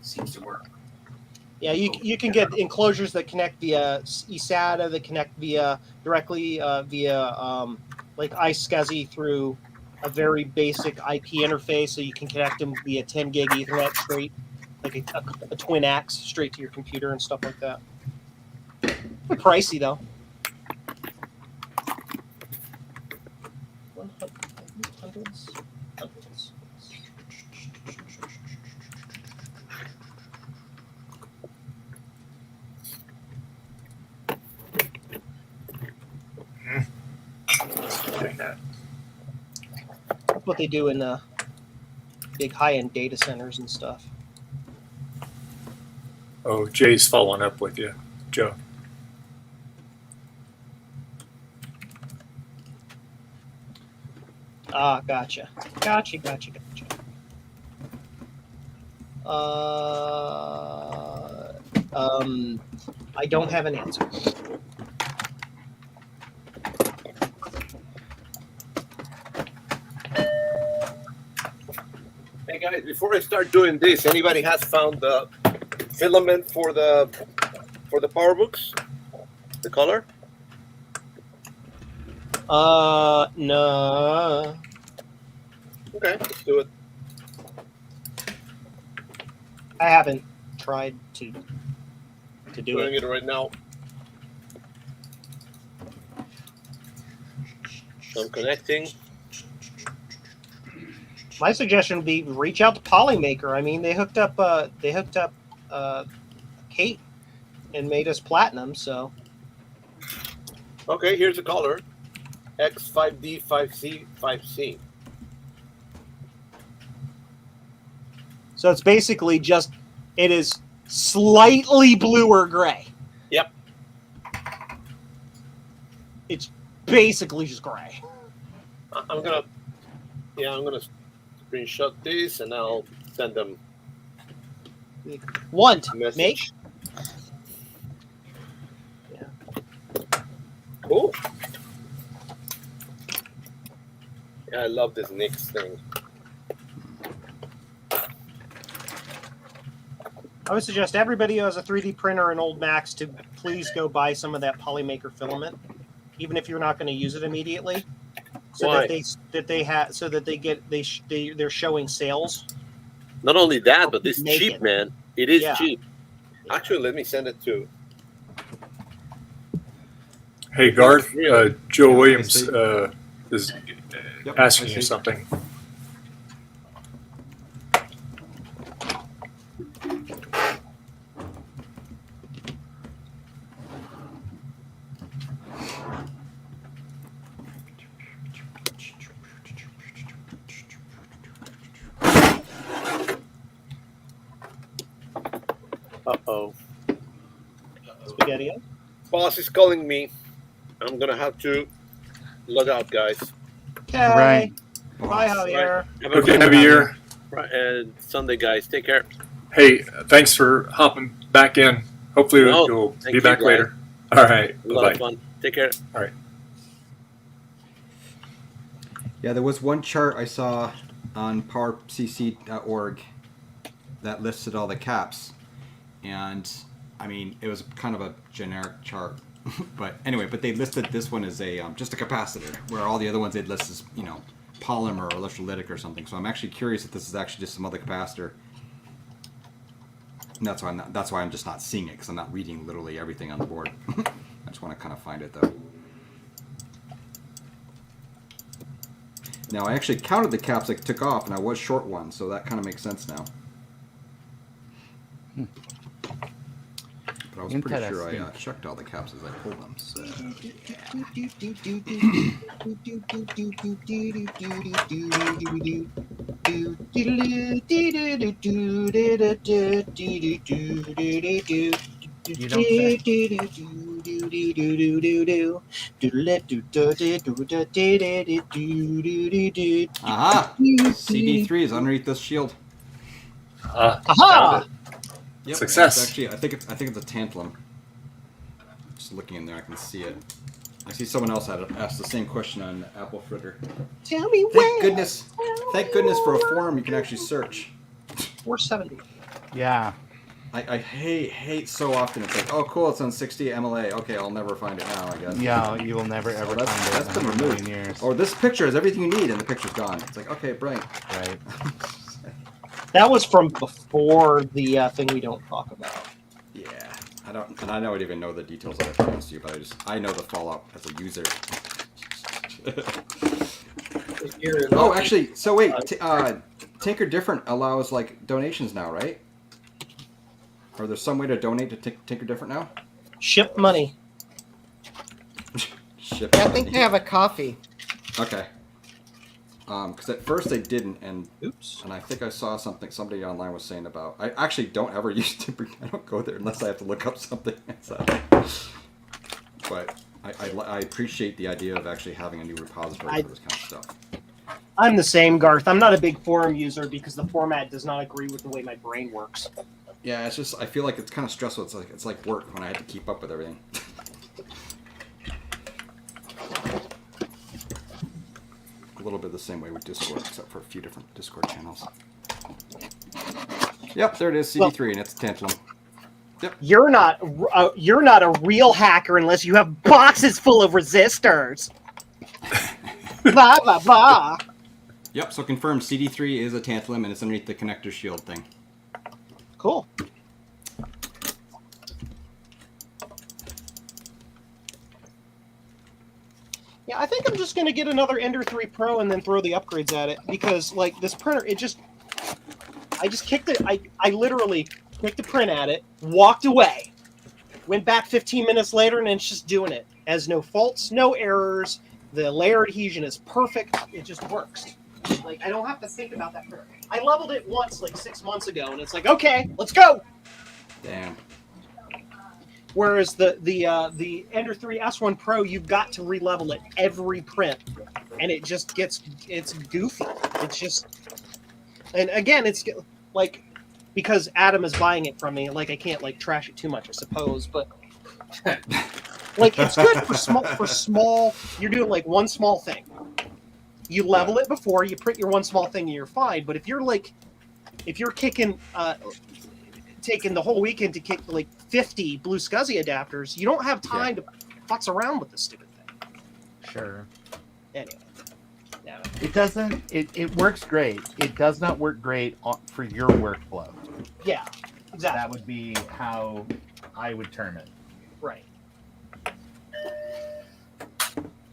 O: seems to work.
M: Yeah, you can get enclosures that connect via eSATA, that connect directly via like iSCSI through a very basic IP interface, so you can connect them via 10 gig Ethernet straight, like a twin axe straight to your computer and stuff like that. Pricey though. Hundreds. That's what they do in big high-end data centers and stuff.
A: Oh, Jay's following up with you, Joe.
M: Ah, gotcha. I don't have an answer.
J: Hey guys, before I start doing this, anybody has found the filament for the PowerBooks? The color?
M: No.
J: Okay, let's do it.
M: I haven't tried to do
J: Doing
M: it.
J: it right now. So I'm connecting.
M: My suggestion would be reach out to Polymaker. I mean, they hooked up Kate and made us platinum. So
J: Okay, here's the color. X5D, 5C, 5C.
M: it's basically it is slightly blue or gray.
J: Yep.
M: it's basically just gray.
J: I'm gonna screenshot this and I'll send them
M: Want
J: a message.
M: make?
J: Cool. Yeah, I love this Nix thing.
M: I would suggest everybody who has a 3D printer and old Macs to please go buy some of that Polymaker filament, even if you're not going to use it immediately, so
J: Why?
M: they're showing sales.
J: Not only that, but it's
M: Make
J: cheap,
M: it.
J: man. It is
M: Yeah.
J: cheap. Actually, let me send it to.
A: Hey, Garth, Joe
B: I
A: Williams
B: see.
A: is
B: Yep,
A: asking
B: I
A: you
B: see.
A: something.
J: Uh-oh.
M: Spaghetti.
J: Boss is calling me. I'm gonna have to log out, guys.
M: Okay.
I: Right.
M: Bye, Javier.
A: Okay, Javier.
J: Right, and Sunday, guys. Take care.
A: Hey, thanks for hopping back in. Hopefully
J: No,
A: you'll
J: thank
A: be
J: you,
A: back
J: guys.
A: later. All right.
J: A lot of
A: Bye-bye.
J: fun. Take care.
A: All right.
B: Yeah, there was one chart I saw on powercc.org that listed all the caps. And, I mean, it was kind of a generic chart. But anyway, but they listed this one as a just a capacitor, where all the other ones they'd list as, you know, polymer or electrolytic or something. So I'm actually curious if this is actually just some other capacitor. And that's why I'm just not seeing it, because I'm not reading literally everything on the board. I just want to kind of find it, though. Now, I actually counted the caps I took off, and I was short one, so that kind of makes sense now. But I was pretty sure I checked all the caps as I pulled them, so... Aha! CD3 is underneath this shield.
A: Aha!
M: Aha!
B: Yep,
A: Success.
B: it's actually, I think it's a tantalum. Just looking in there, I can see it. I see someone else had asked the same question on Apple Fritter.
M: Tell me
B: Thank goodness for a forum you can actually search.
M: 470.
I: Yeah.
B: I hate so often it's like, oh cool, it's on 60 MLA. Okay, I'll never find it now, I guess.
I: Yeah, you will never ever find it.
B: That's been
I: in 100
B: removed.
I: million years.
B: Or this picture is everything you need, and the picture's gone. It's like, okay, brilliant.
I: Right.
M: That was from before the thing we don't talk about.
B: Yeah, I don't even know the details of it, to be honest with you, but I know the fallout as a user. Oh, actually, so wait, Tinker Different allows like donations now, right? Or there's some way to donate to Tinker Different now?
M: Ship money.
B: Ship
H: Yeah, I
B: money.
H: think they have a coffee.
B: Okay. Because at first they didn't, and
M: oops,
B: and I think I saw something somebody online was saying about. I actually don't ever use Tinker. I don't go there unless I have to look up something. But I appreciate the idea of actually having a new repository for this kind of stuff.
M: I'm the same, Garth. I'm not a big forum user because the format does not agree with the way my brain works.
B: Yeah, it's just I feel like it's kind of stressful. It's like work when I had to keep up with everything. A little bit the same way with Discord, except for a few different Discord channels. Yep, there it is, CD3, and it's tantalum. Yep.
M: You're not a real hacker unless you have boxes full of resistors. Blah blah blah.
B: Yep, so confirmed CD3 is a tantalum, and it's underneath the connector shield thing.
M: Cool. Yeah, I think I'm just gonna get another Ender 3 Pro and then throw the upgrades at it because, like, this printer, I just kicked it. I literally kicked the print at it, walked away, went back 15 minutes later, and it's just doing it. Has no faults, no errors. The layer adhesion is perfect. It just works. Like, I don't have to think about that printer. I leveled it once, like 6 months ago, and it's like, okay, let's go.
B: Damn.
M: Whereas the Ender 3 S1 Pro, you've got to relevel it every print, and it's goofy. It's just, and again, it's like, because Adam is buying it from me, like I can't like trash it too much, I suppose, but like it's good for small. You're doing like one small thing. You level it before you print your one small thing, and you're fine. But if you're kicking. Taking the whole weekend to kick like 50 Blue SCSI adapters, you don't have time to futz around with this stupid thing.
I: Sure.
M: Anyway, yeah.
I: It doesn't. It works great. It does not work great for your workflow.
M: Yeah, exactly.
I: That would be how I would term it.
M: Right.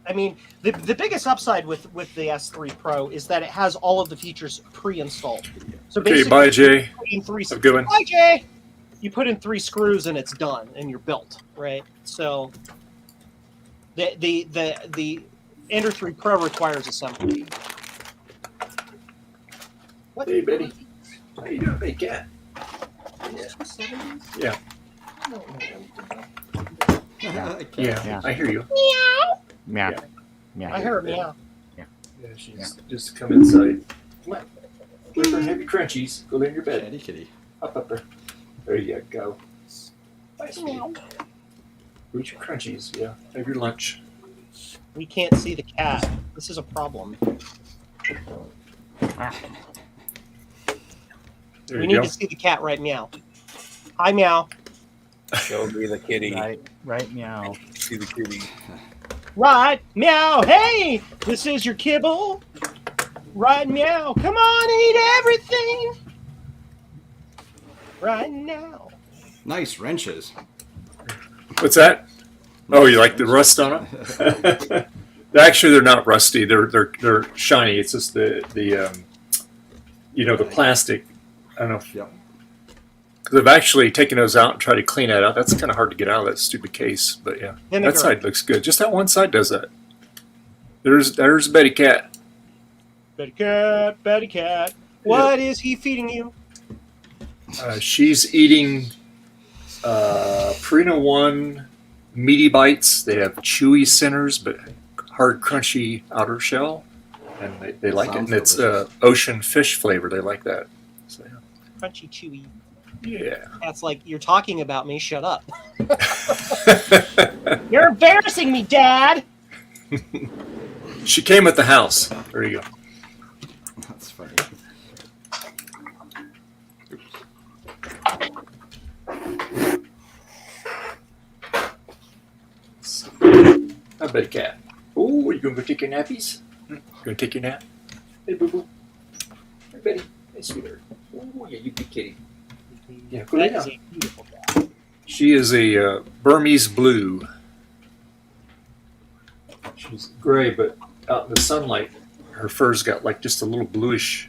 M: I mean, the biggest upside with the S3 Pro is that it has all of the features pre-installed. So
A: Okay,
M: basically,
A: bye, Jay.
M: you put in
A: Have a good one.
M: Bye, Jay. You put in 3 screws and it's done, and you're built, right? So the Ender 3 Pro requires assembly. What?
A: Hey, Betty. How you doing, big cat? Yeah. Yeah. I hear you.
M: Meow.
I: Yeah. Yeah.
M: I heard meow.
A: Yeah, she's just come inside. Come on. Clipper, have your crunchies. Go lay in your bed.
B: Kitty, kitty.
A: Up there. There you go. Nice
M: Meow.
A: Eat your crunchies. Yeah. Have your lunch.
M: We can't see the cat. This is a problem.
A: There
M: We
A: you
M: need
A: go.
M: to see the cat right meow. Hi, meow.
J: Show me the kitty.
I: Right meow.
J: See the kitty.
M: Right, meow. Hey, this is your kibble. Right, meow. Come on, eat everything. Right now.
B: Nice wrenches.
A: What's that? Oh, you like the rust on it? Actually, they're not rusty. They're shiny. It's just the plastic. I don't know.
B: Yep.
A: Because I've actually taken those out and tried to clean that out. That's kind of hard to get out of that stupid case. But yeah,
M: Vinegar.
A: that side looks good. Just that one side does that. There's Betty Cat.
M: Betty cat, Betty cat. What is he feeding you?
A: She's eating Purina One meaty bites. They have chewy centers, but hard, crunchy outer shell, and they like it. And it's ocean fish flavor. They like that. So, yeah.
M: Crunchy, chewy.
A: Yeah.
M: That's like, you're talking about me. Shut up. You're embarrassing me, Dad.
A: She came with the house. There you go.
B: That's funny.
A: I bet a cat. Oh, you gonna go take your nappies? Gonna take your nap? Hey, boo boo. Hey, Betty. Hey, sweetheart. Oh, yeah, you big kitty. Yeah, go lay
M: That is
A: down.
M: a beautiful cat.
A: She is a Burmese blue. She's gray, but out in the sunlight, her fur's got like just a little bluish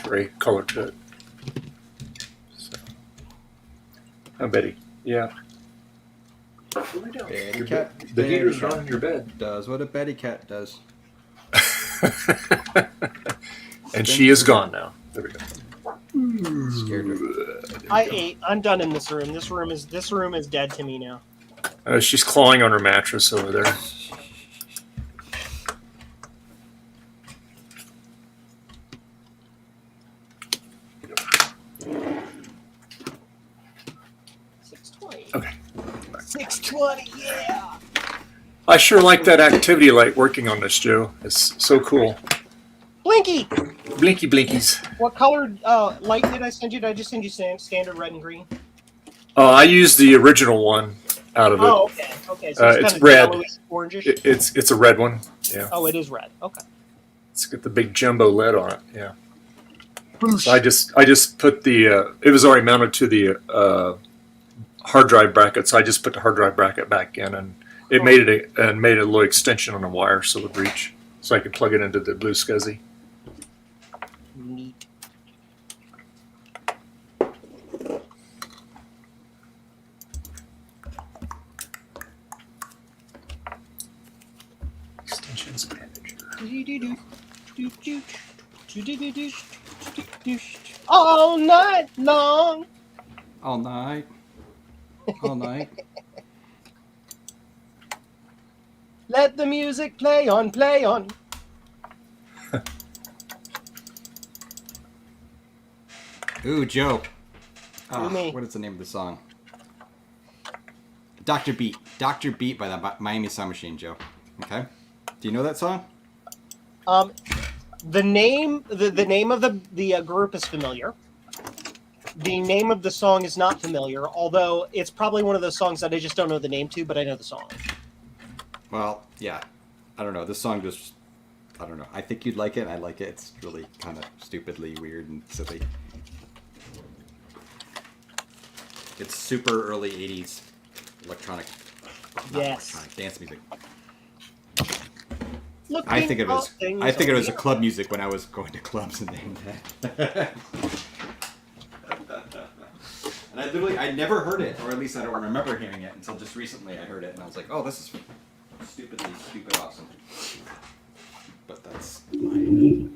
A: gray color to it. So. Oh, Betty. Yeah. Lay down.
B: Betty
A: Your
B: cat.
A: bed- The heater's on in your bed.
B: Does what a Betty cat does.
A: And she is gone now. There we go.
B: Scared her.
M: I ate. I'm done in this room. This room is dead to me now.
A: She's clawing on her mattress over there. Okay.
M: 620, yeah.
A: I sure like that activity light working on this, Joe. It's so cool.
M: Blinky.
A: Blinky blinkies.
M: What colored light did I send you? Did I just send you standard red and green?
A: I used the original one out of it.
M: Oh, okay. Okay, so it's
A: it's
M: kind of
A: red.
M: yellowish, orangish.
A: It's a red one. Yeah.
M: Oh, it is red. Okay.
A: It's got the big jumbo LED on it. Yeah. So I just put the it was already mounted to the hard drive bracket, so I just put the hard drive bracket back in, and it made it a little extension on the wire so it would reach, so I could plug it into the Blue SCSI.
M: Neat.
A: Extensions manager.
M: All night long.
B: All night. All night.
M: Let the music play on, play on.
B: Ooh, Joe.
M: Me.
B: What is the name of the song? Dr. Beat. Dr. Beat by the Miami Sound Machine, Joe. Okay. Do you know that song?
M: The name of the group is familiar. The name of the song is not familiar, although it's probably one of those songs that I just don't know the name to, but I know the song.
B: Well, yeah. I don't know. This song just... I don't know. I think you'd like it. I like it. It's really kind of stupidly weird and silly. It's super early 80s electronic...
M: Yes.
B: Electronic dance music.
M: I think
B: it was a club music when I was going to clubs and that. And I never heard it, or at least I don't remember hearing it until just recently I heard it, and I was like, oh, this is stupid awesome. But that's my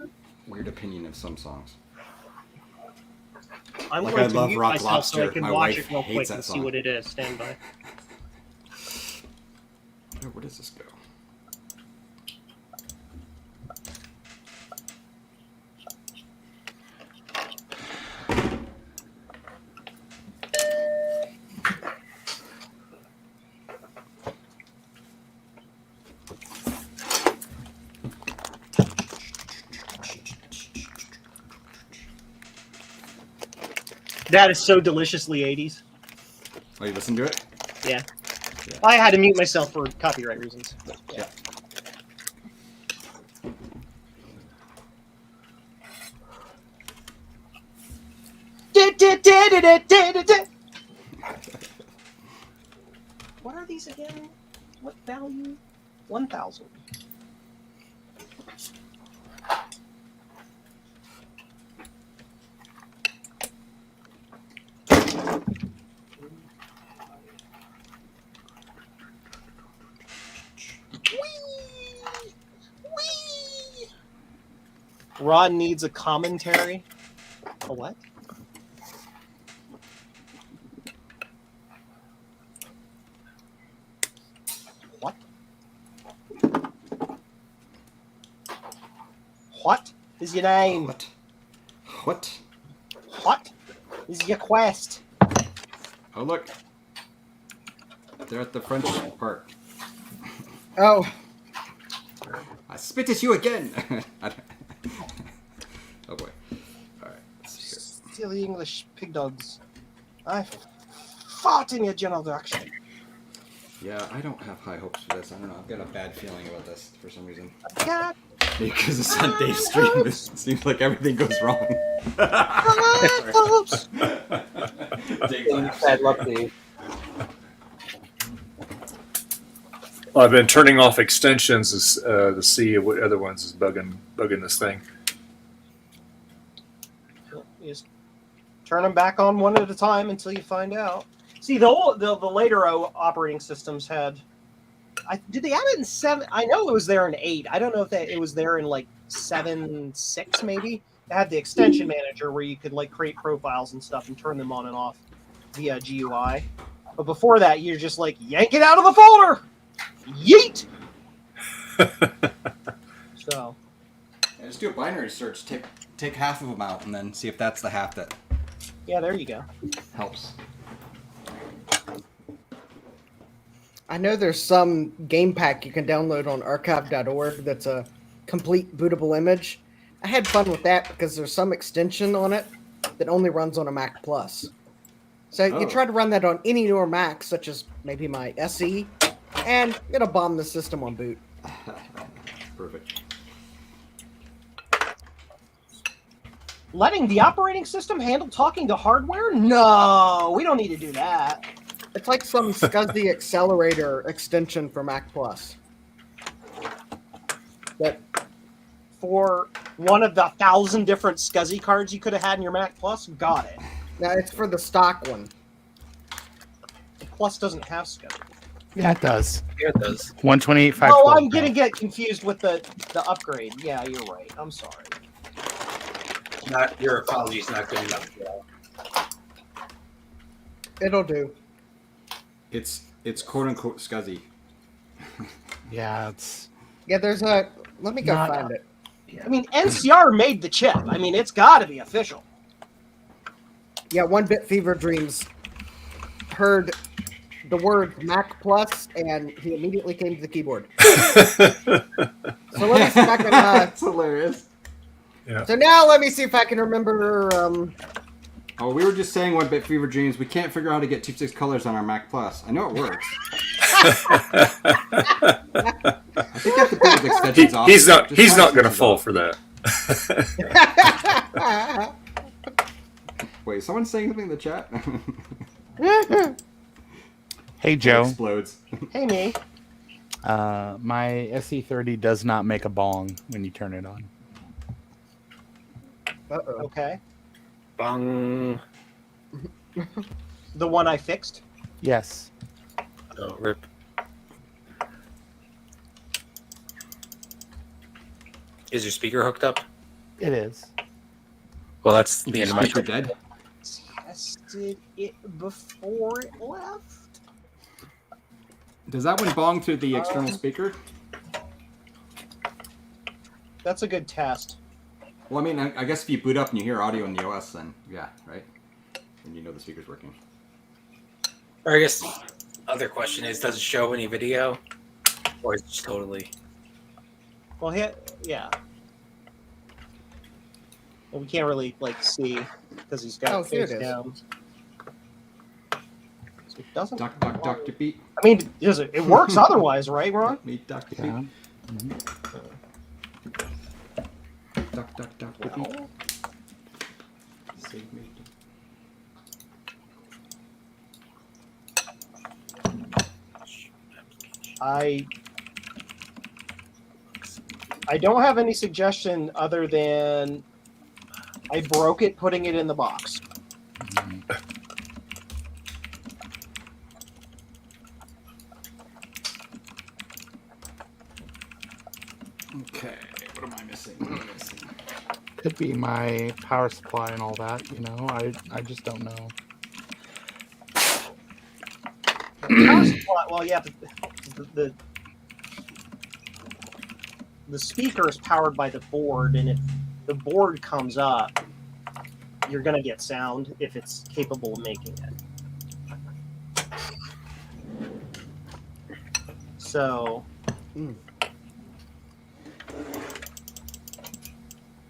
B: weird opinion of some songs.
M: I'm
B: Like,
M: going
B: I
M: to
B: love
M: mute
B: Rock
M: myself
B: Lobster.
M: so I can
B: My
M: watch
B: wife
M: it real
B: hates
M: quick
B: that
M: and see
B: song.
M: what it is. Stand by.
B: Oh, where does this go?
M: That is so deliciously 80s.
B: Oh, you listen to it?
M: Yeah. I had to mute myself for copyright reasons. But, yeah. What are these again? What value? 1,000. Ron needs a commentary. A what? What? What is your name?
B: What?
M: What is your quest?
B: Oh, look. They're at the French part.
H: Oh.
B: I spit at you again! Oh boy. Alright, let's see here.
M: Silly English pig dogs. I fought in your general direction.
B: Yeah, I don't have high hopes for this. I don't know. I've got a bad feeling about this for some reason.
M: God.
B: Because it's on Dave's stream. It seems like everything goes wrong. Dave laughs.
F: Bad luck, Dave.
A: Well, I've been turning off extensions to see what other ones is bugging this thing.
M: You just turn them back on one at a time until you find out. See, the later operating systems had. Did they have it in 7? I know it was there in 8. I don't know if it was there in like 7.6 maybe. It had the extension manager where you could like create profiles and stuff and turn them on and off via GUI. But before that, you're just like yank it out of the folder. Yeet! So.
B: Yeah, just do a binary search. Take half of them out and then see if that's the half that
M: Yeah, there you go.
B: helps.
H: I know there's some game pack you can download on archive.org that's a complete bootable image. I had fun with that because there's some extension on it that only runs on a Mac Plus. So you try to run that on any newer Mac, such as maybe my SE, and it'll bomb the system on boot.
B: Perfect.
M: Letting the operating system handle talking to hardware? No, we don't need to do that.
H: It's like some SCSI accelerator extension for Mac Plus.
M: That for one of the 1,000 different SCSI cards you could have had in your Mac Plus, got it.
H: Now it's for the stock one.
M: The Plus doesn't have SCSI.
I: Yeah, it does.
F: Yeah, it does.
I: 128,
M: Oh,
I: 512.
M: I'm gonna get confused with the upgrade. Yeah, you're right. I'm sorry.
O: Not your apologies, not good enough.
H: It'll do.
B: It's quote unquote SCSI.
I: Yeah, it's
H: Yeah, there's a. Let me go
C: Not-
H: find it.
M: I mean, NCR made the chip. I mean, it's got to be official.
H: Yeah, 1-Bit Fever Dreams heard the word Mac Plus, and he immediately came to the keyboard. So let me see if I can.
B: That's hilarious.
A: Yeah.
H: So now let me see if I can remember.
B: Oh, we were just saying 1-Bit Fever Dreams. We can't figure out how to get 256 colors on our Mac Plus. I know it works. I think you have to put his extensions off.
A: He's not.
B: Just
A: He's
B: turn
A: not going to
B: extensions
A: fall
B: off.
A: for that.
B: Wait, is someone saying something in the chat?
I: Hey, Joe.
B: Explodes.
M: Hey, me.
I: My SE30 does not make a bong when you turn it on.
H: Uh-oh.
M: Okay.
F: Bong.
M: The one I fixed.
I: Yes.
F: Oh, rip. Is your speaker hooked up?
I: It is.
F: Well, that's the end of my
B: Speaker dead.
M: Tested it before it left.
B: Does that one bong through the external speaker?
M: That's a good test.
B: Well, I mean, I guess if you boot up and you hear audio in the OS, then yeah, right? Then you know the speaker's working.
F: Or I guess other question is, does it show any video? Or is it just totally...
M: Well, yeah. Well, we can't really see because he's got it
H: here it
M: face
H: is.
M: down. So it doesn't.
B: Dr. Beat.
M: I mean, it works otherwise, right, Ron?
B: Meet Dr.
I: Yeah.
B: Beat. Dr. Beat. Save me.
M: I don't have any suggestion other than I broke it putting it in the box.
B: Okay, what am I missing? What am I missing?
I: Could be my power supply and all that, you know. I just don't know.
M: Well, yeah, the speaker is powered by the board, and if the board comes up, you're going to get sound if it's capable of making it. So,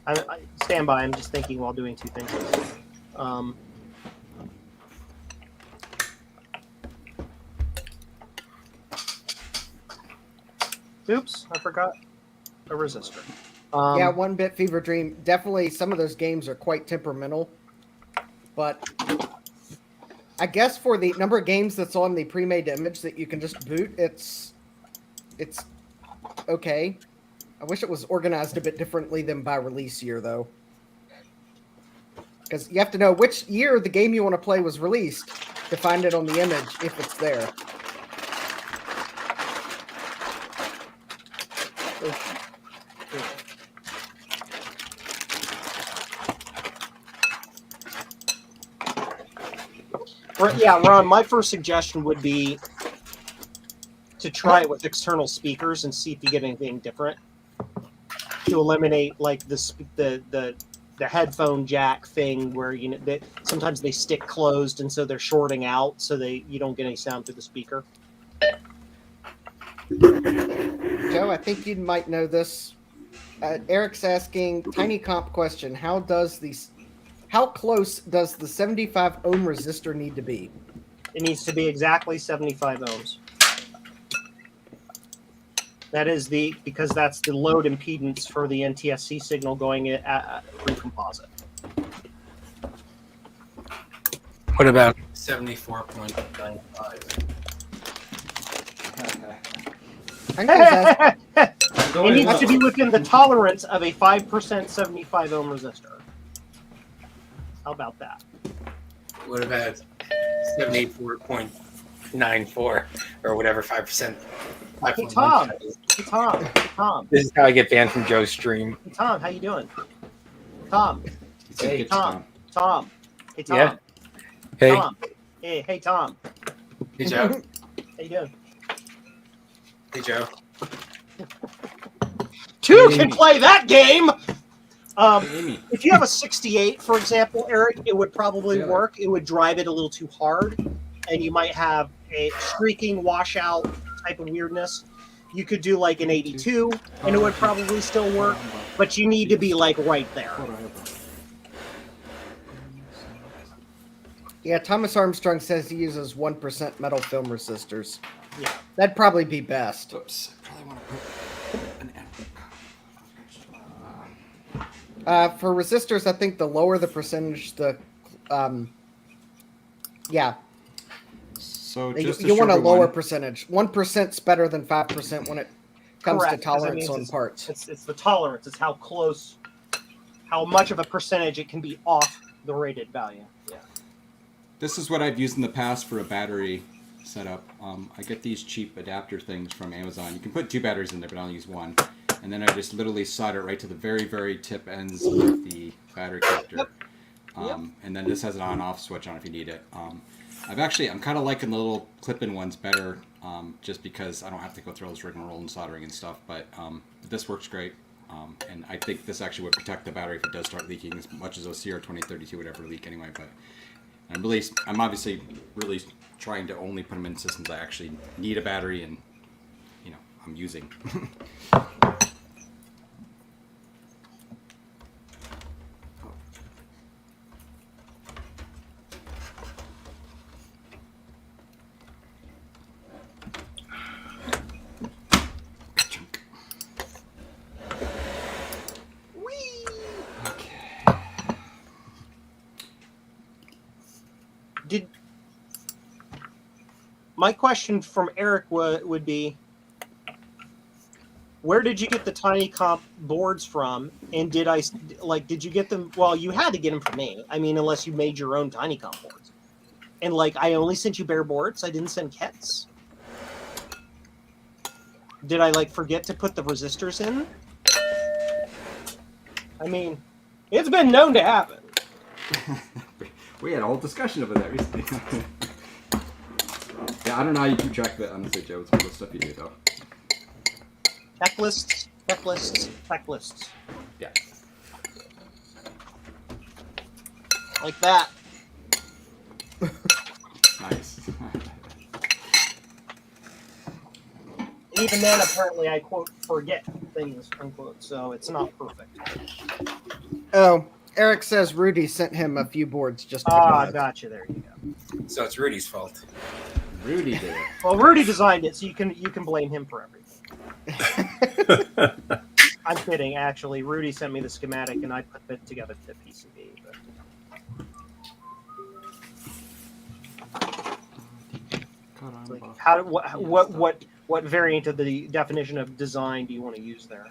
M: I stand by. I'm just thinking while doing two things. Oops, I forgot a resistor.
H: Yeah, 1-Bit Fever Dream. Definitely, some of those games are quite temperamental, but I guess for the number of games that's on the pre-made image that you can just boot, it's okay. I wish it was organized a bit differently than by release year, though, because you have to know which year the game you want to play was released to find it on the image if it's there.
M: Yeah, Ron, my first suggestion would be to try it with external speakers and see if you get anything different to eliminate like the headphone jack thing where sometimes they stick closed and so they're shorting out so you don't get any sound through the speaker.
H: Joe, I think you might know this. Eric's asking tiny comp question: How close does the 75 ohm resistor need to be?
M: It needs to be exactly 75 ohms. That is because that's the load impedance for the NTSC signal going through composite.
F: What about 74.95?
M: It needs to be within the tolerance of a 5% 75 ohm resistor. How about that?
F: What about 74.94 or whatever 5%?
M: Hey Tom. Hey Tom. Hey Tom.
F: This is how I get banned from Joe's stream.
M: Hey Tom, how you doing? Tom.
F: Hey
M: Tom. Tom. Hey Tom.
F: Yeah. Hey.
M: Tom. Hey Tom.
F: Hey Joe.
M: How you doing?
F: Hey Joe.
M: Two can play that game.
B: Amy.
M: If you have a 68, for example, Eric, it would probably
B: Yeah.
M: work. It would drive it a little too hard, and you might have a streaking washout type of weirdness. You could do like an 82, and it would probably still work, but you need to be like right there.
H: Yeah, Thomas Armstrong says he uses 1% metal film resistors.
M: Yeah.
H: That'd probably be best.
B: Oops. Probably want to put an
H: For resistors, I think the lower the percentage, the yeah.
B: So
H: You,
B: just to
H: you want a
B: show
H: lower
B: everyone-
H: percentage. 1%'s better than 5% when it comes
M: Correct,
H: to
M: 'cause that
H: tolerance
M: means
H: on
M: it's-
H: parts.
M: It's the tolerance. It's how close, how much of a percentage it can be off the rated value. Yeah.
B: This is what I've used in the past for a battery setup. I get these cheap adapter things from Amazon. You can put 2 batteries in there, but I'll use 1. And then I just literally solder it right to the very, very tip ends of the battery connector. And then this has an on-off switch on if you need it. I'm kind of liking the little clip-in ones better, just because I don't have to go through all this rigmarole and soldering and stuff. But this works great, and I think this actually would protect the battery if it does start leaking, as much as those CR2032 would ever leak anyway. But I'm obviously really trying to only put them in systems I actually need a battery and I'm using.
M: My question from Eric would be, where did you get the tiny comp boards from? And did you get them? Well, you had to get them from me. I mean, unless you made your own tiny comp boards. And I only sent you bare boards. I didn't send kits. Did I forget to put the resistors in? I mean, it's been known to happen.
B: We had a whole discussion over that recently. Yeah, I don't know how you keep track of it, honestly, Joe. It's all the stuff you do, though.
M: Checklists, checklists, checklists.
B: Yeah.
M: Like that.
B: Nice.
M: Even then, apparently, I quote forget things unquote, so it's not perfect.
H: Oh, Eric says Rudy sent him a few boards just to begin with.
M: Gotcha. There you go.
O: So it's Rudy's fault.
B: Rudy did it.
M: Well, Rudy designed it, so you can blame him for everything. I'm kidding. Actually, Rudy sent me the schematic, and I put it together to the PCB. But what variant of the definition of design do you want to use there?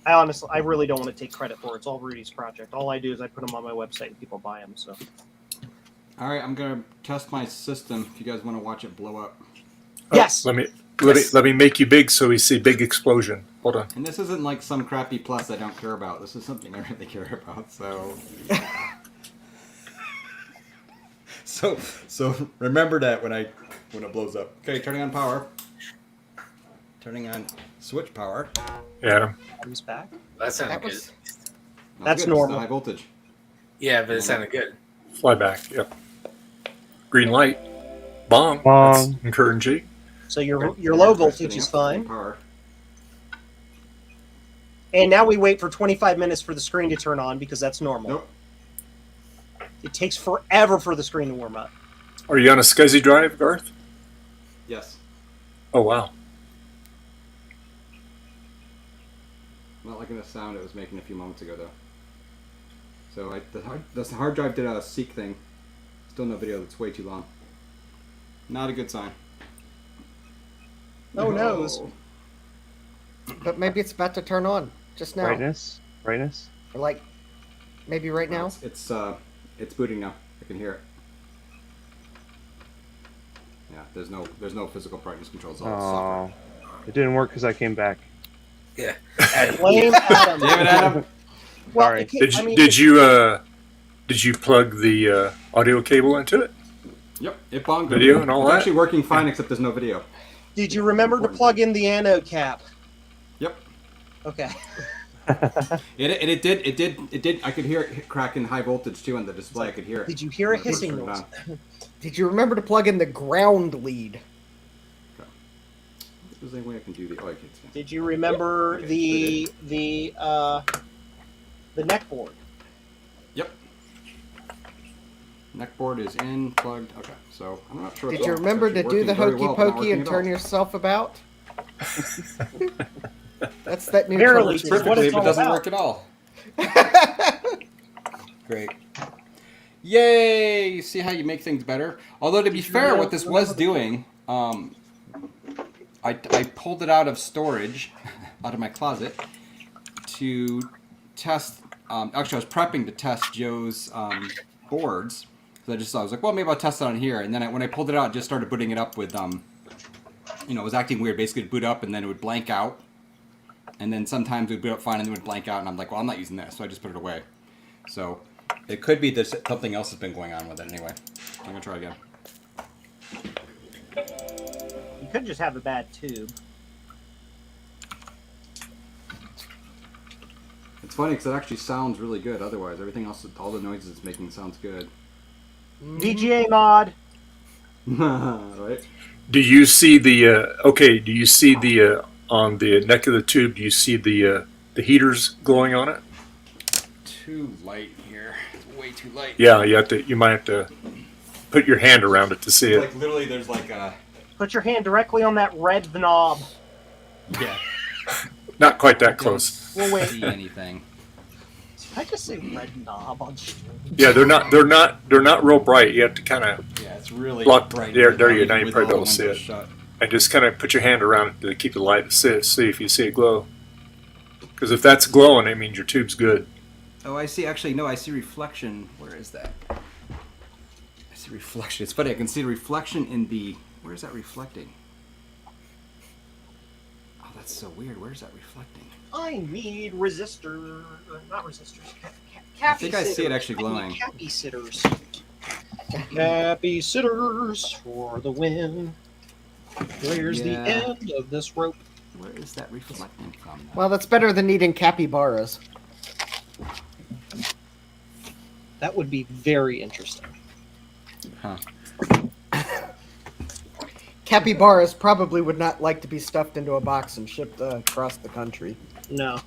M: I really don't want to take credit for it. It's all Rudy's project. All I do is I put them on my website and people buy them. So.
B: All right, I'm gonna test my system. If you guys want to watch it blow up.
M: Yes.
A: Let me make you big so we see big explosion. Hold on.
B: And this isn't like some crappy plus I don't care about. This is something I really care about. So remember that when it blows up. Okay, turning on power. Turning on switch power.
A: Adam.
M: Comes back.
O: That sounded good.
M: That's
B: good.
M: normal.
B: It's still high voltage.
O: Yeah, but it sounded good.
A: Fly back. Yep. Green light. Bong.
E: Bong.
A: That's encouraging.
M: So your low voltage is fine. And now we wait for 25 minutes for the screen to turn on because that's normal.
B: Nope.
M: It takes forever for the screen to warm up.
A: Are you on a SCSI drive, Garth?
B: Yes.
A: Oh, wow.
B: Not liking the sound it was making a few moments ago, though. So the hard drive did a seek thing. Still no video. That's way too long. Not a good sign.
M: Oh, noes.
H: But maybe it's about to turn on just now.
E: Brightness.
H: Or maybe right now.
B: It's booting now. I can hear it. Yeah, there's no physical brightness control. It's all software.
E: It didn't work because I came back.
O: Yeah.
M: Blame Adam.
B: Damn it, Adam.
M: Well,
E: Sorry.
A: Did you plug the audio cable into it?
B: Yep, it bonged.
A: Video and all
B: it's
A: that?
B: actually working fine, except there's no video.
M: Did you remember to plug in the anode cap?
B: Yep.
M: Okay.
B: It did. I could hear it crack in high voltage too on the display. I could hear it.
M: Did you hear a hissing noise?
H: Did you remember to plug in the ground lead?
B: If there's any way I can do the. Oh, I can't.
M: Did you remember the neck board?
B: Yep. Neck board is in, plugged. Okay, so I'm not sure.
H: Did you remember to do the hokey pokey and turn yourself about? That's that new
B: Barely,
H: troubleshooting.
B: perfectly, but doesn't work at all. Great. Yay! You see how you make things better? Although, to be fair, what this was doing, I pulled it out of storage, out of my closet, to test. Actually, I was prepping to test Joe's boards. So I was like, well, maybe I'll test it on here. And then when I pulled it out, I just started booting it up with, it was acting weird. Basically, it'd boot up and then it would blank out. And then sometimes it would boot up fine and then it would blank out. And I'm like, well, I'm not using this. So I just put it away. So it could be that something else has been going on with it anyway. I'm going to try again.
M: You could just have a bad tube.
B: It's funny because it actually sounds really good otherwise. Everything else, all the noises it's making sounds good.
M: VGA mod.
B: Right?
A: Do you see the do you see the on the neck of the tube, do you see the heaters glowing on it?
B: Too light here. It's way too light.
A: Yeah, you might have to put your hand around it to see it.
B: Like literally there's like a
M: Put your hand directly on that red knob.
B: Yeah.
A: Not quite that close.
M: We'll wait.
B: See anything.
M: Did I just say red knob on stream?
A: Yeah, they're not real bright. You have to kind of
B: it's really
A: block
B: bright.
A: there you
B: Even
A: now you
B: with
A: probably
B: all
A: able to see
B: windows
A: it.
B: shut.
A: And just kind of put your hand around it to keep the light, see if you see it glow. Because if that's glowing, it means your tube's good.
B: Oh, I see. Actually, no, I see reflection. Where is that? I see reflection. It's funny. I can see the reflection in the. Where is that reflecting? Oh, that's so weird. Where is that reflecting?
M: I need resistor, not resistors.
B: I think I see it actually glowing.
M: Cappy sitters. Cappy sitters for the win. Where's the end of this rope?
B: Where is that reflecting from?
H: Well, that's better than needing capybaras.
M: That would be very interesting.
B: Huh.
H: Capybaras probably would not like to be stuffed into a box and shipped across the country.
M: No.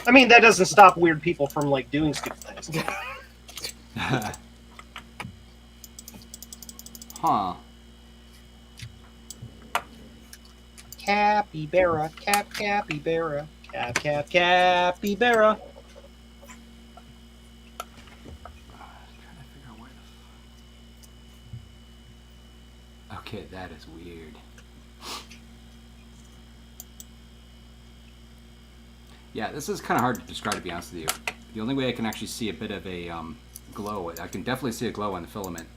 M: I mean, that doesn't stop weird people from, like, doing stupid things.
B: Huh.
M: Capybara, capybara, capybara.
B: Okay, that is weird. Yeah, this is kind of hard to describe, to be honest with you. The only way I can actually see a bit of a glow, I can definitely see a glow on the filament.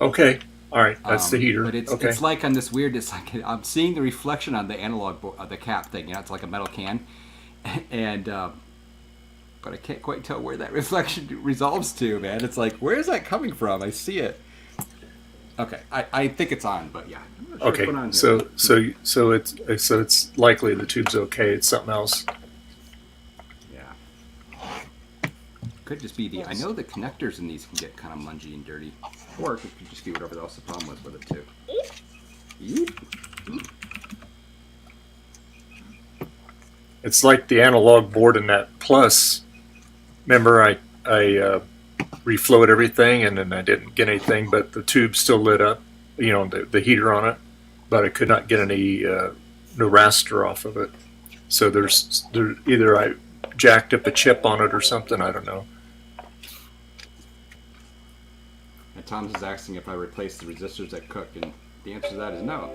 A: Okay, all right, that's the heater.
B: But it's like on this weird. It's like I'm seeing the reflection on the analog the cap thing. You know, it's like a metal can, and but I can't quite tell where that reflection resolves to. Man, it's like, where is that coming from? I see it. Okay, I think it's on, but yeah. I'm not sure
A: Okay,
B: what's going on here.
A: so it's likely the tube's okay. It's something else.
B: Could just be the. I know the connectors in these can get kind of mungy and dirty, or it could just be whatever else the problem was with it too. Yeep.
A: It's like the analog board in that Plus. Remember, I reflowed everything and then I didn't get anything, but the tube still lit up. You know, the heater on it, but I could not get any no raster off of it. So there either I jacked up a chip on it or something. I don't know.
B: And Tom's is asking if I replaced the resistors that cook, and the answer to that is no.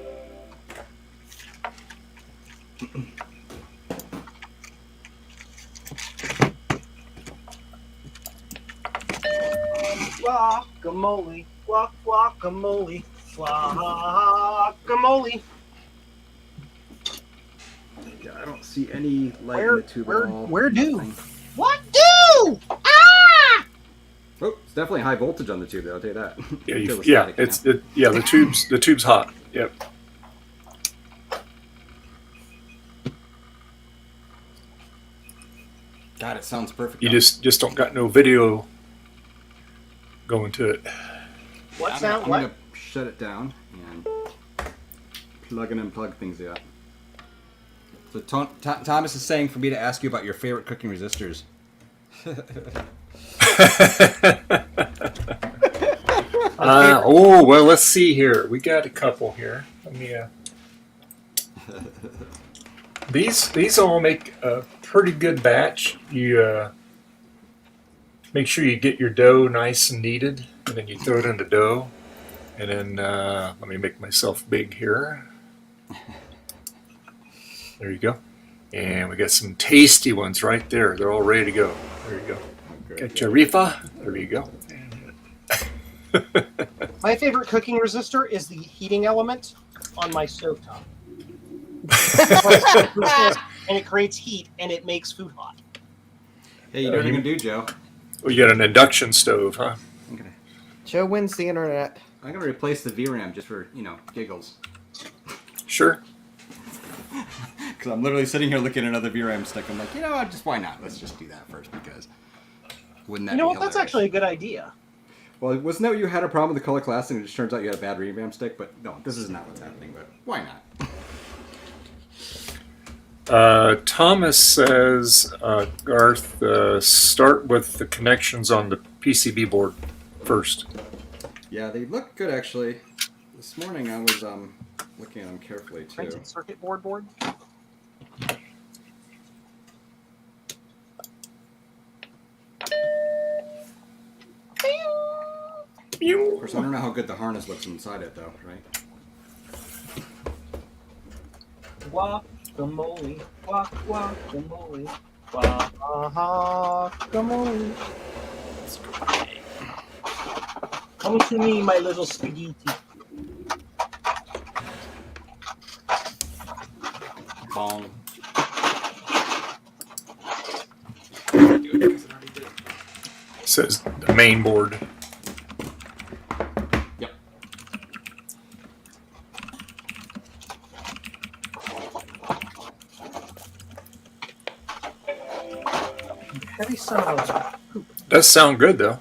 M: Guacamole, guacamole, guacamole.
B: Yeah, I don't see any light in the tube at all.
M: Where do?
B: Nothing.
M: What do? Ah!
B: Oh, it's definitely high voltage on the tube, though. I'll tell you that.
A: Yeah,
B: Feel the
A: yeah,
B: static,
A: yeah. The tube's hot. Yep.
B: God, it sounds perfect.
A: You just don't got no video going to it.
M: What
B: I'm
M: sound?
B: gonna
M: What?
B: shut it down and plug and unplug things out. So Thomas is saying for me to ask you about your favorite cooking resistors.
A: Oh well, let's see here. We got a couple here. Let me. These all make a pretty good batch. You make sure you get your dough nice and kneaded, and then you throw it in the dough. And then let me make myself big here. There you go. And we got some tasty ones right there. They're all ready to go. There you go. Got your Rifa. There you go.
M: My favorite cooking resistor is the heating element on my stovetop. And it creates heat and it makes food hot.
B: Hey, you know what you're gonna do, Joe?
A: Well, you got an induction stove, huh?
H: Joe wins the internet.
B: I'm gonna replace the VRAM just for giggles.
A: Sure.
B: Because I'm literally sitting here looking at another VRAM stick. I'm like, just why not? Let's just do that first because wouldn't that?
M: You know
B: be
M: what? That's
B: hilarious?
M: actually a good idea.
B: Well, wasn't that you had a problem with the color classic and it just turns out you had a bad VRAM stick? But no, this is not what's happening. But why not?
A: Thomas says, Garth, start with the connections on the PCB board first.
B: Yeah, they look good actually. This morning I was looking at them carefully too.
M: Printed circuit board.
B: Of course, I don't know how good the harness looks inside it though, right?
M: Guacamole, guacamole, guacamole. Come to me, my little spaghetti.
B: Bong.
A: Says the main board.
B: Yep.
M: Heavy sound.
A: Does sound good though.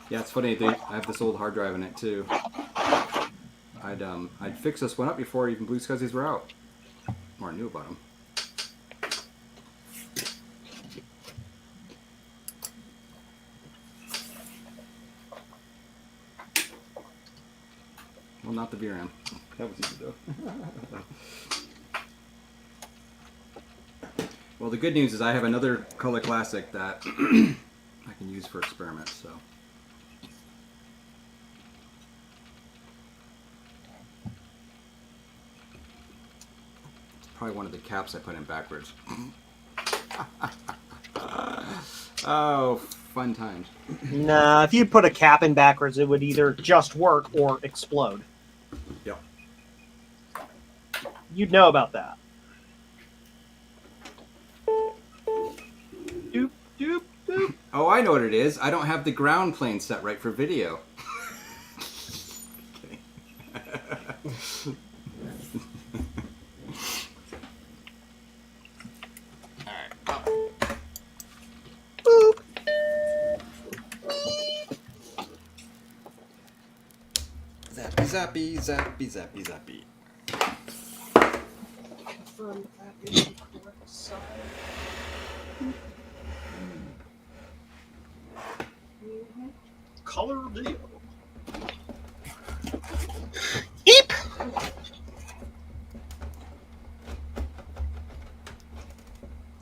B: Yeah, it's funny. I have this old hard drive in it too. I'd fix this one up before even Blue Scuzzies were out, or I knew about them. Well, not the VRAM. That was easy though. Well, the good news is I have another Color Classic that I can use for experiments. So. Probably one of the caps I put in backwards. Oh, fun times.
M: Nah, if you put a cap in backwards, it would either just work or explode.
B: Yep.
M: You'd know about that. Doop, doop, doop.
B: Oh, I know what it is. I don't have the ground plane set right for video. Zappy, zappy, zappy, zappy.
M: Confirm that is the correct side. Color deal. Eep!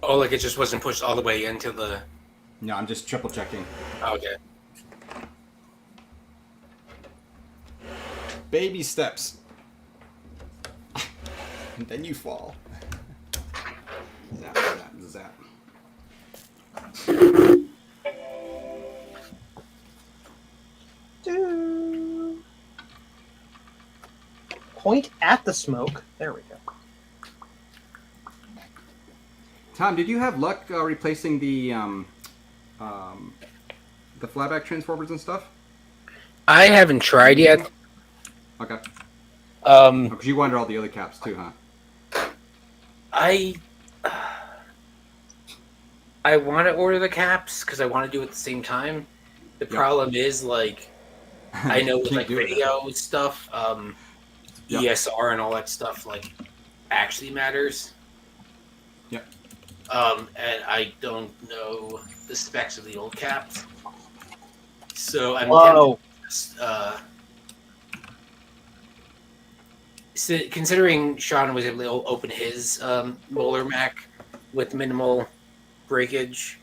F: Oh, like it just wasn't pushed all the way into the.
B: No, I'm just triple checking.
F: Oh, okay.
B: Baby steps. And then you fall. Zap, zap, zap.
M: Point at the smoke. There we go.
B: Tom, did you have luck replacing the the flyback transformers and stuff?
F: I haven't tried yet.
B: Okay.
F: Um,
B: Because you wanted all the other caps too, huh?
F: I want to order the caps because I want to do it at the same time. The problem is, like, I know with like video stuff, ESR and all that stuff, like, actually matters.
B: Yep.
F: And I don't know the specs of the old caps, so I'm considering Sean was able to open his molar Mac with minimal breakage,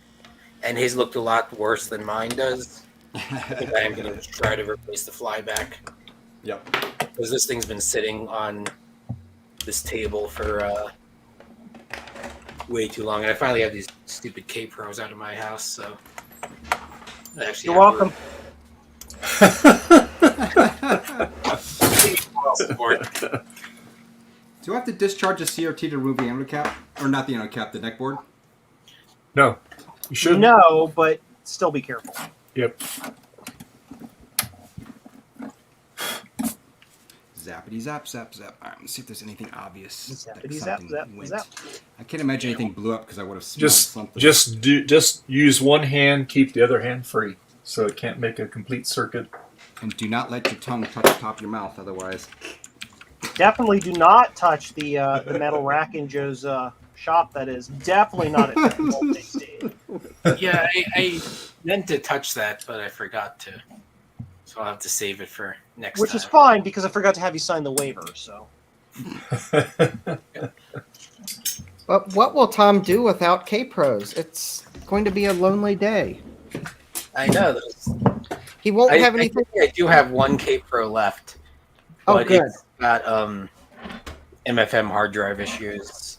F: and his looked a lot worse than mine does. I think I am going to try to replace the flyback.
B: Yep.
F: Because this thing's been sitting on this table for way too long, and I finally have these stupid K-Pros out of my house, so I actually
M: You're welcome.
B: Do I have to discharge a CRT to remove the ammo cap? Or not the ammo cap, the neck board?
A: No. You should.
M: No, but still be careful.
A: Yep.
B: Zappity zap zap zap. All right, let's see if there's anything obvious. that
M: Zappity zap
B: something
M: zap
B: went.
M: zap.
B: I can't imagine anything blew up because I would have smelled something.
A: Just use one hand, keep the other hand free, so it can't make a complete circuit.
B: And do not let your tongue touch the top of your mouth, otherwise.
M: Definitely do not touch the metal rack in Joe's shop. That is definitely not at 10 volt AC.
F: Yeah, I meant to touch that, but I forgot to. So I'll have to save it for next
M: Which
F: time.
M: is fine because I forgot to have you sign the waiver. So.
H: But what will Tom do without K-Pros? It's going to be a lonely day.
F: I know.
H: He won't have anything.
F: I do have one K-Pro left.
H: Oh,
F: But
H: good.
F: it's got MFM hard drive issues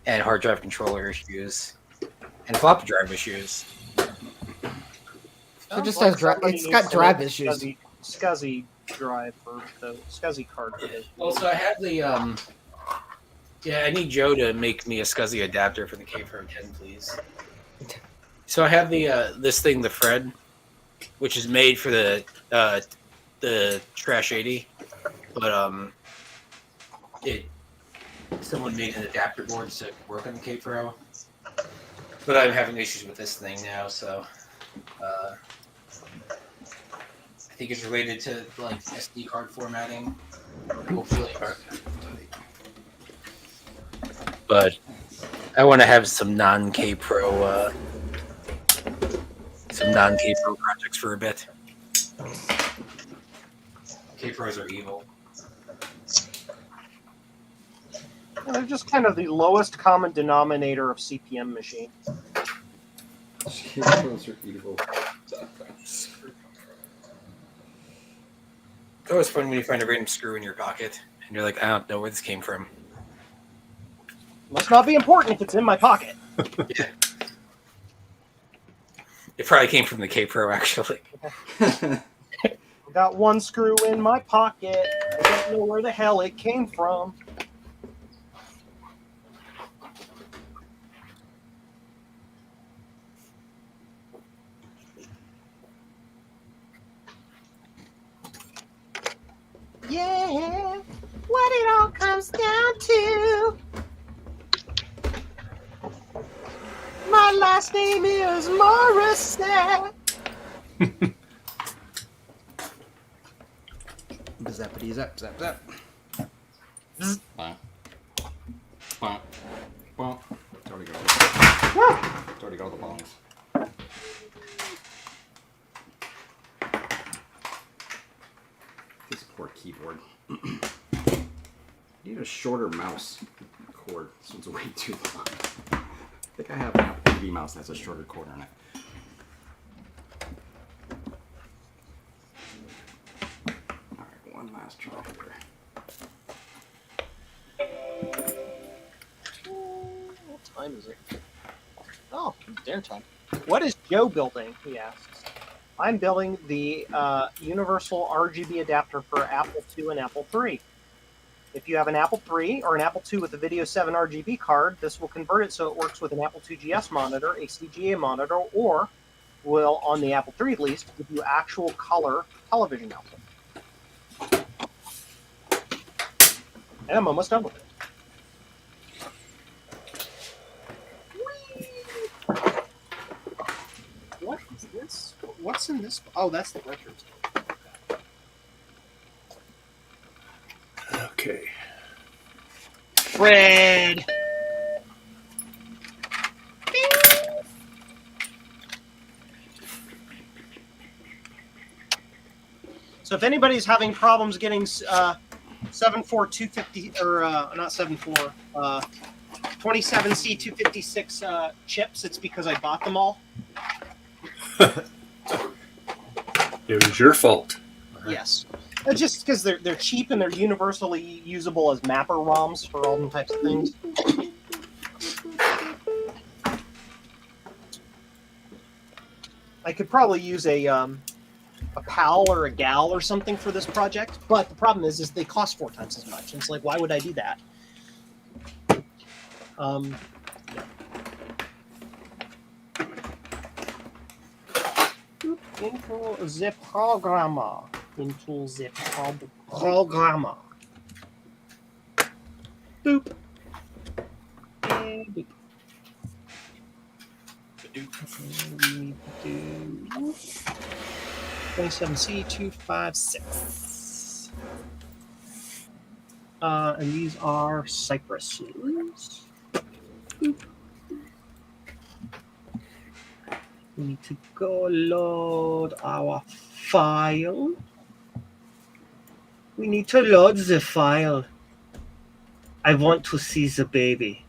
F: and hard drive controller issues and floppy drive issues.
H: It just has it's got drive issues.
M: SCSI drive for the SCSI card for this.
F: Also, I have the yeah, I need Joe to make me a SCSI adapter for the K-Pro 10, please. So I have the this thing, the Fred, which is made for the Trash 80, but someone made an adapter board to work on the K-Pro. But I'm having issues with this thing now, so I think it's related to like SD card formatting. Hopefully. But I want to have some non-K-Pro projects for a bit. K-Pros are evil.
M: They're just kind of the lowest common denominator of CPM machines.
B: K-Pros are evil.
F: It's always fun when you find a random screw in your pocket and you're like, I don't know where this came from.
M: Must not be important if it's in my pocket.
F: Yeah. It probably came from the K-Pro, actually.
M: Got one screw in my pocket. I don't know where the hell it came from.
L: Yeah, what it all comes down to. My last name is Morissette.
B: Zappity zap zap zap. Bump. Bump. Bump. It's already got all the bongs. This poor keyboard. I need a shorter mouse cord. This one's way too long. I think I have an Apple TV mouse that has a shorter cord on it. Alright, one last try here.
M: What time is it? Oh, dinner time. What is Joe building? He asks. I'm building the universal RGB adapter for Apple II and Apple III. If you have an Apple III or an Apple II with a Video 7 RGB card, this will convert it so it works with an Apple II GS monitor, a CGA monitor, or will, on the Apple III at least, give you actual color television output. And I'm almost done with it. What is this? What's in this? Oh, that's the printers.
A: Okay.
M: Fred. So if anybody's having problems getting 74250 or not 74 27C256 chips, it's because I bought them all.
A: It was your fault.
M: Yes. Just because they're cheap and they're universally usable as mapper ROMs for all them types of things. I could probably use a pal or a gal or something for this project, but the problem is they cost 4 times as much. And it's like, why would I do that? Into the programmer. Into the programmer. Boop. And boop. 27C256. And these are Cypresses. Boop. We need to go load our file. We need to load the file. I want to see the baby.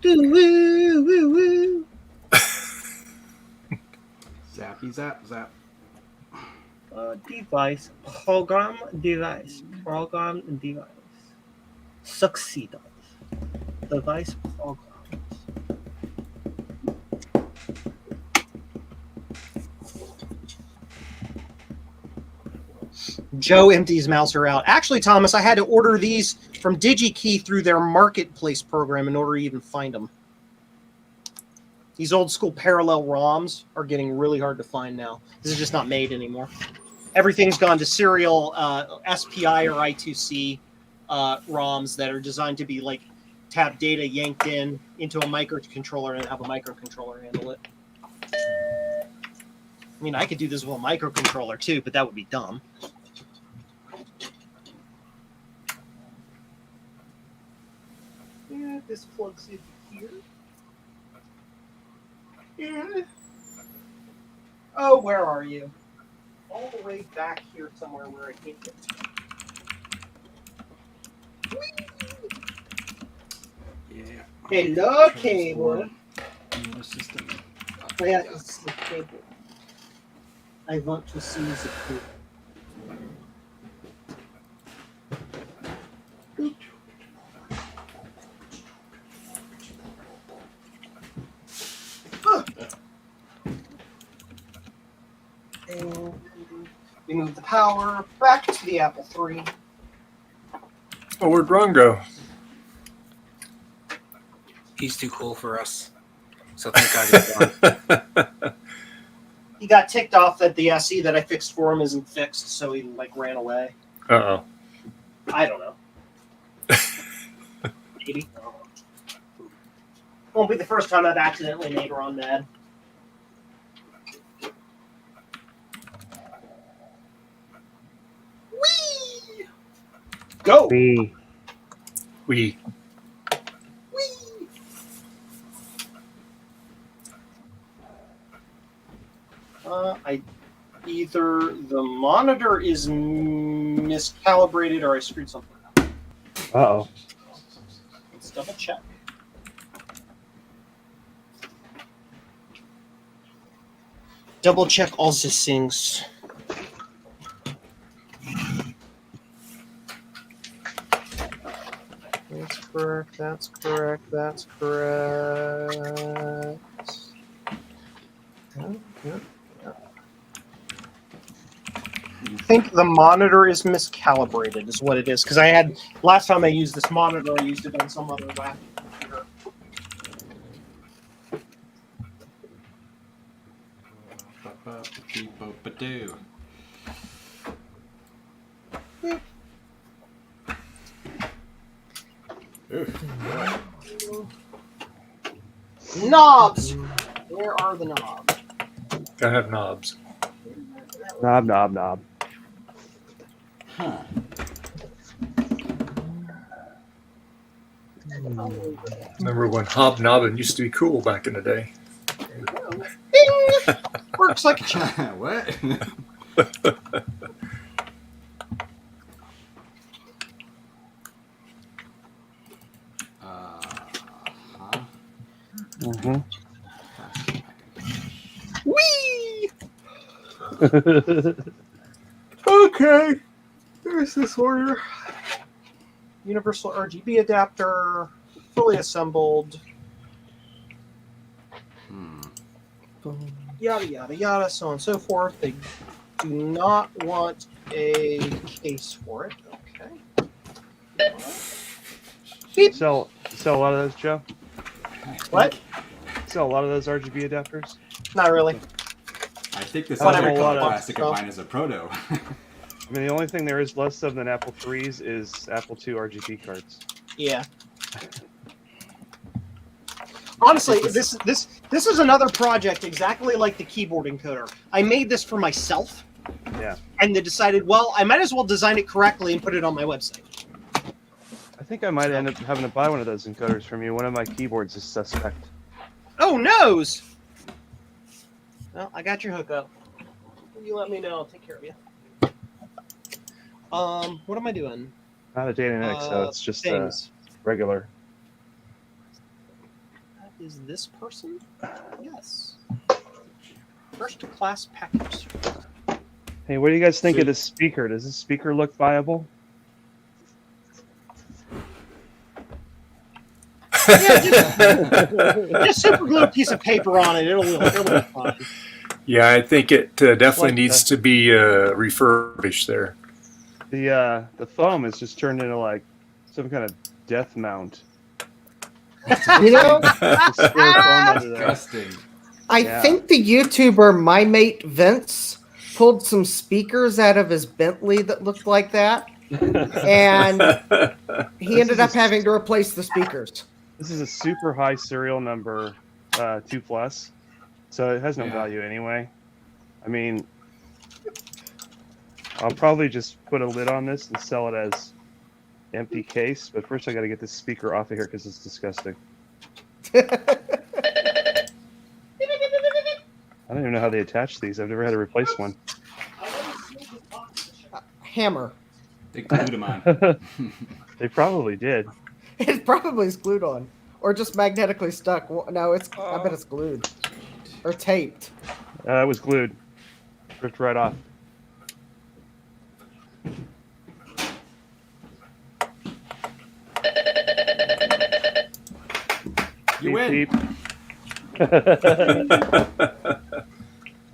M: Woo, woo, woo.
B: Zappy zap zap.
M: Device. Program device. Program device. Succeed. Device program. Joe empties Mouser out. Actually, Thomas, I had to order these from DigiKey through their marketplace program in order to even find them. These old school parallel ROMs are getting really hard to find now. This is just not made anymore. Everything's gone to serial SPI or I2C ROMs that are designed to be like to have data yanked in into a microcontroller and have a microcontroller handle it. I mean, I could do this with a microcontroller too, but that would be dumb. Yeah, this plugs in here. Yeah. Oh, where are you? All the way back here somewhere where I can't get to.
B: Yeah.
M: Hello, cable.
B: System.
M: Where is the cable? I want to see the cable. And we move the power back to the Apple III.
A: Oh, where'd Ron go?
F: He's too cool for us. So thank God he's gone.
M: He got ticked off that the SE that I fixed for him isn't fixed, so he like ran away.
A: Uh-oh.
M: I don't know. Maybe. Won't be the first time I've accidentally made Ron mad. Whee! Go!
E: We.
A: We.
M: Either the monitor is miscalibrated or I screwed something up.
E: Uh-oh.
M: Let's double check. Double check all the things. That's correct, that's correct, that's correct. Yeah. I think the monitor is miscalibrated is what it is, because I had last time I used this monitor I used it on some other wacky computer.
B: Ba-ba-dee-bo-ba-doo.
M: Knobs. Where are the knobs?
A: Gotta have knobs.
E: Knob, knob, knob.
B: Huh.
A: Remember when hobnobbing used to be cool back in the day?
M: Bing! Works like a charm.
B: What?
E: Mm-hmm.
M: Whee!
E: Okay.
M: There's this order. Universal RGB adapter, fully assembled. Yada yada yada, so on and so forth. They do not want a case for it. Okay. Beep.
E: Sell a lot of those, Joe?
M: What?
E: Sell a lot of those RGB adapters?
M: Not really.
B: I think this
E: Not
B: other
E: a lot
B: color
E: of
B: plastic of mine is a proto.
E: I mean, the only thing there is less of than Apple III's is Apple II RGB cards.
M: Yeah. Honestly, this is another project exactly like the keyboard encoder. I made this for myself.
E: Yeah.
M: And they decided, well, I might as well design it correctly and put it on my website.
E: I think I might end up having to buy one of those encoders from you. One of my keyboards is suspect.
M: Oh, noes! Well, I got your hookup. You let me know. I'll take care of you. What am I doing?
E: Not a Dynamic, so it's just regular.
M: That is this person? Yes. First class package.
E: Hey, what do you guys think of this speaker? Does this speaker look viable?
M: Just super glue a piece of paper on it. It'll be fine.
A: Yeah, I think it definitely needs to be refurbished there.
E: The foam is just turned into like some kind of death mount.
L: You know,
B: Disgusting.
L: I think the YouTuber My Mate Vince pulled some speakers out of his Bentley that looked like that, and he ended up having to replace the speakers.
E: This is a super high serial number 2+, so it has no value anyway. I mean, I'll probably just put a lid on this and sell it as empty case, but first I got to get this speaker off of here because it's disgusting. I don't even know how they attach these. I've never had to replace one.
L: Hammer.
B: They glued them on.
E: They probably did.
L: It probably is glued on, or just magnetically stuck. No, it's. I bet it's glued or taped.
E: It was glued. Ripped right off.
B: You win.
E: Beep.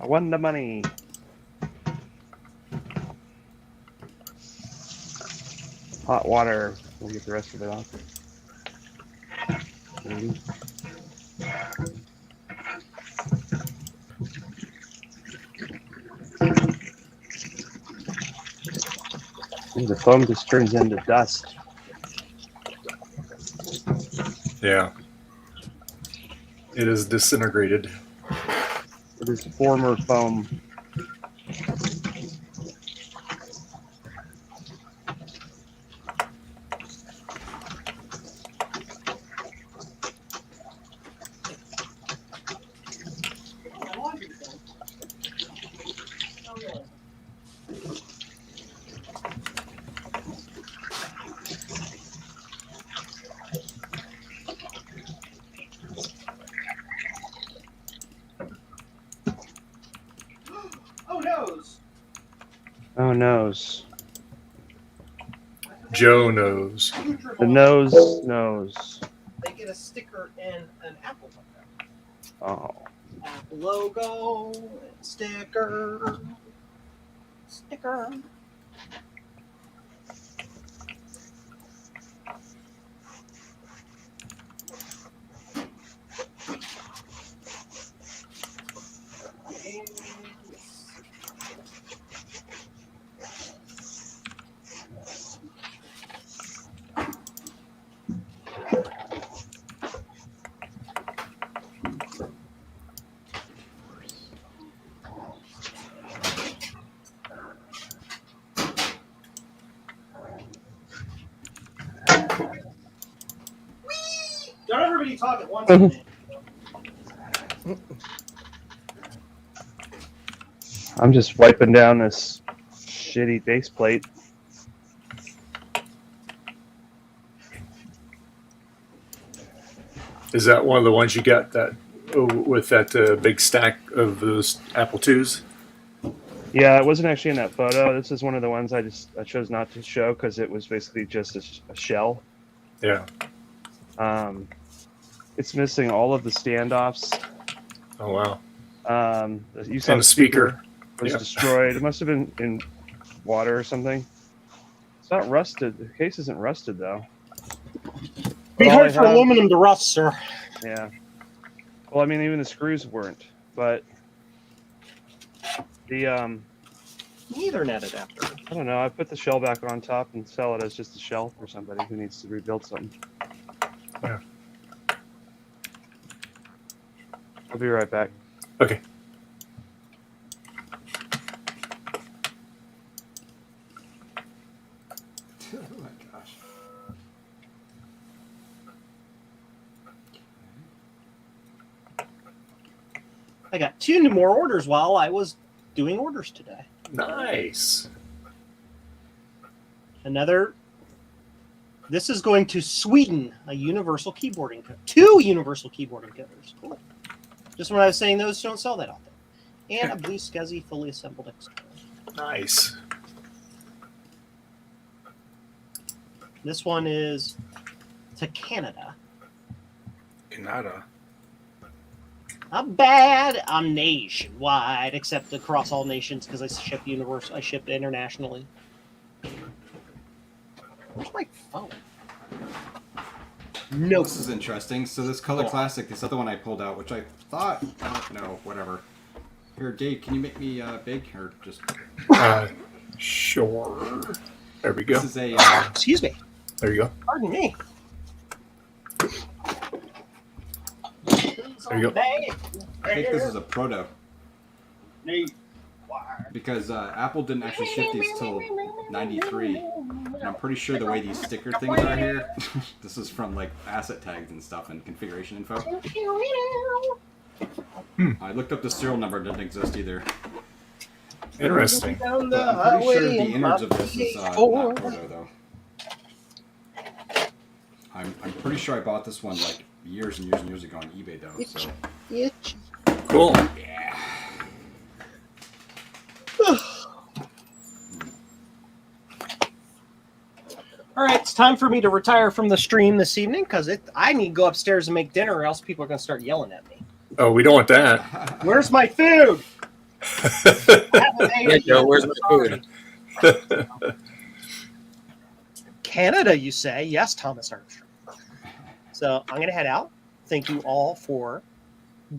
E: I won the money. Hot water. We'll get the rest of it off. The foam just turns into dust.
A: Yeah. It is disintegrated.
E: It is former foam.
M: Oh, noes.
E: Oh, nose.
A: Joe knows.
E: The nose knows.
M: They get a sticker and an Apple logo.
E: Oh.
M: Apple logo, sticker, sticker. talk at once.
E: I'm just wiping down this shitty base plate.
A: Is that one of the ones you got that with that big stack of those Apple IIs?
E: Yeah, it wasn't actually in that photo. This is one of the ones I chose not to show because it was basically just a shell.
A: Yeah.
E: It's missing all of the standoffs.
A: Oh wow.
E: You saw
A: And
E: the
A: the speaker.
E: was
A: Yeah.
E: destroyed. It must have been in water or something. It's not rusted. The case isn't rusted though.
M: Be
E: But all
M: hard
E: I
M: for
E: have-
M: aluminum to rust, sir.
E: Yeah. Well, I mean, even the screws weren't, but the
M: Ethernet adapter.
E: I don't know. I put the shell back on top and sell it as just a shell for somebody who needs to rebuild something.
A: Yeah.
E: I'll be right back.
A: Okay.
B: Oh my gosh.
M: I got 2 more orders while I was doing orders today.
A: Nice.
M: Another. This is going to Sweden, a universal keyboarding cover. 2 universal keyboarding covers. Cool. Just when I was saying those don't sell that out there. And a blue SCSI fully assembled extra.
A: Nice.
M: This one is to Canada.
F: Canada.
M: Not bad. I'm nationwide, except across all nations because I ship universal. I ship internationally. Where's my phone? No.
B: This is interesting. So this Color Classic, this other one I pulled out, which I thought, no, whatever. Here, Dave, can you make me big or just?
A: Sure. There we go.
B: This is a.
M: Excuse me.
A: There you go.
M: Pardon me.
A: There you go.
B: I think this is a proto. Because Apple didn't actually ship these till '93, and I'm pretty sure the way these sticker things are here, this is from like asset tags and stuff and configuration info. I looked up the serial number; it doesn't exist either.
A: Interesting.
B: But I'm pretty sure the innards of this is not proto though. I'm pretty sure I bought this one like years and years and years ago on eBay though. So.
A: Cool.
B: Yeah.
M: All right, it's time for me to retire from the stream this evening because I need to go upstairs and make dinner, or else people are going to start yelling at me.
A: Oh, we don't want that.
M: Where's my food?
F: Yeah, Joe, where's my food?
M: Canada, you say? Yes, Thomas Armstrong. So I'm going to head out. Thank you all for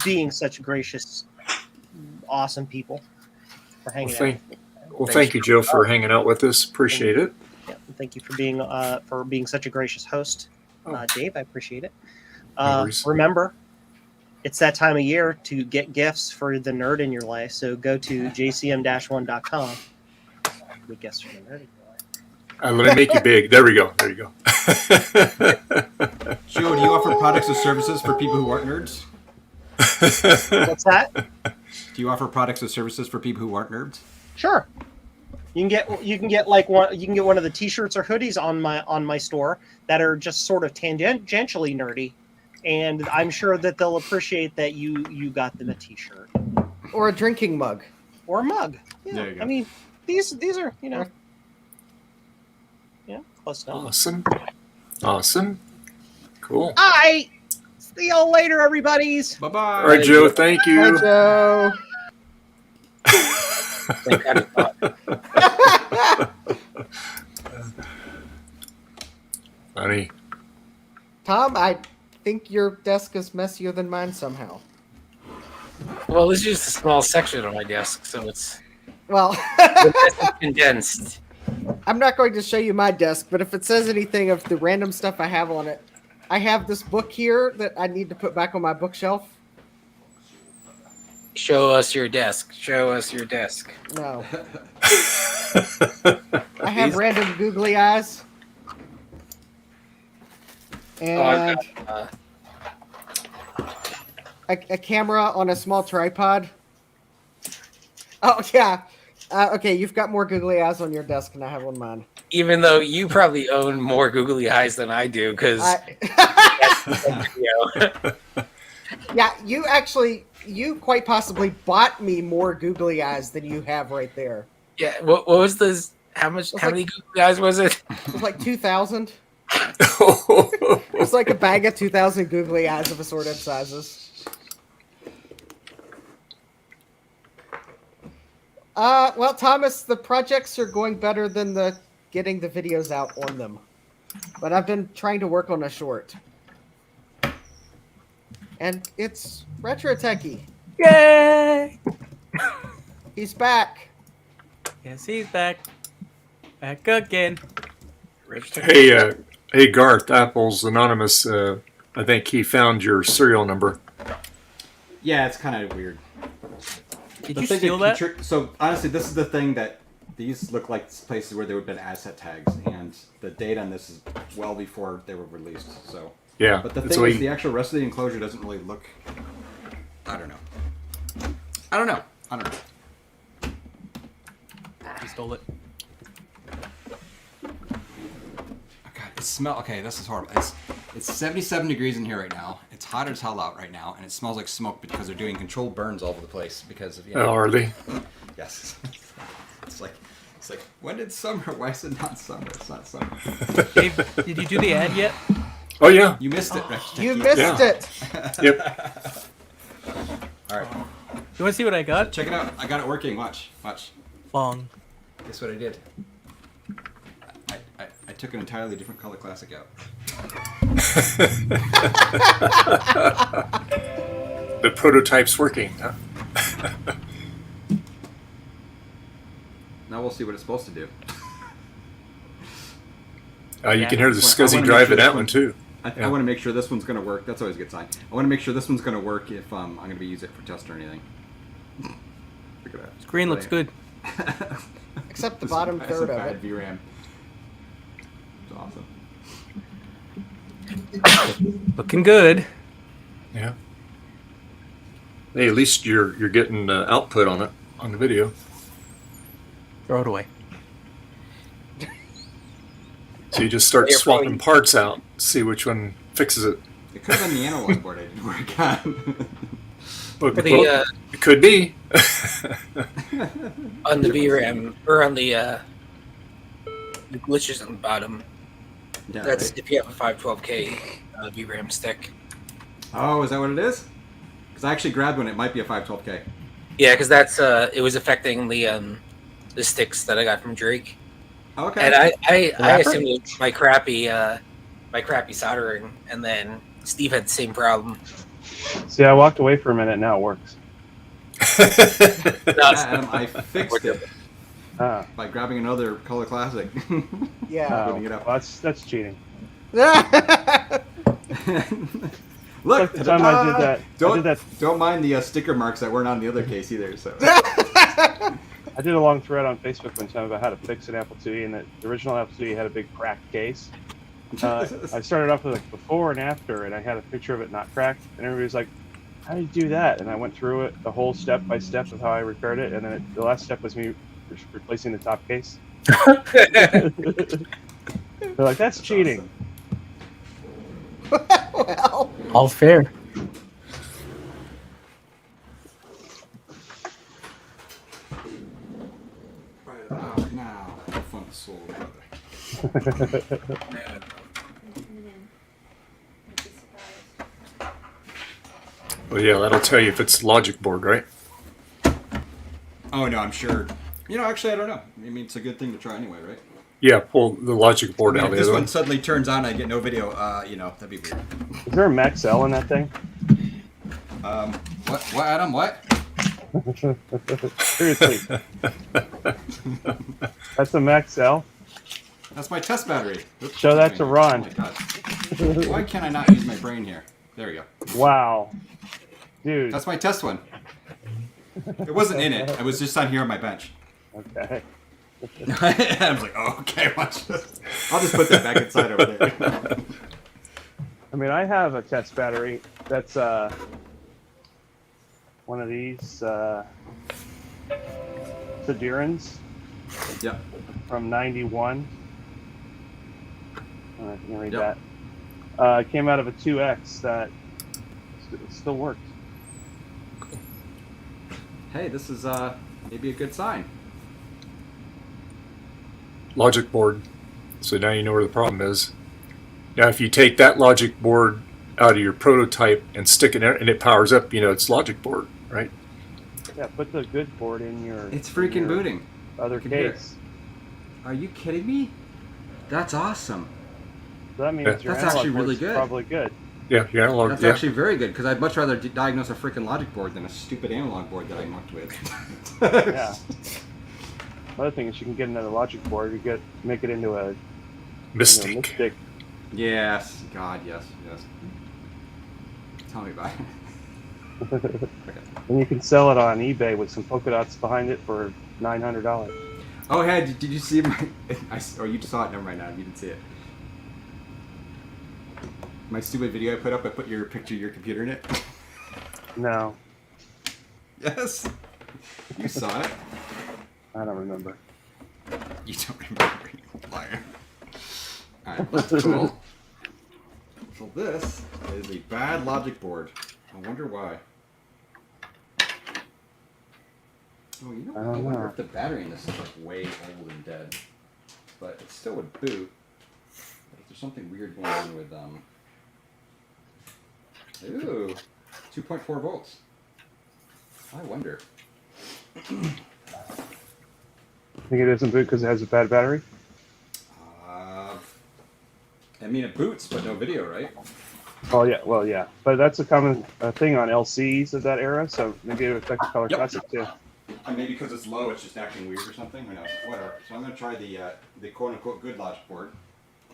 M: being such gracious, awesome people for hanging out.
A: Well, thank you, Joe, for hanging out with us. Appreciate it.
M: Yeah, thank you for being such a gracious host, Dave. I appreciate it.
A: No worries.
M: Remember, it's that time of year to get gifts for the nerd in your life. So go to jcm-1.com. Get gifts for the nerd in your life.
A: Let me make you big. There we go. There you go.
B: Joe, do you offer products or services for people who aren't nerds?
M: What's that?
B: Do you offer products or services for people who aren't nerds?
M: Sure. You can get one of the t-shirts or hoodies on my store that are just sort of tangentially nerdy, and I'm sure that they'll appreciate that you got them a t-shirt
L: or a drinking mug
M: or a mug. Yeah,
B: There you go.
M: I mean these are close enough.
A: Awesome. Cool.
M: All right. See y'all later, everybody's.
B: Bye bye.
A: All right, Joe. Thank you.
L: Hi, Joe.
A: Funny.
L: Tom, I think your desk is messier than mine somehow.
F: Well, this is just a small section of my desk, so it's
L: Well,
F: condensed.
L: I'm not going to show you my desk, but if it says anything of the random stuff I have on it, I have this book here that I need to put back on my bookshelf.
F: Show us your desk. Show us your desk.
L: No. I have random googly eyes.
F: Oh, I've
L: And
F: got,
H: a camera on a small tripod. Oh yeah. Okay, you've got more googly eyes on your desk than I have on mine.
F: Even though you probably own more googly eyes than I do, because
H: yeah, you quite possibly bought me more googly eyes than you have right there.
F: Yeah, what was this? How many googly eyes was it?
H: It was like 2,000. It was like a bag of 2,000 googly eyes of assorted sizes. Well, Thomas, the projects are going better than getting the videos out on them. But I've been trying to work on a short. And it's Retro Techie.
Q: Yay!
H: He's back.
Q: Yes, he's back. Back again.
A: Hey, Garth, Apple's Anonymous, I think he found your serial number.
B: Yeah, it's kind of weird.
Q: Did
B: The
Q: you
B: thing
Q: steal that?
B: So honestly, this is the thing that these look like places where there would have been asset tags, and the date on this is well before they were released. So
A: Yeah,
B: but the
A: that's
B: thing
A: why
B: is, the actual rest of the enclosure doesn't really look. I don't know.
Q: He stole it.
B: It smells. Okay, this is horrible. It's 77 degrees in here right now. It's hot as hell out right now, and it smells like smoke because they're doing controlled burns all over the place because of
A: Oh, are they?
B: Yes. It's like when did summer? Why is it not summer? It's not summer.
Q: Dave, did you do the ad yet?
A: Oh yeah.
B: You missed it, Rick.
H: You missed it.
A: Yep.
B: All right.
Q: You want to see what I got?
B: Check it out. I got it working. Watch.
Q: Long.
B: Guess what I did? I took an entirely different color classic out.
A: The prototype's working, huh?
B: Now we'll see what it's supposed to do.
A: You can hear the SCSI drive in that one too.
B: I want to make sure this one's going to work. That's always a good sign. I want to make sure this one's going to work if I'm going to be using it for test or anything. Look at that.
Q: Screen looks good.
H: Except the bottom
B: That's
H: third
B: a
H: of
B: bad
H: it.
B: VRAM. It's awesome.
Q: Looking good.
A: Yeah. Hey, at least you're getting output on it on the video.
Q: Throw it away.
A: So you just start swapping parts out, see which one fixes it.
B: It could have been the analog board I didn't work on.
A: Well, it could be.
F: On the VRAM or on the glitches on the bottom.
B: Yeah,
F: That's
B: right.
F: if you have a 512K VRAM stick.
B: Oh, is that what it is? Because I actually grabbed one. It might be a 512K.
F: Yeah, because that's it was affecting the sticks that I got from Drake.
B: Okay.
F: And I assumed it was my crappy soldering, and then Steve had the same problem.
E: See, I walked away for a minute. Now it works.
B: Adam, I fixed it by grabbing another color classic.
H: Yeah.
B: Putting it up.
E: Well, that's cheating.
B: Look,
E: the time I did that.
B: Don't mind the sticker marks that weren't on the other case either. So
E: I did a long thread on Facebook one time about how to fix an Apple IIe, and the original Apple IIe had a big cracked case. I started off with like before and after, and I had a picture of it not cracked, and everybody was like, "How do you do that?" And I went through it, the whole step by step of how I repaired it, and then the last step was me replacing the top case. They're like, "That's cheating."
H: Well,
Q: all fair.
B: now, fun soul.
A: Well, yeah, that'll tell you if it's logic board, right?
B: Oh no, I'm sure. Actually, I don't know. I mean, it's a good thing to try anyway, right?
A: Yeah, pull the logic board out.
B: If this one suddenly turns on, I get no video. That'd be weird.
E: Is there a Max L in that thing?
B: What, Adam? What?
E: Seriously. That's a Max L?
B: That's my test battery. Oops,
E: Show that to Ron.
B: Oh my God. Why can I not use my brain here? There we go.
E: Wow. Dude.
B: That's my test one. It wasn't in it. I was just on here on my bench.
E: Okay.
B: I was like, oh, okay, watch this. I'll just put that back inside over there.
E: I mean, I have a test battery that's one of these Sidurans.
B: Yep.
E: From '91. I can read
B: Yep.
E: that. It came out of a 2X that still works.
B: Hey, this is maybe a good sign.
A: Logic board. So now you know where the problem is. Now, if you take that logic board out of your prototype and stick it in, and it powers up, it's logic board, right?
E: Yeah, put the good board in your.
B: It's freaking booting.
E: Other case.
B: Are you kidding me? That's awesome.
E: So that means your
B: that's
E: analog
B: actually really
E: board's
B: good.
E: probably good.
A: Yeah, your analog.
B: That's actually very good because I'd much rather diagnose a freaking logic board than a stupid analog board that I mucked with.
E: Yeah. Another thing is you can get another logic board. You make it into a Mystic.
B: Yes, God, yes. Tell me about it.
E: And you can sell it on eBay with some polka dots behind it for $900.
B: Oh, hey, did you see my? Or you saw it? Never mind. Now you didn't see it. My stupid video I put up. I put your picture of your computer in it.
E: No.
B: Yes. You saw it.
E: I don't remember.
B: You don't remember, you liar. Alright, that's cool. So this is a bad logic board. I wonder why. Oh, you know what? I wonder if the battery in this is like way old and dead. But it still would boot. But if there's something weird going on with Ooh, 2.4 volts. I wonder.
E: Think it doesn't boot because it has a bad battery?
B: I mean, it boots, but no video, right?
E: Oh yeah, well yeah, but that's a common thing on LCs of that era, so maybe it affects Color Classic too.
B: And maybe because it's low, it's just acting weird or something. Who knows? Whatever. So I'm going to try the quote-unquote good logic board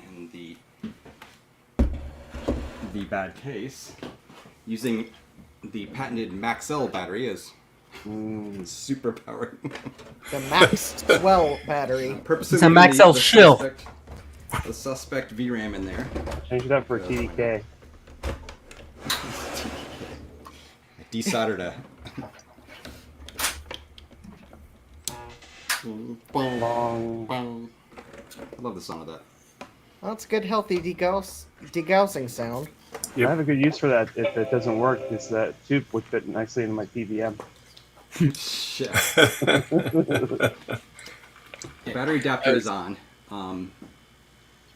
B: in the bad case using the patented Maxell battery as super powered.
L: The Maxwell battery.
B: Purposely
Q: It's a Maxell shill.
B: The suspect VRAM in there.
E: Change it up for TDK.
B: Desoldered a.
E: Bong.
B: I love the sound of that.
L: Well, it's good, healthy degaussing sound.
E: Yeah, I have a good use for that. If it doesn't work, is that tube would fit nicely into my PVM.
B: Shit. Battery adapter is on.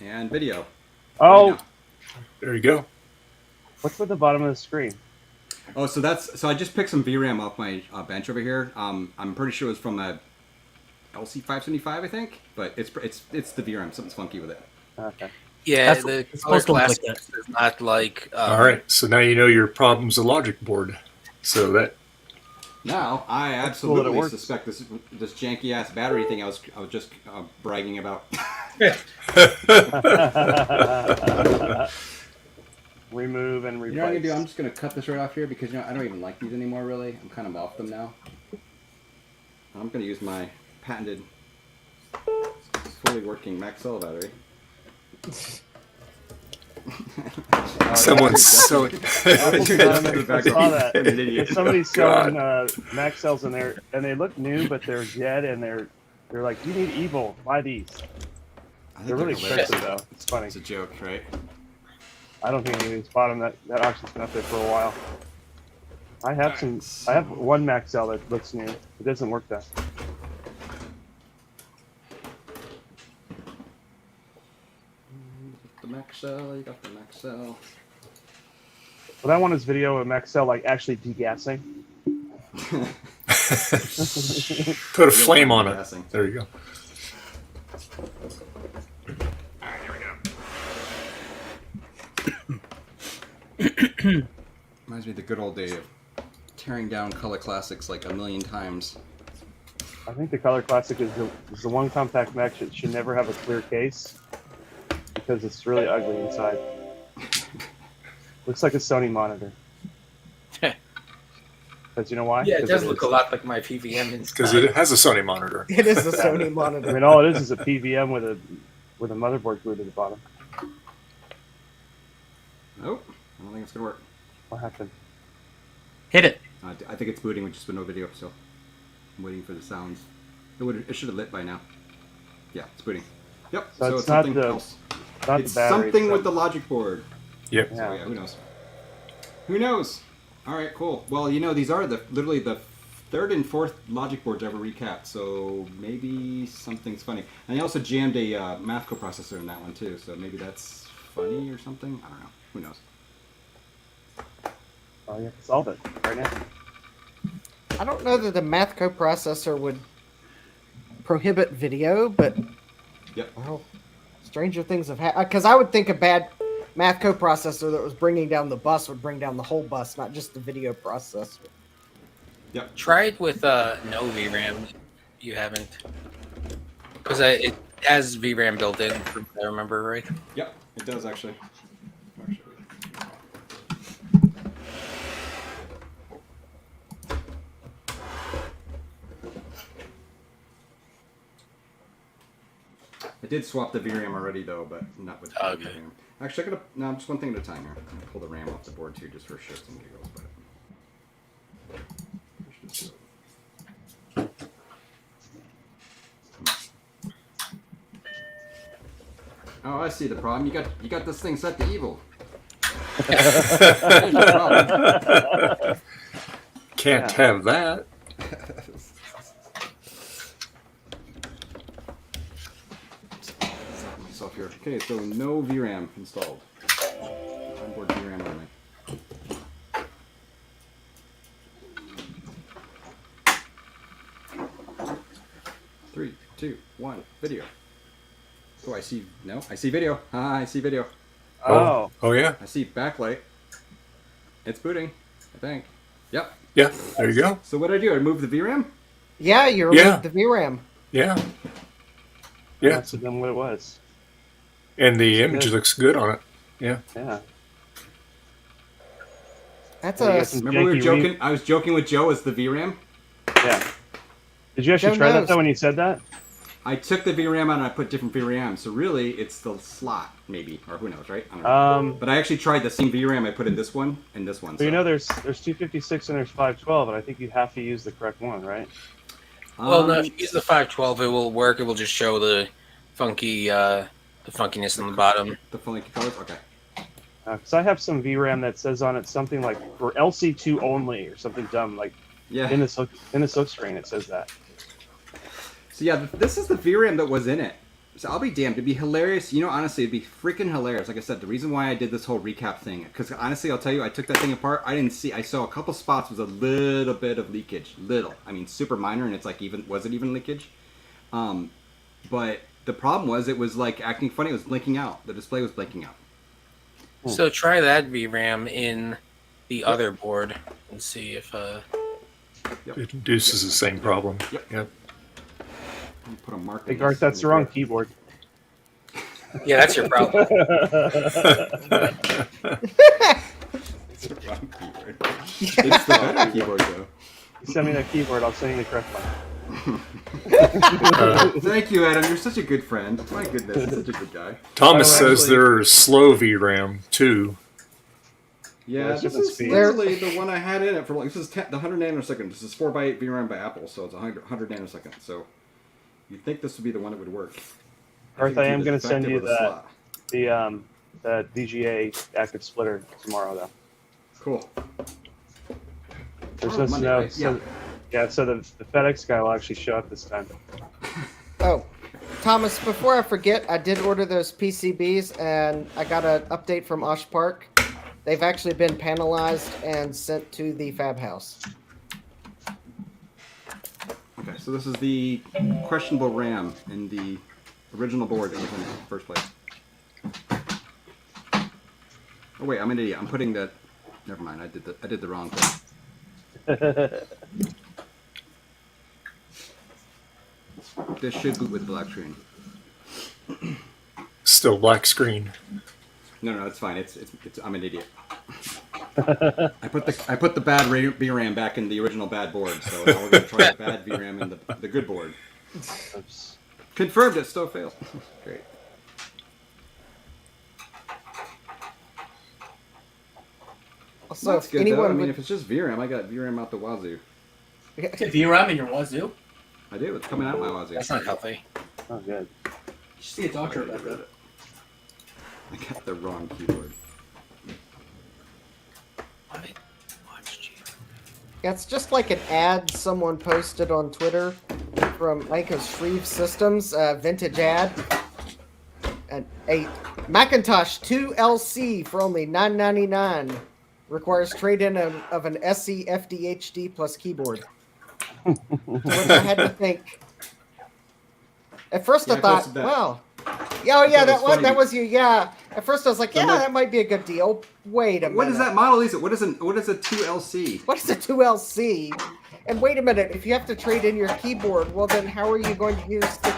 B: And video.
E: Oh,
A: there you go.
E: What's at the bottom of the screen?
B: Oh, so I just picked some VRAM off my bench over here. I'm pretty sure it was from a LC575, I think, but it's the VRAM. Something's funky with it.
E: Okay.
F: Yeah,
Q: That's-
F: the
Q: it's
F: Color
Q: supposed to look
F: Classic
Q: like
F: is not like.
A: All right, so now you know your problem's a logic board. So that
B: Now I
E: cool that it
B: absolutely
E: works.
B: suspect this janky ass battery thing I was just bragging about.
E: Remove and replace.
B: You know what I'm gonna do? I'm just gonna cut this right off here because I don't even like these anymore. Really, I'm kind of off them now. I'm gonna use my patented, fully working Maxell battery.
A: someone's selling.
E: I saw that.
B: I'm an idiot.
E: If somebody's selling Maxells in there, and they look new, but they're dead, and they're like, "You need evil. Buy these." They're really expensive though. It's funny.
B: It's a joke, right?
E: I don't think anybody's bought them. That auction's been up there for a while. I have one Maxell that looks new. It doesn't work though.
B: The Maxell, you got the Maxell.
E: But I want this video of Maxell like actually degassing.
A: Put a flame on it. There you go.
B: Reminds me of the good old day of tearing down Color Classics like a million times.
E: I think the Color Classic is the one compact Mac that should never have a clear case because it's really ugly inside. Looks like a Sony monitor. Because you know why?
F: Yeah, it does look a lot like my PVM inside.
A: Because it has a Sony monitor.
L: It is a Sony monitor.
E: I mean, all it is a PVM with a motherboard glued to the bottom.
B: Nope, I don't think it's gonna work.
E: What happened?
Q: Hit it.
B: I think it's booting with just with no video, so I'm waiting for the sounds. It should have lit by now. Yeah, it's booting. Yep.
E: So
B: it's
E: it's not
B: something
E: the
B: else.
E: not
B: It's
E: the battery.
B: something with the logic board.
A: Yep.
B: So yeah, who knows? Who knows? All right, cool. Well, these are literally the third and fourth logic boards ever recapped, so maybe something's funny. And I also jammed a math coprocessor in that one too, so maybe that's funny or something. I don't know. Who knows?
E: Oh, you have to solve it right now.
H: I don't know that the math coprocessor would prohibit video, but
B: yep.
H: Well, stranger things have happened. Because I would think a bad math coprocessor that was bringing down the bus would bring down the whole bus, not just the video processor.
B: Yep.
F: Try it with no VRAM. You haven't, because it has VRAM built in. If I remember right.
B: Yep, it does actually. I did swap the VRAM already though, but not with the VRAM. Actually, I gotta just one thing at a time here. I'm gonna pull the RAM off the board too, just for shits and giggles. Oh, I see the problem. You got this thing set to evil.
A: Can't have that.
B: Myself here. Okay, so no VRAM installed. Onboard VRAM only. Three, two, one, video. Oh, I see. No, I see video. I see video.
E: Oh.
A: Oh yeah.
B: I see backlight. It's booting, I think. Yep.
A: Yeah. There you go.
B: So what did I do? I moved the VRAM.
H: Yeah, you removed the VRAM.
A: Yeah. Yeah.
E: That's then what it was.
A: And the image looks good on it. Yeah.
E: Yeah.
H: That's
B: Remember we were joking? I was joking with Joe as the VRAM.
E: Yeah. Did you actually try that though when you said that?
B: I took the VRAM out and I put different VRAM. So really, it's the slot, maybe, or who knows, right? I don't know. But I actually tried the same VRAM I put in this one and this one.
E: So you know, there's 256 and there's 512, and I think you have to use the correct one, right?
F: Well, no, if you use the 512, it will work. It will just show the funky, the funkiness on the bottom.
B: The funky colors. Okay.
E: Because I have some VRAM that says on it something like for LC2 only or something dumb like.
B: Yeah.
E: In the silk screen it says that.
B: So yeah, this is the VRAM that was in it. So I'll be damned. It'd be hilarious. Honestly, it'd be freaking hilarious. Like I said, the reason why I did this whole recap thing, because honestly, I'll tell you, I took that thing apart. I saw a couple spots with a little bit of leakage. Little. I mean, super minor, and it's like was it even leakage? But the problem was it was like acting funny. It was blinking out. The display was blinking out.
F: So try that VRAM in the other board and see if
A: It induces the same problem. Yep.
B: Put a mark.
E: Hey Garth, that's the wrong keyboard.
F: Yeah, that's your problem.
B: It's the wrong keyboard. It's the better keyboard though.
E: You send me that keyboard, I'll send you the correct one.
B: Thank you, Adam. You're such a good friend. My goodness, you're such a good guy.
A: Thomas says there's slow VRAM too.
B: Yeah, this is literally the one I had in it for this is the 100 nanosecond. This is 4x8 VRAM by Apple, so it's 100 nanosecond. So you'd think this would be the one that would work.
E: Garth, I am going to send you the VGA active splitter tomorrow, though.
B: Cool.
E: There's no
B: Monday,
E: snow.
B: right?
E: So, so the FedEx guy will actually show up this time.
H: Oh, Thomas, before I forget, I did order those PCBs, and I got an update from Osh Park. They've actually been panelized and sent to the fab house.
B: Okay, so this is the questionable RAM in the original board that was in the first place. Oh wait, I'm an idiot. I'm putting the. Never mind. I did the wrong thing. This should boot with black screen.
A: Still black screen.
B: No, it's fine. It's I'm an idiot. I put the bad VRAM back in the original bad board, so now we're gonna try the bad VRAM in the good board.
E: Oops.
B: Confirmed it still failed. Great.
H: So
R: That's
H: if
R: good,
H: anyone
R: though. I mean,
H: would-
R: if it's just VRAM, I got VRAM out the wazoo.
Q: VRAM in your wazoo?
R: I do. It's coming out my wazoo.
F: That's not healthy.
E: Oh, good.
Q: You should see a doctor about that.
R: I got the wrong keyboard.
H: Yeah, it's just like an ad someone posted on Twitter from I think it was Shreve Systems, vintage ad. And a Macintosh 2LC for only $9.99 requires trade-in of an SE FDHD plus keyboard. To which I had to think. At first
R: Yeah,
H: I thought,
R: posted that.
H: well, yeah, oh yeah,
R: That was funny.
H: that was you. Yeah. At first I was like,
R: So
H: yeah,
R: my-
H: that might be a good deal. Wait a minute.
R: What is that model? Is it? What is a 2LC?
H: What is a 2LC? And wait a minute, if you have to trade in your keyboard, well then how are you going to use the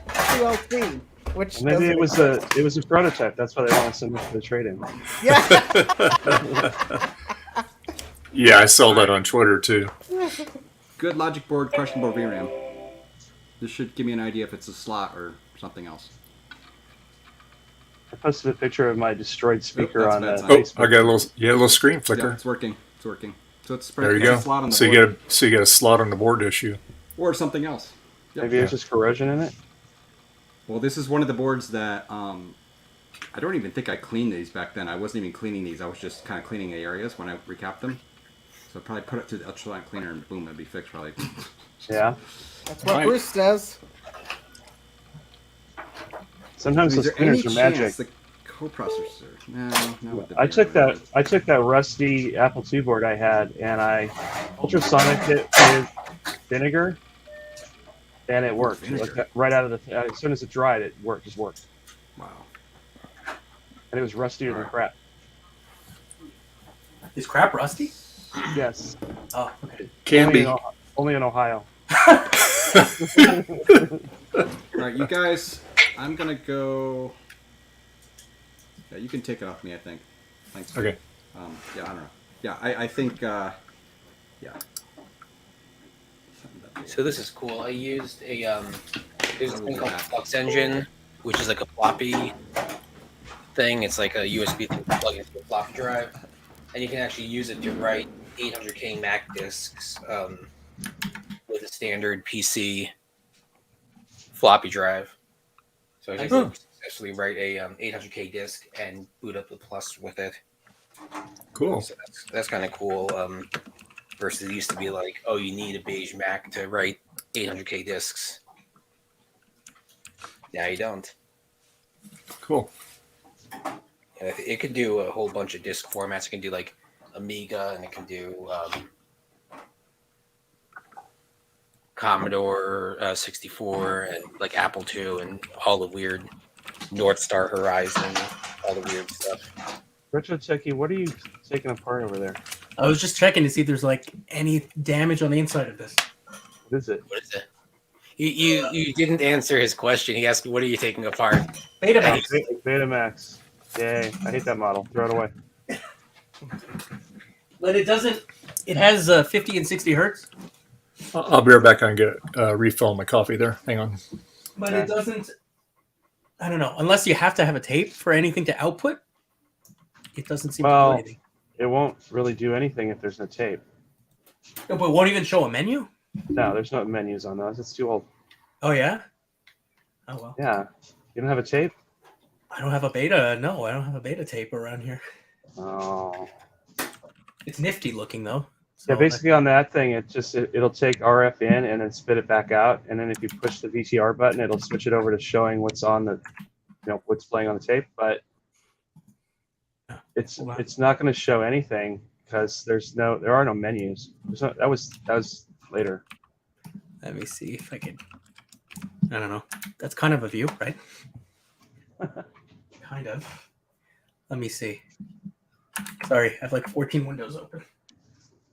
H: 2LC? Which
E: Maybe
H: doesn't
E: it was a prototype. That's why they want to send it to the trade-in.
H: Yeah.
A: Yeah, I saw that on Twitter too.
R: Good logic board, questionable VRAM. This should give me an idea if it's a slot or something else.
E: I posted a picture of my destroyed speaker
R: that's
E: on
R: bad sign.
E: Facebook.
A: I got a little screen flicker.
R: Yeah, it's working. It's working. So it's
A: There you
R: it's
A: go.
R: a slot on the
A: So
R: board.
A: you got a slot on the board issue.
R: Or something else. Yep.
E: Maybe there's just corrosion in it.
R: Well, this is one of the boards that I don't even think I cleaned these back then. I wasn't even cleaning these. I was just kind of cleaning the areas when I recapped them. So I'd probably put it through the ultralight cleaner and boom, it'd be fixed probably.
E: Yeah.
H: That's what Bruce says.
E: Sometimes
R: Is
E: those
R: there any
E: cleaners are magic.
R: chance the coprocessor? No, with the
E: I took that rusty Apple II board I had and I ultrasonic it with vinegar, and it worked. Like, right out of the as soon as it dried, it just worked.
R: Wow.
E: And it was rustier than crap.
Q: Is crap rusty?
E: Yes.
Q: Oh, okay.
A: Can
E: only
A: be.
E: Only in Ohio.
R: Alright, you guys, I'm gonna go. Yeah, you can take it off me, I think. Thanks.
A: Okay.
R: Yeah, I don't know. Yeah, I think, yeah.
F: So this is cool. I used a there's a thing called Flux Engine, which is like a floppy thing. It's like a USB thing to plug into a floppy drive, and you can actually use it to write 800K Mac disks with a standard PC floppy drive. So I just successfully write a 800K disk and boot up the Plus with it.
A: Cool.
F: So that's kind of cool. Versus it used to be like, oh, you need a beige Mac to write 800K disks. Now you don't.
A: Cool.
F: And it can do a whole bunch of disk formats. It can do like Amiga, and it can do Commodore 64, and like Apple II, and all the weird North Star Horizon, all the weird stuff.
E: Richard Techie, what are you taking apart over there?
Q: I was just checking to see if there's like any damage on the inside of this.
E: What is it?
F: What is it? You didn't answer his question. He asked, "What are you taking apart?"
Q: Betamax.
E: Betamax. Yay! I hate that model. Throw it away.
Q: But it doesn't. It has 50 and 60 hertz,
A: I'll be right back and get a refill on my coffee there. Hang on.
Q: but it doesn't. I don't know. Unless you have to have a tape for anything to output, it doesn't seem to do anything.
E: It won't really do anything if there's no tape.
Q: No, but it won't even show a menu.
E: No, there's no menus on those. It's too old.
Q: Oh yeah. Oh well.
E: Yeah. You don't have a tape?
Q: I don't have a beta. No, I don't have a beta tape around here.
E: Oh.
Q: It's nifty looking though.
E: Yeah, basically on that thing, it'll take RF in and then spit it back out, and then if you push the VTR button, it'll switch it over to showing what's on the, what's playing on the tape. But it's not going to show anything because there are no menus. That was later.
Q: Let me see if I can. I don't know. That's kind of a view, right? Kind of. Let me see. Sorry, I have like 14 windows open.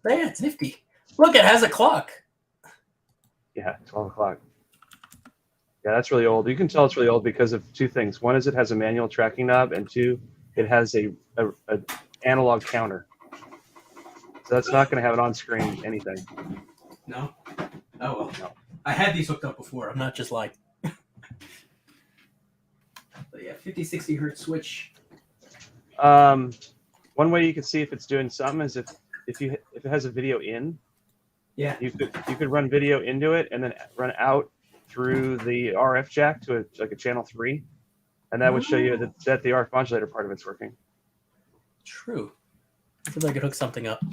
Q: But yeah, it's nifty. Look, it has a clock.
E: Yeah, 12 o'clock. Yeah, that's really old. You can tell it's really old because of two things. One is it has a manual tracking knob, and two, it has a analog counter. So that's not going to have an on-screen anything.
Q: No? Oh well. No. I had these hooked up before. I'm not just like. But yeah, 50, 60 hertz switch.
E: one way you can see if it's doing something is if it has a video in.
Q: Yeah.
E: You could run video into it and then run out through the RF jack to a channel 3, and that would show you that the RF modulator part of it's working.
Q: True. I feel like I could hook something up.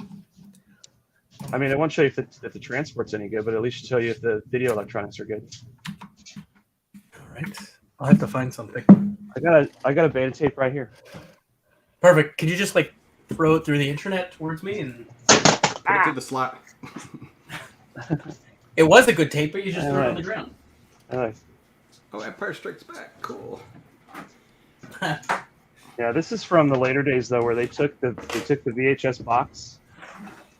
E: I mean, it won't show you if the transport's any good, but at least show you if the video electronics are good.
Q: All right. I'll have to find something.
E: I got a beta tape right here.
Q: Perfect. Could you just like throw it through the internet towards me and
R: Put it through the slot.
Q: it was a good tape, but you just threw it on the ground.
E: Nice.
R: Oh, Empire Strikes Back. Cool.
E: Yeah, this is from the later days though, where they took the VHS box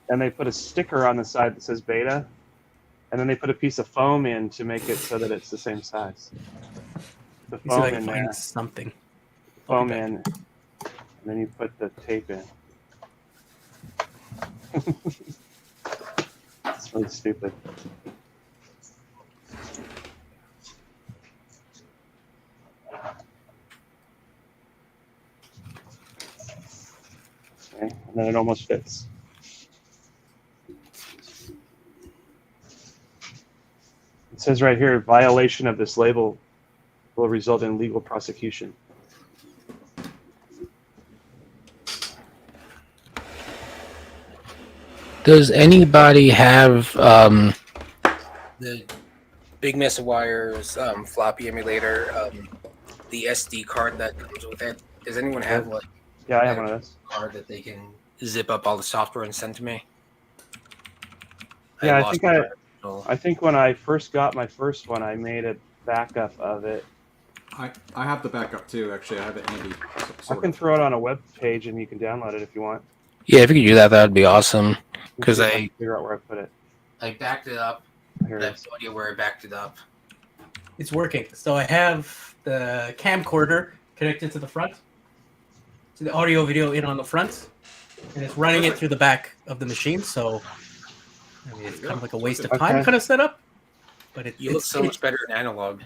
E: and they put a sticker on the side that says beta, and then they put a piece of foam in to make it so that it's the same size. The
Q: Let me see if I
E: foam
Q: can
E: in
Q: find
E: there.
Q: something.
E: Foam in, and then you put the tape in. It's really stupid. Okay, and then it almost fits. It says right here, violation of this label will result in legal prosecution.
F: Does anybody have the Big Mess of Wires floppy emulator, the SD card that comes with it? Does anyone have like?
E: Yeah, I have one of those.
F: Card that they can zip up all the software and send to me.
E: Yeah,
F: lost my original.
E: I think when I first got my first one, I made a backup of it.
R: I have the backup too. Actually, I have it handy.
E: I can throw it on a web page and you can download it if you want.
F: Yeah, if you could do that, that would be awesome. Because
E: Let's see if can figure out where I put it.
F: I backed it up.
E: Here it
F: I have
E: is.
F: no idea where I backed it up.
Q: It's working. So I have the camcorder connected to the front, to the audio video in on the front, and it's running it through the back of the machine. So I mean, it's kind of like a waste of time kind of setup. But
F: You look so much better in analog.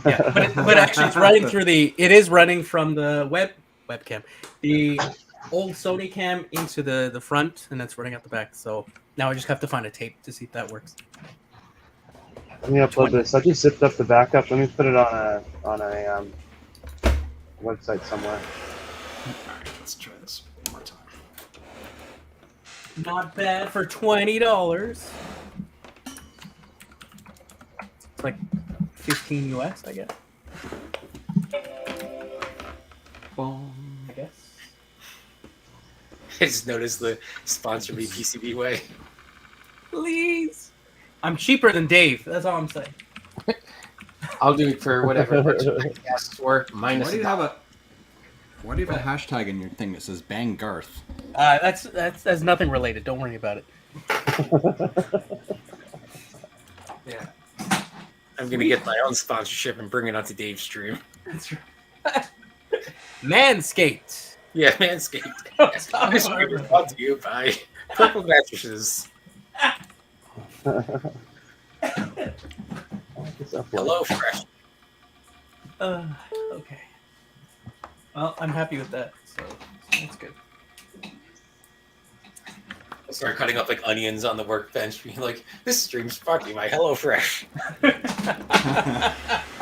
Q: Yeah, but actually, it's running through the. It is running from the webcam, the old Sony cam into the front, and that's running out the back. So now I just have to find a tape to see if that works.
E: Let me upload this. I just zipped up the backup. Let me put it on a website somewhere.
R: Alright, let's try this one more time.
Q: Not bad for $20. It's like 15 US, I guess. I guess.
F: I just noticed the sponsor me PCB way.
Q: Please. I'm cheaper than Dave. That's all I'm saying.
O: I'll do it for whatever he asks for. Minus
R: Why do you have a hashtag in your thing that says Bang Garth?
Q: That's nothing related. Don't worry about it.
F: Yeah. I'm gonna get my own sponsorship and bring it onto Dave's stream.
Q: That's right. Manscaped.
F: Yeah, Manscaped. This stream is brought to you by Purple Mattresses. Hello, Fresh.
Q: Okay. Well, I'm happy with that, so that's good.
F: I'll start cutting up like onions on the workbench, being like, "This stream's brought to you by HelloFresh."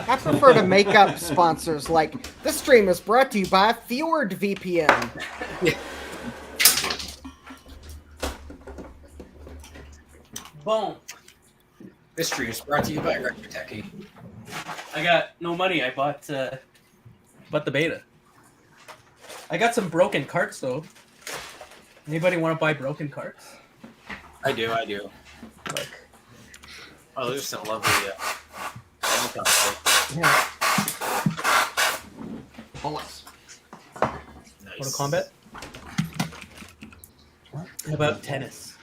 L: I prefer to make up sponsors like this stream is brought to you by Fjord VPN.
Q: Boom.
F: This stream is brought to you by Rector
Q: I got no money. I bought the beta. I got some broken carts though. Anybody want to buy broken carts?
F: I do.
Q: Like,
F: oh, those are some lovely.
Q: yeah.
R: Bullets.
F: Nice.
Q: Mortal Kombat. How about tennis?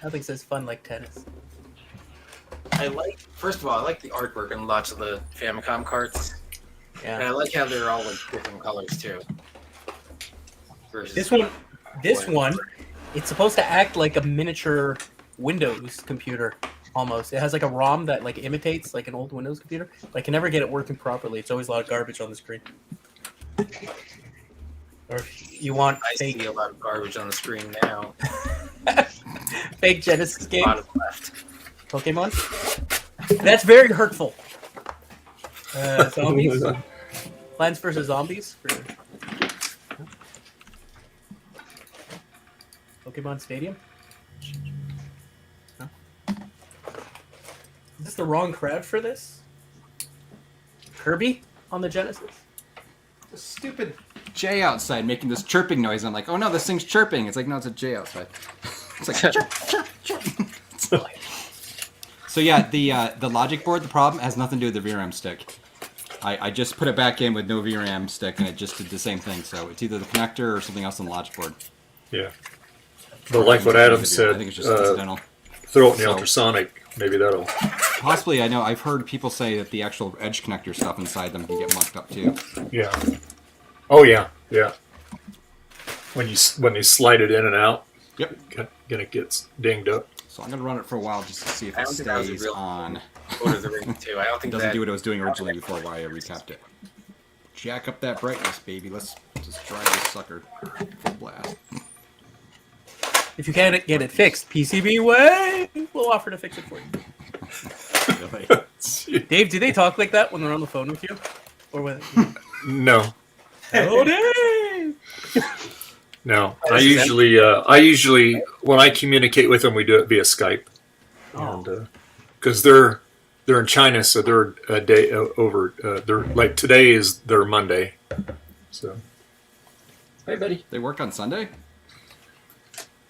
Q: Nothing says fun like tennis.
F: First of all, I like the artwork on lots of the Famicom carts.
Q: Yeah.
F: And I like how they're all like different colors too. Versus
Q: This one, it's supposed to act like a miniature Windows computer almost. It has like a ROM that like imitates like an old Windows computer. But I can never get it working properly. It's always a lot of garbage on the screen. Or if you want
F: I
Q: fake
F: see a lot of garbage on the screen now.
Q: fake Genesis game,
F: Bottom left.
Q: Pokemon. That's very hurtful. Zombies. Plants vs Zombies for Pokemon Stadium. No? Is this the wrong crowd for this? Kirby on the Genesis?
B: The stupid Jay outside making this chirping noise. I'm like, oh no, this thing's chirping. It's like, no, it's a Jay outside. It's like chirp, chirp, chirp. So yeah, the logic board, the problem has nothing to do with the VRAM stick. I just put it back in with no VRAM stick, and it just did the same thing. So it's either the connector or something else on the logic board.
A: Yeah. But like what Adam said,
B: I think it's just incidental.
A: throw it in the ultrasonic. Maybe that'll.
B: Possibly, I know. I've heard people say that the actual edge connector stuff inside them can get mucked up too.
A: Yeah. Oh yeah, yeah. When you slide it in and out,
B: yep,
A: gonna get dinged up.
B: So I'm gonna run it for a while just to see if it stays on.
F: Lord of the Rings too. I don't think
B: it doesn't
F: that
B: do what it was doing originally before why I recapped it. Jack up that brightness, baby. Let's just drive this sucker full blast.
Q: If you can't get it fixed, PCB way, we'll offer to fix it for you. Dave, do they talk like that when they're on the phone with you, or with?
A: No.
Q: Oh, Dave!
A: No. I usually when I communicate with them, we do it via Skype, and because they're in China, so they're a day over. They're like today is their Monday, so.
B: Hey, buddy. They work on Sunday?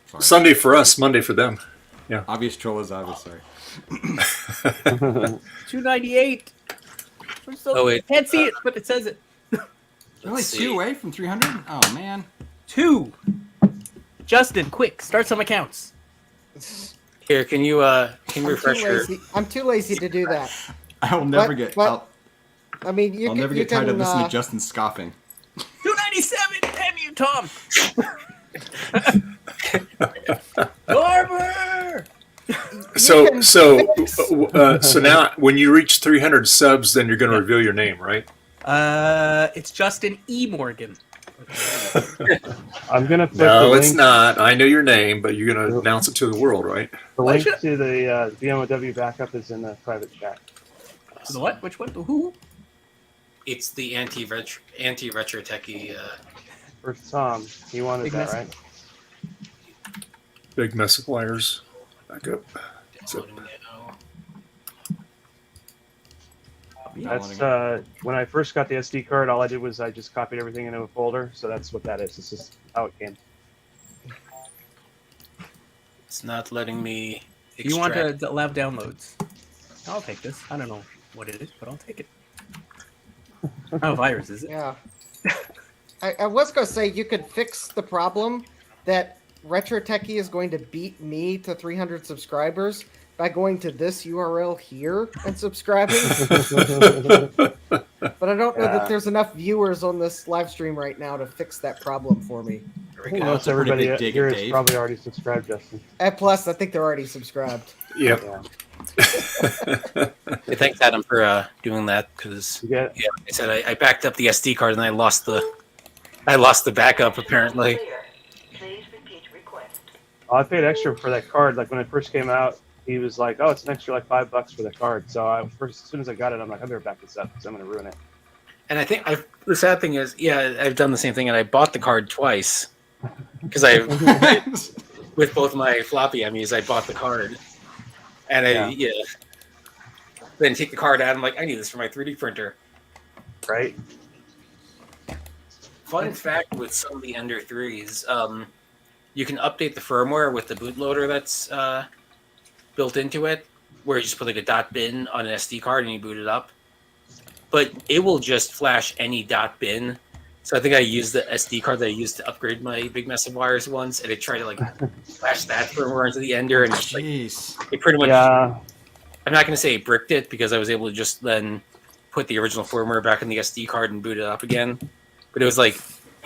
B: Sorry.
A: Sunday for us, Monday for them. Yeah.
B: Obvious troll is obvious, sorry.
Q: 298.
F: Oh, wait.
Q: Can't see it, but it says it.
B: Only 2 away from 300? Oh, man.
Q: 2. Justin, quick, start some accounts.
F: Here, can you refresh your?
L: I'm too lazy to do that.
B: I'll never get.
L: I mean, you
B: I'll
L: can,
B: never
L: you
B: get tired
L: can,
B: of listening to Justin scoffing.
Q: 297. Damn you, Tom. Barber.
A: So now when you reach 300 subs, then you're going to reveal your name, right?
Q: It's Justin E. Morgan.
E: I'm gonna put
A: No,
E: the
A: it's
E: link,
A: not. I know your name, but you're going to announce it to the world, right?
E: the link to the VMOW backup is in the private chat.
Q: The what? Which one? The who?
F: It's the anti-retro techie.
E: First Tom, he wanted
Q: Big
E: that,
Q: mess.
E: right?
A: Big mess of wires. Back up.
E: That's when I first got the SD card. All I did was I just copied everything into a folder. So that's what that is. This is how it came.
F: It's not letting me.
Q: You want to allow downloads? I'll take this. I don't know what it is, but I'll take it. Oh, virus, is it?
L: Yeah. I was going to say you could fix the problem that Retro Techie is going to beat me to 300 subscribers by going to this URL here and subscribing. But I don't know that there's enough viewers on this live stream right now to fix that problem for me.
E: I think most everybody here is probably already subscribed, Justin.
L: And plus, I think they're already subscribed.
A: Yep.
F: Hey, thanks, Adam, for doing that because like I said, I backed up the SD card and I lost the backup apparently.
E: I paid extra for that card. Like when it first came out, he was like, "Oh, it's an extra like $5 for the card." So as soon as I got it, I'm like, "I better back this up because I'm going to ruin it."
F: And I think the sad thing is, I've done the same thing, and I bought the card twice because with both my floppy MUs, I bought the card, and then take the card out. I'm like, I need this for my 3D printer.
E: Right.
F: Fun fact with some of the Ender 3s, you can update the firmware with the bootloader that's built into it, where you just put like a .bin on an SD card and you boot it up. But it will just flash any .bin. So I think I used the SD card that I used to upgrade my Big Mess of Wires once, and it tried to like flash that firmware into the Ender, and it's like, it pretty much. I'm not going to say it bricked it because I was able to just then put the original firmware back in the SD card and boot it up again. But it was like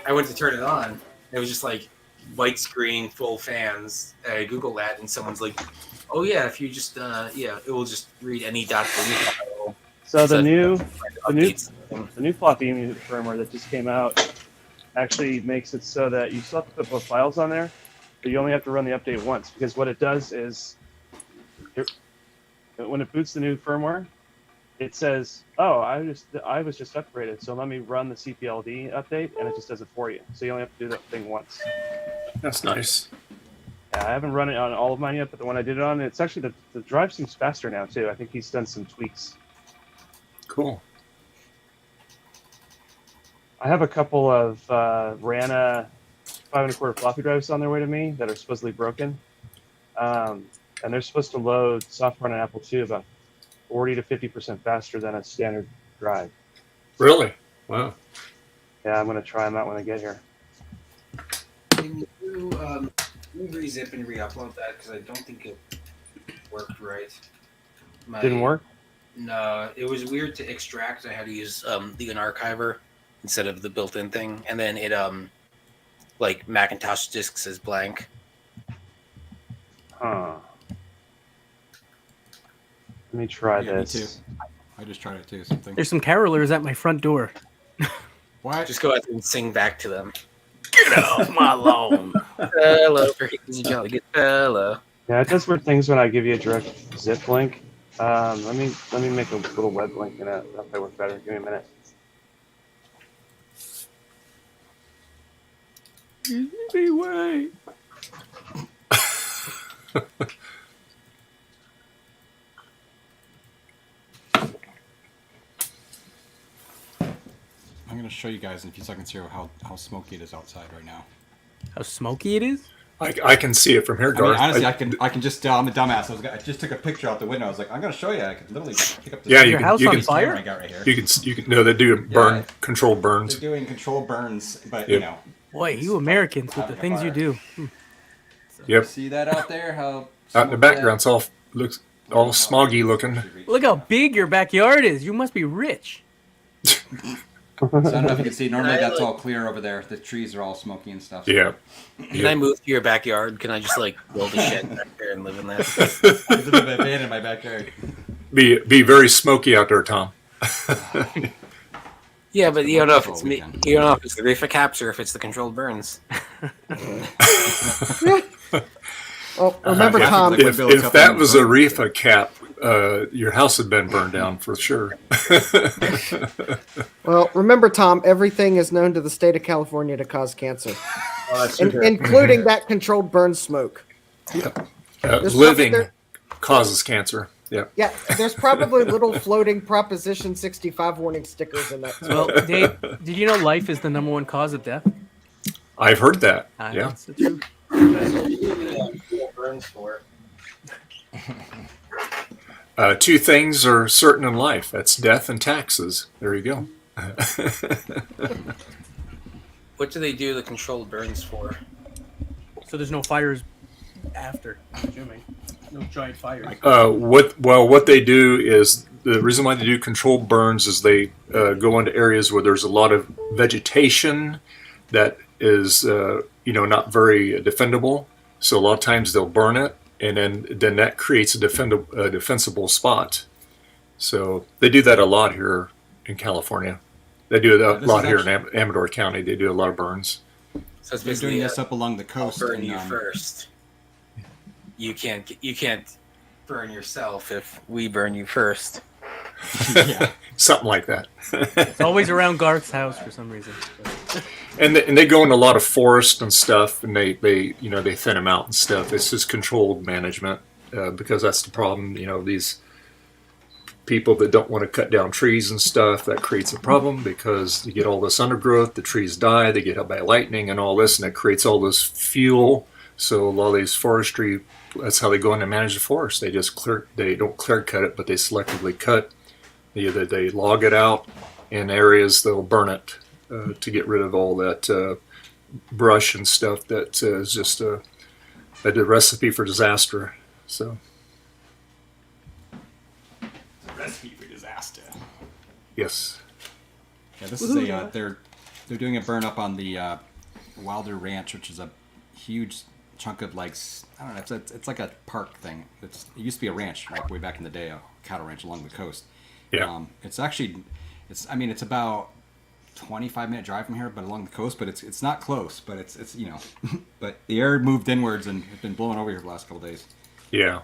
F: I went to turn it on, and it was just like white screen, full fans. I Google that, and someone's like, "Oh yeah, if you just it will just read any .bin file."
E: So the new floppy firmware that just came out actually makes it so that you still have to put both files on there, but you only have to run the update once, because what it does is when it boots the new firmware, it says, "Oh, I was just upgraded, so let me run the CPLD update," and it just does it for you. So you only have to do that thing once.
A: That's nice.
E: Yeah, I haven't run it on all of mine yet, but the one I did it on, it's actually the drive seems faster now too. I think he's done some tweaks.
A: Cool.
E: I have a couple of RANA 5 1/4 floppy drives on their way to me that are supposedly broken, and they're supposed to load software on an Apple II about 40 to 50% faster than a standard drive.
A: Really? Wow.
E: Yeah, I'm gonna try them out when I get here.
F: Can you re-zip and re-upload that? Because I don't think it worked right.
E: Didn't work?
F: No, it was weird to extract. I had to use the archiver instead of the built-in thing, and then it like Macintosh disk says blank.
E: Huh. Let me try
R: Yeah, me
E: this.
R: too. I just tried it too. Something.
C: There's some carolers at my front door.
R: What?
F: Just go out and sing back to them.
C: Get off my lawn.
F: Hello, he's a jolly good fellow.
E: Yeah, it does weird things when I give you a direct zip link. Let me make a little web link in it. That'll probably work better. Give me a minute.
C: Be way.
R: I'm going to show you guys in a few seconds here how smoky it is outside right now.
C: How smoky it is?
A: I can see it from here, Garth.
R: Honestly, I can just tell I'm a dumbass. I just took a picture out the window. I was like, I'm going to show you. I could literally pick up the
A: Yeah,
R: camera
C: fire?
R: I got right here.
A: You can. No, they do burn controlled burns.
R: They're doing controlled burns, but
A: Yep.
R: you know.
C: Boy, you Americans with the
R: Having a
C: things you
R: fire.
C: do. Hmm.
A: Yep.
R: See that out there? How
A: Out in the background, it's all looks all smoggy looking.
C: Look how big your backyard is. You must be rich.
R: So I don't know if you can see. Normally that's all clear over there. The trees are all smoky and stuff.
A: Yeah.
F: Can I move to your backyard? Can I just like build a shed back there and live in that?
R: I live in a van in my backyard.
A: Be very smoky out there, Tom.
F: Yeah, but you don't know if it's me. You don't know if it's the Reefa caps or if it's the controlled burns.
L: Well, remember, Tom.
A: If that was a Reefa cap, your house had been burned down for sure.
L: Well, remember, Tom. Everything is known to the state of California to cause cancer, including that controlled burn smoke.
A: Yep.
L: There's
A: Living
L: probably
A: causes cancer. Yeah.
L: Yeah, there's probably little floating Proposition 65 warning stickers in that.
C: Well, Dave, did you know life is the #1 cause of death?
A: I've heard that. Yeah.
C: That's the truth.
F: Burns for.
A: Two things are certain in life. That's death and taxes. There you go.
F: What do they do the controlled burns for?
C: So there's no fires after, I'm assuming. No giant fires.
A: What they do is the reason why they do controlled burns is they go into areas where there's a lot of vegetation that is not very defendable. So a lot of times they'll burn it, and then that creates a defensible spot. So they do that a lot here in California. They do it a lot here in Amador County. They do a lot of burns.
F: So it's
R: They're
F: basically
R: doing this up along the coast.
F: I'll burn
R: and,
F: you first. You can't burn yourself if we burn you first.
A: Yeah, something like that.
C: It's always around Garth's house for some reason.
A: And they go in a lot of forest and stuff, and they thin them out and stuff. It's just controlled management because that's the problem. These people that don't want to cut down trees and stuff, that creates a problem because you get all this undergrowth, the trees die, they get hit by lightning and all this, and it creates all this fuel. So a lot of these forestry, that's how they go in and manage the forest. They don't clear cut it, but they selectively cut. Either they log it out in areas, they'll burn it to get rid of all that brush and stuff that is just a recipe for disaster. So.
R: Recipe for disaster.
A: Yes.
R: Yeah, this is they're doing a burn up on the Wilder Ranch, which is a huge chunk of I don't know, it's like a park thing. It used to be a ranch, like way back in the day, a cattle ranch along the coast.
A: Yeah.
R: It's about
B: 25-minute drive from here, but along the coast. But it's not close, but it's but the air moved inwards and it's been blowing over here for the last couple days.
A: Yeah.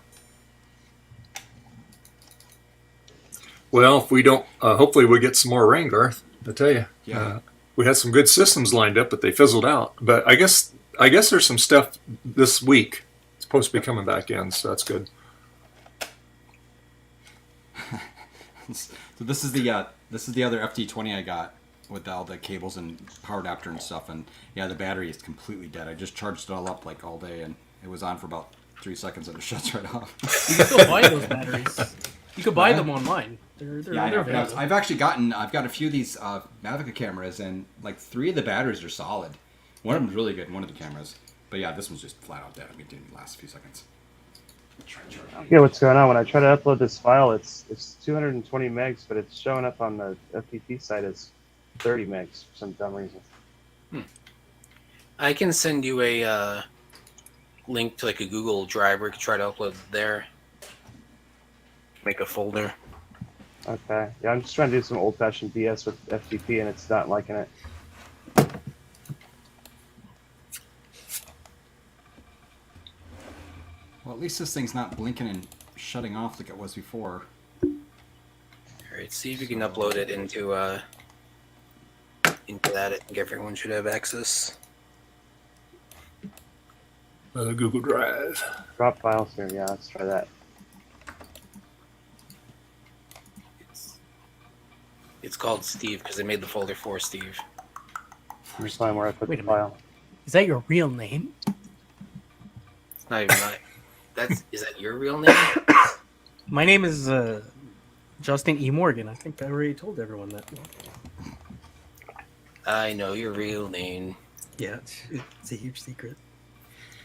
A: Well, if we don't, hopefully we get some more rain, Garth. I tell you, we had some good systems lined up, but they fizzled out. But I guess there's some stuff this week. It's supposed to be coming back in, so that's good.
B: So this is the other FT20 I got with all the cables and power adapter and stuff, and yeah, the battery is completely dead. I just charged it all up like all day, and it was on for about 3 seconds, and it shuts right off.
Q: You can still buy those batteries. You could buy them online. They're available.
B: I've got a few of these Mavic cameras, and like 3 of the batteries are solid. One of them's really good, one of the cameras, but yeah, this one's just flat out dead. I mean, it didn't last a few seconds.
E: Yeah, what's going on? When I try to upload this file, it's 220 megs, but it's showing up on the FTP site as 30 megs for some dumb reason.
F: I can send you a link to like a Google Drive where you can try to upload it there. Make a folder.
E: Okay. Yeah, I'm just trying to do some old-fashioned BS with FTP, and it's not liking it.
B: Well, at least this thing's not blinking and shutting off like it was before.
F: Alright, see if you can upload it into that. I think everyone should have access.
A: Google Drive.
E: Drop files here. Yeah, let's try that.
F: It's called Steve because they made the folder for Steve.
E: Just find where I put
Q: Wait
E: the
Q: a minute.
E: file.
Q: Is that your real name?
F: It's not even is that your real name?
Q: My name is Justin E. Morgan. I think I already told everyone that.
F: I know your real name.
Q: Yeah, it's a huge secret.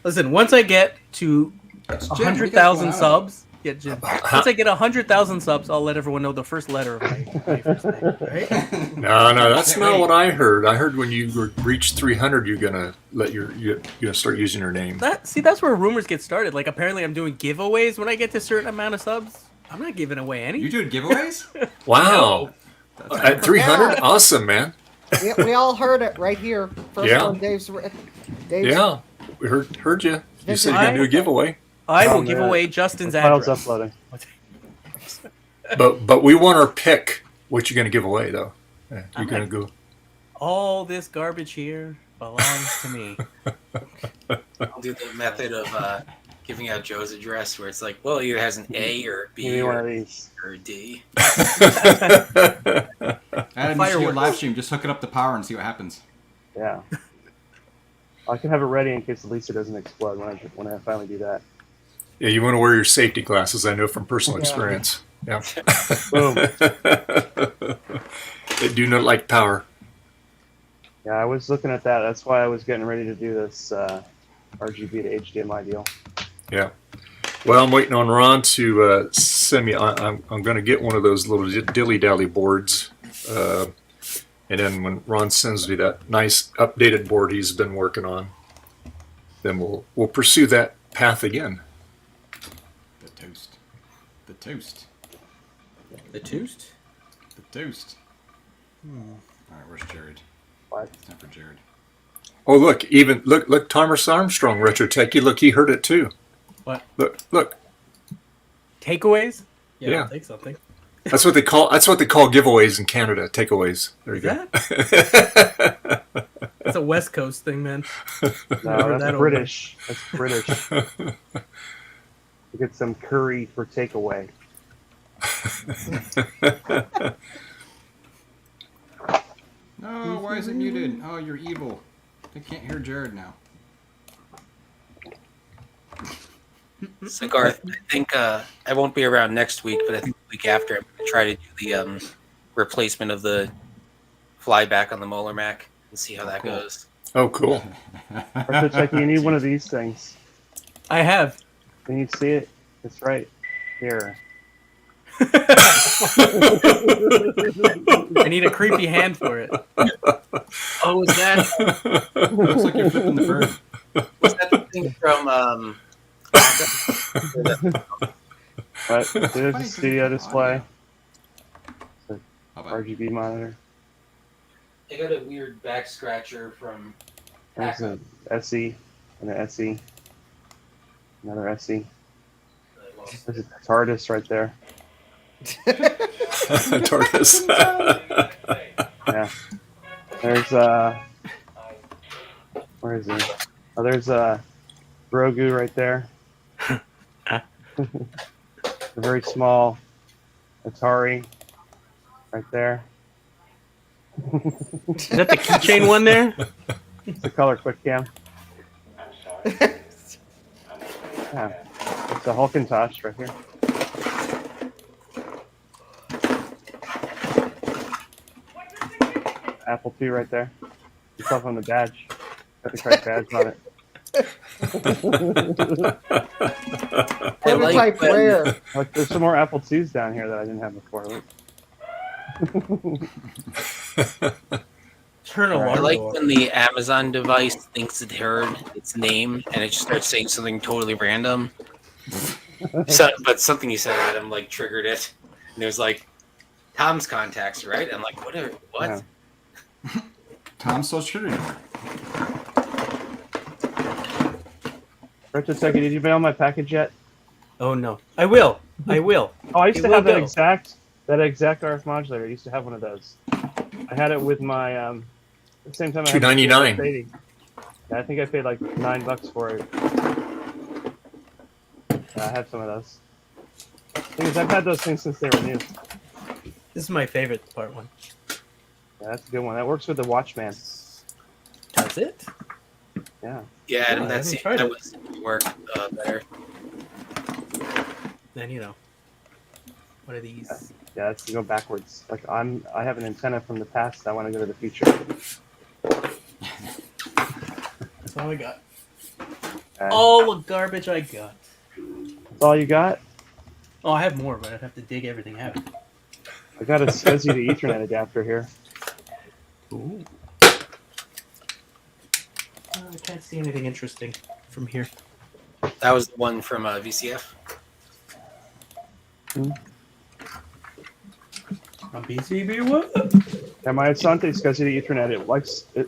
Q: Listen, once I get to 100,000 subs, Jim. Once I get 100,000 subs, I'll let everyone know the first letter of my first name. Right?
A: No, that's not what I heard. I heard when you reach 300, you're gonna you're gonna start using your name.
Q: That's where rumors get started. Like apparently, I'm doing giveaways when I get to a certain amount of subs. I'm not giving away any.
B: You doing giveaways?
A: Wow, at 300,
L: Yeah.
A: awesome, man.
L: We all heard it right here. First
A: Yeah.
L: one, Dave's.
A: Yeah, we heard you. You said you're gonna do a giveaway.
Q: I will give away Justin's
E: file's
Q: address.
E: uploading.
A: But we want our pick. What you're gonna give away though? Yeah, you're gonna go.
Q: All this garbage here belongs to me.
F: I'll do the method of giving out Joe's address where it's like, well, it either has an A or a B
E: Give me one of
F: or
E: these.
F: a D.
B: Adam, you should do a live stream. Just hook it up to power and see what happens.
E: Yeah. I can have it ready in case Lisa doesn't explode when I finally do that.
A: Yeah, you want to wear your safety glasses. I know from personal experience. Yeah.
E: Boom.
A: They do not like power.
E: Yeah, I was looking at that. That's why I was getting ready to do this RGB to HDMI deal.
A: Yeah. Well, I'm waiting on Ron to send me. I'm going to get one of those little dilly-dally boards. And then when Ron sends me that nice updated board he's been working on, then we'll pursue that path again.
B: The toast. The toast.
Q: The toast?
B: The toast. All right, where's Jared?
E: What?
B: It's time for Jared.
A: Oh, look, Thomas Armstrong, Retro Techie. Look, he heard it too.
Q: What?
A: Look.
Q: Takeaways?
A: Yeah.
Q: I'll take something.
A: That's what they call giveaways in Canada. Takeaways. There you go.
Q: That's a West Coast thing, man.
E: No, that's British. That's British. You get some curry for takeaway.
B: No, why is it muted? Oh, you're evil. They can't hear Jared now.
F: So Garth, I think I won't be around next week, but I think the week after I'm going to try to do the replacement of the flyback on the Molar Mac and see how that goes.
A: Oh, cool.
E: Retro Techie, you need one of these things.
Q: I have.
E: Can you see it? It's right here.
Q: I need a creepy hand for it.
F: Oh, is that?
B: Looks like you're flipping the bird.
F: Was that the thing from?
E: But there's a studio display. It's a RGB monitor.
F: I got a weird back scratcher from.
E: There's an SE and an SE. Another SE. There's a TARDIS right there.
A: TARDIS.
E: Yeah. There's where is he? Oh, there's Grogu right there. A very small Atari right there.
S: Is that the keychain one there?
E: It's the color quick cam. Yeah. It's a Hulkintosh right here. Apple II right there. Yourself on the badge. Got the correct badge on it.
H: Prototype rare.
E: Look, there's some more Apple IIs down here that I didn't have before.
Q: Turn
F: I like when the Amazon device thinks it heard its name and it just starts saying something totally random. But something you said, Adam, like triggered it. And it was like, Tom's contacts, right? I'm like, what?
E: Yeah.
R: Tom's social security.
E: Richard, second, did you mail my package yet?
S: Oh no, I will. I will.
E: Oh, I used
S: It
E: to
S: will
E: have that
S: go.
E: exact RF modulator. I used to have one of those. I had it with my at the same time. I had my
A: $2.99.
E: trading. Yeah, I think I paid like $9 for it. Yeah, I have some of those. Thing is, I've had those things since they were new.
S: This is my favorite part one.
E: Yeah, that's a good one. That works with the Watchman.
S: Does it?
E: Yeah.
F: Yeah, Adam,
S: I
F: that's
S: haven't tried
F: that
S: it.
F: was work better.
S: Then what are these?
E: Yeah, that's to go backwards. Like I have an antenna from the past. I want to go to the future.
S: That's all I got.
E: Okay.
S: All the garbage I got.
E: That's all you got?
S: Oh, I have more, but I'd have to dig everything out.
E: I got a SCSI to Ethernet adapter here.
S: Ooh. I can't see anything interesting from here.
F: That was the one from VCF.
S: From BCB what?
E: Yeah, my Asante SCSI to Ethernet.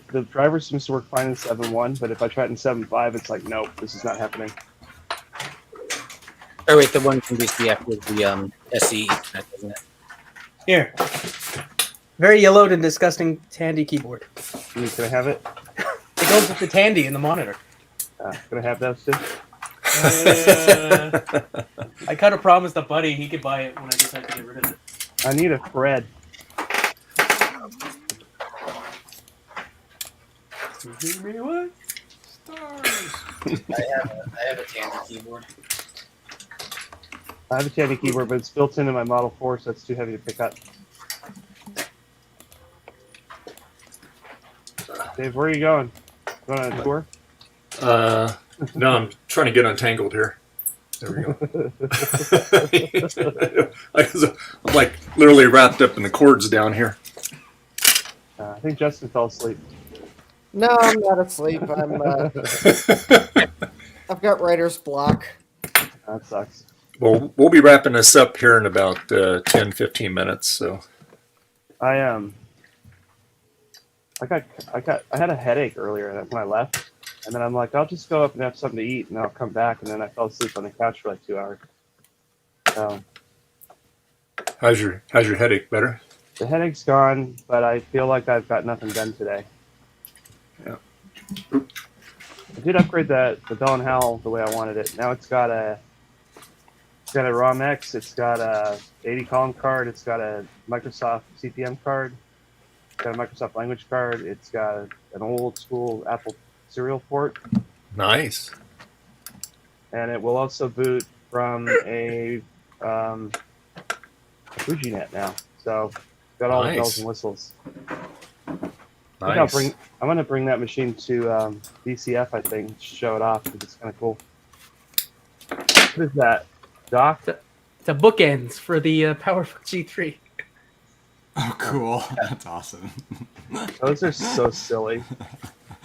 E: The driver seems to work fine in 7.1, but if I try it in 7.5, it's like, nope, this is not happening.
F: Oh wait, the one from VCF was the SE Ethernet, isn't it?
S: Here. Very yellowed and disgusting Tandy keyboard.
E: Can I have it?
S: It goes with the Tandy in the monitor.
E: Can I have those too?
S: I kind of promised a buddy he could buy it when I decided to get rid of it.
E: I need a thread.
S: What?
F: I have a Tandy keyboard.
E: I have a Tandy keyboard, but it's built into my Model 4, so it's too heavy to pick up. Dave, where are you going? Going on a tour?
A: No, I'm trying to get untangled here. There we go. I'm like literally wrapped up in the cords down here.
E: I think Justin fell asleep.
H: No, I'm not asleep. I've got writer's block.
E: That sucks.
A: Well, we'll be wrapping this up here in about 10, 15 minutes. So
E: I had a headache earlier when I left, and then I'm like, I'll just go up and have something to eat, and I'll come back, and then I fell asleep on the couch for like 2 hours. So
A: how's your headache? Better?
E: the headache's gone, but I feel like I've got nothing done today.
A: Yeah.
E: I did upgrade the Bell & Howell the way I wanted it. Now it's got a ROM-X, it's got a 80 column card, it's got a Microsoft CPM card, it's got a Microsoft language card, it's got an old school Apple serial port.
A: Nice.
E: And it will also boot from a FujiNet now. So it's got all the bells and whistles.
A: Nice.
E: I'm going to bring that machine to VCF, I think, show it off because it's kind of cool. What is that? Dock?
S: It's a bookends for the PowerBook G3.
R: Oh, cool. That's awesome.
E: Those are so silly.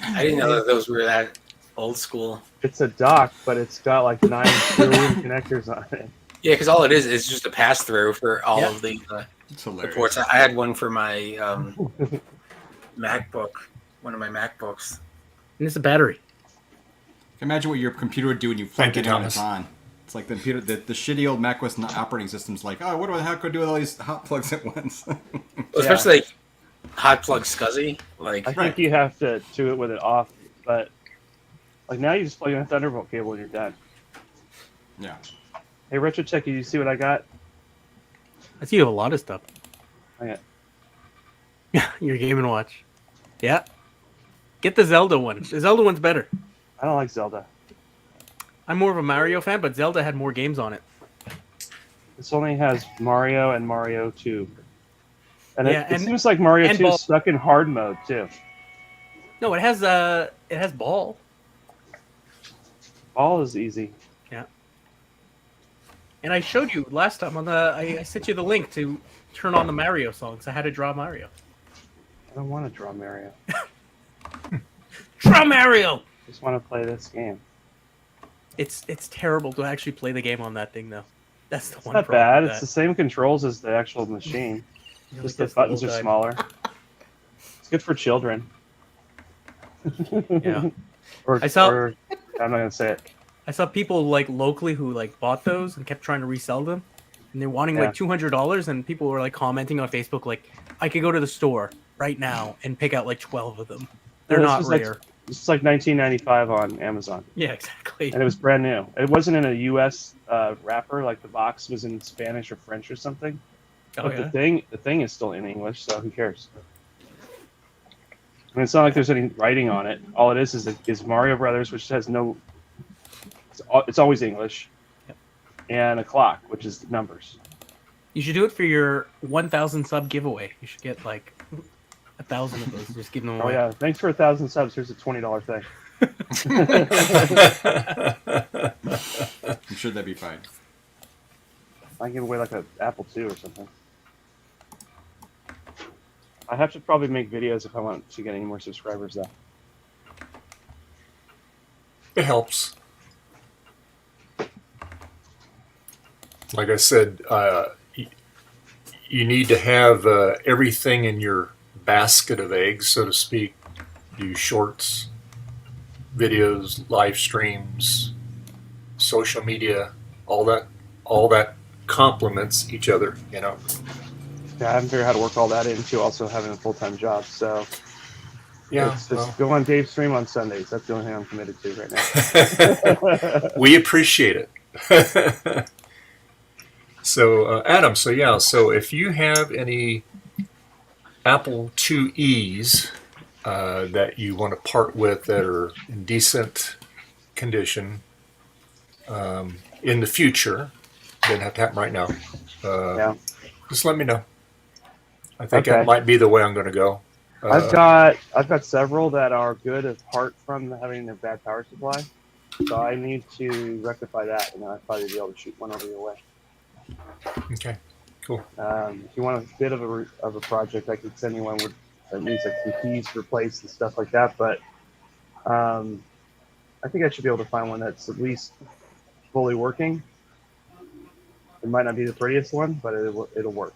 F: I didn't know that those were that old school.
E: It's a dock, but it's got like 9 billion connectors on it.
F: Yeah, because all it is just a pass through for all of the
R: It's hilarious.
F: ports. I had one for my MacBook, one of my MacBooks.
Q: And it's a battery.
R: Imagine what your computer would do when you
A: Thank
R: plug
A: you,
R: it in when it's
A: Thomas.
R: on. It's like the computer, the shitty old macOS operating system's like, oh, what do I have to do with all these hot plugs at once?
F: Especially like hot plug SCSI. Like
E: I think you have to do it with it off, but like now you just plug in a Thunderbolt cable and you're done.
R: Yeah.
E: Hey, Retro Check, you see what I got?
Q: I see you have a lot of stuff.
E: Okay.
Q: Your Game & Watch. Yeah. Get the Zelda one. The Zelda one's better.
E: I don't like Zelda.
Q: I'm more of a Mario fan, but Zelda had more games on it.
E: This only has Mario and Mario 2. And
Q: Yeah,
E: it seems like Mario
Q: and
E: 2
Q: Ball.
E: is stuck in hard mode, too.
Q: No, it has Ball.
E: Ball is easy.
Q: Yeah. And I showed you last time on the I sent you the link to turn on the Mario songs. I had to draw Mario.
E: I don't want to draw Mario.
Q: Draw Mario!
E: I just want to play this game.
Q: It's terrible to actually play the game on that thing though. That's the
E: It's
Q: one
E: not
Q: problem
E: bad.
Q: with
E: It's
Q: that.
E: the same controls as the actual machine.
Q: Yeah,
E: Just
Q: like
E: the
Q: this
E: buttons are
Q: little guy.
E: smaller. It's good for children.
Q: Yeah.
E: or,
Q: I saw-
E: or- I'm not going to say it.
Q: I saw people like locally who like bought those and kept trying to resell them, and they're wanting
E: Yeah.
Q: like $200, and people were like commenting on Facebook like, I could go to the store right now and pick out like 12 of them. They're
E: This
Q: not
E: was
Q: rare.
E: This is like $19.95 on Amazon.
Q: Yeah, exactly.
E: And it was brand new. It wasn't in a U.S. Wrapper, like the box was in Spanish or French or something.
Q: Oh,
E: But
Q: yeah?
E: the thing is still in English, so who cares? I mean, it's not like there's any writing on it. All it is Mario Brothers, which has no. It's always English, and a clock, which is numbers.
Q: You should do it for your 1,000 sub giveaway. You should get like 1,000 of those. Just give them away.
E: Oh yeah! Thanks for 1,000 subs. Here's a $20 thing.
R: I'm sure that'd be fine.
E: I give away like an Apple II or something. I have to probably make videos if I want to get any more subscribers, though.
A: It helps. Like I said, you need to have everything in your basket of eggs, so to speak. Do shorts, videos, live streams, social media, all that complements each other, you know.
E: Yeah, I haven't figured out how to work all that into also having a full-time job. So
A: Yeah,
E: it's just
A: well.
E: go on Dave's stream on Sundays. That's the only thing I'm committed to right now.
A: We appreciate it. So, Adam, so if you have any Apple IIe's that you want to part with that are in decent condition in the future, doesn't have to happen right now. Just let me know. I think
E: Okay.
A: that might be the way I'm going to go.
E: I've got several that are good apart from having a bad power supply. So I need to rectify that, and I'll probably be able to shoot one over your way.
A: Okay, cool.
E: If you want a bit of a project, I could send you one with that needs like some keys replaced and stuff like that. But I think I should be able to find one that's at least fully working. It might not be the prettiest one, but it'll work.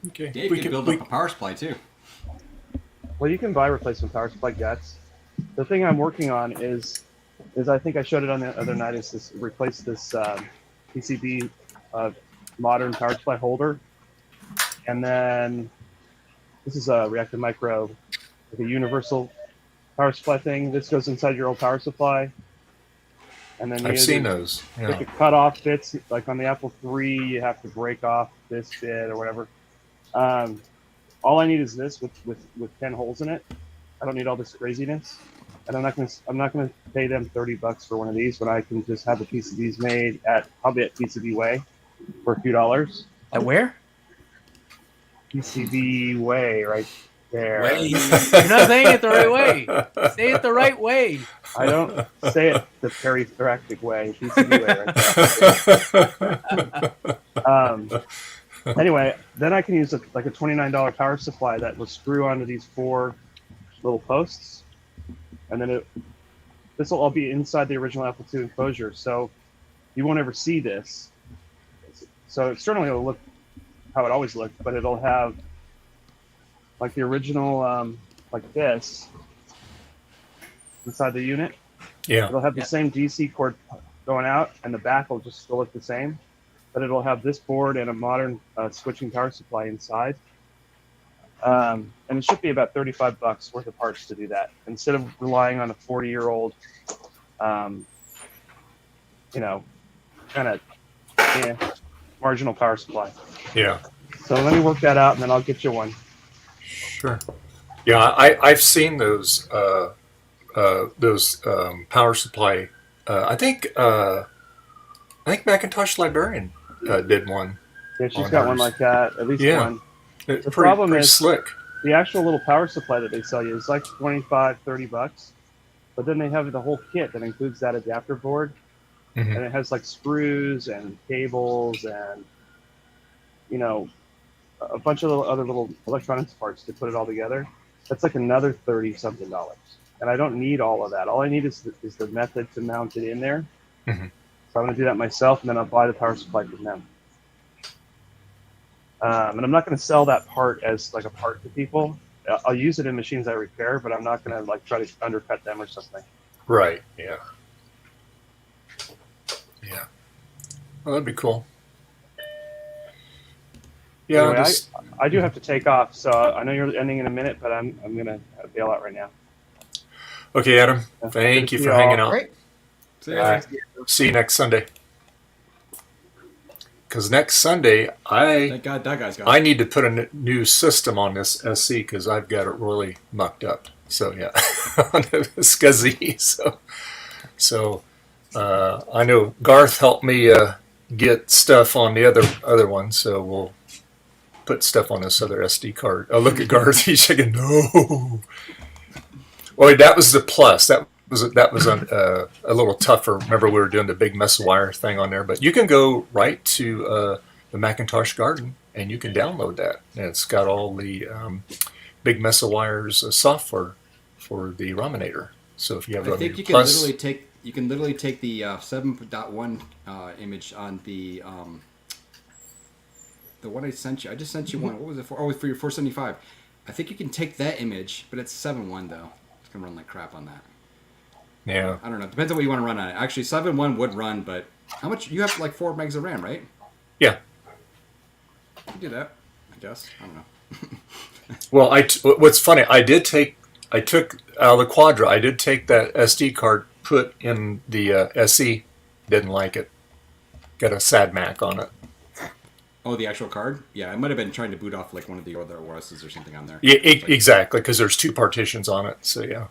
A: Okay.
R: Dave could build up a power supply too.
E: Well, you can buy replacement power supply guts. The thing I'm working on is I think I showed it on the other night, is this replace this PCB modern power supply holder, and then this is a Reactive Micro, like a universal power supply thing. This goes inside your old power supply, and then
A: I've seen those.
E: You have to cut off bits, like on the Apple III, you have to break off this bit or whatever. All I need is this with 10 holes in it. I don't need all this craziness, and I'm not gonna pay them $30 for one of these when I can just have the PCBs made probably at PCB Way for a few dollars.
Q: At where?
E: PCB Way, right there.
Q: Way. You're not saying it the right way. Say it the right way.
E: I don't say it the peripheractic way. PCB Way, right there. Anyway, then I can use like a $29 power supply that will screw onto these 4 little posts, and then this will all be inside the original Apple II enclosure, so you won't ever see this. So externally it'll look how it always looked, but it'll have like the original like this inside the unit.
A: Yeah.
E: It'll have the same DC cord going out, and the back will just still look the same, but it'll have this board and a modern switching power supply inside. And it should be about $35 worth of parts to do that, instead of relying on a 40-year-old, you know, kind of marginal power supply.
A: Yeah.
E: So let me work that out, and then I'll get you one.
A: Sure. Yeah, I've seen those power supply. I think Macintosh Librarian did one.
E: Yeah, she's got one like that, at least one.
A: It's
E: The
A: pretty
E: problem is
A: slick.
E: the actual little power supply that they sell you is like $25-$30, but then they have the whole kit that includes that adapter board,
A: Mhm.
E: and it has like screws and cables and, you know, a bunch of other little electronics parts to put it all together. That's like another $30-something, and I don't need all of that. All I need is the method to mount it in there.
A: Mhm.
E: So I'm going to do that myself, and then I'll buy the power supply from them. And I'm not going to sell that part as like a part to people. I'll use it in machines I repair, but I'm not going to like try to undercut them or something.
A: Right. Yeah. Yeah. Well, that'd be cool. Yeah.
E: Anyway,
A: just-
E: I do have to take off, so I know you're ending in a minute, but I'm going to bail out right now.
A: Okay, Adam.
E: Good
A: Thank
E: to
A: you
E: see
A: for
E: you all.
A: hanging out.
H: Great.
B: See
A: All right. See you next Sunday. Because next Sunday,
B: Thank God that guy's got
A: I
B: it.
A: need to put a new system on this SC because I've got it really mucked up. So yeah, on the SCSI. So I know Garth helped me get stuff on the other one. So we'll put stuff on this other SD card. Oh, look at Garth. He's shaking. No. Well, that was the plus. That was a little tougher. Remember, we were doing the big mess of wire thing on there, but you can go right to the Macintosh Garden and you can download that. And it's got all the big mess of wires software for the Rominator. So if you have
B: I
A: a
B: think you can
A: plus,
B: literally take the 7.1 image on the one I sent you. I just sent you one. What was it for? Oh, it was for your 475. I think you can take that image, but it's 7.1 though. It's gonna run like crap on that.
A: yeah,
B: I don't know. Depends on what you want to run on it. Actually, 7.1 would run, but how much? You have like 4 megs of RAM, right?
A: yeah.
B: You can do that, I guess. I don't know.
A: Well, what's funny, I took out of the Quadra. I did take that SD card, put in the SE. Didn't like it. Got a sad Mac on it.
B: Oh, the actual card? Yeah, I might have been trying to boot off like one of the other OSs or something on there.
A: Yeah,
B: Like-
A: exactly, because there's 2 partitions on it. So yeah.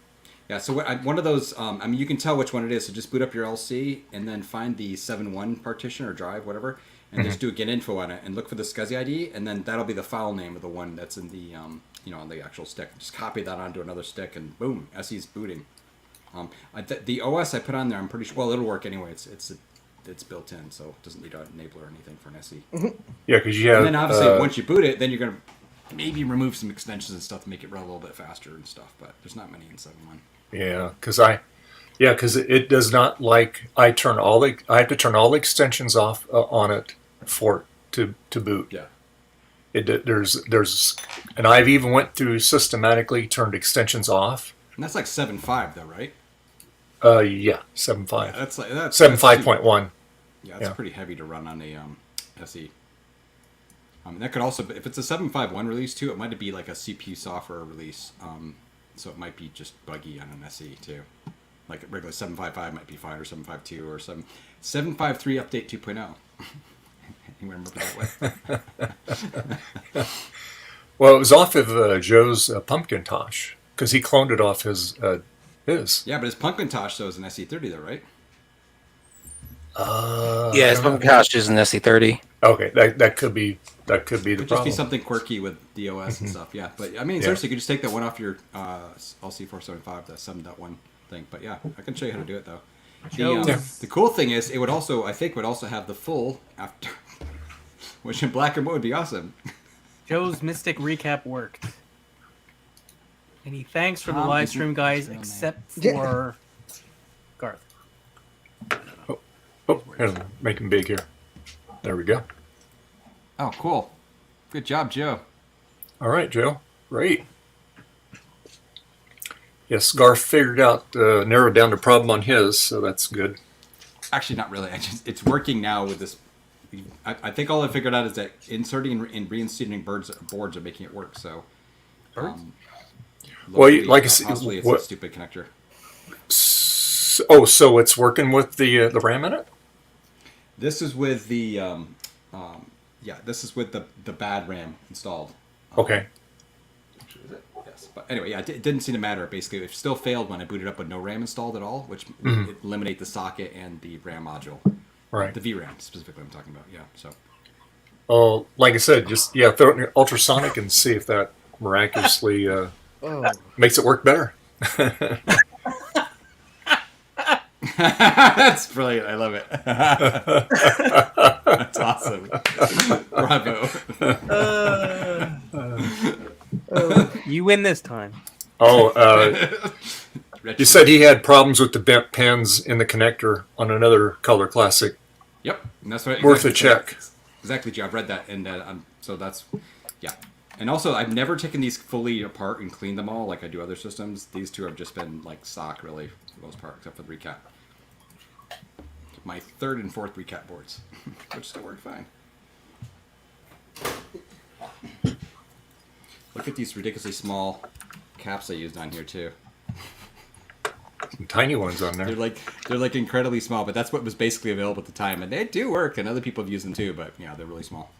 B: Yeah, so one of those, I mean, you can tell which one it is. So just boot up your LC and then find the 7.1 partition or drive, whatever, and just do a get info on it and look for the SCSI ID, and then that'll be the file name of the one that's in the, on the actual stick. Just copy that onto another stick, and boom, SE's booting. The OS I put on there, I'm pretty sure. Well, it'll work anyway. It's built in, so it doesn't need an enabler or anything for an SE.
A: Yeah, because you have.
B: And then obviously, once you boot it, then you're gonna maybe remove some extensions and stuff to make it run a little bit faster and stuff. But there's not many in 7.1.
A: Yeah, because it does not like I have to turn all the extensions off on it for to boot.
B: Yeah.
A: There's and I've even went through systematically turned extensions off.
B: And that's like 7.5 though, right?
A: Yeah, 7.5.
B: That's
A: 7.5.1.
B: Yeah, that's pretty heavy to run on a SE. That could also, if it's a 7.5.1 release too, it might be like a CPU software release. So it might be just buggy on an SE too. Like a regular 7.5.5 might be fine, or 7.5.2, or 7.5.3 update 2.0. You remember that way?
A: Well, it was off of Joe's Pumpkintosh because he cloned it off his.
B: Yeah, but his Pumpkintosh though is an SE30 though, right?
F: Yeah, his Pumpkintosh is an SE30.
A: Okay, that could be the
B: Could just be
A: problem.
B: something quirky with the OS and stuff. Yeah, but I mean, seriously, you could just take that one off your LC475, the 7.1 thing. But yeah, I can show you how to do it though. The cool thing is, it would also, I think, would also have the full after, which in black and white would be awesome.
Q: Joe's Mystic recap worked. And he thanks for the live stream, guys, except for Garth.
A: Oh, here, make him big here. There we go.
B: Oh, cool. Good job, Joe.
A: All right, Joe. Great. Yes, Garth figured out, narrowed down the problem on his, so that's good.
B: Actually, not really. It's working now with this. I think all I figured out is that inserting and reinstating boards are making it work. So,
A: well, like I said,
B: possibly it's a stupid connector.
A: So it's working with the RAM in it.
B: This is with the this is with the bad RAM installed.
A: Okay.
B: Is it? Yes, but anyway, yeah, it didn't seem to matter. Basically, it still failed when I booted up with no RAM installed at all, which eliminate the socket and the RAM module.
A: Right.
B: The VRAM specifically, I'm talking about. Yeah. So.
A: Oh, like I said, just throw it in your ultrasonic and see if that miraculously makes it work better.
B: That's brilliant. I love it. That's awesome. Bravo.
S: You win this time.
A: You said he had problems with the bent pins in the connector on another Color Classic.
B: Yep, and that's what
A: worth a check.
B: Exactly, Joe. I've read that, and so that's And also, I've never taken these fully apart and cleaned them all like I do other systems. These two have just been like stock, really, for the most part, except for the recap. My third and fourth recap boards, which still work fine. Look at these ridiculously small caps I used on here too.
A: Some tiny ones on there.
B: They're like incredibly small, but that's what was basically available at the time, and they do work, and other people have used them too. But yeah, they're really small.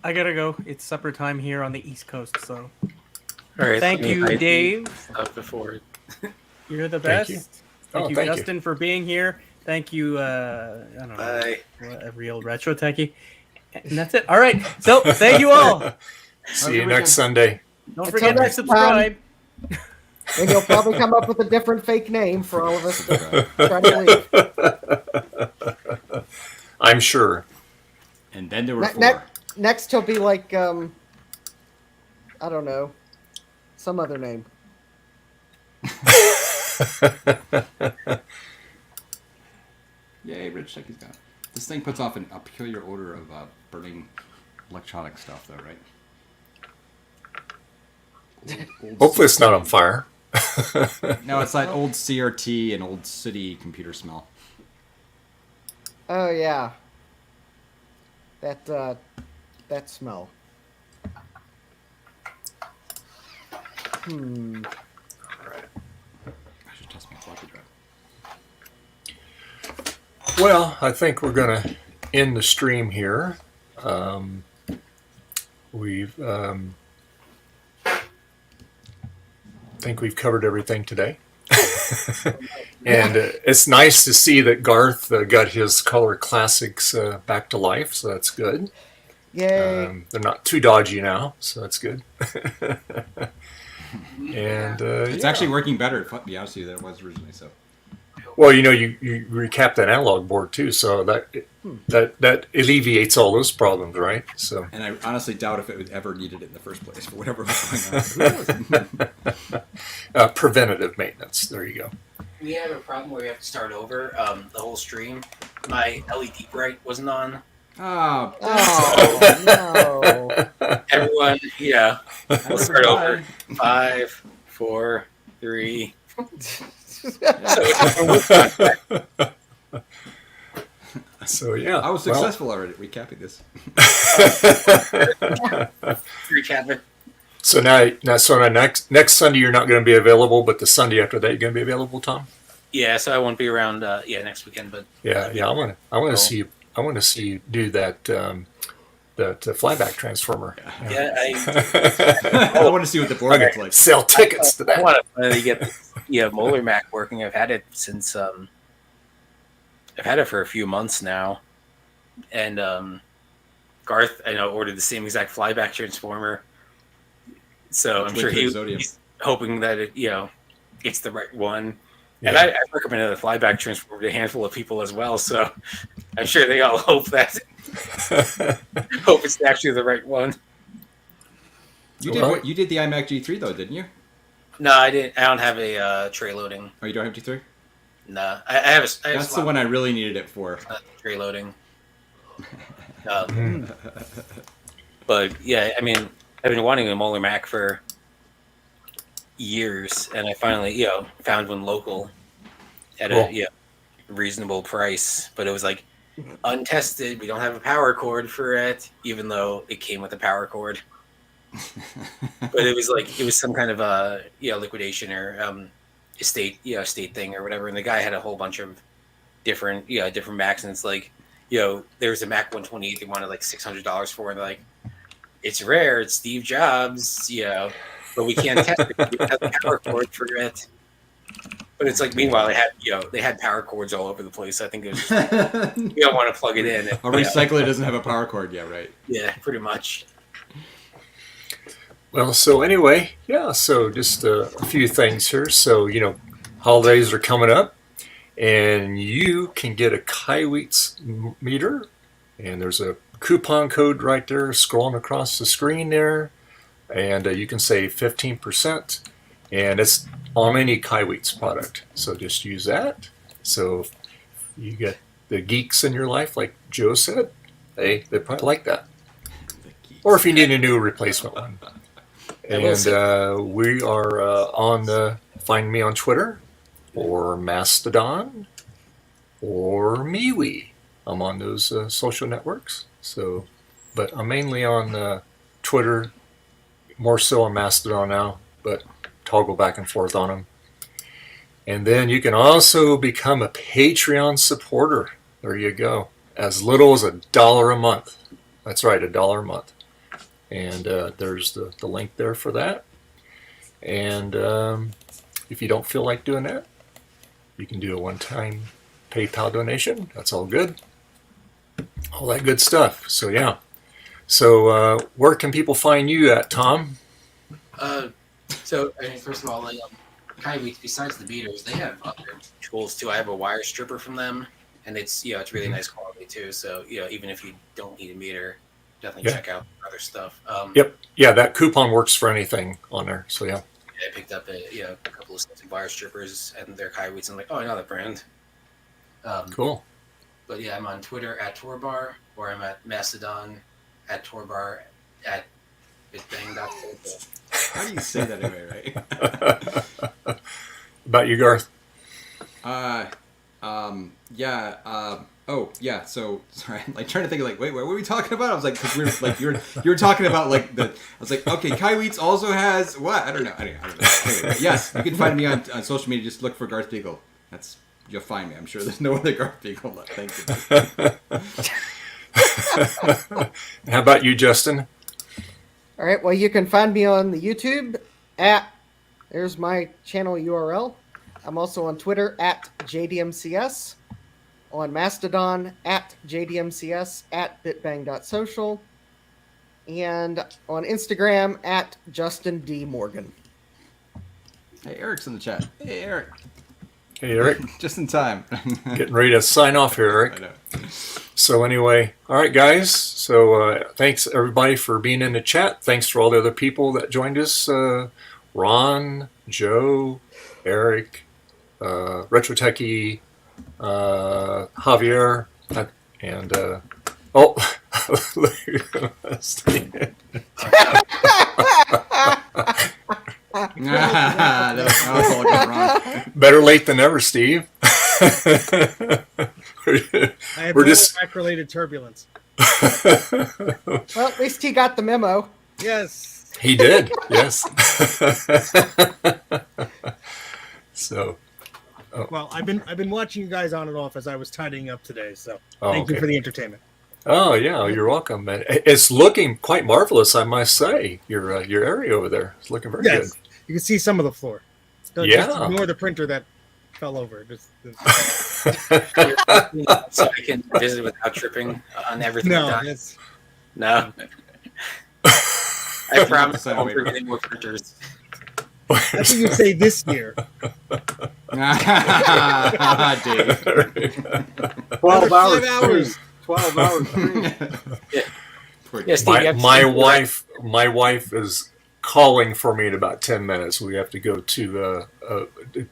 S: I gotta go. It's supper time here on the East Coast, so.
F: All right.
S: Thank you, Dave.
F: Up before it.
S: You're the best.
A: Thank you.
S: Thank you, Justin, for being here. Thank you. I don't know. A real retro techie. And that's it. All right. So thank you all.
A: See you next Sunday.
S: Don't
L: Until
S: forget to
L: next
S: subscribe.
L: And you'll probably come up with a different fake name for all of us to try to leave.
A: I'm sure.
B: And then there were four.
L: Next he'll be like, I don't know, some other name.
B: Yay, Rich Techie's gone. This thing puts off a peculiar odor of burning electronic stuff, though, right?
A: Hopefully it's not on fire.
B: No, it's like old CRT and old city computer smell.
L: Oh yeah, that smell.
B: All right. I should test my floppy drive.
A: Well, I think we're going to end the stream here. I think we've covered everything today. And it's nice to see that Garth got his Color Classics back to life, so that's good.
L: Yay.
A: They're not too dodgy now, so that's good. And
B: it's actually working better, to be honest with you, than it was originally. So.
A: Well, you recap that analog board too, so that alleviates all those problems, right? So.
B: And I honestly doubt if it would ever needed it in the first place for whatever was going on.
A: Preventative maintenance. There you go.
F: We have a problem where we have to start over the whole stream. My LED bright wasn't on.
B: Oh
F: no! Everyone, yeah. We'll start over. 5, 4, 3.
A: So yeah,
B: I was successful already at recapping this.
F: Recapping.
A: So next Sunday you're not going to be available, but the Sunday after that you're going to be available, Tom.
F: Yeah, so I won't be around. Next weekend, but
A: yeah, I want to see you. I want to see you do that flyback transformer.
F: Yeah,
B: I want to see what the board looks like.
A: Sell tickets to that.
F: I want to finally get Molar Mac working. I've had it since I've had it for a few months now, and Garth I know ordered the same exact flyback transformer, so I'm sure he's hoping that it's the right one. Yeah. And I recommended the flyback transformer to a handful of people as well, so I'm sure they all hope that hope it's actually the right one.
B: You did the iMac G3 though, didn't you?
F: No, I didn't. I don't have a tray loading.
B: Oh, you don't have G3?
F: No, I have a.
B: That's the one I really needed it for.
F: Tray loading. But yeah, I mean, I've been wanting a Molar Mac for years, and I finally found one local at
A: Cool.
F: a reasonable price. But it was like untested. We don't have a power cord for it, even though it came with a power cord. But it was some kind of a liquidation or estate thing or whatever. And the guy had a whole bunch of different Macs, and it's like there was a Mac 128 they wanted like $600 for, and they're like, it's rare, it's Steve Jobs, but we can't test it. We don't have a power cord for it. But it's like, meanwhile, they had power cords all over the place. I think it was just, you don't want to plug it in.
B: A recycler doesn't have a power cord, yeah, right?
F: Yeah, pretty much.
A: Well, so anyway, so just a few things here. So, holidays are coming up, and you can get a Kaiweets meter, and there's a coupon code right there scrolling across the screen there, and you can save 15%, and it's on any Kaiweets product. So just use that. So if you get the geeks in your life, like Joe said, they probably like that. Or if you need a new replacement one. And we are on, find me on Twitter, or Mastodon, or MeWe. I'm on those social networks. So, but I'm mainly on Twitter, more so on Mastodon now, but toggle back and forth on them. And then you can also become a Patreon supporter. There you go. As little as $1 a month. That's right, $1 a month. And there's the link there for that. And if you don't feel like doing that, you can do a one-time PayPal donation. That's all good. All that good stuff. So, yeah. So, where can people find you at, Tom?
F: So, first of all, Kaiweets, besides the beaters, they have other tools too. I have a wire stripper from them, and it's it's really nice quality too. So, even if you don't need a meter, definitely check out other stuff.
A: Yep. Yeah, that coupon works for anything on there. So, yeah.
F: I picked up a couple of sets of wire strippers, and they're Kaiweets. I'm like, oh, I know that brand.
A: Cool.
F: But yeah, I'm on Twitter at Torbar, or I'm at Mastodon at Torbar at bitbang.co.
B: How do you say that anyway, right?
A: About you, Garth?
B: So sorry, I'm trying to think of wait, what were we talking about? I was like, because we were like, you were talking about I was like, okay, Kaiweets also has what? I don't know. Anyway, yes, you can find me on social media. Just look for Garth Beagle. You'll find me. I'm sure there's no other Garth Beagle left. Thank you.
A: How about you, Justin?
L: All right. Well, you can find me on the YouTube there's my channel URL. I'm also on Twitter at JDMCS, on Mastodon at JDMCS, at bitbang.social, and on Instagram at Justin D. Morgan.
B: Hey, Eric's in the chat. Hey, Eric.
A: Hey, Eric.
B: Just in time.
A: Getting ready to sign off here, Eric.
B: I know.
A: So anyway, all right, guys. So thanks, everybody, for being in the chat. Thanks for all the other people that joined us. Ron, Joe, Eric, Retro Techie, Javier, and
B: that was all good, Ron.
A: Better late than never, Steve.
T: I have no Mac-related turbulence.
L: Well, at least he got the memo.
T: Yes.
A: He did, yes. So. Oh.
T: Well, I've been watching you guys on and off as I was tidying up today, so
A: Oh,
T: thank
A: okay.
T: you for the entertainment.
A: Oh yeah, you're welcome, man. It's looking quite marvelous, I must say. Your area over there is looking very good.
T: You can see some of the floor. Just
A: Yeah.
T: ignore the printer that fell over.
F: So I can visit without tripping on everything.
T: No,
F: I've done.
T: it's-
F: No. I promise I won't bring any more printers.
T: That's what you say this year.
B: Dave.
K: 12 hours.
T: 5 hours.
K: 12 hours.
F: Yeah, Steve, you have to
A: My wife is calling for me in about 10 minutes. We have to go to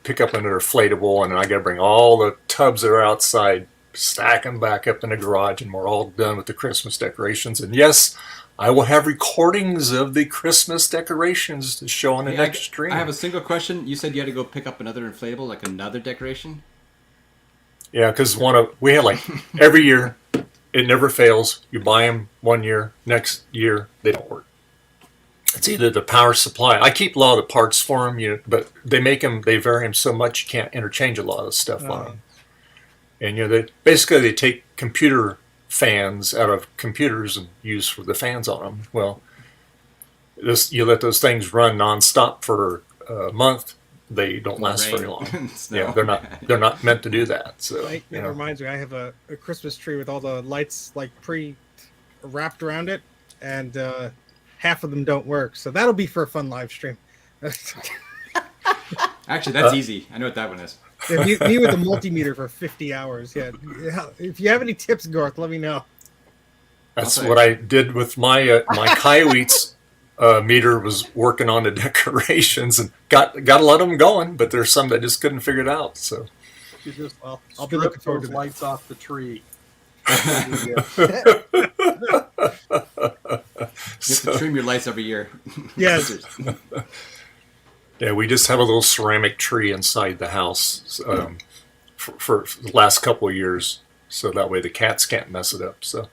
A: pick up another inflatable, and I got to bring all the tubs that are outside, stack them back up in the garage, and we're all done with the Christmas decorations. And yes, I will have recordings of the Christmas decorations to show on the next stream.
B: I have a single question. You said you had to go pick up another inflatable, like another decoration?
A: Yeah, because we had like every year, it never fails. You buy them 1 year, next year they don't work. It's either the power supply. I keep a lot of the parts for them, but they vary them so much you can't interchange a lot of stuff on them. And they take computer fans out of computers and use for the fans on them. Well, you let those things run nonstop for a month, they don't last very long. Yeah, they're not meant to do that. So
T: It reminds me, I have a Christmas tree with all the lights like wrapped around it, and half of them don't work. So that'll be for a fun live stream.
B: Actually, that's easy. I know what that one is.
T: Yeah, me with the multimeter for 50 hours. Yeah. If you have any tips, Garth, let me know.
A: That's what I did with my my Kaiweets meter. Was working on the decorations and got a lot of them going, but there's some that just couldn't figure it out. So
T: I'll be looking forward to
K: those lights off the tree.
B: You have to trim your lights every year.
T: Yes.
A: Yeah, we just have a little ceramic tree inside the house for the last couple of years, so that way the cats can't mess it up. So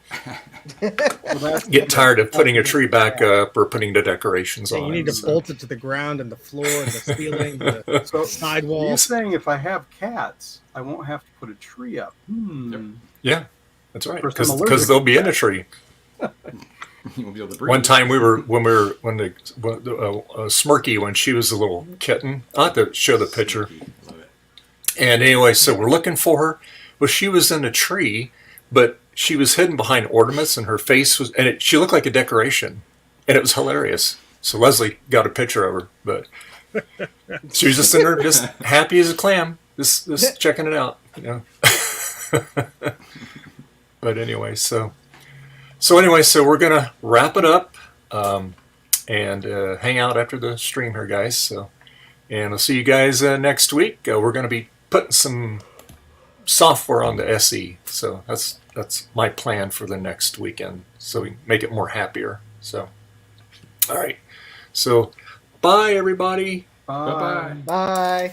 A: get tired of putting a tree back up or putting the decorations on.
T: You need to bolt it to the ground and the floor and the ceiling, the sidewalls.
K: You're saying if I have cats, I won't have to put a tree up.
A: Yeah, that's right.
K: For some
A: Because they'll be in a tree.
B: You won't be able to breathe.
A: One time when Smirky, when she was a little kitten, I have to show the picture. And anyway, so we're looking for her. Well, she was in a tree, but she was hidden behind ornaments, and her face was, she looked like a decoration, and it was hilarious. So Leslie got a picture of her, but she was just in there, just happy as a clam, just checking it out, But anyway, so we're gonna wrap it up and hang out after the stream here, guys. So, and I'll see you guys next week. We're gonna be putting some software on the SE, so that's my plan for the next weekend, so we can make it more happier. So, all right. So, bye everybody.
K: Bye.
H: Bye.